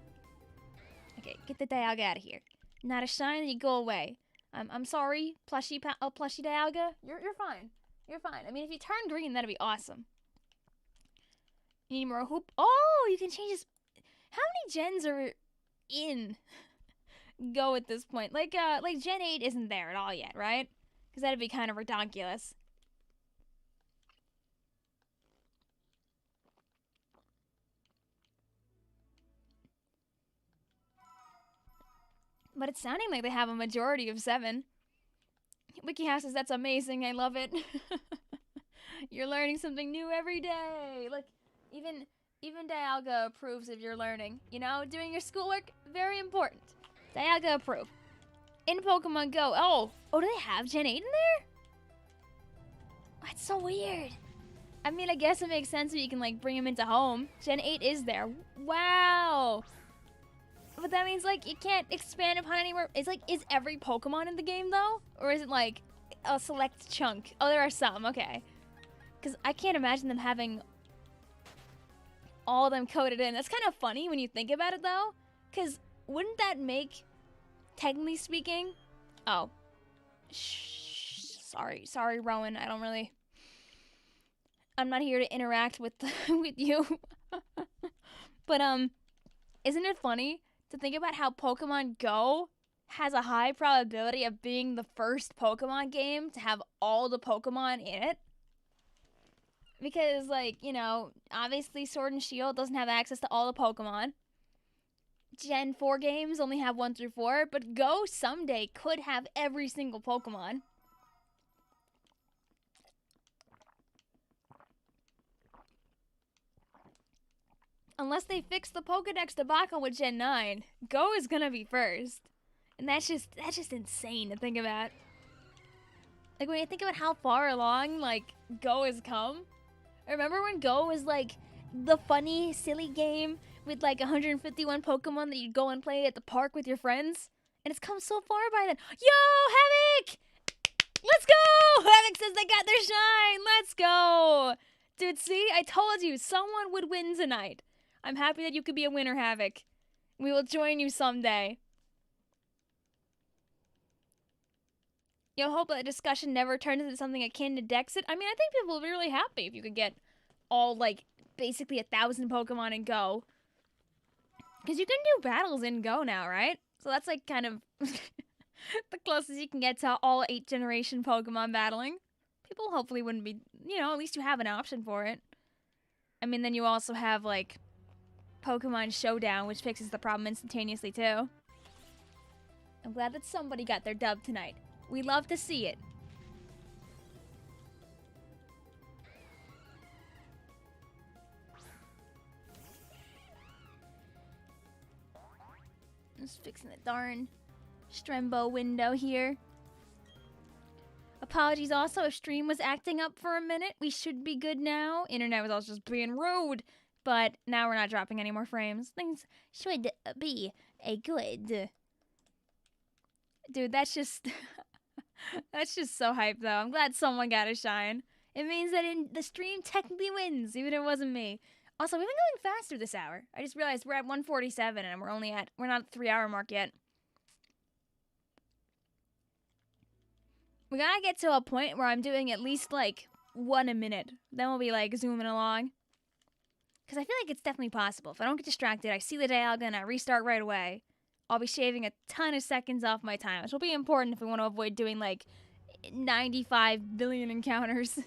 Okay, get the Dialga out of here. Not a shine, and you go away. I'm sorry, plushie Dialga. You're fine. You're fine. I mean, if you turn green, that'd be awesome. You need more hoop. Oh, you can change this. How many gens are in Go at this point? Like Gen 8 isn't there at all yet, right? Because that'd be kind of redonkulous. But it's sounding like they have a majority of 7. WikiHow says, that's amazing. I love it. You're learning something new every day. Like, even Dialga approves of your learning. You know, doing your schoolwork, very important. Dialga approve. In Pokemon Go. Oh, do they have Gen 8 in there? That's so weird. I mean, I guess it makes sense if you can, like, bring him into home. Gen 8 is there. Wow. But that means, like, you can't expand upon anywhere. It's like, is every Pokemon in the game, though? Or is it, like, a select chunk? Oh, there are some. Okay. Because I can't imagine them having all of them coded in. That's kind of funny when you think about it, though, because wouldn't that make, technically speaking, oh, sorry, Rowan. I'm not here to interact with with you. But isn't it funny to think about how Pokemon Go has a high probability of being the first Pokemon game to have all the Pokemon in it? Because, like, you know, obviously Sword and Shield doesn't have access to all the Pokemon. Gen 4 games only have 1 through 4, but Go someday could have every single Pokemon. Unless they fix the Pokedex debacle with Gen 9, Go is gonna be first. And that's just insane to think about. Like, when you think about how far along, like, Go has come. Remember when Go was, like, the funny, silly game with, like, 151 Pokemon that you'd go and play at the park with your friends? And it's come so far by then. Yo, Havoc! Let's go! Havoc says they got their shine! Let's go! Dude, see? I told you, someone would win tonight. I'm happy that you could be a winner, Havoc. We will join you someday. You'll hope that the discussion never turns into something akin to Dexit. I mean, I think people will be really happy if you could get all, like, basically 1,000 Pokemon in Go. Because you can do battles in Go now, right? So that's, like, kind of the closest you can get to all 8th generation Pokemon battling. People hopefully wouldn't be, you know, at least you have an option for it. I mean, then you also have, like, Pokemon Showdown, which fixes the problem instantaneously, too. I'm glad that somebody got their dub tonight. We love to see it. Just fixing the darn Strembo window here. Apologies also if stream was acting up for a minute. We should be good now. Internet was also just being rude. But now we're not dropping any more frames. Things should be good. Dude, that's just... that's just so hype, though. I'm glad someone got a shine. It means that the stream technically wins, even if it wasn't me. Also, we've been going faster this hour. I just realized we're at 1:47 and we're not at the 3-hour mark yet. We gotta get to a point where I'm doing at least, like, 1 a minute. Then we'll be, like, zooming along. Because I feel like it's definitely possible. If I don't get distracted, I see the Dialga and I restart right away, I'll be shaving a ton of seconds off my time, which will be important if we want to avoid doing, like, 95 billion encounters.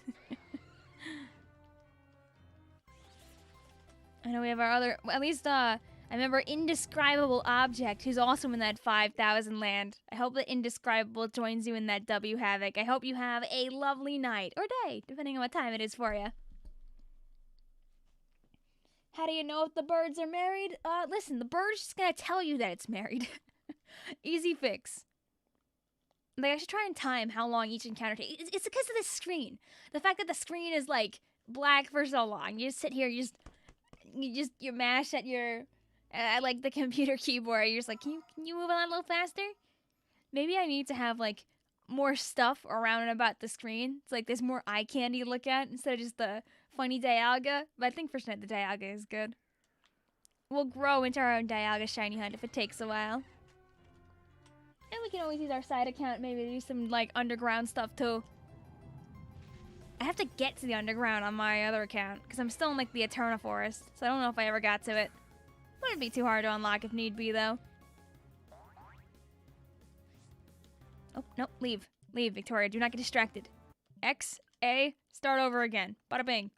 I know we have our other, at least, I remember Indescribable Object, who's also in that 5,000 land. I hope that Indescribable joins you in that W, Havoc. I hope you have a lovely night, or day, depending on what time it is for you. How do you know if the birds are married? Listen, the bird's just gonna tell you that it's married. Easy fix. Like, I should try and time how long each encounter takes. It's because of the screen. The fact that the screen is, like, black for so long. You just sit here, you mash at your, like, the computer keyboard. You're just like, can you move on a little faster? Maybe I need to have, like, more stuff around and about the screen. It's like there's more eye candy to look at instead of just the funny Dialga. But I think for tonight the Dialga is good. We'll grow into our own Dialga shiny hunt if it takes a while. And we can always use our side account maybe to do some, like, underground stuff too. I have to get to the underground on my other account because I'm still in, like, the Eterna Forest. So I don't know if I ever got to it. Wouldn't be too hard to unlock if need be, though. Oh, no, leave. Leave, Victoria. Do not get distracted. X, A, start over again. Bada bing.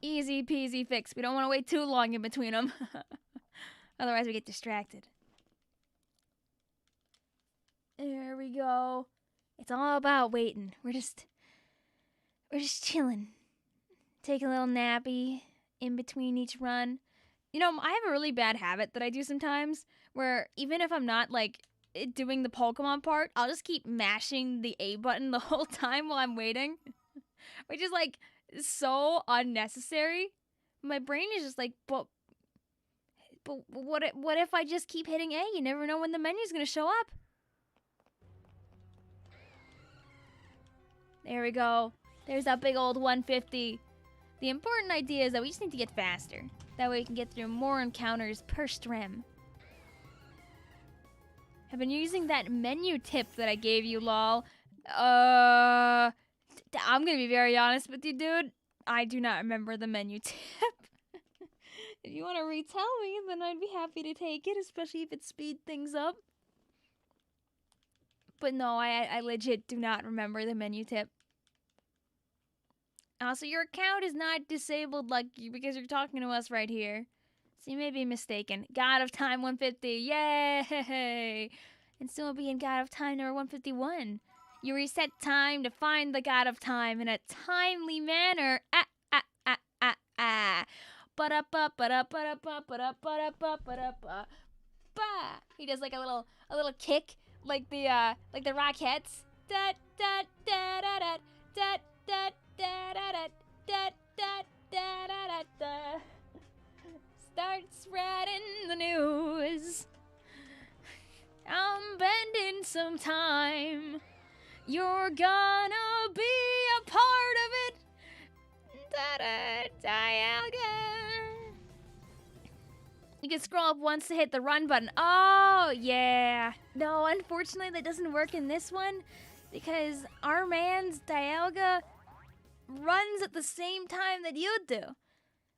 Easy peasy fix. We don't want to wait too long in between them. Otherwise, we get distracted. There we go. It's all about waiting. We're just chilling. Take a little nappy in between each run. You know, I have a really bad habit that I do sometimes where even if I'm not, like, doing the Pokemon part, I'll just keep mashing the A button the whole time while I'm waiting. Which is, like, so unnecessary. My brain is just like, but what if I just keep hitting A? You never know when the menu's gonna show up. There we go. There's that big old 150. The important idea is that we just need to get faster. That way we can get through more encounters per stream. I've been using that menu tip that I gave you, lol. I'm gonna be very honest with you, dude. I do not remember the menu tip. If you want to retell me, then I'd be happy to take it, especially if it speed things up. But no, I legit do not remember the menu tip. Also, your account is not disabled like because you're talking to us right here. So you may be mistaken. God of Time 150, yay! And still be in God of Time number 151. You reset time to find the God of Time in a timely manner. Ba-da-ba, ba-da-ba-da-ba, ba-da-ba-da-ba, ba-da-ba. Ba! He does like a little kick, like the Rockettes. Da da da da da da da da da da da da da da. Start spreading the news. I'm bending some time. You're gonna be a part of it. DIALGA. You can scroll up once to hit the run button. Oh, yeah. No, unfortunately, that doesn't work in this one because our man's DIALGA runs at the same time that you do.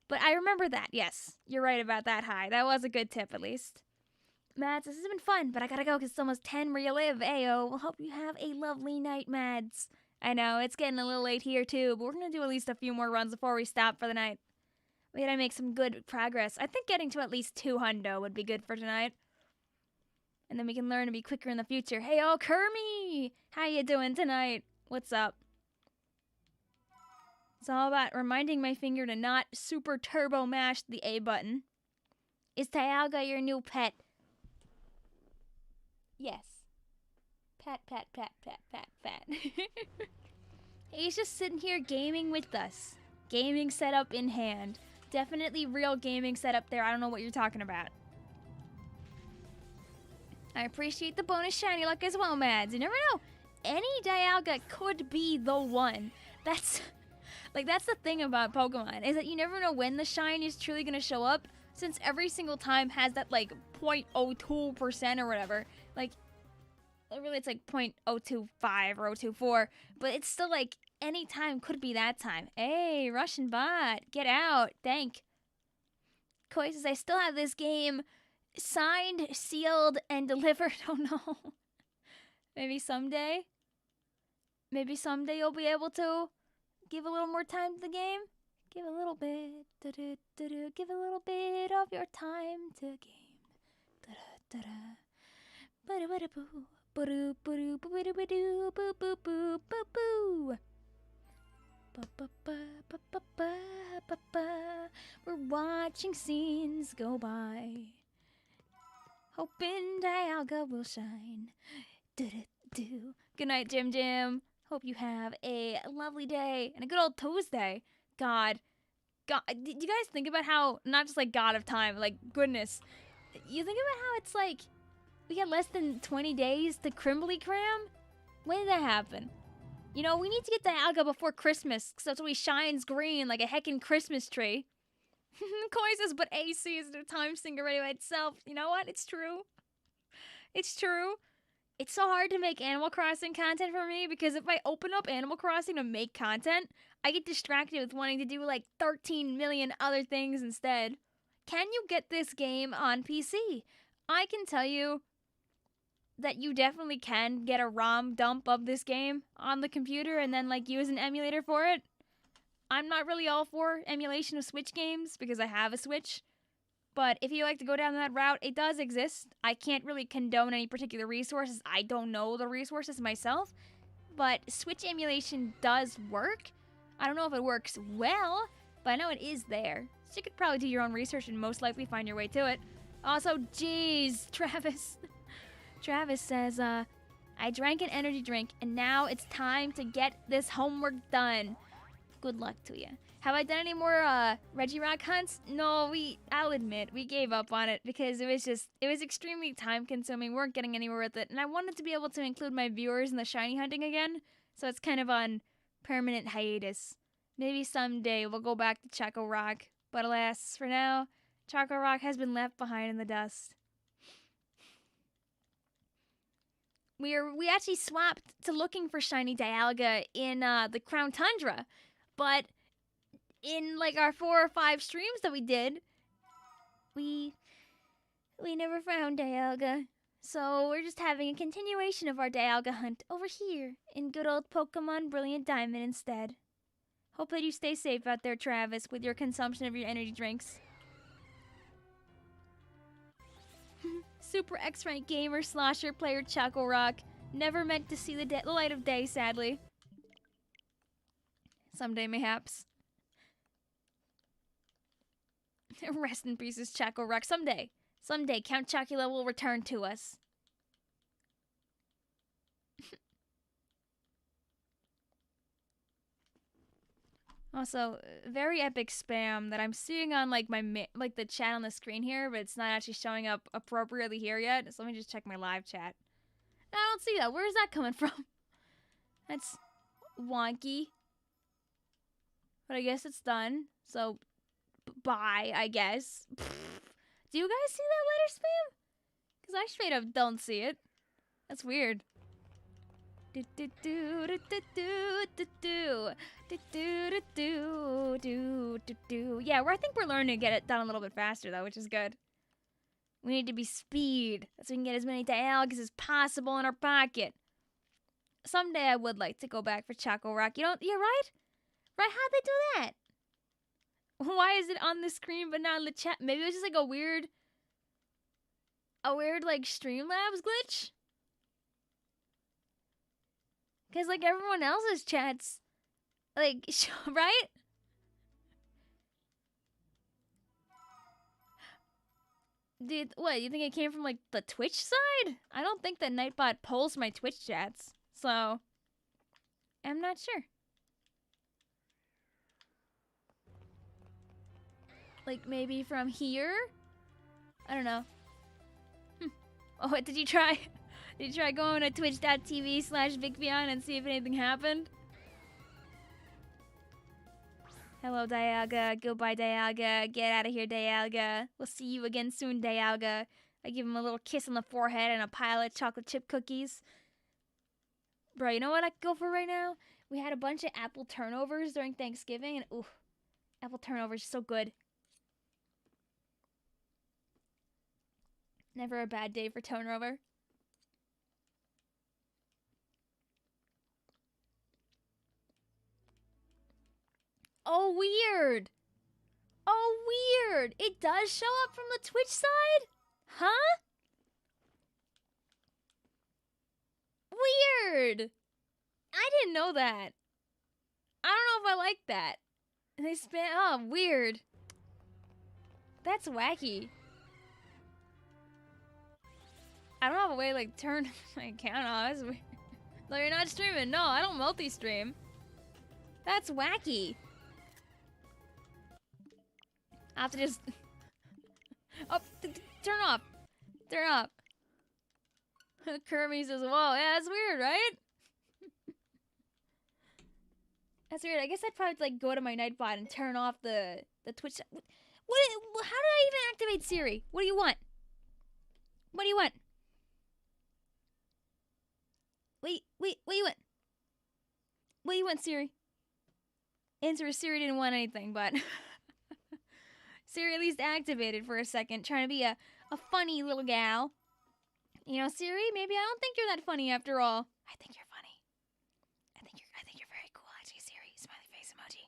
But I remember that, yes. You're right about that, Hi. That was a good tip, at least. Mads, this has been fun, but I gotta go because it's almost 10 where you live. Ayo, we'll hope you have a lovely night, Mads. I know, it's getting a little late here, too, but we're gonna do at least a few more runs before we stop for the night. We gotta make some good progress. I think getting to at least 200 would be good for tonight. And then we can learn to be quicker in the future. Hey, oh, Kermie! How you doing tonight? What's up? It's all about reminding my finger to not super turbo mash the A button. Is DIALGA your new pet? Yes. Pat, pat, pat, pat, pat, pat. He's just sitting here gaming with us. Gaming setup in hand. Definitely real gaming setup there. I don't know what you're talking about. I appreciate the bonus shiny luck as well, Mads. You never know. Any DIALGA could be the one. That's the thing about Pokemon, is that you never know when the shine is truly going to show up, since every single time has that, like, 0.02% or whatever. Like, really it's like 0.025 or 0.024, but it's still, like, any time could be that time. Hey, Russian bot, get out. Thank. Koi says, I still have this game signed, sealed, and delivered. Oh, no. Maybe someday? Maybe someday you'll be able to give a little more time to the game? Give a little bit, give a little bit of your time to game. We're watching scenes go by, hoping DIALGA will shine. Good night, Jim Jim. Hope you have a lovely day and a good old Tuesday. God, did you guys think about how, not just like God of Time, like goodness, you think about how it's like, we got less than 20 days to Crimbly Cram? When did that happen? You know, we need to get DIALGA before Christmas, so that's why he shines green like a heckin' Christmas tree. Koi says, but AC is a time sinker right by itself. You know what? It's true. It's true. It's so hard to make Animal Crossing content for me because if I open up Animal Crossing to make content, I get distracted with wanting to do like 13 million other things instead. Can you get this game on PC? I can tell you that you definitely can get a ROM dump of this game on the computer and then like use an emulator for it. I'm not really all for emulation of Switch games because I have a Switch. But if you like to go down that route, it does exist. I can't really condone any particular resources. I don't know the resources myself. But Switch emulation does work. I don't know if it works well, but I know it is there. So you could probably do your own research and most likely find your way to it. Also, geez, Travis. Travis says, I drank an energy drink and now it's time to get this homework done. Good luck to you. Have I done any more Regirock hunts? No, I'll admit, we gave up on it because it was extremely time consuming. We weren't getting anywhere with it. And I wanted to be able to include my viewers in the shiny hunting again. So it's kind of on permanent hiatus. Maybe someday we'll go back to Choco Rock. But alas, for now, Choco Rock has been left behind in the dust. We actually swapped to looking for shiny Dialga in the Crown Tundra, but in like our 4 or 5 streams that we did, we never found Dialga. So we're just having a continuation of our Dialga hunt over here in good old Pokemon Brilliant Diamond instead. Hope that you stay safe out there, Travis, with your consumption of your energy drinks. Super X-Rank gamer slosher player Choco Rock. Never meant to see the light of day, sadly. Someday, mayhaps. Rest in pieces, Choco Rock. Someday. Someday, Count Chocula will return to us. Also, very epic spam that I'm seeing on like the chat on the screen here, but it's not actually showing up appropriately here yet. So let me just check my live chat. No, I don't see that. Where is that coming from? That's wonky. But I guess it's done. So, bye, I guess. Do you guys see that letter spam? Because I straight up don't see it. That's weird. Yeah, I think we're learning to get it done a little bit faster though, which is good. We need to be speed, so we can get as many Dialgas as possible in our pocket. Someday I would like to go back for Choco Rock. You know, you're right? Right, how'd they do that? Why is it on the screen but not in the chat? Maybe it was just like a weird like Streamlabs glitch? Because like everyone else's chats, like, right? What, you think it came from like the Twitch side? I don't think that Nightbot polls my Twitch chats, so I'm not sure. Like maybe from here? I don't know. Oh, what did you try? Did you try going to twitch.tv/Vicvillon and see if anything happened? Hello, Dialga. Goodbye, Dialga. Get out of here, Dialga. We'll see you again soon, Dialga. I give him a little kiss on the forehead and a pile of chocolate chip cookies. Bro, you know what I could go for right now? We had a bunch of apple turnovers during Thanksgiving, and ooh, apple turnovers are so good. Never a bad day for turnover. Oh, weird. Oh, weird. It does show up from the Twitch side? Huh? Weird. I didn't know that. I don't know if I like that. They spam. Oh, weird. That's wacky. I don't have a way to like turn my account off. That's weird. No, you're not streaming. No, I don't multi-stream. That's wacky. I have to just... Oh, turn off. Turn off. Kirby says, whoa, yeah, that's weird, right? That's weird. I guess I'd probably like go to my Nightbot and turn off the Twitch. How did I even activate Siri? What do you want? What do you want? Wait, what do you want? What do you want, Siri? Answer, Siri didn't want anything, but... Siri at least activated for a second, trying to be a funny little gal. You know, Siri, maybe I don't think you're that funny after all. I think you're funny. I think you're very cool, actually, Siri. Smiley face emoji.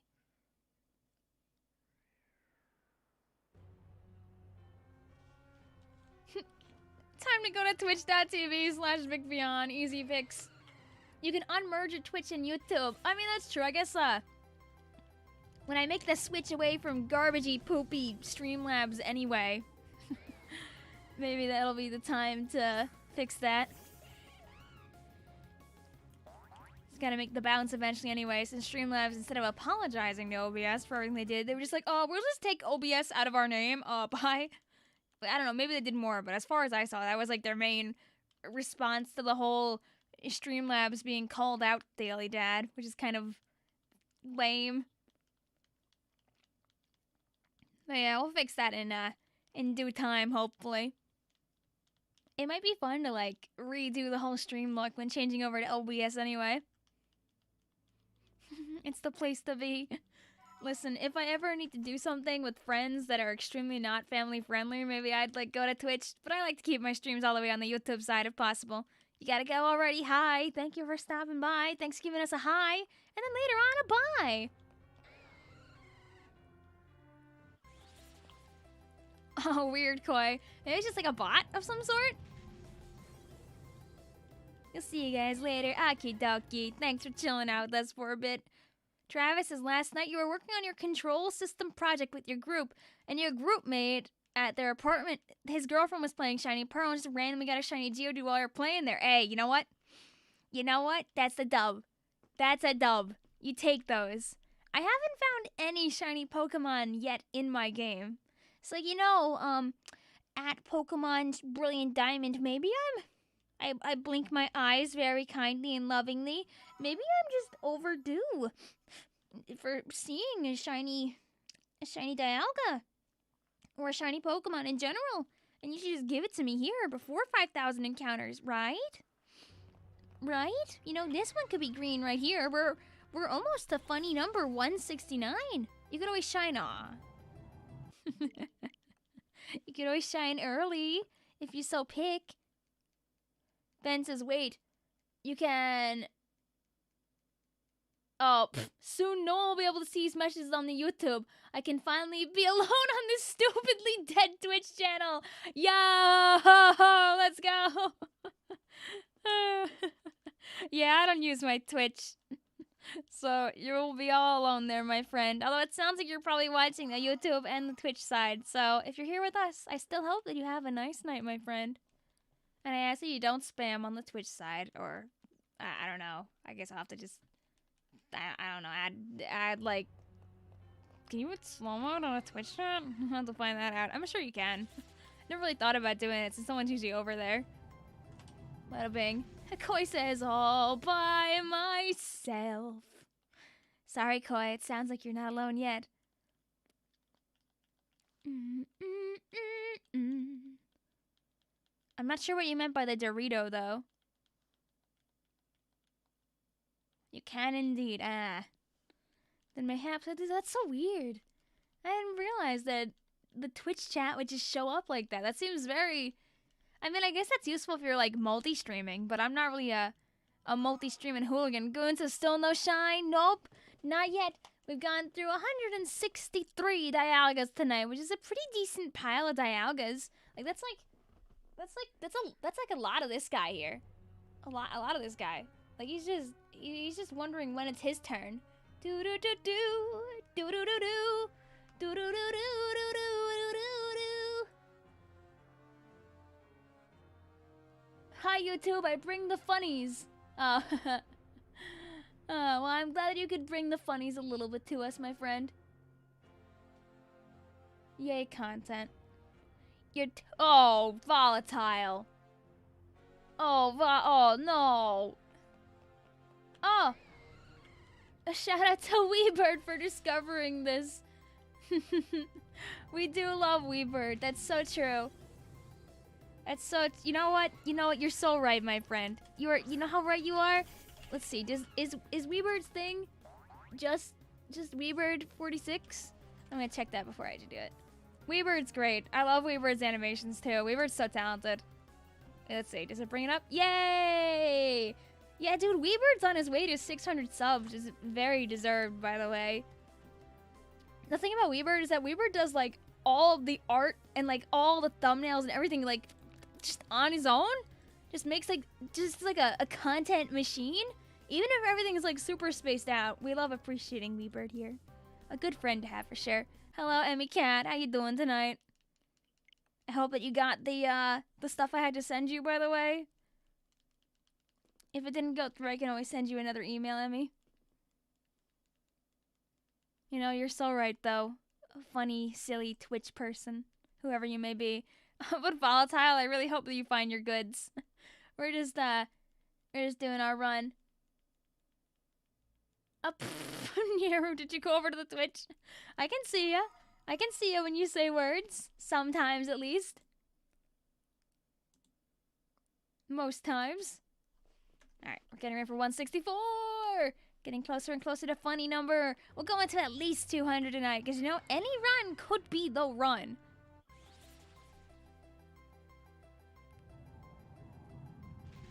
Time to go to twitch.tv/Vicvillon. Easy fix. You can unmerge your Twitch and YouTube. I mean, that's true. I guess, when I make the switch away from garbagey, poopy Streamlabs anyway, maybe that'll be the time to fix that. Just gotta make the bounce eventually anyway, since Streamlabs, instead of apologizing to OBS for everything they did, they were just like, oh, we'll just take OBS out of our name, bye. But I don't know, maybe they did more, but as far as I saw, that was like their main response to the whole Streamlabs being called out daily, Dad, which is kind of lame. But yeah, we'll fix that in due time, hopefully. It might be fun to, like, redo the whole stream look when changing over to OBS anyway. It's the place to be. Listen, if I ever need to do something with friends that are extremely not family friendly, maybe I'd, like, go to Twitch. But I like to keep my streams all the way on the YouTube side if possible. You gotta go already. Hi. Thank you for stopping by. Thanks for giving us a hi. And then later on, a bye. Oh, weird, Koi. Maybe it's just like a bot of some sort? You'll see you guys later. Okie dokie. Thanks for chilling out with us for a bit. Travis says last night you were working on your control system project with your group, and your group mate at their apartment, his girlfriend was playing Shiny Pearl and just randomly got a Shiny Geodude while you're playing there. Hey, you know what? You know what? That's a dub. That's a dub. You take those. I haven't found any Shiny Pokemon yet in my game. So, you know, at Pokemon's Brilliant Diamond, maybe I blink my eyes very kindly and lovingly. Maybe I'm just overdue for seeing a shiny Dialga. Or a shiny Pokemon in general. And you should just give it to me here before 5,000 encounters, right? Right? You know, this one could be green right here. We're almost to funny number 169. You could always shine, You could always shine early if you so pick. Ben says, wait, you can... Oh, soon no one will be able to see his messages on the YouTube. I can finally be alone on this stupidly dead Twitch channel. Yo, let's go. Yeah, I don't use my Twitch. So you'll be all alone there, my friend. Although it sounds like you're probably watching the YouTube and the Twitch side. So if you're here with us, I still hope that you have a nice night, my friend. And I ask that you don't spam on the Twitch side, or I don't know. I guess I'll have to just I don't know. Add like, can you put slow mode on a Twitch chat? I'll have to find that out. I'm sure you can. Never really thought about doing it since someone's usually over there. Bada bing. Koi says, all by myself. Sorry, Koi. It sounds like you're not alone yet. I'm not sure what you meant by the Dorito, though. You can indeed. Ah. Then mayhaps that's so weird. I didn't realize that the Twitch chat would just show up like that. That seems very... I mean, I guess that's useful if you're, like, multi-streaming, but I'm not really a multi-streaming hooligan. Going to still no shine? Nope. Not yet. We've gone through 163 Dialgas tonight, which is a pretty decent pile of Dialgas. Like, that's like a lot of this guy here. A lot of this guy. Like, he's just wondering when it's his turn. Do do do do do do do do do do do do do do do. Hi YouTube, I bring the funnies. Well, I'm glad you could bring the funnies a little bit to us, my friend. Yay, content. Oh, volatile. Oh, no. Oh. A shout out to Weebird for discovering this. We do love Weebird. That's so true. That's so... You know what? You're so right, my friend. You know how right you are? Let's see. Is Weebird's thing just Weebird 46? I'm gonna check that before I do it. Weebird's great. I love Weebird's animations too. Weebird's so talented. Let's see. Does it bring it up? Yay! Yeah, dude, Weebird's on his way to 600 subs. Is very deserved, by the way. The thing about Weebird is that Weebird does, like, all of the art and, like, all the thumbnails and everything, like, just on his own. Just makes, like, a content machine. Even if everything is, like, super spaced out. We love appreciating Weebird here. A good friend to have, for sure. Hello, Emmy Cat. How you doing tonight? I hope that you got the stuff I had to send you, by the way. If it didn't go through, I can always send you another email, Emmy. You know, you're so right, though. A funny, silly Twitch person. Whoever you may be. But Volatile, I really hope that you find your goods. We're just doing our run. Nearu, did you go over to the Twitch? I can see ya. I can see it when you say words. Sometimes, at least. Most times. Alright, we're getting ready for 164! Getting closer and closer to funny number. We'll go into at least 200 tonight, because you know, any run could be the run.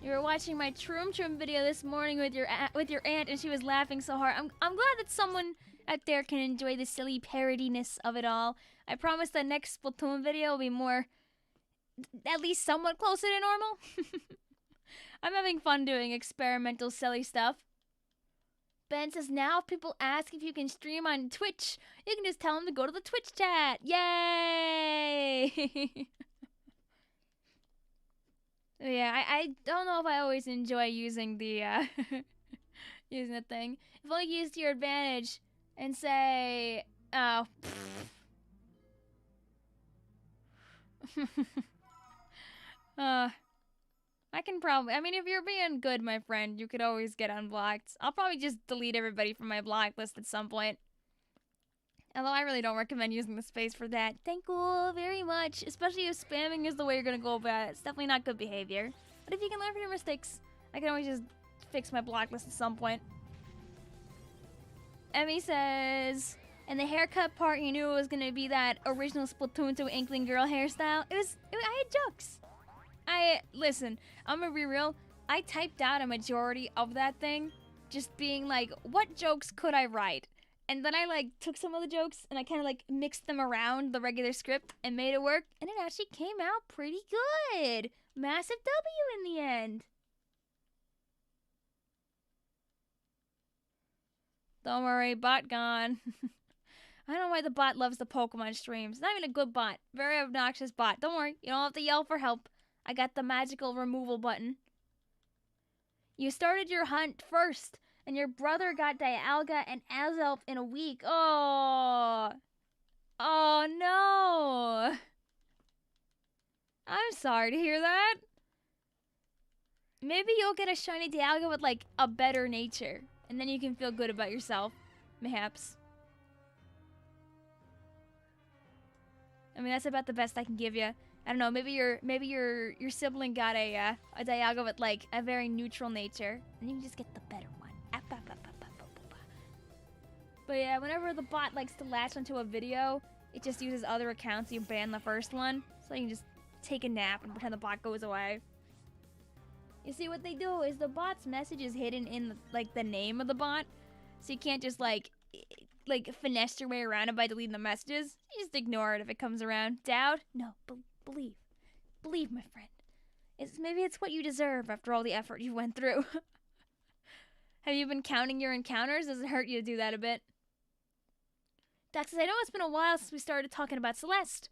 You were watching my Troom Troom video this morning with your aunt, and she was laughing so hard. I'm glad that someone out there can enjoy the silly parodiness of it all. I promise the next Splatoon video will be more, at least somewhat closer to normal. I'm having fun doing experimental silly stuff. Ben says, now if people ask if you can stream on Twitch, you can just tell them to go to the Twitch chat. Yay! Yeah, I don't know if I always enjoy using the, using the thing. If only use to your advantage and say, oh. I can probably, I mean, if you're being good, my friend, you could always get unblocked. I'll probably just delete everybody from my block list at some point. Although I really don't recommend using the space for that. Thank you very much. Especially if spamming is the way you're gonna go about it. It's definitely not good behavior. But if you can learn from your mistakes, I can always just fix my block list at some point. Emmy says, and the haircut part, you knew it was gonna be that original Splatoon 2 Inkling girl hairstyle. I had jokes. Listen, I'm gonna be real. I typed out a majority of that thing, just being like, what jokes could I write? And then I, like, took some of the jokes and I kind of, like, mixed them around the regular script and made it work. And it actually came out pretty good. Massive W in the end. Don't worry, bot gone. I don't know why the bot loves the Pokemon streams. Not even a good bot. Very obnoxious bot. Don't worry, you don't have to yell for help. I got the magical removal button. You started your hunt first. And your brother got Dialga and Azelf in a week. Oh. Oh, no. I'm sorry to hear that. Maybe you'll get a shiny Dialga with, like, a better nature. And then you can feel good about yourself. Mayhaps. I mean, that's about the best I can give you. I don't know, maybe your sibling got a Dialga with, like, a very neutral nature. And you can just get the better one. But yeah, whenever the bot likes to latch onto a video, it just uses other accounts. You ban the first one, so you can just take a nap and pretend the bot goes away. You see, what they do is the bot's message is hidden in, like, the name of the bot, so you can't just, like finesse your way around it by deleting the messages. You just ignore it if it comes around. Doubt? No, believe. Believe, my friend. Maybe it's what you deserve after all the effort you went through. Have you been counting your encounters? Does it hurt you to do that a bit? Dax says, I know it's been a while since we started talking about Celeste,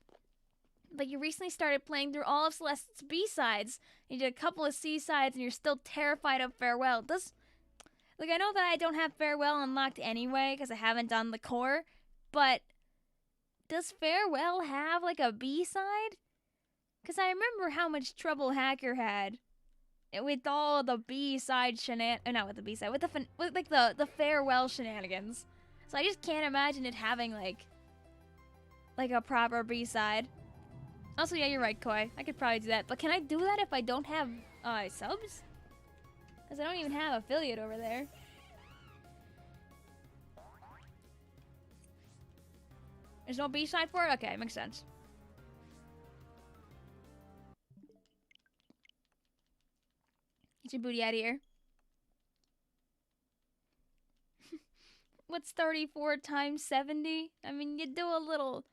but you recently started playing through all of Celeste's B-sides. You did a couple of C-sides, and you're still terrified of Farewell. Like, I know that I don't have Farewell unlocked anyway, because I haven't done the core, but does Farewell have, like, a B-side? Because I remember how much trouble Hacker had with all the B-side not with the B-side, with the Farewell shenanigans. So I just can't imagine it having, like a proper B-side. Also, yeah, you're right, Koi. I could probably do that. But can I do that if I don't have, subs? Because I don't even have affiliate over there. There's no B-side for it? Okay, makes sense. Get your booty out of here. What's 34 times 70? I mean, you do a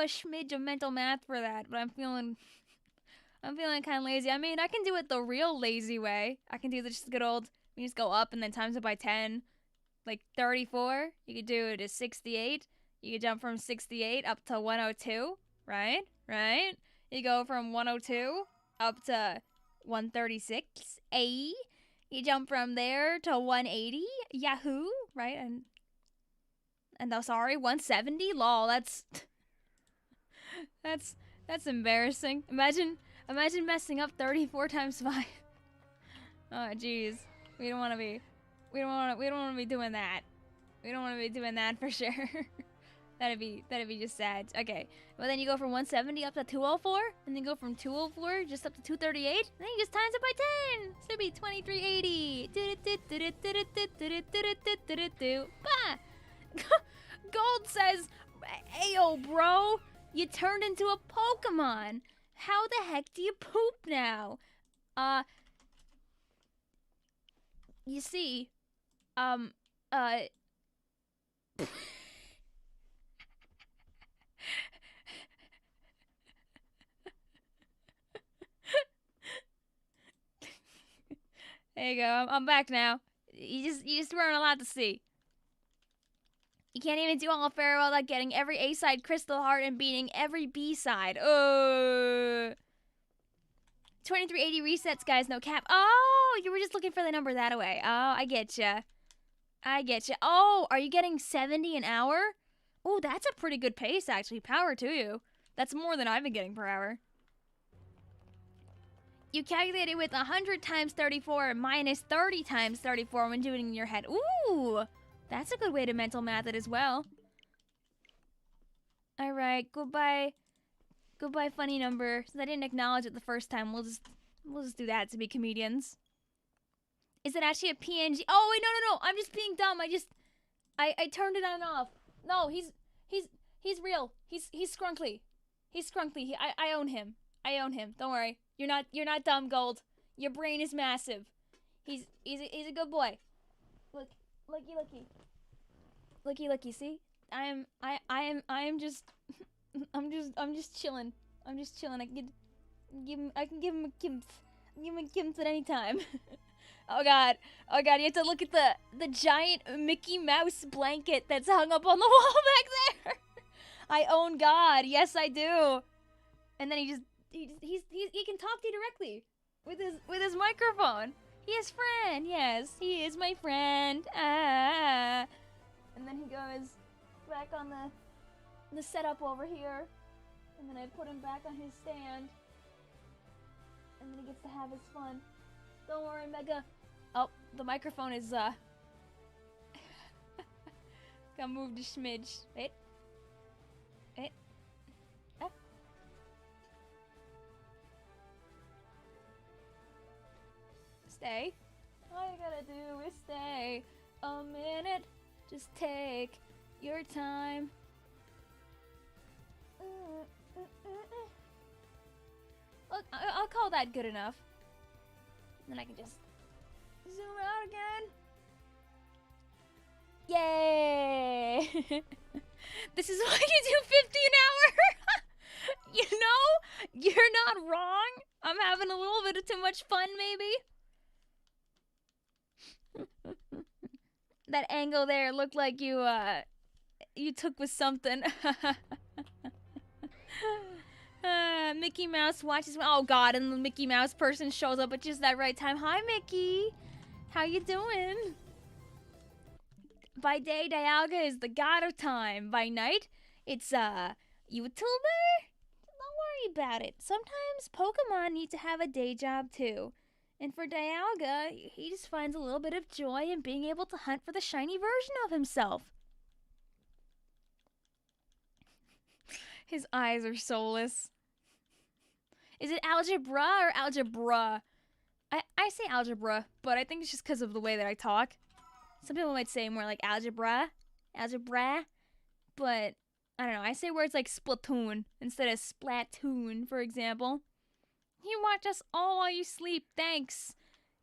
smidge of mental math for that, but I'm feeling kind of lazy. I mean, I can do it the real lazy way. I can do the just good old, you just go up and then times it by 10. Like 34, you could do it as 68. You could jump from 68 up to 102, right? Right? You go from 102 up to 136, you jump from there to 180, yahoo, right? And sorry, 170, lol, that's embarrassing. Imagine messing up 34 times 5. Oh jeez. We don't want to be doing that. We don't want to be doing that for sure. That'd be just sad. Okay. Well, then you go from 170 up to 204, and then go from 204 just up to 238, and then you just times it by 10. So it'd be 2380. Bah! Gold says, "Ayo, bro, you turned into a Pokemon. How the heck do you poop now?" You see, there you go. I'm back now. You just weren't allowed to see. You can't even do all very well without getting every A side Crystal Heart and beating every B side. 2380 resets, guys. No cap. Oh, you were just looking for the number that way. Oh, I get ya. I get ya. Oh, are you getting 70 an hour? Oh, that's a pretty good pace, actually. Power to you. That's more than I've been getting per hour. You calculate it with 100 times 34 minus 30 times 34 when doing it in your head. Ooh, that's a good way to mental math it as well. All right, goodbye. Goodbye, funny number. Since I didn't acknowledge it the first time, we'll just do that to be comedians. Is it actually a PNG? Oh wait, no. I'm just being dumb. I turned it on and off. No, he's real. He's Skrunkly. He's Skrunkly. I own him. I own him. Don't worry. You're not dumb, Gold. Your brain is massive. He's a good boy. Look, looky. See, I am just I'm just chilling. I'm just chilling. I can give him a kimp at any time. Oh god, you have to look at the giant Mickey Mouse blanket that's hung up on the wall back there. I own God. Yes, I do. And then he can talk to you directly with his microphone. He is friend. Yes, he is my friend. Ah. And then he goes back on the setup over here, and then I put him back on his stand, and then he gets to have his fun. Don't worry, Mega. Oh, the microphone is got moved a smidge. Wait. Ah. Stay. All you gotta do is stay a minute. Just take your time. Look, I'll call that good enough. Then I can just zoom out again. Yay! This is why you do 50 an hour. You know, you're not wrong. I'm having a little bit of too much fun, maybe. That angle there looked like you took with something. Mickey Mouse watches. Oh god, and the Mickey Mouse person shows up at just that right time. Hi, Mickey. How you doing? By day, Dialga is the god of time. By night, it's YouTuber. Don't worry about it. Sometimes Pokemon need to have a day job too. And for Dialga, he just finds a little bit of joy in being able to hunt for the shiny version of himself. His eyes are soulless. Is it algebra or algebra? I say algebra, but I think it's just because of the way that I talk. Some people might say more like algebra, but I don't know. I say words like Splatoon instead of Splatoon, for example. You watch us all while you sleep. Thanks.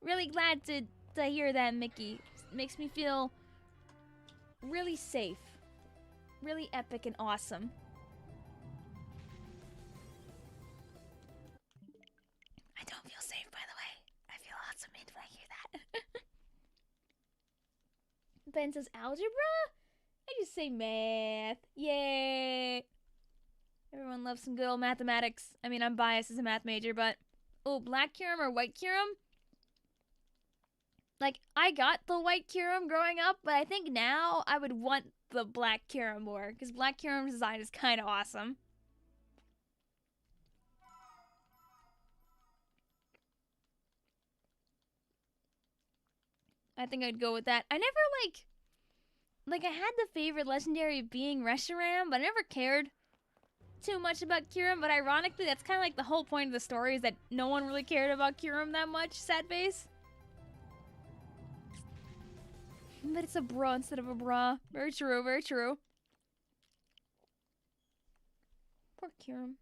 Really glad to hear that, Mickey. It makes me feel really safe. Really epic and awesome. I don't feel safe, by the way. I feel awesome when I hear that. Ben says algebra? I just say math. Yay. Everyone loves some good old mathematics. I mean, I'm biased as a math major, but... Oh, black Kyurem or white Kyurem? Like, I got the white Kyurem growing up, but I think now I would want the black Kyurem more, because black Kyurem's design is kind of awesome. I think I'd go with that. I never, Like, I had the favorite legendary being Reshiram, but I never cared too much about Kyurem. But ironically, that's kind of like the whole point of the story, is that no one really cared about Kyurem that much, sad face. But it's a bra instead of a bra. Very true, very true. Poor Kyurem.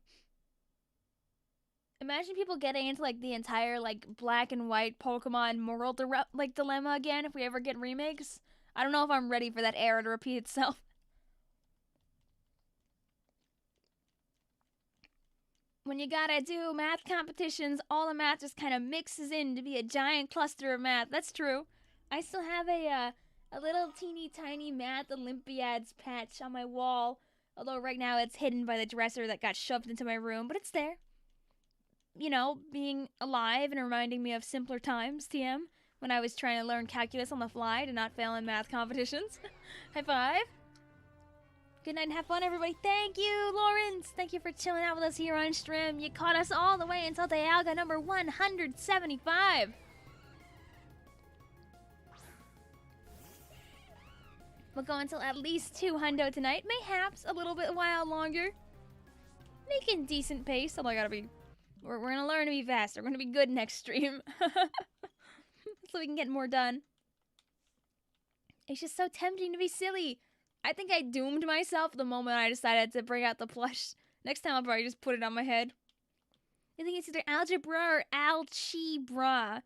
Imagine people getting into, like, the entire, like, black and white Pokemon moral dilemma again if we ever get remakes. I don't know if I'm ready for that era to repeat itself. When you gotta do math competitions, all the math just kind of mixes in to be a giant cluster of math. That's true. I still have a little teeny tiny math Olympiads patch on my wall. Although right now it's hidden by the dresser that got shoved into my room, but it's there. You know, being alive and reminding me of simpler times, TM, when I was trying to learn calculus on the fly to not fail in math competitions. High five. Good night and have fun, everybody. Thank you, Lawrence. Thank you for chilling out with us here on stream. You caught us all the way until DIALGA number 175. We'll go until at least 200 tonight. Mayhaps a little bit while longer. Making decent pace, although I gotta be... We're gonna learn to be faster. We're gonna be good next stream. So we can get more done. It's just so tempting to be silly. I think I doomed myself the moment I decided to bring out the plush. Next time I'll probably just put it on my head. I think it's either algebra or algebra.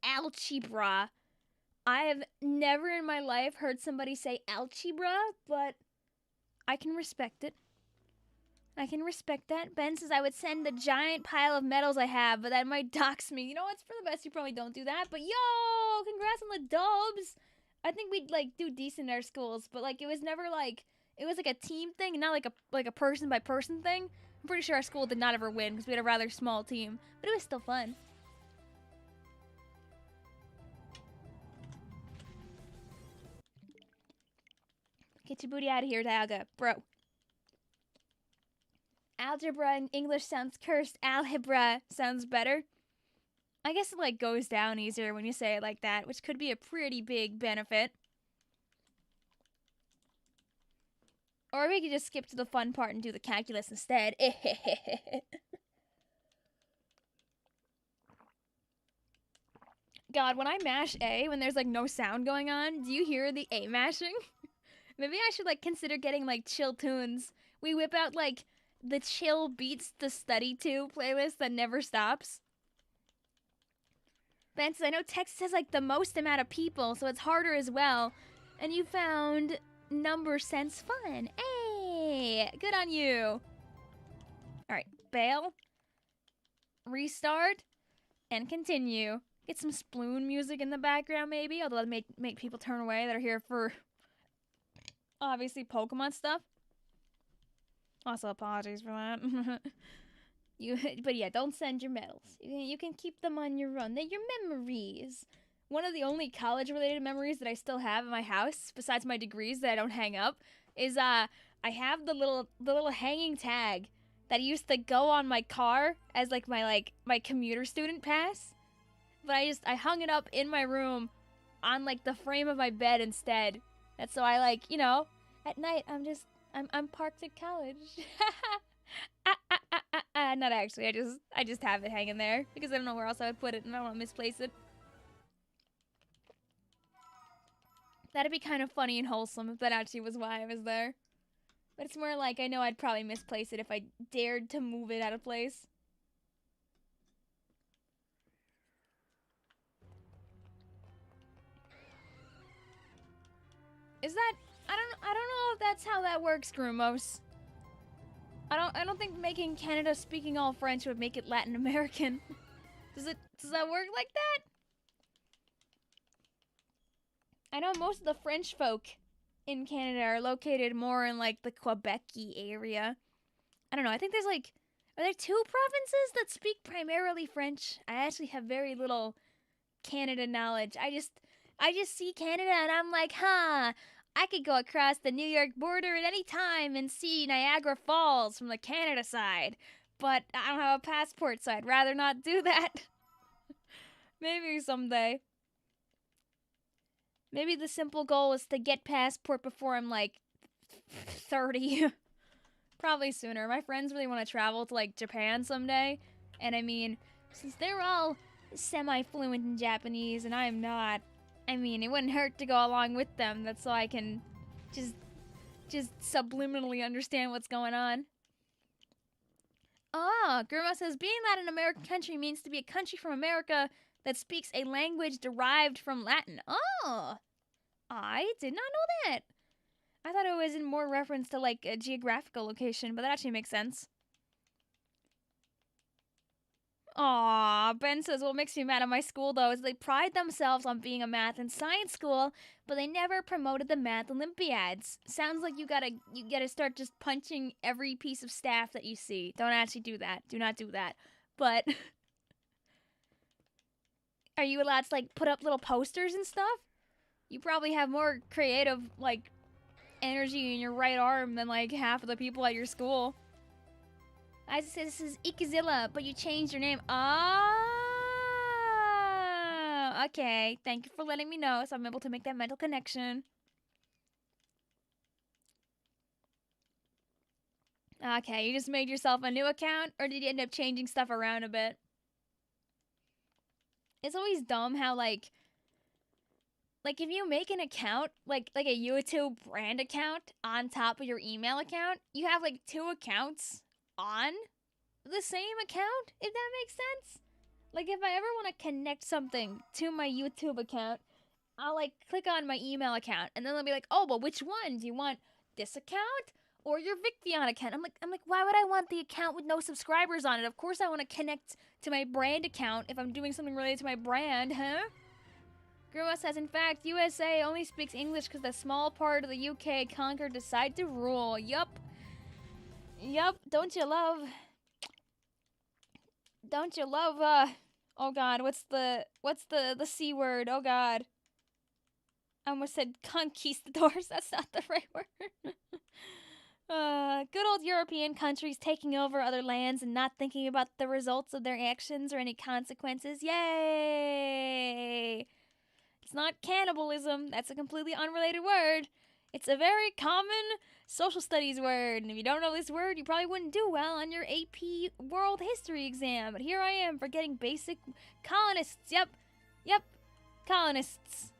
Algebra. I have never in my life heard somebody say algebra, but I can respect it. I can respect that. Ben says I would send the giant pile of medals I have, but that might dox me. You know, it's for the best you probably don't do that. But yo, congrats on the dubs. I think we'd like do decent in our schools, but like it was never like, it was like a team thing, not like a person by person thing. I'm pretty sure our school did not ever win because we had a rather small team, but it was still fun. Get your booty out of here, DIALGA, bro. Algebra in English sounds cursed. Algebra sounds better. I guess it like goes down easier when you say it like that, which could be a pretty big benefit. Or we could just skip to the fun part and do the calculus instead. God, when I mash A, when there's like no sound going on, do you hear the A mashing? Maybe I should like consider getting like chill tunes. We whip out like the chill beats to study to playlist that never stops. Ben says, I know Texas has like the most amount of people, so it's harder as well. And you found number sense fun. Hey, good on you. Alright, bail. Restart. And continue. Get some Sploon music in the background maybe, although that may make people turn away that are here for obviously Pokemon stuff. Also, apologies for that. But yeah, don't send your medals. You can keep them on your own. They're your memories. One of the only college-related memories that I still have in my house, besides my degrees that I don't hang up, is I have the little hanging tag that used to go on my car as like my commuter student pass. But I hung it up in my room on like the frame of my bed instead. That's so I like, you know, at night I'm parked at college. Not actually. I just have it hanging there because I don't know where else I would put it and I don't want to misplace it. That'd be kind of funny and wholesome if that actually was why I was there. But it's more like I know I'd probably misplace it if I dared to move it out of place. Is that... I don't know if that's how that works, Grumos. I don't think making Canada speaking all French would make it Latin American. Does that work like that? I know most of the French folk in Canada are located more in like the Quebec-y area. I don't know, I think there's like, are there 2 provinces that speak primarily French? I actually have very little Canada knowledge. I just see Canada and I'm like, huh, I could go across the New York border at any time and see Niagara Falls from the Canada side. But I don't have a passport, so I'd rather not do that. Maybe someday. Maybe the simple goal is to get passport before I'm like 30. Probably sooner. My friends really want to travel to like Japan someday. And I mean, since they're all semi-fluent in Japanese and I am not, I mean, it wouldn't hurt to go along with them. That's so I can just subliminally understand what's going on. Ah, Grandma says being that an American country means to be a country from America that speaks a language derived from Latin. Oh, I did not know that. I thought it was in more reference to like a geographical location, but that actually makes sense. Aw, Ben says what makes me mad at my school though is they pride themselves on being a math and science school, but they never promoted the math Olympiads. Sounds like you gotta start just punching every piece of staff that you see. Don't actually do that. Do not do that. But are you allowed to like put up little posters and stuff? You probably have more creative like energy in your right arm than like half of the people at your school. I said this is Ikazilla, but you changed your name. Oh, okay. Thank you for letting me know, so I'm able to make that mental connection. Okay, you just made yourself a new account, or did you end up changing stuff around a bit? It's always dumb how like if you make an account, like a YouTube brand account on top of your email account, you have like 2 accounts on the same account, if that makes sense. Like if I ever want to connect something to my YouTube account, I'll like click on my email account and then they'll be like, oh, but which one? Do you want this account or your Vicvillon account? I'm like, why would I want the account with no subscribers on it? Of course I want to connect to my brand account if I'm doing something related to my brand, huh? Grandma says, in fact, USA only speaks English because the small part of the UK conquered decide to rule. Yup. Don't you love, oh god, what's the C word? Oh god. I almost said conquistadors. That's not the right word. Good old European countries taking over other lands and not thinking about the results of their actions or any consequences. Yay! It's not cannibalism. That's a completely unrelated word. It's a very common social studies word. And if you don't know this word, you probably wouldn't do well on your AP World History exam. But here I am forgetting basic colonists. Yep. Colonists.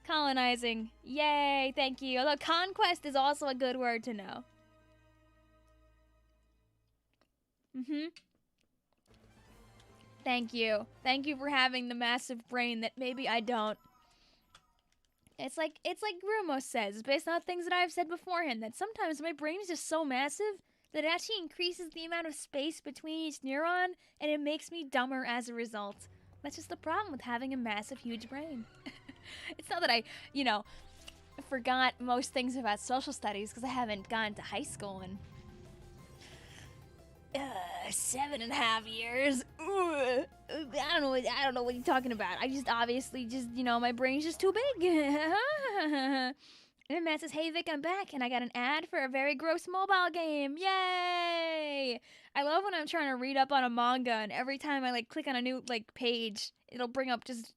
Colonizing. Yay, thank you. Although conquest is also a good word to know. Thank you. Thank you for having the massive brain that maybe I don't. It's like Rumo says, based on things that I've said beforehand, that sometimes my brain is just so massive that it actually increases the amount of space between each neuron, and it makes me dumber as a result. That's just the problem with having a massive, huge brain. It's not that I, forgot most things about social studies because I haven't gone to high school in 7.5 years. I don't know what you're talking about. I just obviously my brain's just too big. And then Matt says, hey Vic, I'm back and I got an ad for a very gross mobile game. Yay! I love when I'm trying to read up on a manga and every time I click on a new page, it'll bring up just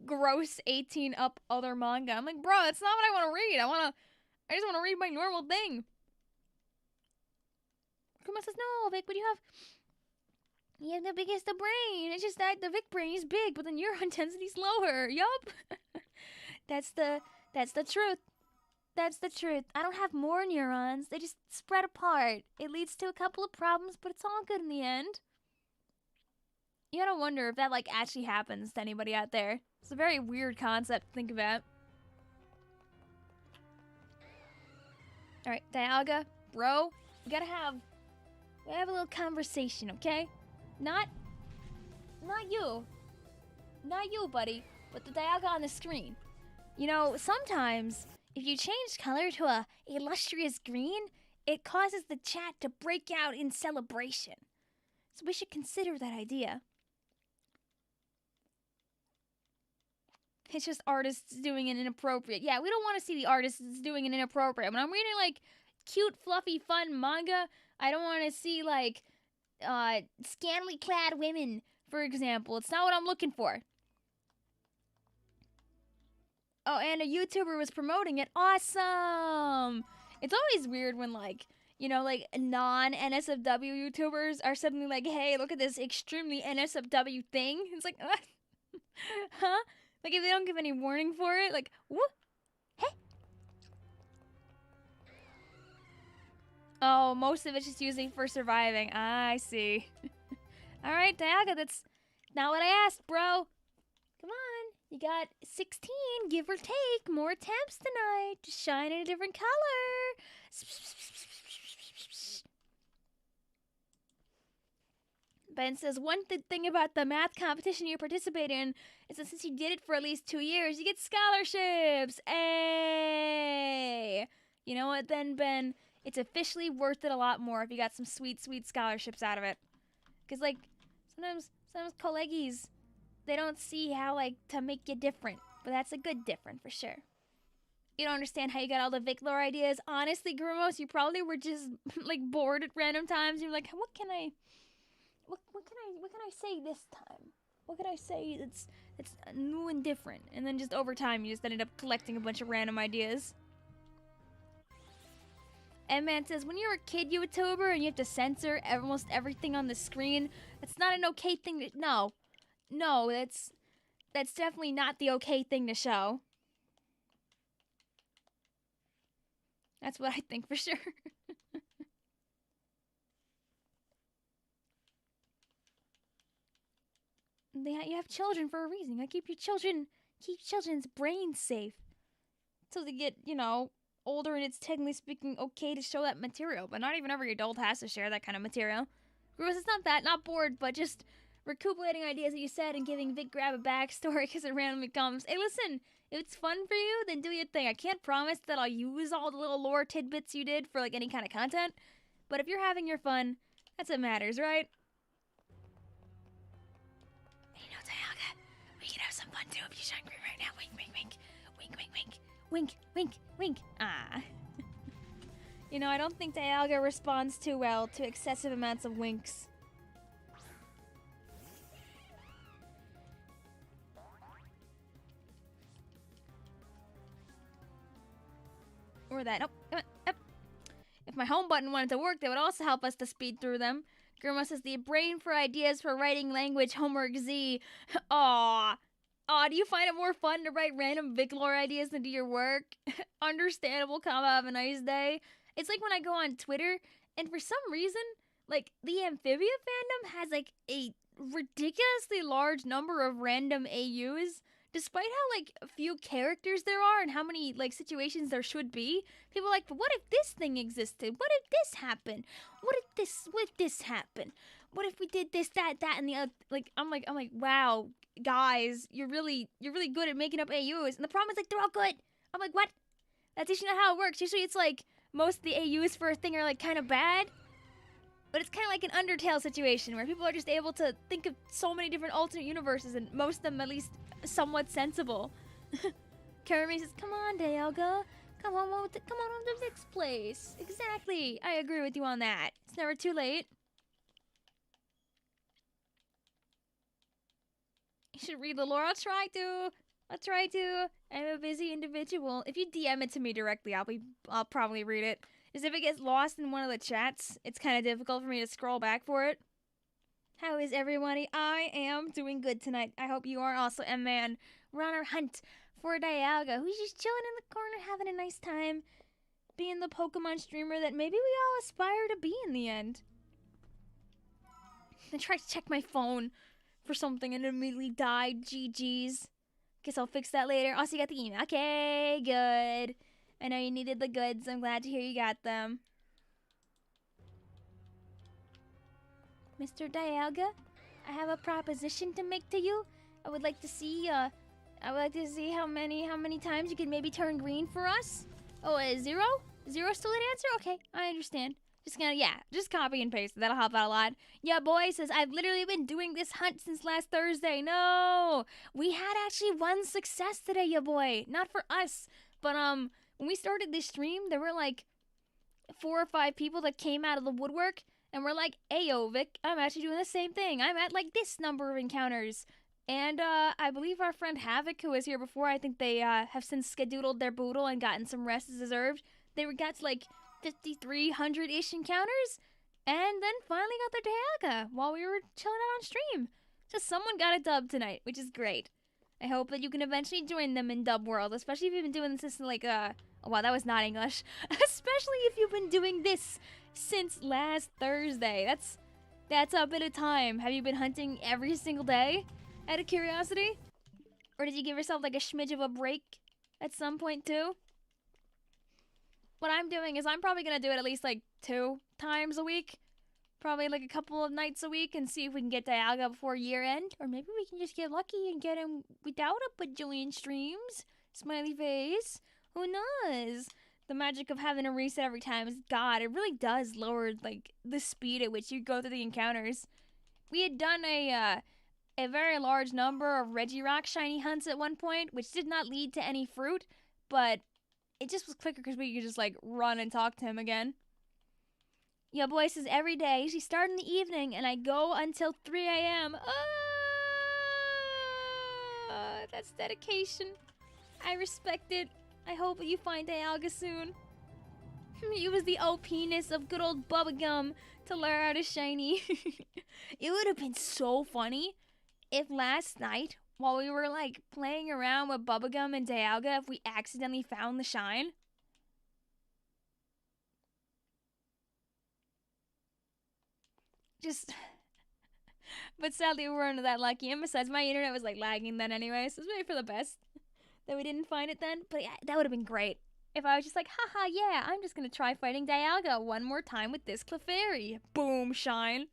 gross 18 up other manga. I'm like, bro, that's not what I want to read. I just want to read my normal thing. Kuma says, no, Vic, but you have the biggest of brain. It's just that the Vic brain is big, but the neuron density's lower. Yup. That's the truth. That's the truth. I don't have more neurons. They just spread apart. It leads to a couple of problems, but it's all good in the end. You gotta wonder if that actually happens to anybody out there. It's a very weird concept to think about. Alright, DIALGA, bro, we gotta have a little conversation, okay? Not you, buddy, but the DIALGA on the screen. Sometimes if you change color to a illustrious green, it causes the chat to break out in celebration. So we should consider that idea. It's just artists doing it inappropriate. Yeah, we don't want to see the artists doing it inappropriate. When I'm reading cute, fluffy, fun manga, I don't want to see scantily clad women, for example. It's not what I'm looking for. Oh, and a YouTuber was promoting it. Awesome! It's always weird when, like, you know, like non-NSFW YouTubers are suddenly like, hey, look at this extremely NSFW thing. It's like, huh? Like, if they don't give any warning for it, like, what? Hey? Oh, most of it's just using for surviving. I see. Alright, Dialga, that's not what I asked, bro. Come on. You got 16, give or take, more attempts tonight. Just shine in a different color. Ben says, one thing about the math competition you participate in is that since you did it for at least 2 years, you get scholarships. Hey! You know what then, Ben? It's officially worth it a lot more if you got some sweet, sweet scholarships out of it. Because, like, sometimes collegies, they don't see how, like, to make you different. But that's a good different, for sure. You don't understand how you got all the Vic lore ideas. Honestly, Grimos, you probably were just, like, bored at random times. You're like, what can I say this time? What can I say that's new and different? And then just over time, you just ended up collecting a bunch of random ideas. M-Man says, when you're a kid YouTuber and you have to censor almost everything on the screen, that's not an okay thing to... No, that's definitely not the okay thing to show. That's what I think for sure. You have children for a reason. You keep children's brains safe. So they get, you know, older and it's technically speaking okay to show that material, but not even every adult has to share that kind of material. Gross, it's not that, not bored, but just recuperating ideas that you said and giving Vic Grab a backstory because it randomly comes. Hey, listen, if it's fun for you, then do your thing. I can't promise that I'll use all the little lore tidbits you did for, like, any kind of content, but if you're having your fun, that's what matters, right? You know, Dialga, we can have some fun too if you shine green right now. Wink, wink, wink. Wink, wink, wink. Wink, wink, wink. Ah. You know, I don't think Dialga responds too well to excessive amounts of winks. Or that. Oh, if my home button wanted to work, that would also help us to speed through them. Grandma says the brain for ideas for writing language homework Z. Aw. Aw, do you find it more fun to write random Vic lore ideas than do your work? Understandable, comma, have a nice day. It's like when I go on Twitter, and for some reason, like, the Amphibia fandom has, like, a ridiculously large number of random AUs. Despite how, like, few characters there are and how many, like, situations there should be, people are like, but what if this thing existed? What if this happened? What if this happened? What if we did this, that, and the other? Like, I'm like, wow, guys, you're really good at making up AUs. And the problem is, like, they're all good. I'm like, what? That's usually not how it works. Usually it's like, most of the AUs for a thing are, like, kind of bad. But it's kind of like an Undertale situation where people are just able to think of so many different alternate universes, and most of them at least somewhat sensible. Kermit says, come on, Dialga. Come on to the next place. Exactly. I agree with you on that. It's never too late. You should read the lore. I'll try to. I'm a busy individual. If you DM it to me directly, I'll probably read it. Is if it gets lost in one of the chats, it's kind of difficult for me to scroll back for it. How is everybody? I am doing good tonight. I hope you are also. M-Man, we're on our hunt for Dialga, who's just chilling in the corner having a nice time, being the Pokemon streamer that maybe we all aspire to be in the end. I tried to check my phone for something and it immediately died. GG's. Guess I'll fix that later. Also, you got the email. Okay, good. I know you needed the goods. I'm glad to hear you got them. Mr. Dialga, I have a proposition to make to you. I would like to see how many times you can maybe turn green for us. Oh, 0? 0 still an answer? Okay, I understand. Just copy and paste. That'll help out a lot. Yeah, boy says, I've literally been doing this hunt since last Thursday. No! We had actually one success today, yeah, boy. Not for us, but, when we started this stream, there were, like, 4 or 5 people that came out of the woodwork, and we're like, Ayo, Vic, I'm actually doing the same thing. I'm at, like, this number of encounters. And I believe our friend Havoc, who was here before, I think they have since skedoodled their boodle and gotten some rest as deserved. They got to like 5,300-ish encounters, and then finally got their DIALGA while we were chilling out on stream. Just someone got a dub tonight, which is great. I hope that you can eventually join them in Dub World, especially if you've been doing this since like oh, wow, that was not English. Especially if you've been doing this since last Thursday. That's a bit of time. Have you been hunting every single day? Out of curiosity? Or did you give yourself like a smidge of a break at some point too? What I'm doing is I'm probably gonna do it at least like 2 times a week. Probably like a couple of nights a week and see if we can get DIALGA before year end. Or maybe we can just get lucky and get him without a bajillion streams. Smiley face. Who knows? The magic of having a reset every time is God. It really does lower like the speed at which you go through the encounters. We had done a very large number of Regirock shiny hunts at one point, which did not lead to any fruit, but it just was quicker because we could just like run and talk to him again. Yo, boy says every day. She started in the evening, and I go until 3 a.m. That's dedication. I respect it. I hope you find DIALGA soon. Use the OP-ness of good old bubblegum to lure out a shiny. It would have been so funny if last night, while we were like playing around with bubblegum and DIALGA, if we accidentally found the shine. But sadly we weren't that lucky, and besides my internet was like lagging then anyway, so it's maybe for the best that we didn't find it then. But yeah, that would have been great if I was just like, haha, yeah, I'm just gonna try fighting DIALGA one more time with this Clefairy. Boom, shine.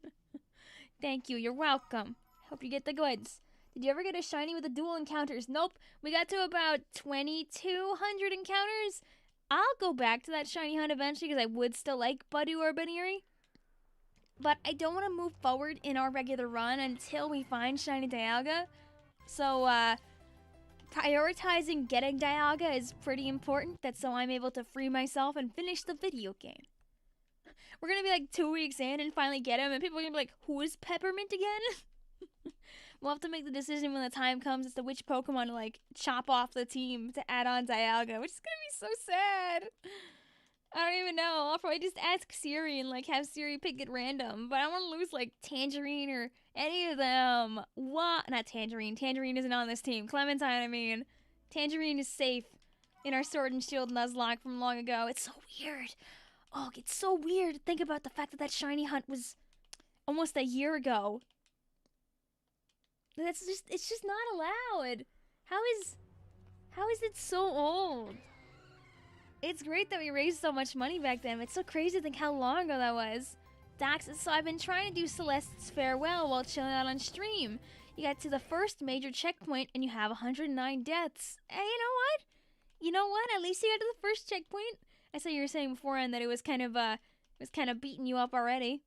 Thank you, you're welcome. Hope you get the goods. Did you ever get a shiny with the dual encounters? Nope. We got to about 2,200 encounters. I'll go back to that shiny hunt eventually because I would still like Budu or Baniri. But I don't want to move forward in our regular run until we find shiny DIALGA. So, prioritizing getting DIALGA is pretty important. That's so I'm able to free myself and finish the video game. We're gonna be like 2 weeks in and finally get him, and people are gonna be like, who is Peppermint again? We'll have to make the decision when the time comes as to which Pokemon to like chop off the team to add on DIALGA, which is gonna be so sad. I don't even know. I'll probably just ask Siri and like have Siri pick it random. But I want to lose like Tangerine or any of them. What? Not Tangerine. Tangerine isn't on this team. Clementine, I mean. Tangerine is safe in our Sword and Shield Nuzlocke from long ago. It's so weird. Oh, it's so weird to think about the fact that that shiny hunt was almost a year ago. It's just not allowed. How is it so old? It's great that we raised so much money back then. It's so crazy to think how long ago that was. Dax, so I've been trying to do Celeste's Farewell while chilling out on stream. You got to the first major checkpoint and you have 109 deaths. Hey, you know what? At least you got to the first checkpoint. I saw you were saying beforehand that it was kind of beating you up already.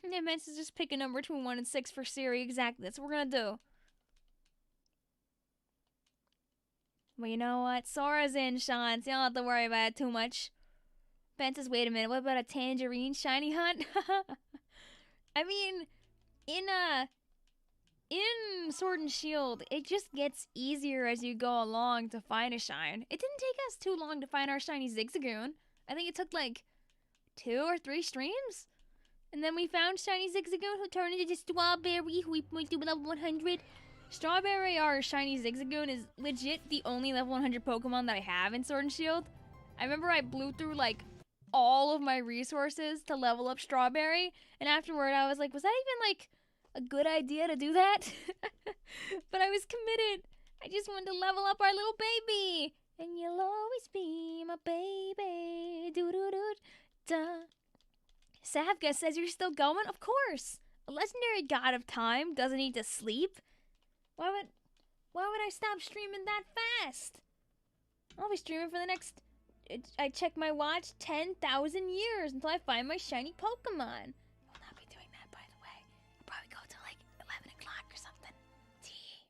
It meant to just pick a number between 1 and 6 for Siri. Exactly. That's what we're gonna do. Well, you know what? Sora's in, Sean, so you don't have to worry about it too much. Ben says, wait a minute, what about a Tangerine shiny hunt? I mean, in Sword and Shield, it just gets easier as you go along to find a shine. It didn't take us too long to find our shiny Zigzagoon. I think it took like 2 or 3 streams. And then we found shiny Zigzagoon, who turned into Strawberry, who we point to level 100. Strawberry, our shiny Zigzagoon, is legit the only level 100 Pokemon that I have in Sword and Shield. I remember I blew through like all of my resources to level up Strawberry, and afterward I was like, was that even like a good idea to do that? But I was committed. I just wanted to level up our little baby. And you'll always be my baby. Doo-doo-doo-da. Savga says you're still going? Of course. A legendary god of time doesn't need to sleep. Why would I stop streaming that fast? I'll be streaming for the next, I check my watch, 10,000 years until I find my shiny Pokemon. I will not be doing that, by the way. I'll probably go till like 11 o'clock or something. Tea.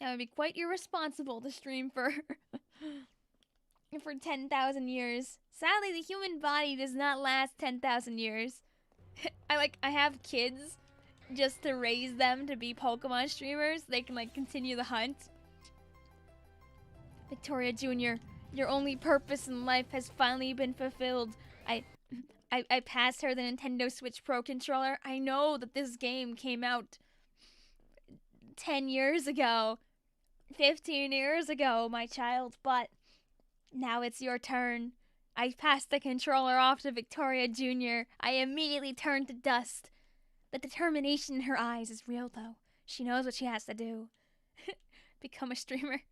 That would be quite irresponsible to stream for 10,000 years. Sadly, the human body does not last 10,000 years. I have kids just to raise them to be Pokemon streamers. They can like continue the hunt. Victoria Jr., your only purpose in life has finally been fulfilled. I passed her the Nintendo Switch Pro controller. I know that this game came out 10 years ago, 15 years ago, my child, but now it's your turn. I passed the controller off to Victoria Jr. I immediately turned to dust. The determination in her eyes is real, though. She knows what she has to do. Become a streamer.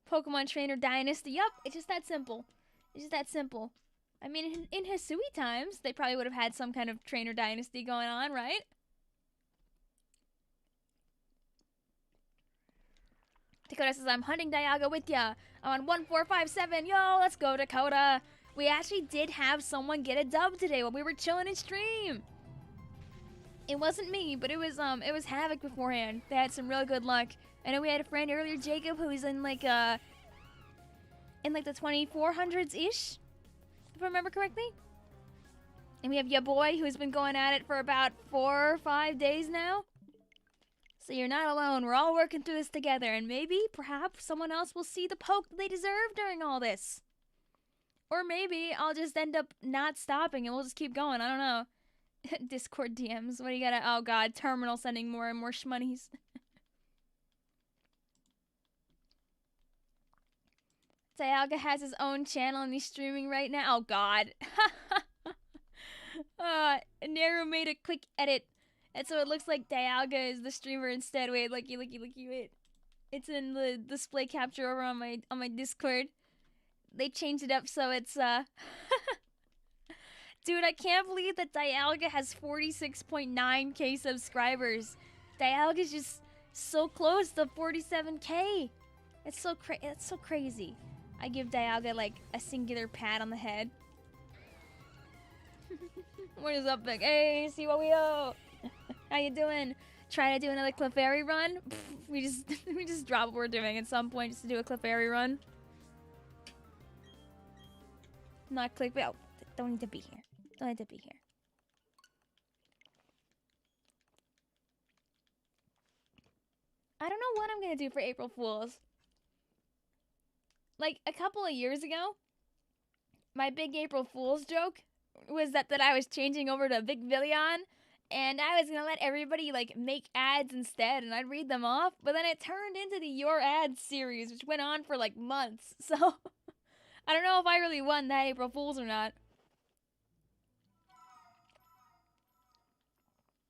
Pokemon Trainer Dynasty. Yup, it's just that simple. It's just that simple. I mean, in Hisui times, they probably would have had some kind of Trainer Dynasty going on, right? Dakota says, I'm hunting Dialga with ya. I'm on 1457. Yo, let's go, Dakota. We actually did have someone get a dub today while we were chilling in stream. It wasn't me, but it was Havoc beforehand. They had some real good luck. I know we had a friend earlier, Jacob, who's in like the 2400s-ish, if I remember correctly. And we have ya boy, who's been going at it for about 4 or 5 days now. So you're not alone. We're all working through this together, and maybe, perhaps, someone else will see the poke they deserve during all this. Or maybe I'll just end up not stopping and we'll just keep going. I don't know. Discord DMs. What do you gotta... Oh, God. Terminal sending more and more shmoneys. Dialga has his own channel and he's streaming right now. Oh, God. Nero made a quick edit. And so it looks like Dialga is the streamer instead. Wait, looky, wait. It's in the display capture over on my Discord. They changed it up so it's, Dude, I can't believe that Dialga has 46.9k subscribers. Dialga's just so close to 47k. It's so crazy. I give Dialga, like, a singular pat on the head. What is up, Vic? Hey, see what we owe. How you doing? Try to do another Clefairy run? We just drop what we're doing at some point just to do a Clefairy run. Not clickbait. Oh, don't need to be here. Don't need to be here. I don't know what I'm gonna do for April Fools. Like, a couple of years ago, my big April Fool's joke was that I was changing over to Vicvillon, and I was gonna let everybody, like, make ads instead, and I'd read them off, but then it turned into the Your Ads series, which went on for, like, months, so... I don't know if I really won that April Fool's or not.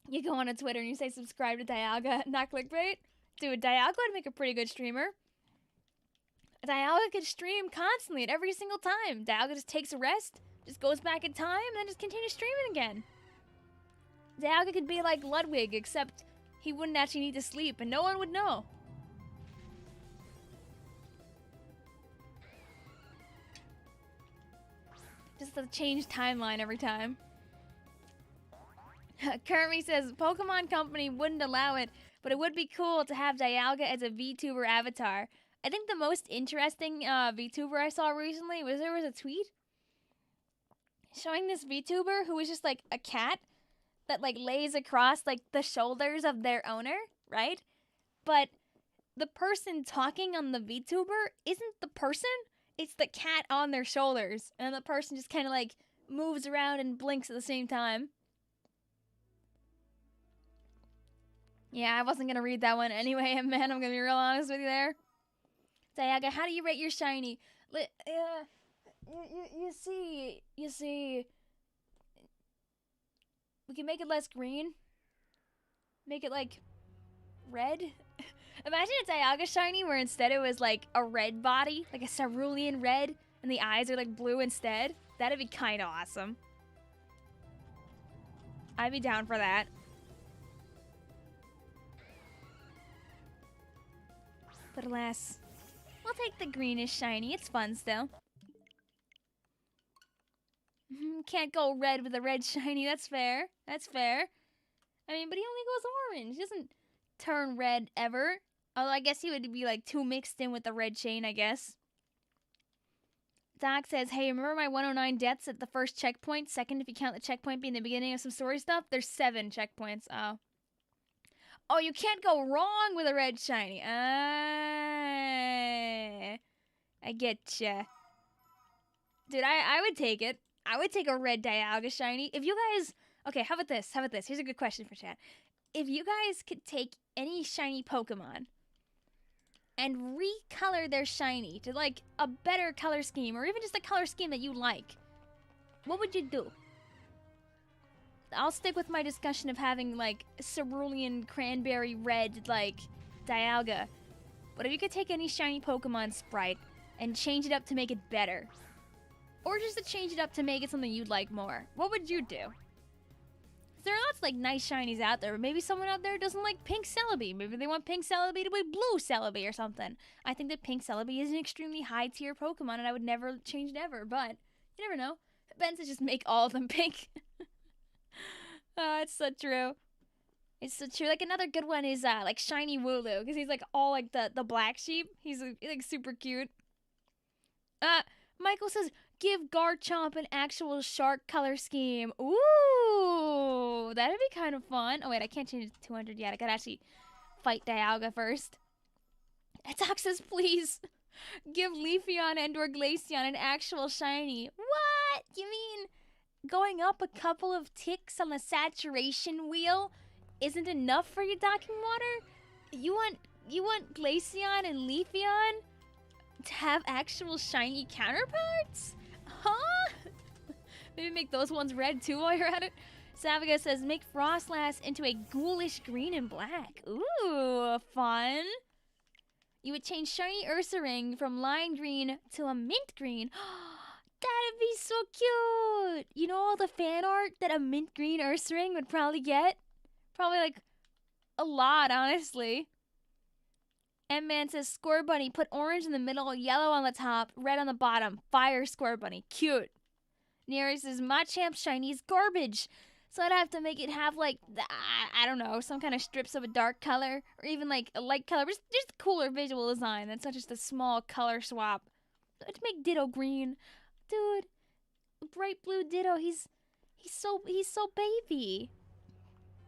You go on to Twitter and you say subscribe to Dialga, not clickbait. Dude, Dialga would make a pretty good streamer. Dialga could stream constantly at every single time. Dialga just takes a rest, just goes back in time, and then just continues streaming again. Dialga could be like Ludwig, except he wouldn't actually need to sleep and no one would know. Just to change timeline every time. Kermie says, Pokemon Company wouldn't allow it, but it would be cool to have Dialga as a VTuber avatar. I think the most interesting VTuber I saw recently was there was a tweet showing this VTuber who was just like a cat that like lays across like the shoulders of their owner, right? But the person talking on the VTuber isn't the person. It's the cat on their shoulders, and the person just kind of, like, moves around and blinks at the same time. Yeah, I wasn't gonna read that one anyway, man, I'm gonna be real honest with you there. Dialga, how do you rate your shiny? You see... We can make it less green. Make it, like, red. Imagine a Dialga shiny where instead it was like a red body, like a cerulean red, and the eyes are like blue instead. That'd be kind of awesome. I'd be down for that. But alas, we'll take the greenish shiny. It's fun still. Can't go red with a red shiny. That's fair. That's fair. I mean, but he only goes orange. He doesn't turn red ever. Although I guess he would be like too mixed in with the red chain, I guess. Doc says, hey, remember my 109 deaths at the first checkpoint? Second, if you count the checkpoint being the beginning of some story stuff? There's 7 checkpoints. Oh. Oh, you can't go wrong with a red shiny. I getcha. Dude, I would take it. I would take a red Dialga shiny. If you guys... Okay, how about this? How about this? Here's a good question for chat. If you guys could take any shiny Pokemon and recolor their shiny to, like, a better color scheme, or even just a color scheme that you like, what would you do? I'll stick with my discussion of having, like, cerulean cranberry red, like, Dialga. But if you could take any shiny Pokemon sprite and change it up to make it better, or just to change it up to make it something you'd like more, what would you do? There are lots of, like, nice shinies out there, but maybe someone out there doesn't like Pink Celebi. Maybe they want Pink Celebi to be Blue Celebi or something. I think that Pink Celebi is an extremely high-tier Pokemon, and I would never change it ever, but you never know. Ben says just make all of them pink. Oh, it's so true. It's so true. Like, another good one is, like, Shiny Wooloo, because he's, like, all, like, the black sheep. He's, like, super cute. Michael says, give Garchomp an actual shark color scheme. Ooh, that'd be kind of fun. Oh, wait, I can't change it to 200 yet. I gotta actually fight Dialga first. Attack says, please, give Leafeon and/or Glaceon an actual shiny. What? You mean going up a couple of ticks on the saturation wheel isn't enough for your docking water? You want Glaceon and Leafeon to have actual shiny counterparts? Huh? Maybe make those ones red too while you're at it. Savaga says, make Frostlass into a ghoulish green and black. Ooh, fun. You would change shiny Ursaring from lime green to a mint green. That'd be so cute. You know all the fan art that a mint green Ursaring would probably get? Probably, like, a lot, honestly. M-Man says, Score Bunny, put orange in the middle, yellow on the top, red on the bottom. Fire Score Bunny. Cute. Neri says, Machamp shiny is garbage. So I'd have to make it have, like, I don't know, some kind of strips of a dark color, or even, like, a light color. Just a cooler visual design. That's not just a small color swap. Let's make Ditto green. Dude, bright blue Ditto, he's so baby.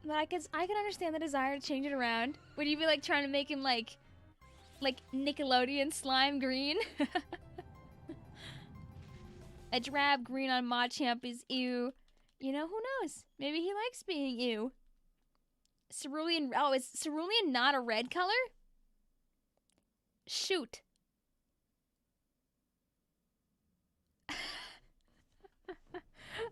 But I can understand the desire to change it around. Would you be, like, trying to make him, like Nickelodeon slime green? A drab green on Machamp is ew. You know, who knows? Maybe he likes being ew. Cerulean, oh, is Cerulean not a red color? Shoot.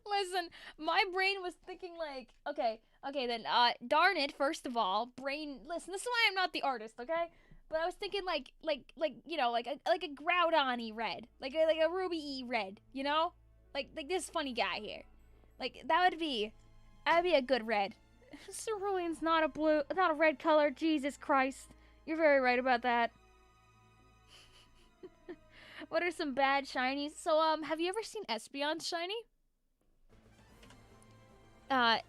Listen, my brain was thinking like, okay, then, darn it, first of all, brain, listen, this is why I'm not the artist, okay? But I was thinking like, you know, like a Groudon-y red, like a Ruby-y red, you know? Like this funny guy here. Like, that'd be a good red. Cerulean's not a red color, Jesus Christ. You're very right about that. What are some bad shinies? So, have you ever seen Espeon's shiny?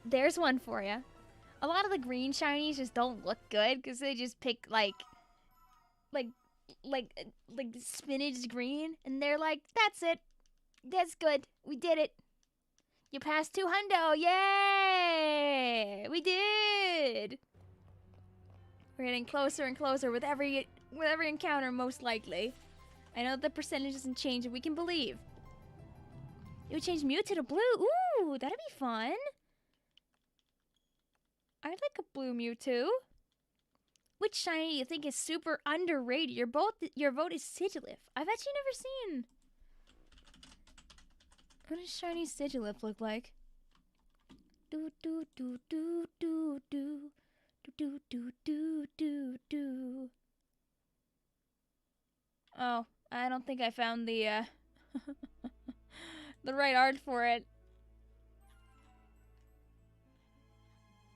There's one for you. A lot of the green shinies just don't look good because they just pick like spinach green, and they're like, that's it. That's good. We did it. You passed 200. Yay! We did. We're getting closer and closer with every encounter, most likely. I know the percentage doesn't change, and we can believe. It would change Mewtwo to blue. Ooh, that'd be fun. I'd like a blue Mewtwo. Which shiny do you think is super underrated? Your vote is Sigilyph. I've actually never seen. What does shiny Sigilyph look like? Do do do do do do do do do do do. Oh, I don't think I found the the right art for it.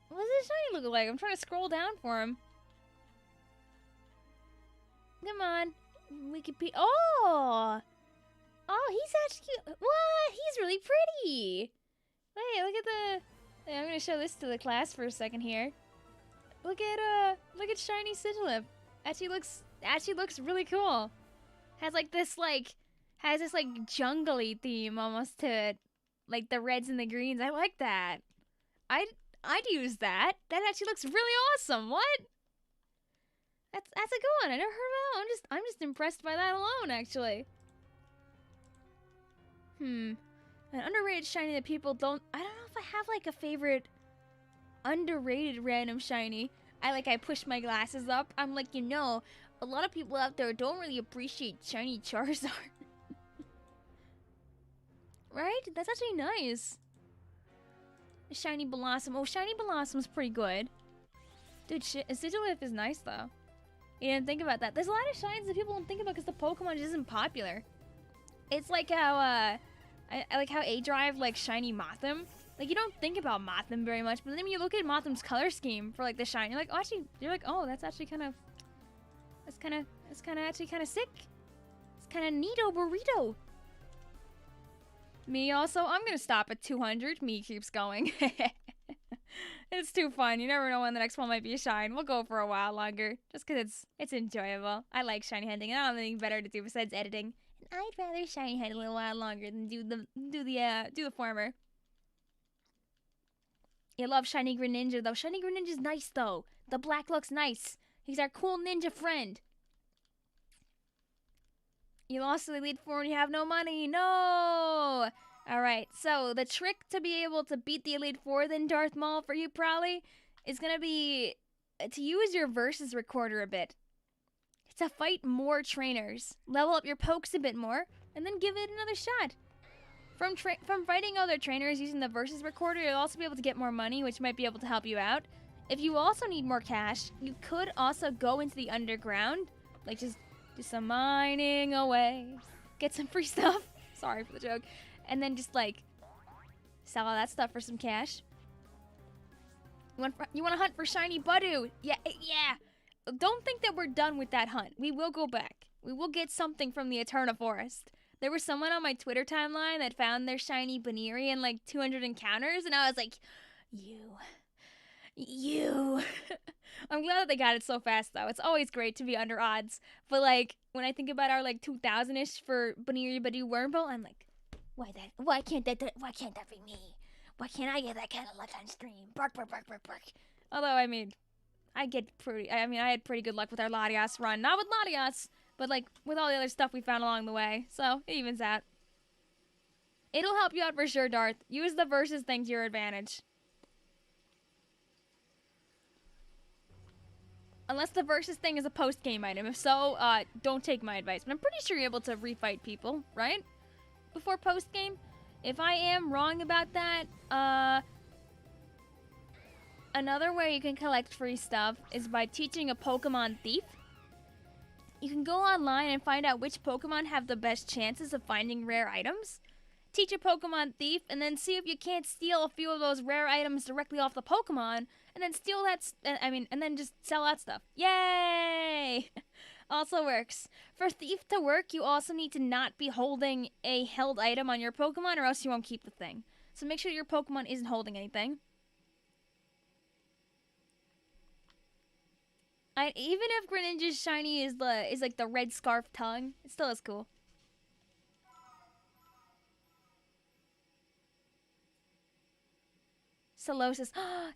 What does this shiny look like? I'm trying to scroll down for him. Come on. We could be. Oh! Oh, he's actually. What? He's really pretty. Wait, look at the. I'm gonna show this to the class for a second here. Look at shiny Sigilyph. Actually looks really cool. Has like this like Has this like jungly theme almost to it. Like the reds and the greens. I like that. I'd use that. That actually looks really awesome. What? That's a good one. I never heard of that. I'm just impressed by that alone, actually. An underrated shiny that people don't. I don't know if I have like a favorite underrated random shiny. I push my glasses up. I'm like, you know, a lot of people out there don't really appreciate shiny Charizard. Right? That's actually nice. Shiny Blossom. Oh, Shiny Blossom's pretty good. Dude, Sigilif is nice, though. You didn't think about that. There's a lot of shines that people don't think about because the Pokemon just isn't popular. It's like how, I like how A-Drive, like, Shiny Mothim. Like, you don't think about Mothim very much, but then when you look at Mothim's color scheme for, like, the shine, you're like, oh, actually, that's actually kind of, actually kind of sick. It's kind of neato burrito. Me also, I'm gonna stop at 200. Me keeps going. It's too fun. You never know when the next one might be a shine. We'll go for a while longer, just because it's enjoyable. I like shiny hunting, and I don't have anything better to do besides editing. And I'd rather shiny hunt a little while longer than do the former. You love shiny Greninja though. Shiny Greninja's nice though. The black looks nice. He's our cool ninja friend. You lost to the Elite Four and you have no money. No! Alright, so the trick to be able to beat the Elite Four then, Darth Maul, for you probably, is going to be to use your Versus Recorder a bit. To fight more trainers. Level up your pokes a bit more, and then give it another shot. From fighting other trainers using the Versus Recorder, you'll also be able to get more money, which might be able to help you out. If you also need more cash, you could also go into the underground. Like, just do some mining away. Get some free stuff. Sorry for the joke. And then just, like, sell all that stuff for some cash. You want to hunt for shiny Budew? Yeah. Don't think that we're done with that hunt. We will go back. We will get something from the Eterna Forest. There was someone on my Twitter timeline that found their shiny Baneri in, like, 200 encounters, and I was like, you. I'm glad that they got it so fast, though. It's always great to be under odds. But, like, when I think about our, like, 2,000-ish for Baneri Budew Wormhole, I'm like, why can't that be me? Why can't I get that kind of luck on stream? Bark. Although, I mean, I had pretty good luck with our Latias run. Not with Latias, but, like, with all the other stuff we found along the way. So, it evens out. It'll help you out for sure, Darth. Use the versus thing to your advantage. Unless the versus thing is a post-game item. If so, don't take my advice. But I'm pretty sure you're able to refight people, right? Before post-game. If I am wrong about that, another way you can collect free stuff is by teaching a Pokemon thief. You can go online and find out which Pokemon have the best chances of finding rare items. Teach a Pokemon thief, and then see if you can't steal a few of those rare items directly off the Pokemon, and then steal that, and then just sell that stuff. Yay! Also works. For thief to work, you also need to not be holding a held item on your Pokemon, or else you won't keep the thing. So make sure your Pokemon isn't holding anything. Even if Greninja's shiny is like the red scarf tongue, it still is cool. Solosis.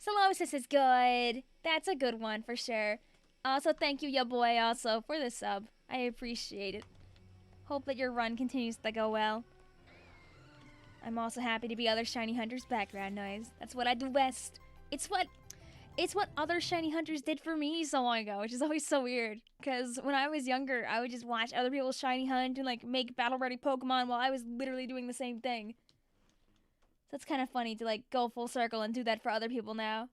Solosis is good. That's a good one for sure. Also, thank you, ya boy, also, for the sub. I appreciate it. Hope that your run continues to go well. I'm also happy to be other shiny hunters' background noise. That's what I do best. It's what other shiny hunters did for me so long ago, which is always so weird. Because when I was younger, I would just watch other people shiny hunt and, like, make battle-ready Pokemon while I was literally doing the same thing. So it's kind of funny to, like, go full circle and do that for other people now.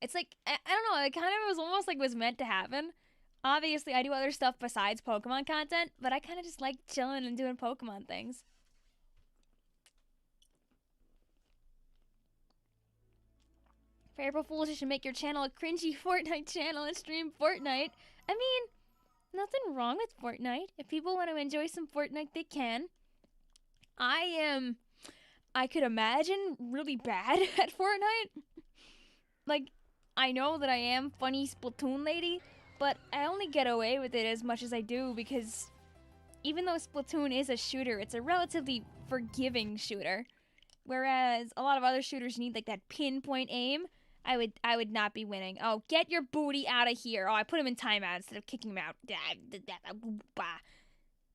It's like, I don't know, it kind of was almost like it was meant to happen. Obviously, I do other stuff besides Pokemon content, but I kind of just like chilling and doing Pokemon things. For April Fools, you should make your channel a cringy Fortnite channel and stream Fortnite. I mean, nothing wrong with Fortnite. If people want to enjoy some Fortnite, they can. I could imagine really bad at Fortnite. Like, I know that I am funny Splatoon lady, but I only get away with it as much as I do because even though Splatoon is a shooter, it's a relatively forgiving shooter. Whereas a lot of other shooters need like that pinpoint aim. I would not be winning. Oh, get your booty out of here. Oh, I put him in timeout instead of kicking him out.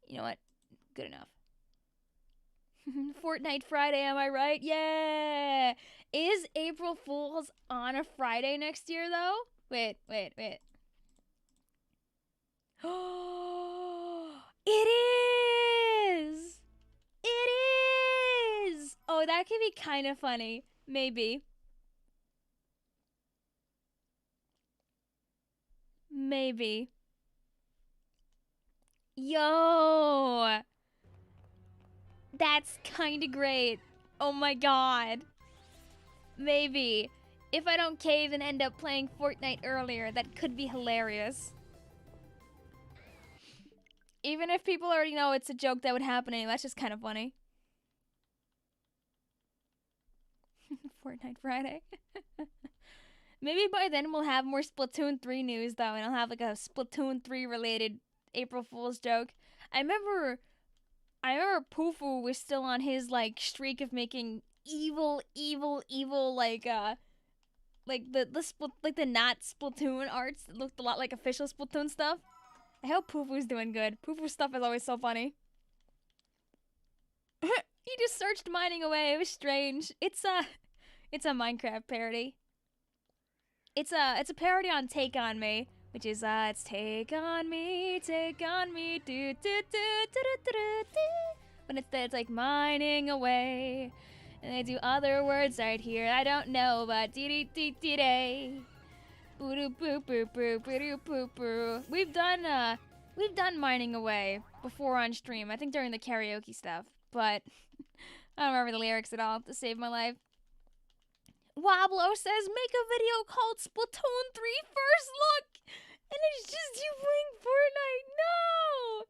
You know what? Good enough. Fortnite Friday, am I right? Yeah! Is April Fool's on a Friday next year, though? Wait. It is! It is! Oh, that could be kind of funny. Maybe. Maybe. Yo! That's kind of great. Oh my god. Maybe. If I don't cave and end up playing Fortnite earlier, that could be hilarious. Even if people already know it's a joke that would happen anyway, that's just kind of funny. Fortnite Friday. Maybe by then we'll have more Splatoon 3 news, though, and I'll have like a Splatoon 3 related April Fool's joke. I remember Poofoo was still on his like streak of making evil like the not Splatoon arts that looked a lot like official Splatoon stuff. I hope Poofoo's doing good. Poofoo's stuff is always so funny. He just searched mining away. It was strange. It's a Minecraft parody. It's a parody on Take On Me, which is it's take on me, do do do do do do do. But instead it's like mining away, and they do other words right here. I don't know, but dee dee dee day. Boo doo boo boo boo boo doo boo boo. We've done mining away before on stream. I think during the karaoke stuff, but I don't remember the lyrics at all to save my life. Wobblo says, make a video called Splatoon 3 First Look! And it's just you playing Fortnite. No!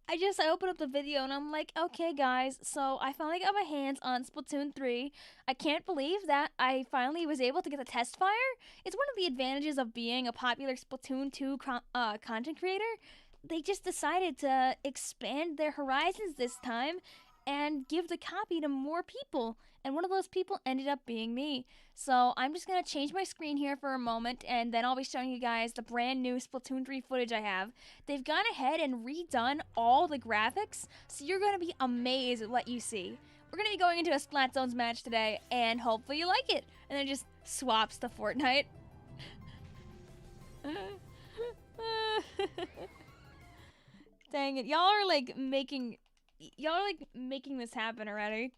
I opened up the video and I'm like, okay guys, so I finally got my hands on Splatoon 3. I can't believe that I finally was able to get the test fire. It's one of the advantages of being a popular Splatoon 2 content creator. They just decided to expand their horizons this time and give the copy to more people. And one of those people ended up being me. So I'm just going to change my screen here for a moment, and then I'll be showing you guys the brand new Splatoon 3 footage I have. They've gone ahead and redone all the graphics, so you're going to be amazed at what you see. We're going to be going into a Splat Zones match today, and hopefully you like it. And then just swaps to Fortnite. Dang it. Y'all are making this happen already.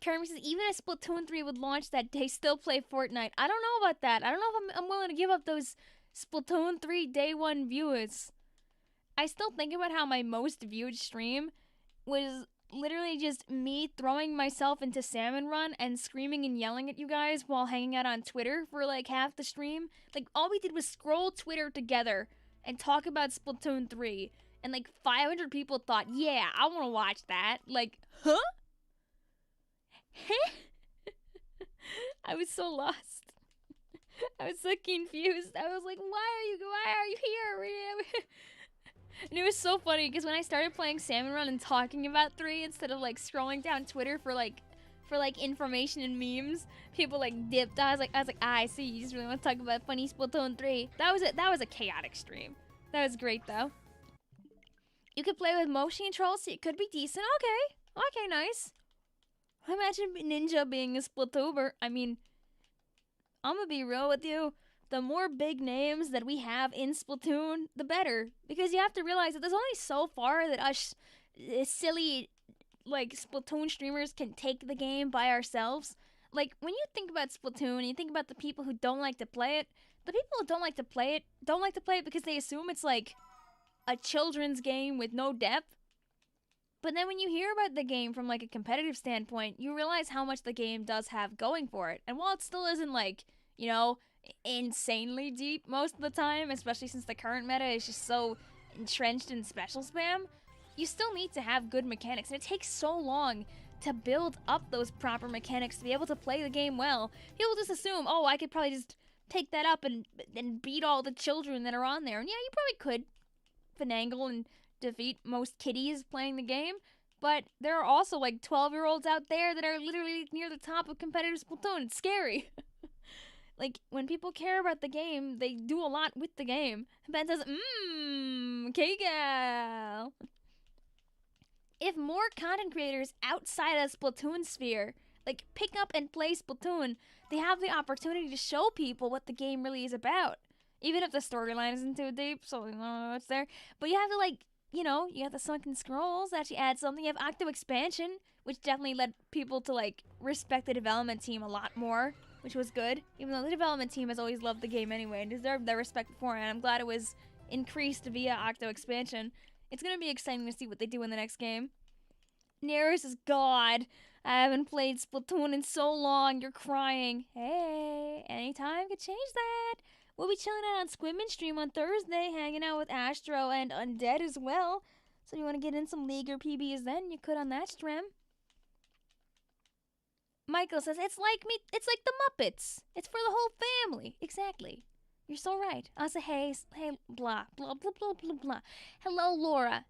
Kermit says, even if Splatoon 3 would launch that day, still play Fortnite. I don't know about that. I don't know if I'm willing to give up those Splatoon 3 day one viewers. I still think about how my most viewed stream was literally just me throwing myself into Salmon Run and screaming and yelling at you guys while hanging out on Twitter for like half the stream. Like, all we did was scroll Twitter together and talk about Splatoon 3. And like 500 people thought, yeah, I want to watch that. Like, huh? I was so lost. I was so confused. I was like, why are you here? And it was so funny because when I started playing Salmon Run and talking about 3 instead of like scrolling down Twitter for information and memes, people like dipped. I was like, I see, you just really want to talk about funny Splatoon 3. That was a chaotic stream. That was great though. You could play with motion controls, so it could be decent. Okay, nice. Imagine Ninja being a Splatober. I mean, I'm gonna be real with you. The more big names that we have in Splatoon, the better. Because you have to realize that there's only so far that us silly, like, Splatoon streamers can take the game by ourselves. Like, when you think about Splatoon and you think about the people who don't like to play it, the people who don't like to play it because they assume it's like a children's game with no depth. But then when you hear about the game from like a competitive standpoint, you realize how much the game does have going for it. And while it still isn't like, you know, insanely deep most of the time, especially since the current meta is just so entrenched in special spam, you still need to have good mechanics. And it takes so long to build up those proper mechanics to be able to play the game well. People just assume, oh, I could probably just pick that up and beat all the children that are on there. And yeah, you probably could finagle and defeat most kiddies playing the game. But there are also like 12-year-olds out there that are literally near the top of competitive Splatoon. It's scary. Like, when people care about the game, they do a lot with the game. Ben says, K-Gal. If more content creators outside of Splatoon sphere, like, pick up and play Splatoon, they have the opportunity to show people what the game really is about. Even if the storyline isn't too deep, so you don't know what's there. But you have to, like, you know, you have the Sunken Scrolls that actually add something. You have Octo Expansion, which definitely led people to, like, respect the development team a lot more, which was good. Even though the development team has always loved the game anyway and deserved their respect beforehand. I'm glad it was increased via Octo Expansion. It's gonna be exciting to see what they do in the next game. Nearest is God. I haven't played Splatoon in so long. You're crying. Hey, anytime could change that. We'll be chilling out on Squidman stream on Thursday, hanging out with Astro and Undead as well. So if you want to get in some League or PBs then, you could on that stream. Michael says, it's like the Muppets. It's for the whole family. Exactly. You're so right. Also, hey, blah, blah, blah, blah, blah, blah. Hello, Laura.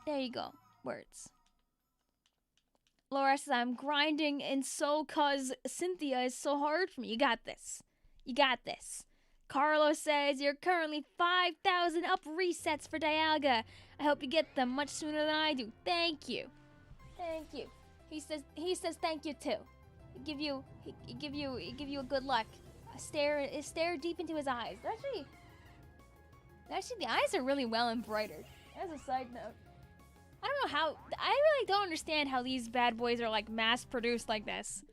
There you go. Words. Laura says, I'm grinding and so cause Cynthia is so hard for me. You got this. You got this. Carlos says, you're currently 5,000 up resets for Dialga. I hope you get them much sooner than I do. Thank you. Thank you. He says thank you too. He give you a good luck. Stare deep into his eyes. Actually, the eyes are really well embroidered. As a side note, I don't know how. I really don't understand how these bad boys are like mass produced like this.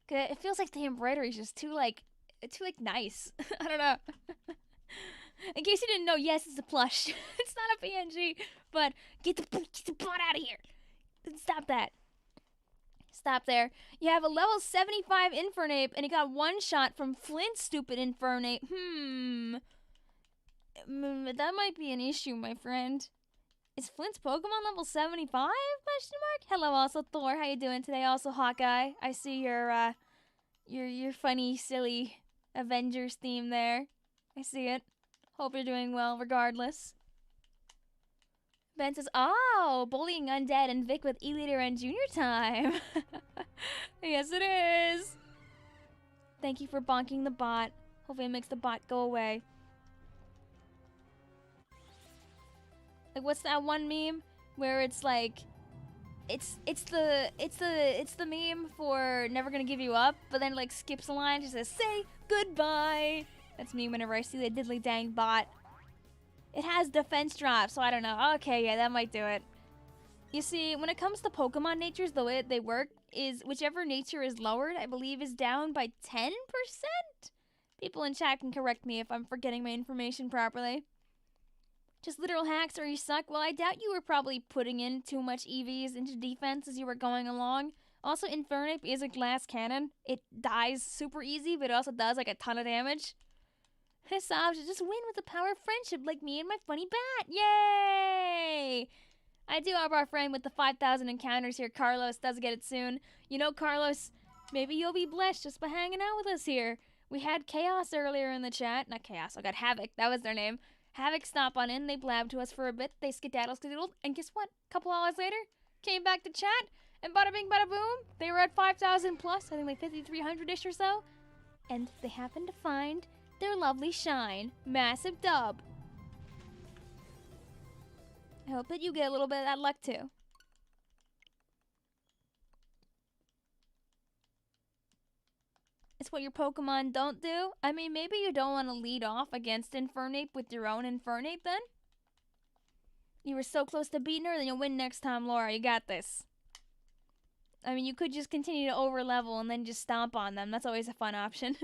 'Cause it feels like the embroidery is just too nice. I don't know. In case you didn't know, yes, it's a plush. It's not a PNG. But get the butt out of here. Stop that. Stop there. You have a level 75 Infernape, and you got one shot from Flint's stupid Infernape. That might be an issue, my friend. Is Flint's Pokemon level 75? Question mark. Hello, also Thor. How you doing today? Also Hawkeye. I see your funny, silly Avengers theme there. I see it. Hope you're doing well, regardless. Ben says, oh, bullying Undead and Vic with E-Leader and Junior time. Yes, it is. Thank you for bonking the bot. Hopefully it makes the bot go away. Like, what's that one meme where it's like, it's the meme for never gonna give you up, but then like skips a line, just says say goodbye. That's me whenever I see the diddly dang bot. It has defense drop, so I don't know. Okay, yeah, that might do it. You see, when it comes to Pokemon natures, the way they work is whichever nature is lowered, I believe, is down by 10%? People in chat can correct me if I'm forgetting my information properly. Just literal hacks or you suck? Well, I doubt you were probably putting in too much EVs into defense as you were going along. Also, Infernape is a glass cannon. It dies super easy, but it also does like a ton of damage. Hisab should just win with the power of friendship like me and my funny bat. Yay! I do have our friend with the 5,000 encounters here. Carlos does get it soon. You know, Carlos, maybe you'll be blessed just by hanging out with us here. We had Chaos earlier in the chat. Not Chaos, I got Havoc. That was their name. Havoc stop on in. They blabbed to us for a bit. They skedaddled. And guess what? A couple hours later, came back to chat. And bada bing, bada boom. They were at 5,000 plus. I think like 5,300-ish or so. And they happened to find their lovely shine. Massive dub. I hope that you get a little bit of that luck too. It's what your Pokemon don't do. I mean, maybe you don't want to lead off against Infernape with your own Infernape then? You were so close to beating her, then you'll win next time, Laura. You got this. I mean, you could just continue to over-level and then just stomp on them. That's always a fun option.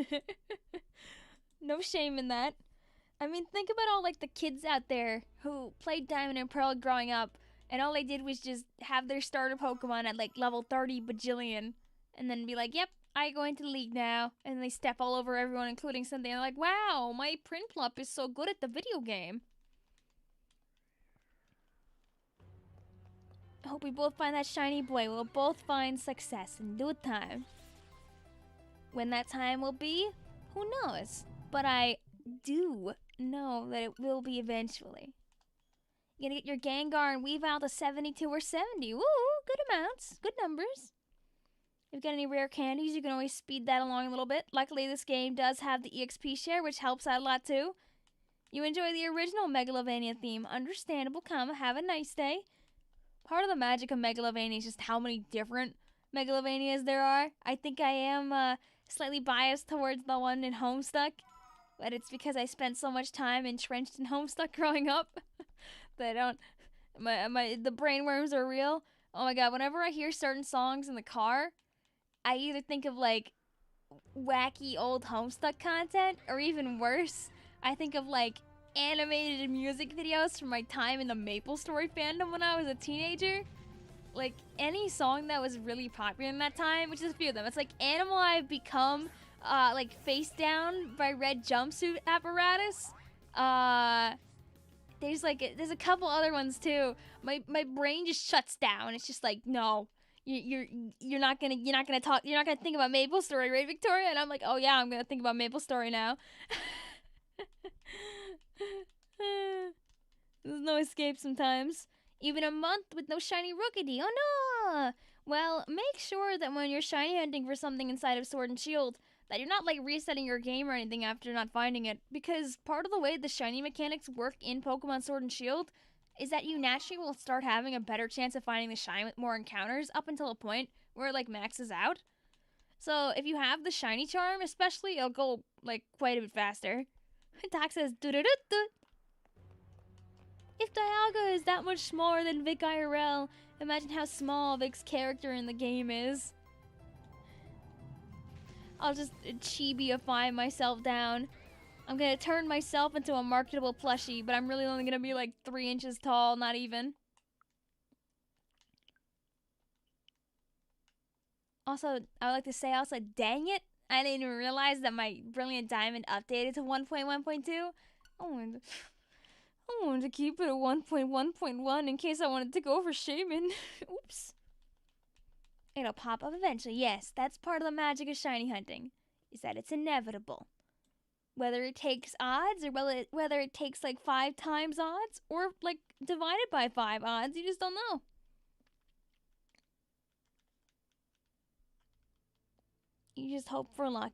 No shame in that. I mean, think about all, like, the kids out there who played Diamond and Pearl growing up, and all they did was just have their starter Pokemon at, like, level 30 bajillion, and then be like, yep, I go into the league now, and they step all over everyone, including something. They're like, wow, my Prinplup is so good at the video game. I hope we both find that shiny boy. We'll both find success in due time. When that time will be, who knows? But I do know that it will be eventually. You gotta get your Gengar and Weavile to 72 or 70. Woo, good amounts, good numbers. If you've got any rare candies, you can always speed that along a little bit. Luckily, this game does have the EXP share, which helps out a lot too. You enjoy the original Megalovania theme. Understandable, comma, have a nice day. Part of the magic of Megalovania is just how many different Megalovanias there are. I think I am slightly biased towards the one in Homestuck, but it's because I spent so much time entrenched in Homestuck growing up that I don't. The brainworms are real. Oh my god! Whenever I hear certain songs in the car, I either think of like wacky old Homestuck content, or even worse, I think of like animated music videos from my time in the MapleStory fandom when I was a teenager. Like any song that was really popular in that time, which is a few of them. It's like Animal I've Become, like Face Down by Red Jumpsuit Apparatus. There's a couple other ones too. My brain just shuts down. It's just like, no. You're not gonna think about MapleStory, right, Victoria? And I'm like, oh yeah, I'm gonna think about MapleStory now. There's no escape sometimes. Even a month with no shiny Rookidee. Oh no! Well, make sure that when you're shiny hunting for something inside of Sword and Shield, that you're not like resetting your game or anything after not finding it. Because part of the way the shiny mechanics work in Pokemon Sword and Shield is that you naturally will start having a better chance of finding the shiny with more encounters up until a point where it like maxes out. So if you have the shiny charm, especially, it'll go like quite a bit faster. Doc says, "Do-do-do-do." If Dialga is that much smaller than Vic IRL, imagine how small Vic's character in the game is. I'll just chibi-ify myself down. I'm gonna turn myself into a marketable plushie, but I'm really only gonna be like 3 inches tall, not even. Also, I would like to say also, dang it, I didn't even realize that my Brilliant Diamond updated to 1.1.2. I wanted to keep it at 1.1.1 in case I wanted to go for Shaman. Oops. It'll pop up eventually. Yes, that's part of the magic of shiny hunting, is that it's inevitable. Whether it takes odds or whether it takes like 5 times odds or like divided by 5 odds, you just don't know. You just hope for luck.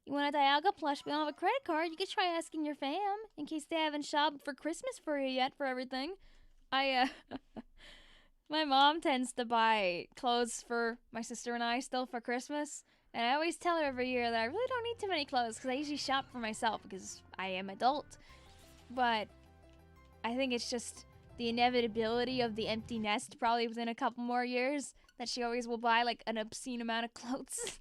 You want a Dialga plush but don't have a credit card, you could try asking your fam in case they haven't shopped for Christmas for you yet for everything. My mom tends to buy clothes for my sister and I still for Christmas. And I always tell her every year that I really don't need too many clothes because I usually shop for myself because I am adult. But I think it's just the inevitability of the empty nest probably within a couple more years that she always will buy like an obscene amount of clothes.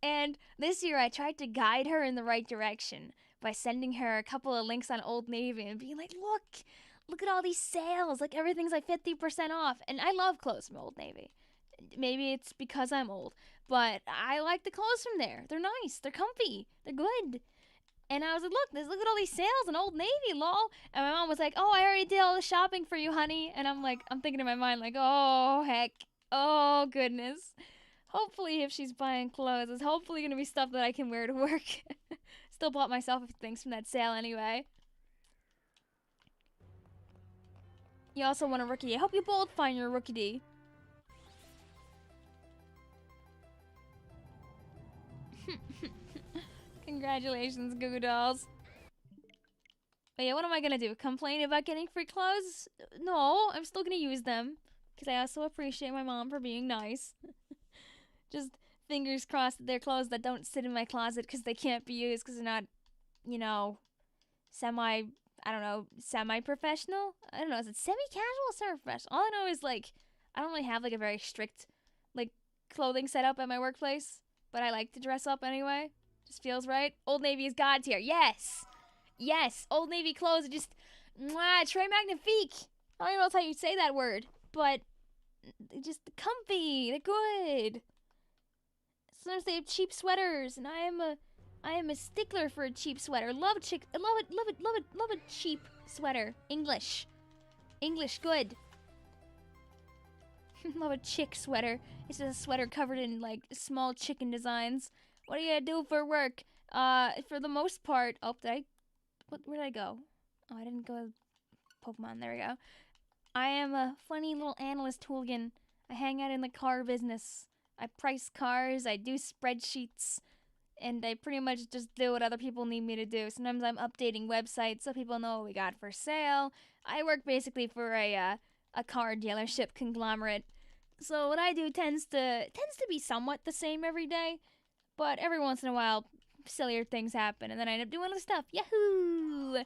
And this year I tried to guide her in the right direction by sending her a couple of links on Old Navy and being like, look at all these sales. Like everything's like 50% off. And I love clothes from Old Navy. Maybe it's because I'm old, but I like the clothes from there. They're nice. They're comfy. They're good. And I was like, look at all these sales in Old Navy, lol. And my mom was like, oh, I already did all the shopping for you, honey. And I'm thinking in my mind like, oh, heck. Oh, goodness. Hopefully if she's buying clothes, it's hopefully going to be stuff that I can wear to work. Still bought myself a few things from that sale anyway. You also want a Rookidee. I hope you both find your Rookidee. Congratulations, Goo Goo Dolls. But yeah, what am I gonna do? Complain about getting free clothes? No, I'm still gonna use them. Because I also appreciate my mom for being nice. Just fingers crossed that they're clothes that don't sit in my closet because they can't be used because they're not, you know, semi-professional? I don't know, is it semi-casual or semi-professional? All I know is, like, I don't really have, like, a very strict, like, clothing setup at my workplace. But I like to dress up anyway. Just feels right. Old Navy is God tier. Yes! Yes! Old Navy clothes are just, mwah, très magnifique! I don't even know how you say that word. But, they're just comfy. They're good. Sometimes they have cheap sweaters, and I am a stickler for a cheap sweater. Love a cheap sweater. English, good. Love a chick sweater. It's just a sweater covered in like small chicken designs. What do you do for work? For the most part, where did I go? Oh, I didn't go. Pokemon, there we go. I am a funny little analyst hooligan. I hang out in the car business. I price cars, I do spreadsheets, and I pretty much just do what other people need me to do. Sometimes I'm updating websites so people know what we got for sale. I work basically for a car dealership conglomerate. So what I do tends to be somewhat the same every day, but every once in a while sillier things happen and then I end up doing other stuff. Yahoo!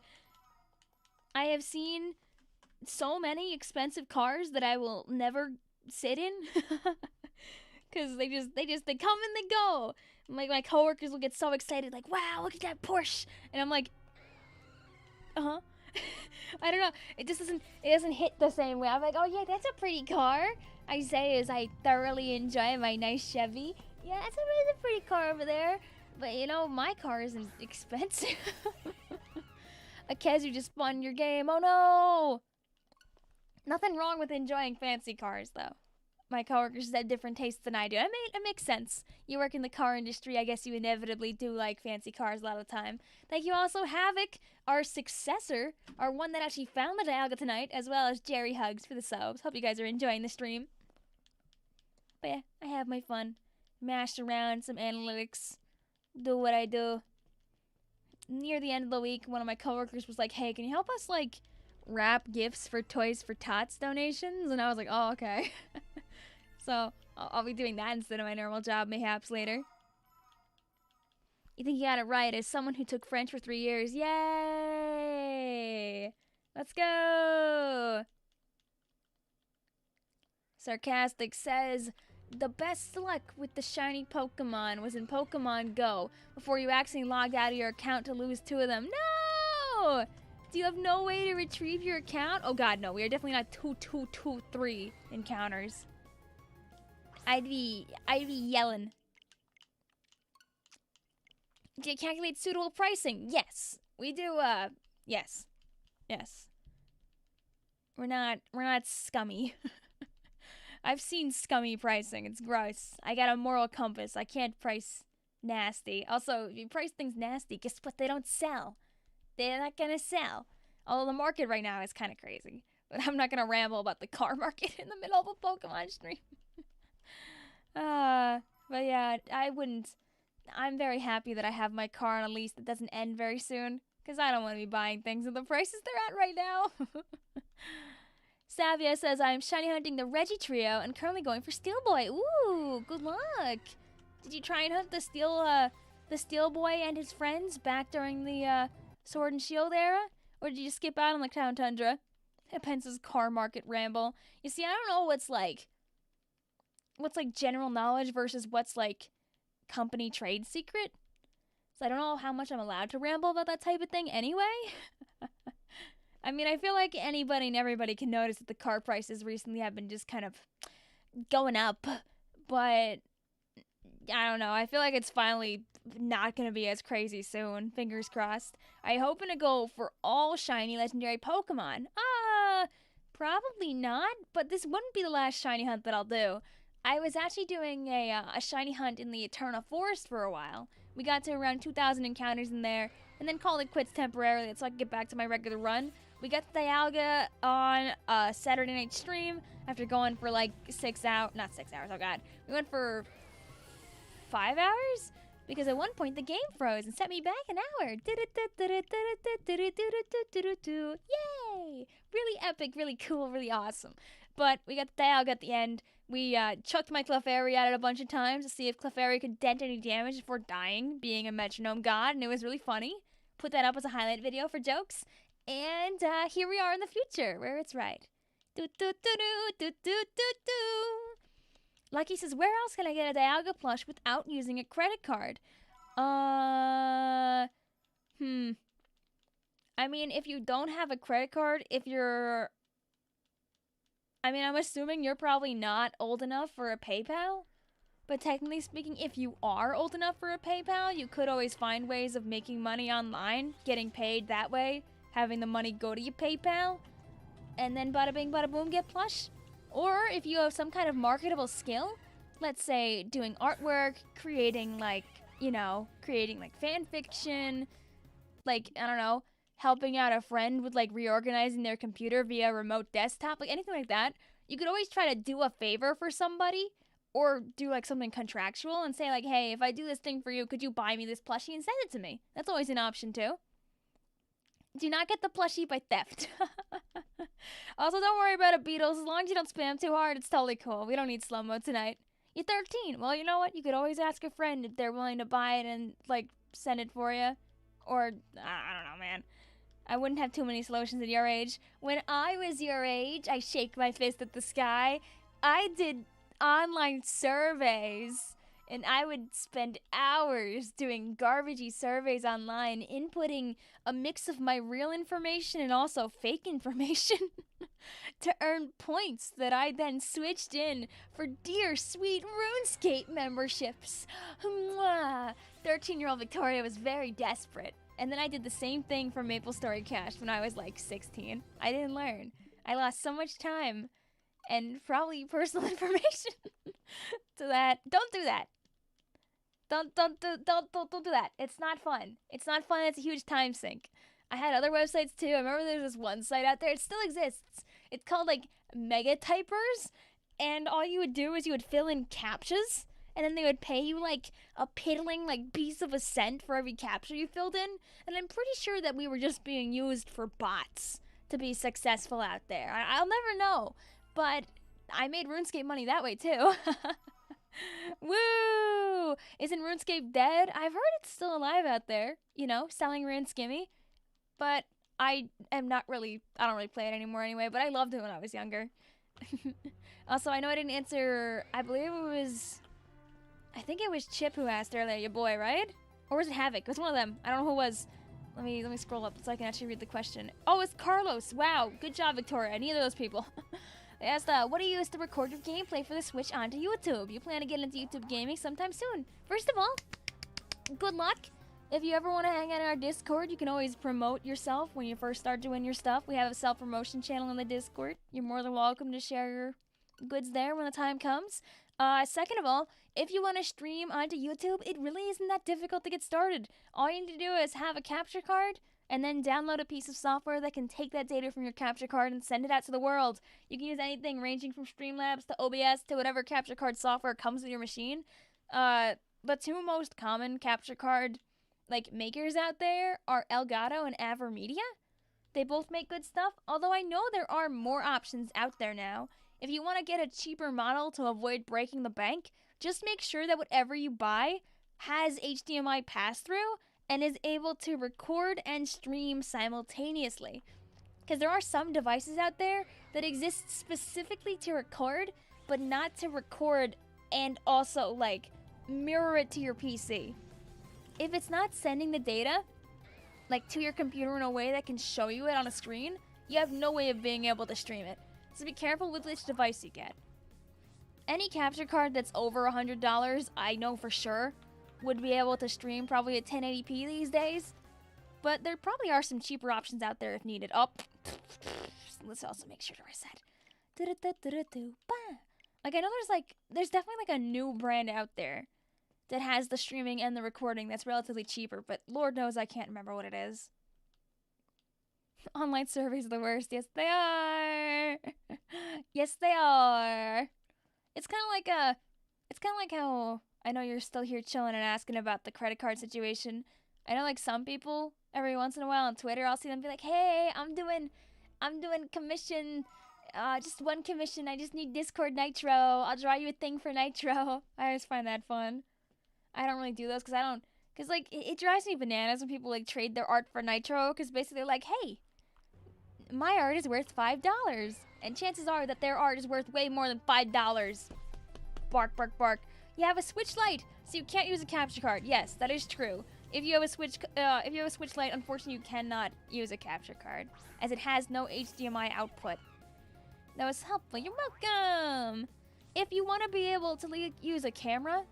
I have seen so many expensive cars that I will never sit in because they come and they go. Like my coworkers will get so excited, like, wow, look at that Porsche, and I'm like, I don't know, it doesn't hit the same way. I'm like, oh yeah, that's a pretty car. I say as I thoroughly enjoy my nice Chevy. Yeah, that's a pretty car over there. But you know, my car isn't expensive. Akezu just spun your game. Oh no! Nothing wrong with enjoying fancy cars, though. My coworkers have different tastes than I do. It makes sense. You work in the car industry, I guess you inevitably do like fancy cars a lot of the time. Thank you also, Havoc, our successor, our one that actually found the Dialga tonight, as well as Jerry Hugs for the subs. Hope you guys are enjoying the stream. But yeah, I have my fun. Mash around some analytics. Do what I do. Near the end of the week, one of my coworkers was like, hey, can you help us, like, wrap gifts for Toys for Tots donations? And I was like, oh, okay. So, I'll be doing that instead of my normal job, mayhaps later. You think you got it right, as someone who took French for 3 years. Yay! Let's go! Sarcastic says, the best luck with the shiny Pokemon was in Pokemon Go, before you accidentally logged out of your account to lose 2 of them. No! Do you have no way to retrieve your account? Oh god, no, we are definitely not 2-2-2-3 encounters. I'd be yelling. Do you calculate suitable pricing? Yes. We do, yes. Yes. We're not scummy. I've seen scummy pricing. It's gross. I got a moral compass. I can't price nasty. Also, if you price things nasty, guess what? They don't sell. They're not gonna sell. Although the market right now is kind of crazy. But I'm not gonna ramble about the car market in the middle of a Pokemon stream. But yeah, I wouldn't. I'm very happy that I have my car on a lease that doesn't end very soon. Because I don't want to be buying things at the prices they're at right now. Savia says, I'm shiny hunting the Reggie trio and currently going for Steel Boy. Ooh, good luck. Did you try and hunt the Steel Boy and his friends back during the Sword and Shield era? Or did you skip out on the Crown Tundra? Pence's car market ramble. You see, I don't know what's like general knowledge versus what's like company trade secret. So I don't know how much I'm allowed to ramble about that type of thing anyway. I mean, I feel like anybody and everybody can notice that the car prices recently have been just kind of going up. But I don't know. I feel like it's finally not going to be as crazy soon. Fingers crossed. I'm hoping to go for all shiny legendary Pokemon. Probably not. But this wouldn't be the last shiny hunt that I'll do. I was actually doing a shiny hunt in the Eternal Forest for a while. We got to around 2,000 encounters in there, and then called it quits temporarily so I could get back to my regular run. We got the Dialga on a Saturday night stream after going for like 6 hours. Not 6 hours, oh god. We went for 5 hours? Because at one point the game froze and set me back an hour. Yay! Really epic, really cool, really awesome. But we got the Dialga at the end. We chucked my Clefairy at it a bunch of times to see if Clefairy could dent any damage before dying, being a metronome god, and it was really funny. Put that up as a highlight video for jokes. And here we are in the future, where it's right. Lucky says, where else can I get a Dialga plush without using a credit card? I mean, if you don't have a credit card, I'm assuming you're probably not old enough for a PayPal. But technically speaking, if you are old enough for a PayPal, you could always find ways of making money online, getting paid that way, having the money go to your PayPal, and then bada bing bada boom get plush. Or if you have some kind of marketable skill, let's say doing artwork, creating fan fiction, like, I don't know, helping out a friend with like reorganizing their computer via remote desktop, like anything like that, you could always try to do a favor for somebody or do like something contractual and say like, hey, if I do this thing for you, could you buy me this plushie and send it to me? That's always an option too. Do not get the plushie by theft. Also, don't worry about it, Beatles. As long as you don't spam too hard, it's totally cool. We don't need slow-mo tonight. You're 13. Well, you know what? You could always ask a friend if they're willing to buy it and, like, send it for you. Or, I don't know, man. I wouldn't have too many solutions at your age. When I was your age, I shake my fist at the sky. I did online surveys, and I would spend hours doing garbagey surveys online, inputting a mix of my real information and also fake information to earn points that I then switched in for dear sweet RuneScape memberships. 13-year-old Victoria was very desperate. And then I did the same thing for MapleStory Cash when I was like 16. I didn't learn. I lost so much time and probably personal information to that. Don't do that. Don't do that. It's not fun. It's not fun. It's a huge time sink. I had other websites too. I remember there's this one site out there. It still exists. It's called like Mega Typers, and all you would do is you would fill in captchas, and then they would pay you like a piddling like piece of a cent for every captcha you filled in. And I'm pretty sure that we were just being used for bots to be successful out there. I'll never know, but I made RuneScape money that way too. Woo! Isn't RuneScape dead? I've heard it's still alive out there, you know, selling RuneSkimmy. But I don't really play it anymore anyway, but I loved it when I was younger. Also, I know I didn't answer, I think it was Chip who asked earlier, your boy, right? Or was it Havoc? It was one of them. I don't know who it was. Let me scroll up so I can actually read the question. Oh, it's Carlos. Wow, good job, Victoria. Neither of those people. They asked, what do you use to record your gameplay for the Switch onto YouTube? You plan to get into YouTube gaming sometime soon. First of all, good luck. If you ever want to hang out in our Discord, you can always promote yourself when you first start doing your stuff. We have a self-promotion channel in the Discord. You're more than welcome to share your goods there when the time comes. Second of all, if you want to stream onto YouTube, it really isn't that difficult to get started. All you need to do is have a capture card and then download a piece of software that can take that data from your capture card and send it out to the world. You can use anything ranging from Streamlabs to OBS to whatever capture card software comes with your machine. The two most common capture card like makers out there are Elgato and Avermedia. They both make good stuff, although I know there are more options out there now. If you want to get a cheaper model to avoid breaking the bank, just make sure that whatever you buy has HDMI pass-through and is able to record and stream simultaneously. Because there are some devices out there that exist specifically to record, but not to record and also, like, mirror it to your PC. If it's not sending the data, like, to your computer in a way that can show you it on a screen, you have no way of being able to stream it. So be careful with which device you get. Any capture card that's over $100, I know for sure, would be able to stream probably at 1080p these days. But there probably are some cheaper options out there if needed. Oh, let's also make sure to reset. Like, I know there's definitely like a new brand out there that has the streaming and the recording that's relatively cheaper, but Lord knows I can't remember what it is. Online surveys are the worst. Yes, they are. Yes, they are. It's kind of like how I know you're still here chilling and asking about the credit card situation. I know like some people every once in a while on Twitter, I'll see them be like, "Hey, I'm doing commission, just one commission. I just need Discord Nitro. I'll draw you a thing for Nitro." I always find that fun. I don't really do those because like it drives me bananas when people like trade their art for Nitro, because basically they're like, "Hey, my art is worth $5, and chances are that their art is worth way more than $5. Bark, bark, bark. You have a Switch Lite, so you can't use a capture card. Yes, that is true. If you have a Switch Lite, unfortunately, you cannot use a capture card, as it has no HDMI output. That was helpful. You're welcome. If you want to be able to use a camera,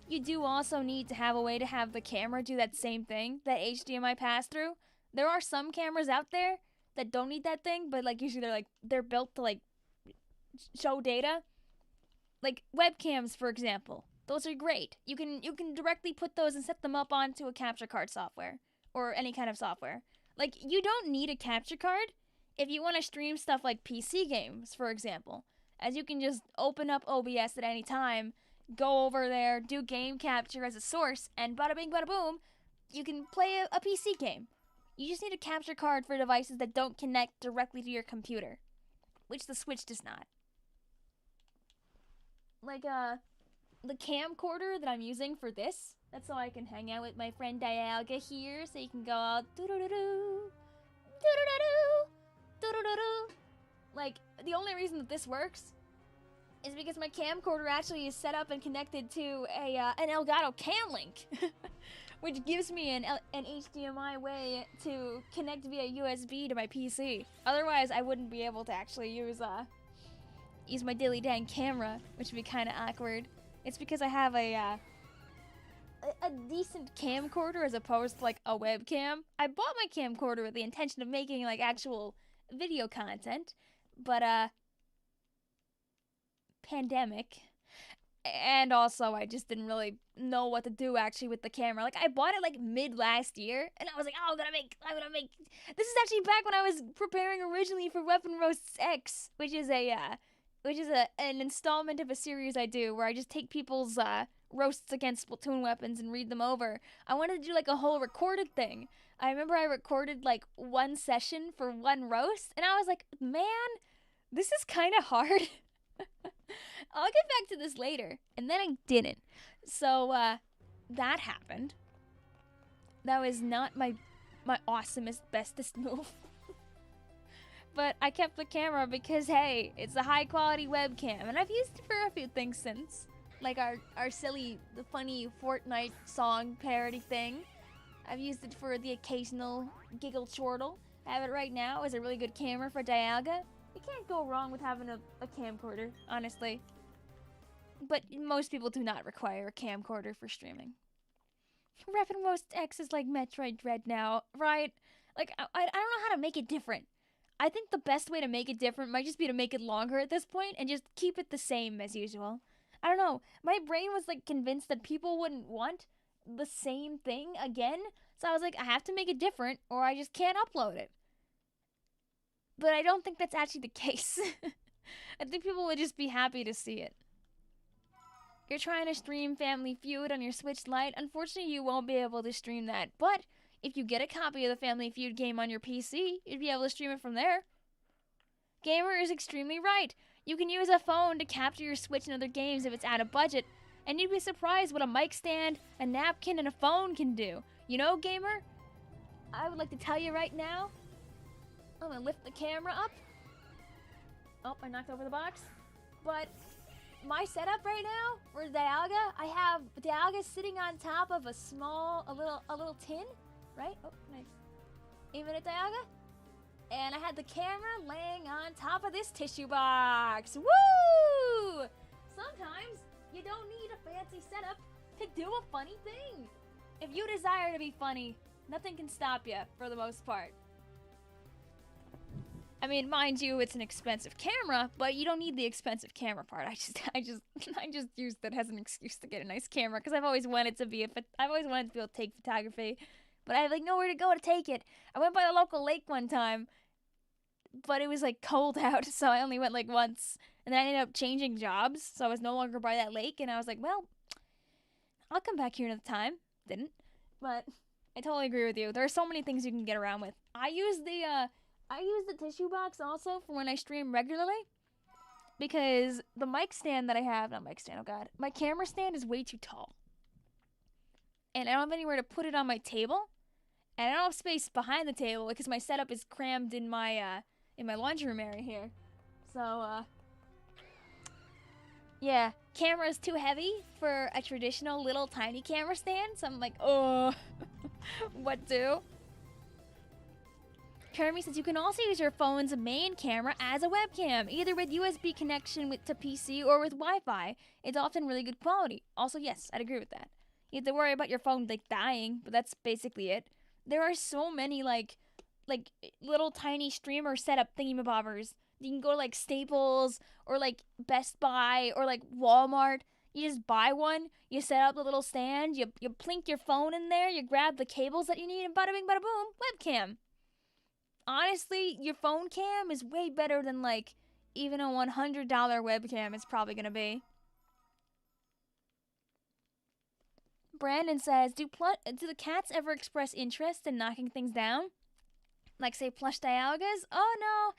you do also need to have a way to have the camera do that same thing, that HDMI pass-through. There are some cameras out there that don't need that thing, but like usually they're built to like show data. Like webcams, for example. Those are great. You can directly put those and set them up onto a capture card software or any kind of software. Like, you don't need a capture card if you want to stream stuff like PC games, for example, as you can just open up OBS at any time, go over there, do game capture as a source, and bada bing, bada boom, you can play a PC game. You just need a capture card for devices that don't connect directly to your computer, which the Switch does not. Like, the camcorder that I'm using for this, that's so I can hang out with my friend DIALGA here, so you can go all doo-doo-doo-doo, doo-doo-doo-doo, doo-doo-doo-doo. Like, the only reason that this works is because my camcorder actually is set up and connected to an Elgato Cam Link, which gives me an HDMI way to connect via USB to my PC. Otherwise, I wouldn't be able to actually use my dilly dang camera, which would be kind of awkward. It's because I have a decent camcorder as opposed to like a webcam. I bought my camcorder with the intention of making like actual video content, but pandemic, and also I just didn't really know what to do actually with the camera. Like, I bought it like mid last year, and I was like, oh, I'm gonna make. This is actually back when I was preparing originally for Weapon Roasts X, which is an installment of a series I do where I just take people's roasts against Splatoon weapons and read them over. I wanted to do like a whole recorded thing. I remember I recorded like one session for one roast, and I was like, man, this is kind of hard. I'll get back to this later, and then I didn't. So that happened. That was not my awesomest, bestest move. But I kept the camera because, hey, it's a high-quality webcam, and I've used it for a few things since. Like our silly, the funny Fortnite song parody thing. I've used it for the occasional giggle chortle. I have it right now as a really good camera for DIALGA. You can't go wrong with having a camcorder, honestly. But most people do not require a camcorder for streaming. Weapon Roast X is like Metroid Dread now, right? Like, I don't know how to make it different. I think the best way to make it different might just be to make it longer at this point and just keep it the same as usual. I don't know. My brain was like convinced that people wouldn't want the same thing again. So I was like, I have to make it different or I just can't upload it. But I don't think that's actually the case. I think people would just be happy to see it. You're trying to stream Family Feud on your Switch Lite. Unfortunately, you won't be able to stream that. But if you get a copy of the Family Feud game on your PC, you'd be able to stream it from there. Gamer is extremely right. You can use a phone to capture your Switch and other games if it's out of budget, and you'd be surprised what a mic stand, a napkin, and a phone can do. You know, gamer? I would like to tell you right now, I'm gonna lift the camera up. Oh, I knocked over the box. But my setup right now for DIALGA, I have DIALGA sitting on top of a little tin. Right? Oh, nice. Even at DIALGA. And I had the camera laying on top of this tissue box. Woo! Sometimes you don't need a fancy setup to do a funny thing. If you desire to be funny, nothing can stop you for the most part. I mean, mind you, it's an expensive camera, but you don't need the expensive camera part. I just used it as an excuse to get a nice camera because I've always wanted to be able to take photography. But I had like nowhere to go to take it. I went by the local lake one time, but it was like cold out, so I only went like once. And then I ended up changing jobs, so I was no longer by that lake. And I was like, well, I'll come back here another time. Didn't, but I totally agree with you. There are so many things you can get around with. I use the tissue box also for when I stream regularly, because the mic stand that I have, not mic stand, oh god, my camera stand is way too tall. And I don't have anywhere to put it on my table. And I don't have space behind the table because my setup is crammed in my laundry room area here. So, yeah, camera is too heavy for a traditional little tiny camera stand. So I'm like, oh, what do? Kermie says you can also use your phone's main camera as a webcam, either with USB connection to PC or with Wi-Fi. It's often really good quality. Also, yes, I'd agree with that. You have to worry about your phone like dying, but that's basically it. There are so many like little tiny streamer setup thingamabobbers. You can go to like Staples or like Best Buy or like Walmart. You just buy one, you set up the little stand, you plink your phone in there, you grab the cables that you need, and bada bing bada boom, webcam. honestly, your phone cam is way better than, like, even a $100 webcam is probably gonna be. Brandon says, do the cats ever express interest in knocking things down? Like, say, plush dialgas? Oh, no.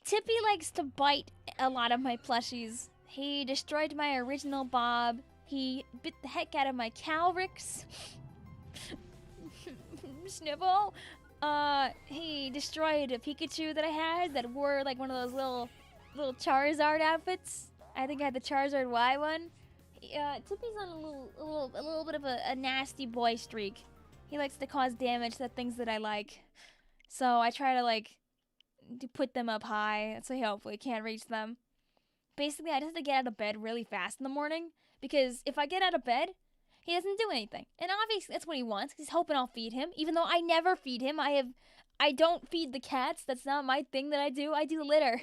Tippy likes to bite a lot of my plushies. He destroyed my original Bob. He bit the heck out of my Calrix. Snivel. He destroyed a Pikachu that I had that wore, like, one of those little Charizard outfits. I think I had the Charizard Y one. Tippy's on a little bit of a nasty boy streak. He likes to cause damage to the things that I like. So I try to, like, to put them up high so he hopefully can't reach them. Basically, I just have to get out of bed really fast in the morning, because if I get out of bed, he doesn't do anything. And obviously that's what he wants. He's hoping I'll feed him, even though I never feed him. I don't feed the cats. That's not my thing that I do. I do litter.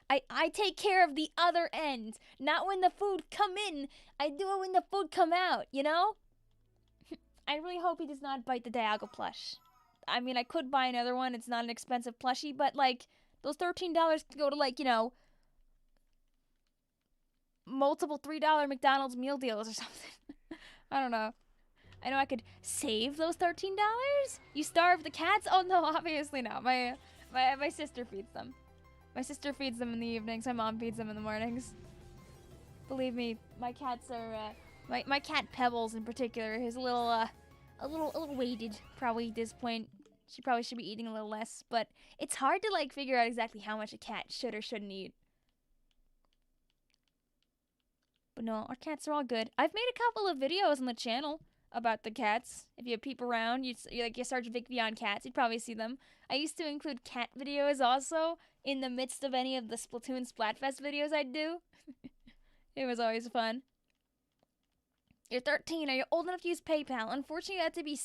I take care of the other end. Not when the food come in. I do it when the food come out, you know? I really hope he does not bite the Dialga plush. I mean, I could buy another one. It's not an expensive plushie, but, like, those $13 could go to, like, you know, multiple $3 McDonald's meal deals or something. I don't know. I know I could save those $13. You starve the cats? Oh, no, obviously not. My sister feeds them. My sister feeds them in the evenings. My mom feeds them in the mornings. Believe me, my cats are, my cat Pebbles in particular is a little weighted probably at this point. She probably should be eating a little less, but it's hard to, like, figure out exactly how much a cat should or shouldn't eat. But no, our cats are all good. I've made a couple of videos on the channel about the cats. If you peep around, you search Vicvillon cats, you'd probably see them. I used to include cat videos also in the midst of any of the Splatoon Splatfest videos I'd do. It was always fun. You're 13. Are you old enough to use PayPal? Unfortunately, you have to be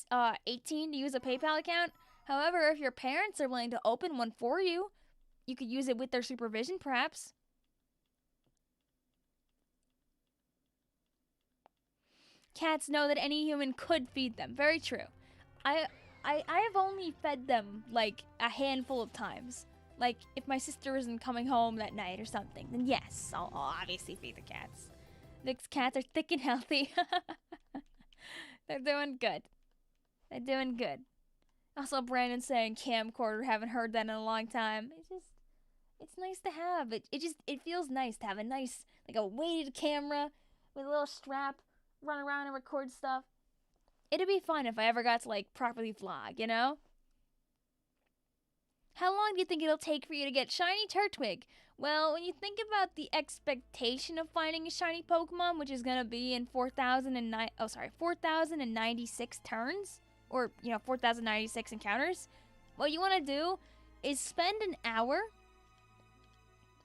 18 to use a PayPal account. However, if your parents are willing to open one for you, you could use it with their supervision, perhaps. Cats know that any human could feed them. Very true. I have only fed them, like, a handful of times. Like, if my sister isn't coming home that night or something, then yes, I'll obviously feed the cats. The cats are thick and healthy. They're doing good. They're doing good. Also, Brandon saying camcorder. Haven't heard that in a long time. It's nice to have. It feels nice to have a nice, like, a weighted camera with a little strap, run around and record stuff. It'd be fun if I ever got to, like, properly vlog, you know? How long do you think it'll take for you to get shiny Turtwig? Well, when you think about the expectation of finding a shiny Pokemon, which is gonna be in 4,096 turns, or, you know, 4,096 encounters, what you want to do is spend an hour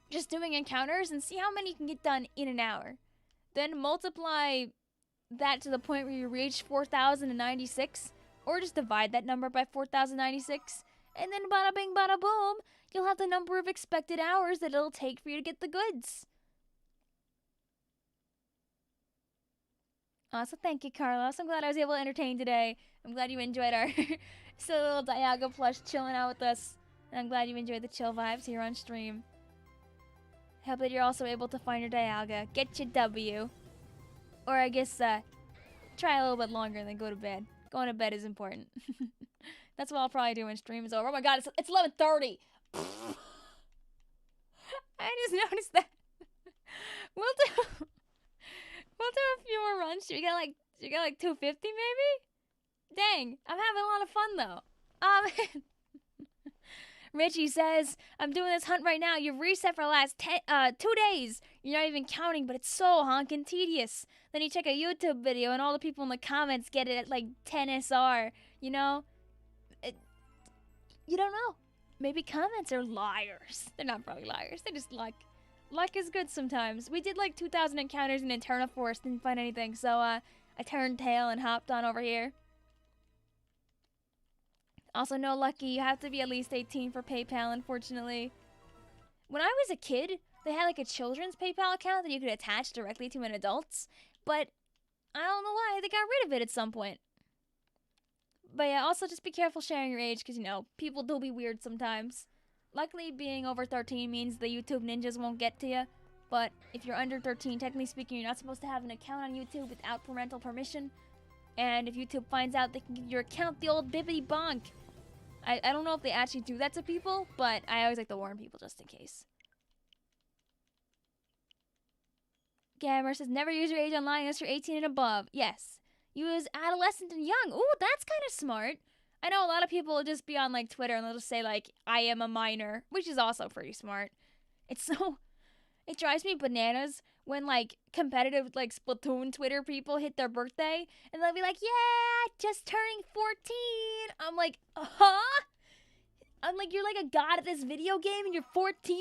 just doing encounters and see how many you can get done in an hour. Then multiply that to the point where you reach 4,096, or just divide that number by 4,096, and then bada bing bada boom, you'll have the number of expected hours that it'll take for you to get the goods. So thank you, Carlos. I'm glad I was able to entertain today. I'm glad you enjoyed our silly little Dialga plush chilling out with us. And I'm glad you enjoyed the chill vibes here on stream. I hope that you're also able to find your Dialga, get your W. Or I guess, try a little bit longer and then go to bed. Going to bed is important. That's what I'll probably do when stream is over. Oh my god, it's 11:30! I just noticed that. We'll do a few more runs. Should we get like 250 maybe? Dang, I'm having a lot of fun though. Richie says, I'm doing this hunt right now. You've reset for the last 2 days. You're not even counting, but it's so honkin' tedious. Then you check a YouTube video and all the people in the comments get it at like 10 SR, you know? You don't know. Maybe comments are liars. They're not probably liars. They just luck. Luck is good sometimes. We did like 2,000 encounters in Eterna Forest, didn't find anything, so I turned tail and hopped on over here. Also, no Lucky, you have to be at least 18 for PayPal, unfortunately. When I was a kid, they had like a children's PayPal account that you could attach directly to an adult's, but I don't know why, they got rid of it at some point. But yeah, also just be careful sharing your age because, you know, people do be weird sometimes. Luckily, being over 13 means the YouTube ninjas won't get to you. But if you're under 13, technically speaking, you're not supposed to have an account on YouTube without parental permission. And if YouTube finds out, they can give your account the old bibbity bonk. I don't know if they actually do that to people, but I always like to warn people just in case. Gamer says, never use your age online unless you're 18 and above. Yes. Use adolescent and young. Ooh, that's kind of smart. I know a lot of people will just be on, like, Twitter and they'll just say, like, I am a minor, which is also pretty smart. It's so... It drives me bananas when, like, competitive, like, Splatoon Twitter people hit their birthday and they'll be like, yeah, just turning 14. I'm like, huh? I'm like, you're like a god at this video game and you're 14?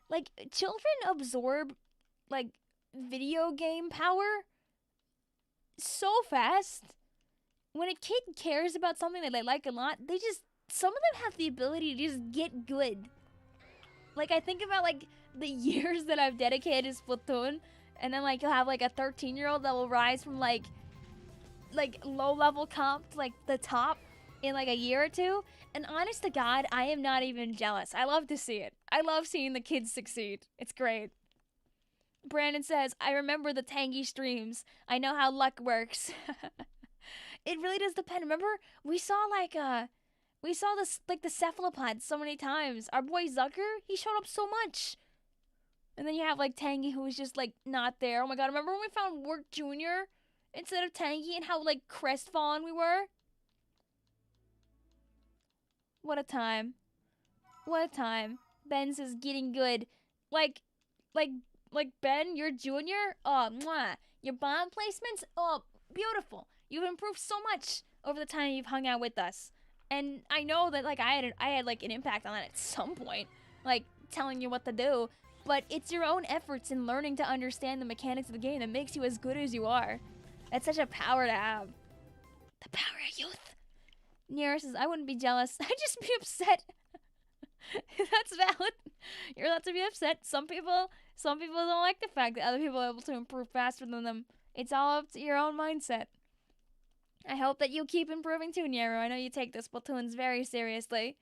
Like, children absorb, like, video game power so fast. When a kid cares about something that they like a lot, they just, some of them have the ability to just get good. Like, I think about, like, the years that I've dedicated to Splatoon, and then, like, you'll have, like, a 13-year-old that will rise from, like, low-level comp to, like, the top in, like, a year or two. And honest to God, I am not even jealous. I love to see it. I love seeing the kids succeed. It's great. Brandon says, I remember the tangy streams. I know how luck works. It really does depend. Remember, we saw this, like, the cephalopods so many times. Our boy Zucker, he showed up so much. And then you have, like, Tangy, who was just, like, not there. Oh my god, remember when we found Work Jr. instead of Tangy and how, like, crestfallen we were? What a time. What a time. Ben says, getting good. Like, Ben, you're junior? Oh, mwah. Your bomb placements? Oh, beautiful. You've improved so much over the time you've hung out with us. And I know that, like, I had like, an impact on that at some point. Like, telling you what to do. But it's your own efforts in learning to understand the mechanics of the game that makes you as good as you are. That's such a power to have. The power of youth. Nira says, I wouldn't be jealous. I'd just be upset. That's valid. You're allowed to be upset. Some people don't like the fact that other people are able to improve faster than them. It's all up to your own mindset. I hope that you keep improving too, Nero. I know you take the Splatoons very seriously.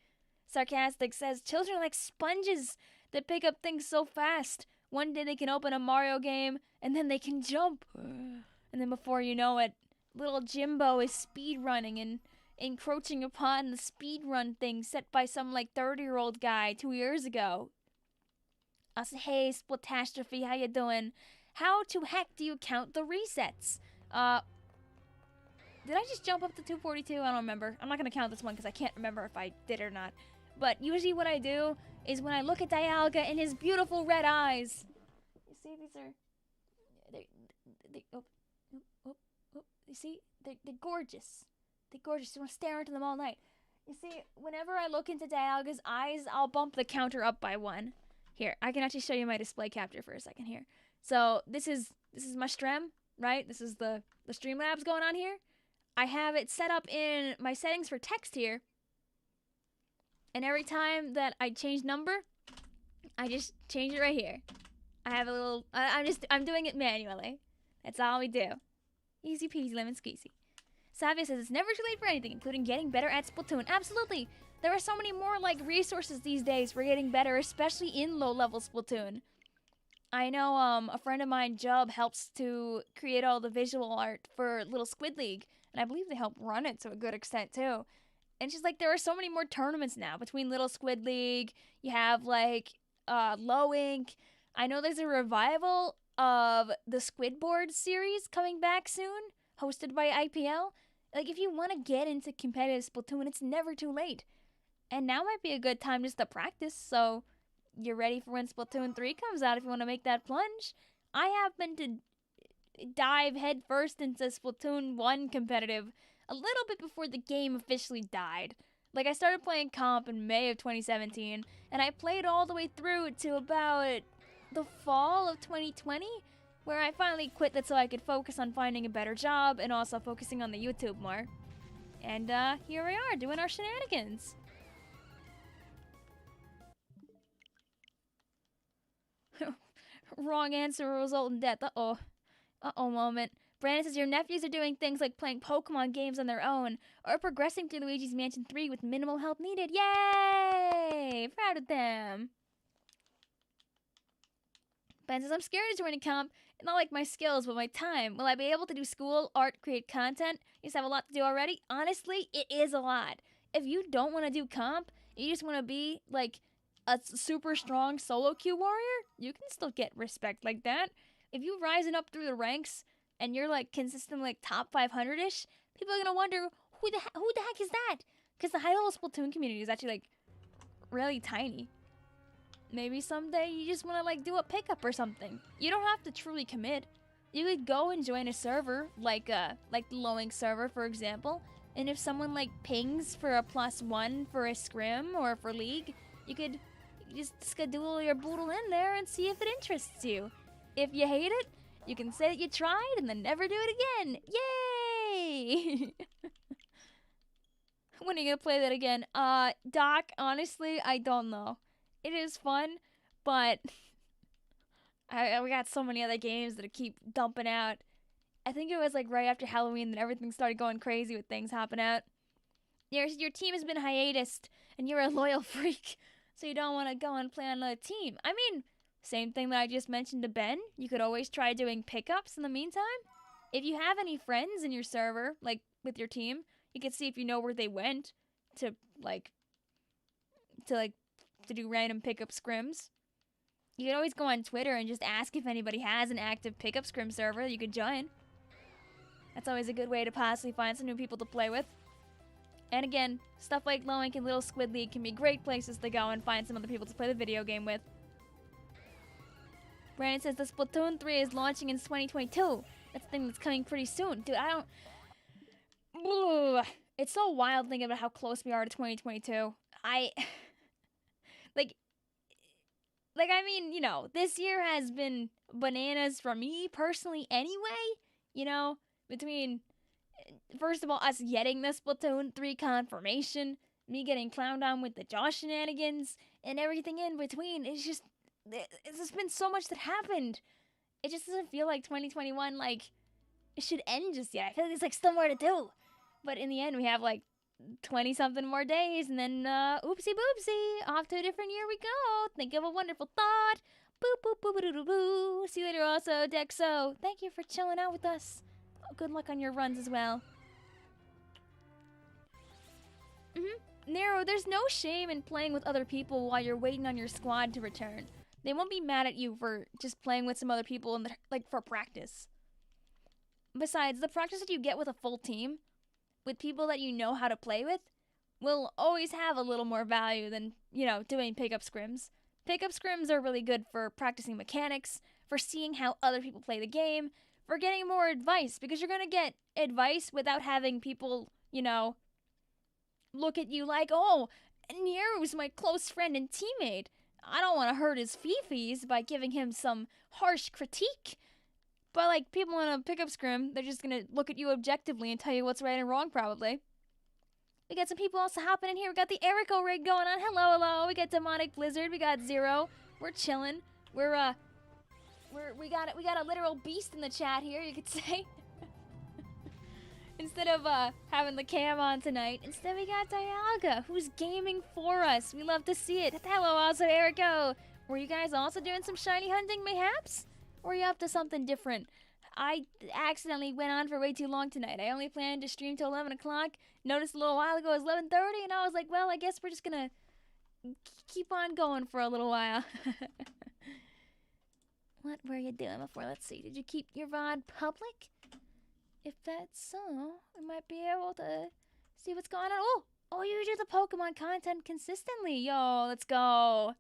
Sarcastic says, children are like sponges that pick up things so fast. One day they can open a Mario game, and then they can jump. And then before you know it, little Jimbo is speedrunning and encroaching upon the speedrun thing set by some, like, 30-year-old guy 2 years ago. I'll say, hey, Splatastrophe, how you doing? How to heck do you count the resets? Did I just jump up to 242? I don't remember. I'm not going to count this one because I can't remember if I did or not. But usually what I do is when I look at Dialga and his beautiful red eyes. You see, these are... You see? They're gorgeous. They're gorgeous. You want to stare into them all night. You see, whenever I look into Dialga's eyes, I'll bump the counter up by 1. Here, I can actually show you my display capture for a second here. So this is my stream, right? This is the Streamlabs going on here. I have it set up in my settings for text here. And every time that I change number, I just change it right here. I have a little, I'm doing it manually. That's all we do. Easy peasy lemon squeezy. Savia says it's never too late for anything, including getting better at Splatoon. Absolutely. There are so many more, like, resources these days for getting better, especially in low-level Splatoon. I know a friend of mine, Jub, helps to create all the visual art for Little Squid League, and I believe they help run it to a good extent too. And she's like, there are so many more tournaments now between Little Squid League. You have, like, Low Ink. I know there's a revival of the Squidboard series coming back soon, hosted by IPL. Like, if you want to get into competitive Splatoon, it's never too late. And now might be a good time just to practice, so you're ready for when Splatoon 3 comes out if you want to make that plunge. I happen to dive headfirst into Splatoon 1 competitive a little bit before the game officially died. Like, I started playing comp in May of 2017, and I played all the way through to about the fall of 2020, where I finally quit that so I could focus on finding a better job and also focusing on the YouTube more. And here we are, doing our shenanigans. Wrong answer will result in death. Uh-oh moment. Brandon says your nephews are doing things like playing Pokemon games on their own or progressing through Luigi's Mansion 3 with minimal help needed. Yay! Proud of them. Ben says, I'm scared to join a comp. Not like my skills, but my time. Will I be able to do school, art, create content? You just have a lot to do already? Honestly, it is a lot. If you don't want to do comp, you just want to be like a super strong solo queue warrior, you can still get respect like that. If you rising up through the ranks and you're like consistently like top 500-ish, people are gonna wonder who the heck is that? Because the high-level Splatoon community is actually like really tiny. Maybe someday you just want to like do a pickup or something. You don't have to truly commit. You could go and join a server like the Lowing server, for example. And if someone like pings for a +1 for a scrim or for League, you could just schedule your boodle in there and see if it interests you. If you hate it, you can say that you tried and then never do it again. Yay! When are you gonna play that again? Doc, honestly, I don't know. It is fun, but we got so many other games that keep dumping out. I think it was like right after Halloween that everything started going crazy with things hopping out. Your team has been hiatus, and you're a loyal freak, so you don't want to go and play on another team. I mean, same thing that I just mentioned to Ben. You could always try doing pickups in the meantime. If you have any friends in your server, like with your team, you can see if you know where they went to do random pickup scrims. You can always go on Twitter and just ask if anybody has an active pickup scrim server you could join. That's always a good way to possibly find some new people to play with. And again, stuff like Lowink and Little Squid League can be great places to go and find some other people to play the video game with. Brandon says the Splatoon 3 is launching in 2022. That's the thing that's coming pretty soon. Dude, I don't... It's so wild thinking about how close we are to 2022. I mean, you know, this year has been bananas for me personally anyway. You know, between, first of all, us getting the Splatoon 3 confirmation, me getting clowned on with the Josh shenanigans, and everything in between. It's just been so much that happened. It just doesn't feel like 2021, like, it should end just yet. I feel like there's, like, still more to do. But in the end, we have, like, 20-something more days, and then, oopsie boopsie, off to a different year we go. Think of a wonderful thought. Boop, boop, boop, boop, boop, boop. See you later also, Dexo. Thank you for chilling out with us. Good luck on your runs as well. Nero, there's no shame in playing with other people while you're waiting on your squad to return. They won't be mad at you for just playing with some other people and for practice. Besides, the practice that you get with a full team, with people that you know how to play with, will always have a little more value than, you know, doing pickup scrims. Pickup scrims are really good for practicing mechanics, for seeing how other people play the game, for getting more advice, because you're going to get advice without having people, you know, look at you like, oh, Nero's my close friend and teammate. I don't want to hurt his fifis by giving him some harsh critique. But, like, people in a pickup scrim, they're just gonna look at you objectively and tell you what's right and wrong, probably. We got some people also hopping in here. We got the Erico rig going on. Hello, hello. We got Demonic Blizzard. We got Zero. We're chilling. We got a literal beast in the chat here, you could say. Instead of having the cam on tonight, instead we got DIALGA, who's gaming for us. We love to see it. Hello, also, Erico. Were you guys also doing some shiny hunting, mayhaps? Or are you up to something different? I accidentally went on for way too long tonight. I only planned to stream till 11 o'clock. Noticed a little while ago it was 11:30, and I was like, well, I guess we're just gonna keep on going for a little while. What were you doing before? Let's see. Did you keep your VOD public? If that's so, we might be able to see what's going on. Oh, you do the Pokemon content consistently. Yo, let's go.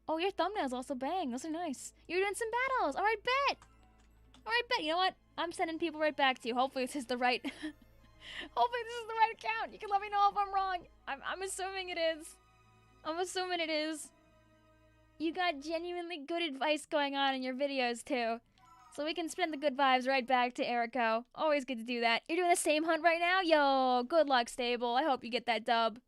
Oh, your thumbnails also bang. Those are nice. You're doing some battles. All right, bet. All right, bet. You know what? I'm sending people right back to you. Hopefully this is the right... Hopefully this is the right account. You can let me know if I'm wrong. I'm assuming it is. I'm assuming it is. You got genuinely good advice going on in your videos, too. So we can send the good vibes right back to Erico. Always good to do that. You're doing the same hunt right now? Yo, good luck, Stable. I hope you get that dub.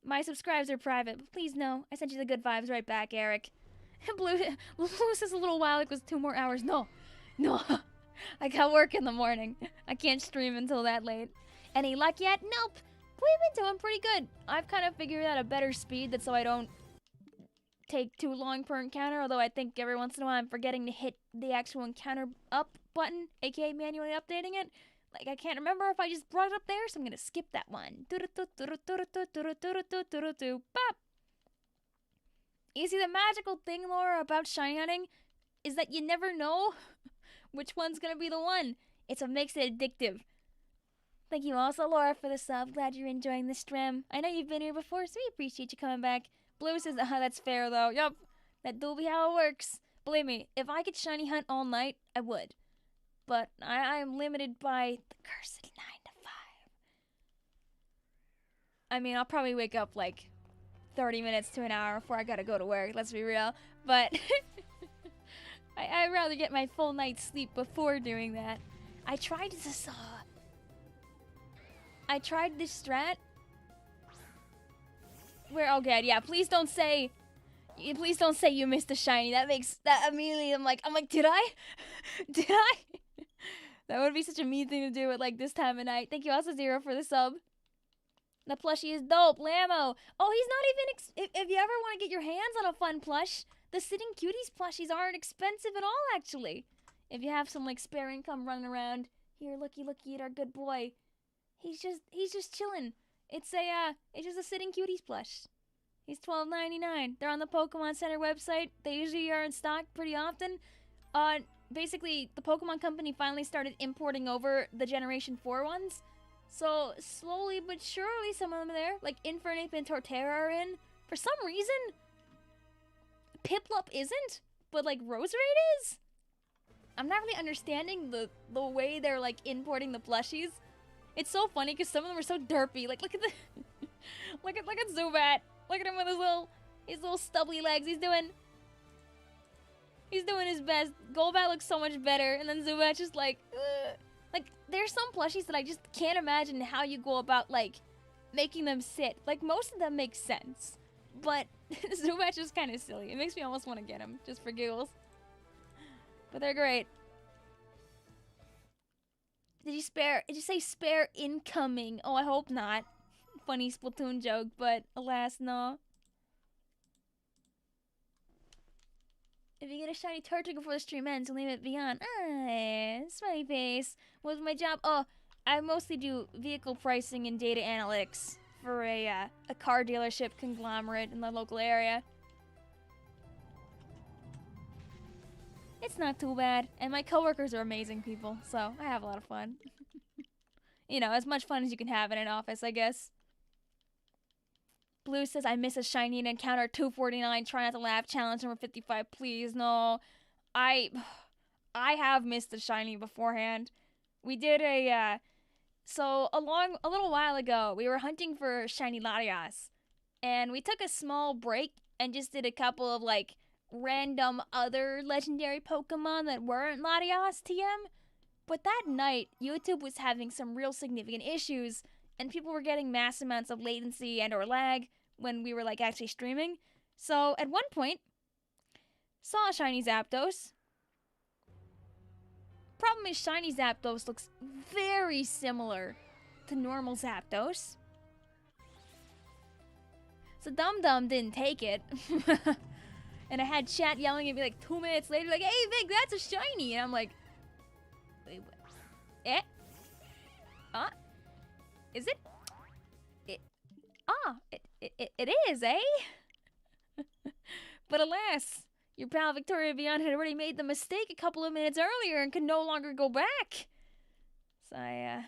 My subscribes are private, but please know, I sent you the good vibes right back, Eric. Blue says a little while, it was 2 more hours. No, No, I got work in the morning. I can't stream until that late. Any luck yet? Nope. We've been doing pretty good. I've kind of figured out a better speed that's so I don't take too long per encounter, although I think every once in a while I'm forgetting to hit the actual encounter up button, aka manually updating it. Like, I can't remember if I just brought it up there, so I'm gonna skip that one. Bop! You see, the magical thing, Laura, about shiny hunting is that you never know which one's gonna be the one. It's what makes it addictive. Thank you also, Laura, for the sub. Glad you're enjoying the stream. I know you've been here before, so we appreciate you coming back. Blue says, that's fair, though. Yup, that do be how it works. Believe me, if I could shiny hunt all night, I would. But I am limited by the cursed 9 to 5. I mean, I'll probably wake up like 30 minutes to an hour before I gotta go to work, let's be real. But I'd rather get my full night's sleep before doing that. I tried this strat where, oh god, yeah, please don't say you missed a shiny. That immediately I'm like, did I? Did I? That would be such a mean thing to do at like this time of night. Thank you also, Zero, for the sub. The plushie is dope. Lamo. Oh, he's not even if you ever want to get your hands on a fun plush, the Sitting Cuties plushies aren't expensive at all, actually. If you have some like spare income running around. Here, looky at our good boy. He's just chilling. It's just a Sitting Cuties plush. He's $12.99. They're on the Pokemon Center website. They usually are in stock pretty often. Basically, the Pokemon Company finally started importing over the Generation 4 ones. So, slowly but surely, some of them are there. Like, Infernape and Torterra are in. For some reason, Piplup isn't, but, like, Roserade is? I'm not really understanding the way they're, like, importing the plushies. It's so funny, because some of them are so derpy. Like, look at the... look at Zubat. Look at him with his little stubbly legs. He's doing his best. Golbat looks so much better, and then Zubat's just like, ugh. Like, there's some plushies that I just can't imagine how you go about, like, making them sit. Like, most of them make sense, but Zubat's just kind of silly. It makes me almost want to get him, just for giggles. But they're great. Did you say spare incoming? Oh, I hope not. Funny Splatoon joke, but alas, no. If you get a shiny Turtwig before the stream ends, leave it beyond. Smiley face. What's my job? Oh, I mostly do vehicle pricing and data analytics for a car dealership conglomerate in the local area. It's not too bad, and my coworkers are amazing people, so I have a lot of fun. You know, as much fun as you can have in an office, I guess. Blue says, I miss a shiny and encounter 249. Try not to laugh. Challenge number 55. Please, no. I have missed a shiny beforehand. We did so a little while ago, we were hunting for shiny Latias. And we took a small break and just did a couple of, like, random other legendary Pokemon that weren't Latias TM. But that night, YouTube was having some real significant issues, and people were getting mass amounts of latency and or lag when we were, like, actually streaming. So, at one point, saw a shiny Zapdos. Problem is, shiny Zapdos looks very similar to normal Zapdos. So Dum Dum didn't take it. And I had chat yelling at me like 2 minutes later, like, hey Vic, that's a shiny! And I'm like, wait, what? Eh? Is it? It is, eh? But alas, your pal Victoria Beyond had already made the mistake a couple of minutes earlier and could no longer go back. So I,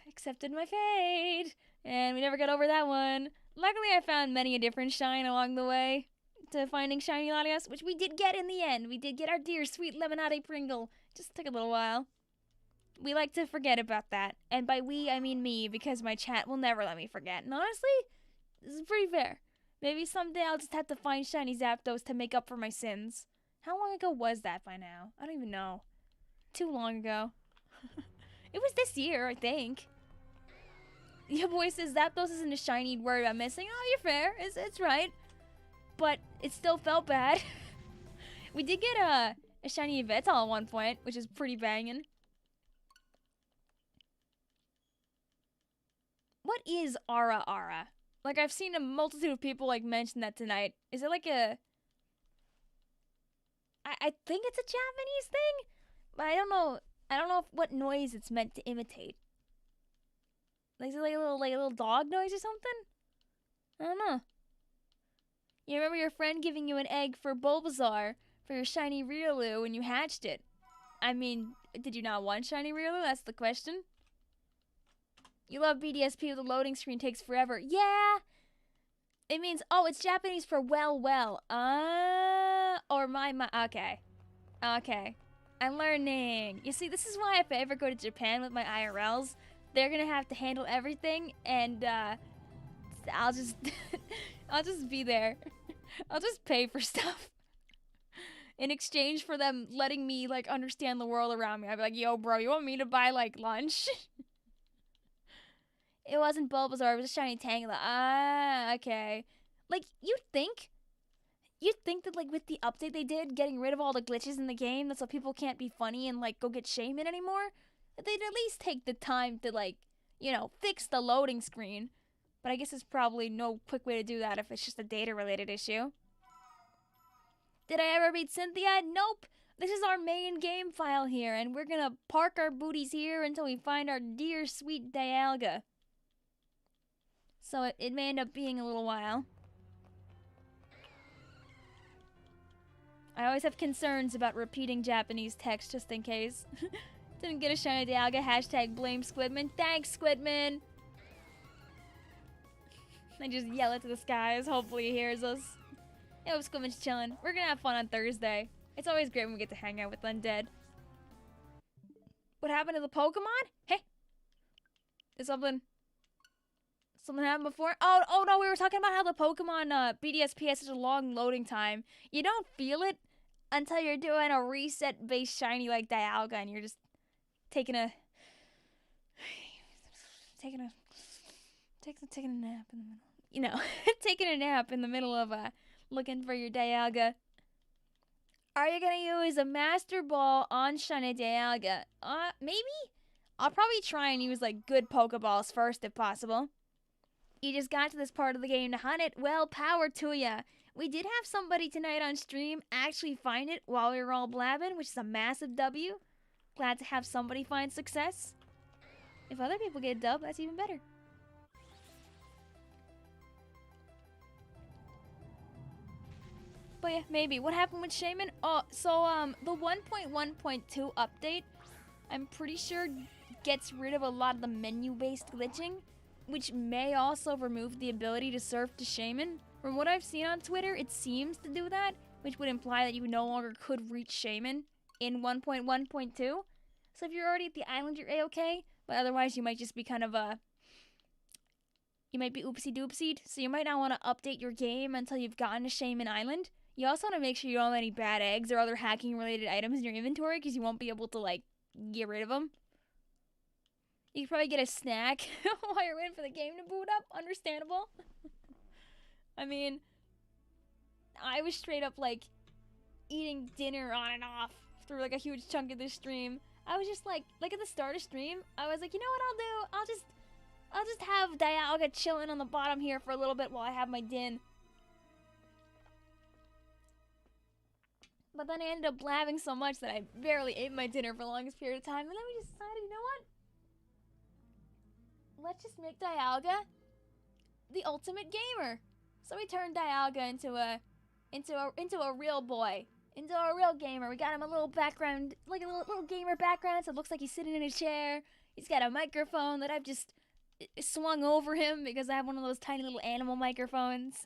accepted my fate. And we never got over that one. Luckily, I found many a different shine along the way to finding shiny Latias, which we did get in the end. We did get our dear sweet Lemonade Pringle. Just took a little while. We like to forget about that. And by we, I mean me, because my chat will never let me forget. And honestly, this is pretty fair. Maybe someday I'll just have to find shiny Zapdos to make up for my sins. How long ago was that by now? I don't even know. Too long ago. It was this year, I think. Your boy says Zapdos isn't a shiny you'd worry about missing. Oh, you're fair. It's right. But it still felt bad. We did get a shiny Yvettal at one point, which is pretty banging. What is Ara Ara? Like, I've seen a multitude of people, like, mention that tonight. Is it like a... I think it's a Japanese thing? But I don't know. I don't know what noise it's meant to imitate. Like, is it like a little dog noise or something? I don't know. You remember your friend giving you an egg for Bulbasaur for your shiny Riolu when you hatched it? I mean, did you not want shiny Riolu? That's the question. You love BDSP with the loading screen takes forever. Yeah! It means, oh, it's Japanese for well. Or my, okay. Okay. I'm learning. You see, this is why if I ever go to Japan with my IRLs, they're gonna have to handle everything, and, I'll just, I'll just be there. I'll just pay for stuff. In exchange for them letting me, like, understand the world around me. I'd be like, yo, bro, you want me to buy, like, lunch? It wasn't Bulbasaur, it was a shiny Tangela. Ah, okay. Like, you'd think that, like, with the update they did, getting rid of all the glitches in the game, that's so people can't be funny and, like, go get shaman anymore, that they'd at least take the time to, like, you know, fix the loading screen. But I guess there's probably no quick way to do that if it's just a data-related issue. Did I ever beat Cynthia? Nope. This is our main game file here, and we're gonna park our booties here until we find our dear sweet Dialga. So it may end up being a little while. I always have concerns about repeating Japanese text just in case. Didn't get a shiny Dialga, hashtag blame Squidman. Thanks, Squidman! I just yell it to the skies, hopefully he hears us. Yo, Squidman's chilling. We're gonna have fun on Thursday. It's always great when we get to hang out with Undead. What happened to the Pokemon? Hey! Did something happened before? Oh no, we were talking about how the Pokemon BDSP has such a long loading time. You don't feel it until you're doing a reset-based shiny like Dialga and you're just taking a nap in the middle. You know, taking a nap in the middle of looking for your Dialga. Are you gonna use a Master Ball on shiny Dialga? Maybe? I'll probably try and use like good Pokeballs first if possible. You just got to this part of the game to hunt it. Well, power to ya. We did have somebody tonight on stream actually find it while we were all blabbing, which is a massive W. Glad to have somebody find success. If other people get a dub, that's even better. But yeah, maybe. What happened with Shaman? Oh, so the 1.1.2 update, I'm pretty sure gets rid of a lot of the menu-based glitching, which may also remove the ability to surf to Shaman. From what I've seen on Twitter, it seems to do that, which would imply that you no longer could reach Shaman in 1.1.2. So if you're already at the island, you're A-okay, but otherwise you might just be kind of you might be oopsie-doopsied, so you might not want to update your game until you've gotten to Shaman Island. You also want to make sure you don't have any bad eggs or other hacking-related items in your inventory, because you won't be able to, like, get rid of them. You could probably get a snack while you're waiting for the game to boot up. Understandable. I mean, I was straight up, like, eating dinner on and off through, like, a huge chunk of this stream. I was just, like at the start of stream, I was like, you know what I'll do? I'll just have Dialga chilling on the bottom here for a little bit while I have my din. But then I ended up blabbing so much that I barely ate my dinner for the longest period of time, and then we just decided, you know what? Let's just make Dialga the ultimate gamer. So we turned Dialga into a real boy, into a real gamer. We got him a little background, like a little gamer background, so it looks like he's sitting in a chair. He's got a microphone that I've just swung over him because I have one of those tiny little animal microphones.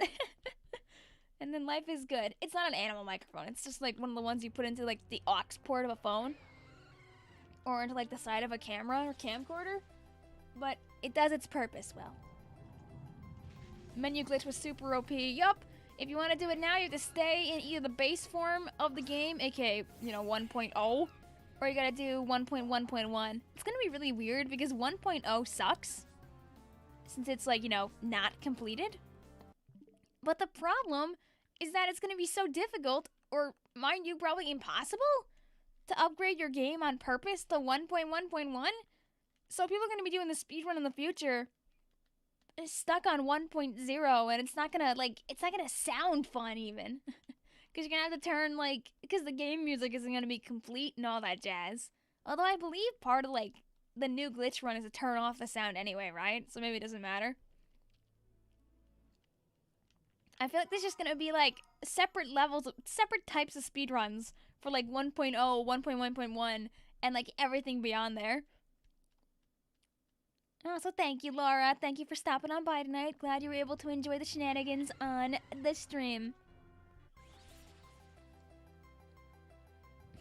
And then life is good. It's not an animal microphone. It's just like one of the ones you put into like the aux port of a phone, or into like the side of a camera or camcorder. But it does its purpose well. Menu glitch was super OP. Yup. If you want to do it now, you have to stay in either the base form of the game, aka, you know, 1.0, or you gotta do 1.1.1. It's gonna be really weird because 1.0 sucks, since it's like, you know, not completed. But the problem is that it's gonna be so difficult, or mind you, probably impossible to upgrade your game on purpose to 1.1.1. So people are going to be doing the speedrun in the future stuck on 1.0, and it's not gonna sound fun even. Because you're gonna have to turn, because the game music isn't gonna be complete and all that jazz. Although I believe part of, the new glitch run is to turn off the sound anyway, right? So maybe it doesn't matter. I feel like there's just gonna be, separate levels, separate types of speedruns for, 1.0, 1.1.1, and, everything beyond there. Oh, so thank you, Laura. Thank you for stopping on by tonight. Glad you were able to enjoy the shenanigans on the stream.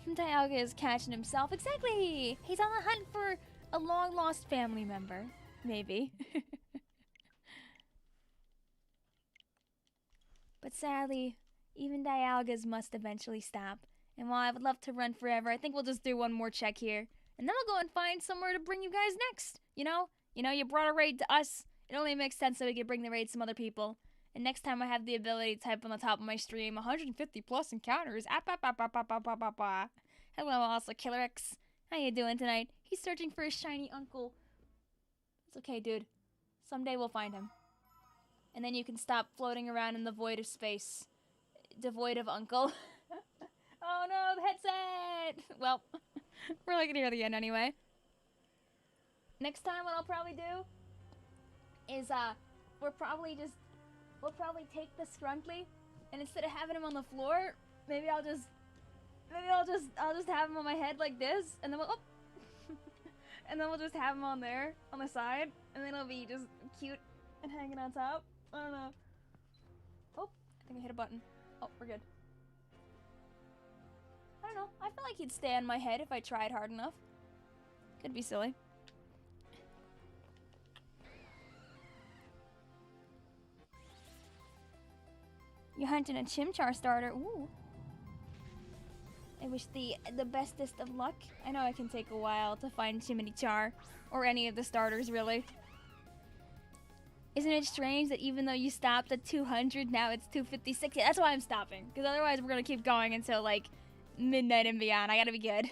Dialga is catching himself. Exactly! He's on the hunt for a long-lost family member. Maybe. But sadly, even Dialgas must eventually stop. And while I would love to run forever, I think we'll just do one more check here. And then we'll go and find somewhere to bring you guys next, you know? You brought a raid to us. It only makes sense that we could bring the raid to some other people. And next time I have the ability to type on the top of my stream, 150 plus encounters. Hello, also Killer X. How you doing tonight? He's searching for his shiny uncle. It's okay, dude. Someday we'll find him. And then you can stop floating around in the void of space. Devoid of uncle. Oh no, the headset! Well, we're near the end anyway. Next time what I'll probably do is, we'll probably take the Scrunkly, and instead of having him on the floor, maybe I'll just have him on my head like this, and then and then we'll just have him on there, on the side, and then it'll be just cute and hanging on top. I don't know. Oh, I think I hit a button. Oh, we're good. I don't know. I feel like he'd stay on my head if I tried hard enough. Could be silly. You're hunting a Chimchar starter. Ooh. I wish the bestest of luck. I know it can take a while to find Chimchar, or any of the starters, really. Isn't it strange that even though you stopped at 200, now it's 256? Yeah, that's why I'm stopping. Because otherwise we're going to keep going until, midnight and beyond. I gotta be good.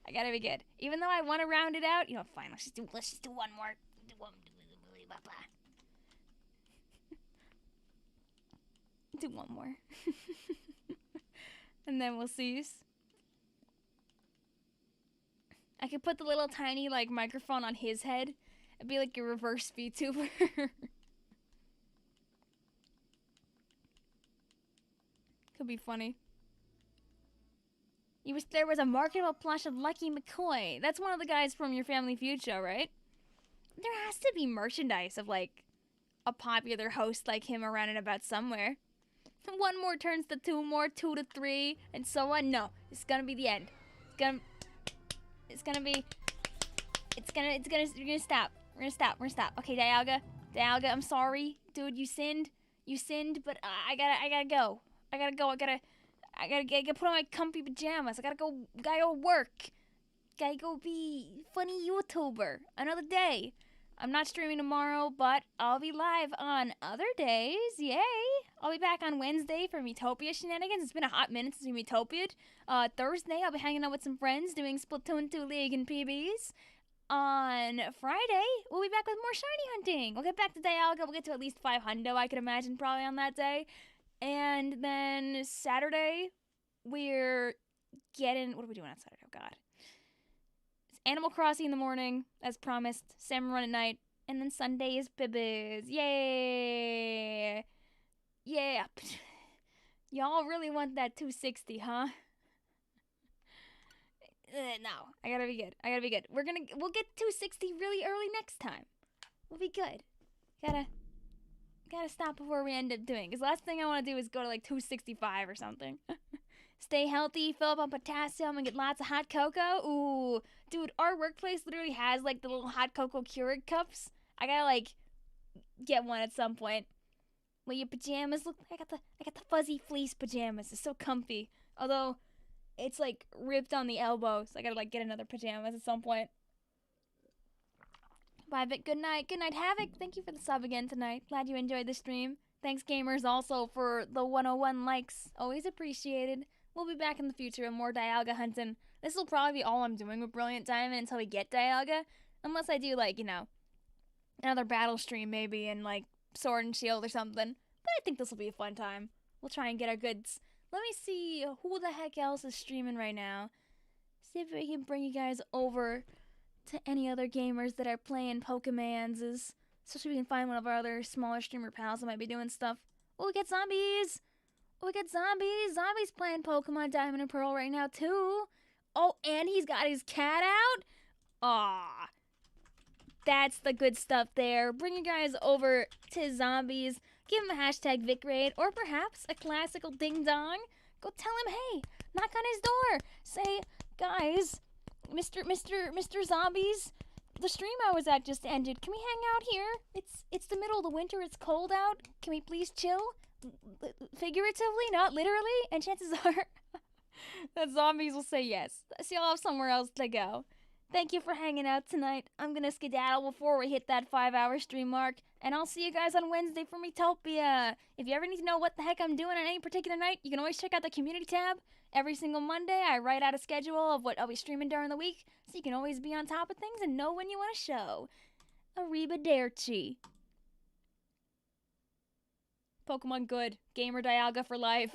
I gotta be good. Even though I want to round it out, fine, let's just do one more. Do one more. And then we'll cease. I could put the little tiny, microphone on his head. It'd be like a reverse VTuber. Could be funny. You wish there was a marketable plush of Lucky McCoy. That's one of the guys from your Family Feud show, right? There has to be merchandise of, a popular host like him around and about somewhere. One more turns to two more, 2 to 3, and so on. No, it's gonna be the end. We're gonna stop. We're gonna stop. Okay, Dialga, I'm sorry. Dude, you sinned, but I gotta go. I gotta put on my comfy pajamas. I gotta go work. Gotta go be funny YouTuber another day. I'm not streaming tomorrow, but I'll be live on other days. Yay! I'll be back on Wednesday for Metopia shenanigans. It's been a hot minute since we Metopia'd. Thursday, I'll be hanging out with some friends doing Splatoon 2 League and PBs. On Friday, we'll be back with more shiny hunting. We'll get back to Dialga. We'll get to at least 500, I could imagine, probably on that day. And then Saturday, we're getting... What are we doing on Saturday? Oh, God. It's Animal Crossing in the morning, as promised. Salmon Run at night. And then Sunday is Bibbies. Yay! Yeah. Y'all really want that 260, huh? No. I gotta be good. We'll get 260 really early next time. We'll be good. Gotta stop before we end up doing. Because the last thing I want to do is go to 265 or something. Stay healthy, fill up on potassium, and get lots of hot cocoa. Ooh, dude, our workplace literally has the little hot cocoa Keurig cups. I gotta get one at some point. Well, your pajamas look. I got the fuzzy fleece pajamas. It's so comfy. Although, it's ripped on the elbow, so I gotta get another pajamas at some point. Bye, Vic. Good night. Good night, Havoc. Thank you for the sub again tonight. Glad you enjoyed the stream. Thanks, gamers, also for the 101 likes. Always appreciated. We'll be back in the future with more Dialga hunting. This will probably be all I'm doing with Brilliant Diamond until we get Dialga. Unless I do, like, another battle stream maybe in, like, Sword and Shield or something. But I think this will be a fun time. We'll try and get our goods. Let me see who the heck else is streaming right now. See if we can bring you guys over to any other gamers that are playing Pokemans. So we can find one of our other smaller streamer pals that might be doing stuff. Oh, we got zombies! Oh, we got zombies! Zombies playing Pokemon Diamond and Pearl right now, too! Oh, and he's got his cat out? Aw. That's the good stuff there. Bring you guys over to zombies. Give him a hashtag VicRaid, or perhaps a classical ding-dong. Go tell him, hey, knock on his door. Say, guys, Mr. Zombies, the stream I was at just ended. Can we hang out here? It's the middle of the winter. It's cold out. Can we please chill? Figuratively, not literally. And chances are that zombies will say yes. So you'll have somewhere else to go. Thank you for hanging out tonight. I'm gonna skedaddle before we hit that 5-hour stream mark. And I'll see you guys on Wednesday for Metopia. If you ever need to know what the heck I'm doing on any particular night, you can always check out the community tab. Every single Monday, I write out a schedule of what I'll be streaming during the week, so you can always be on top of things and know when you want to show. Arrivederci. Pokemon good. Gamer Dialga for life.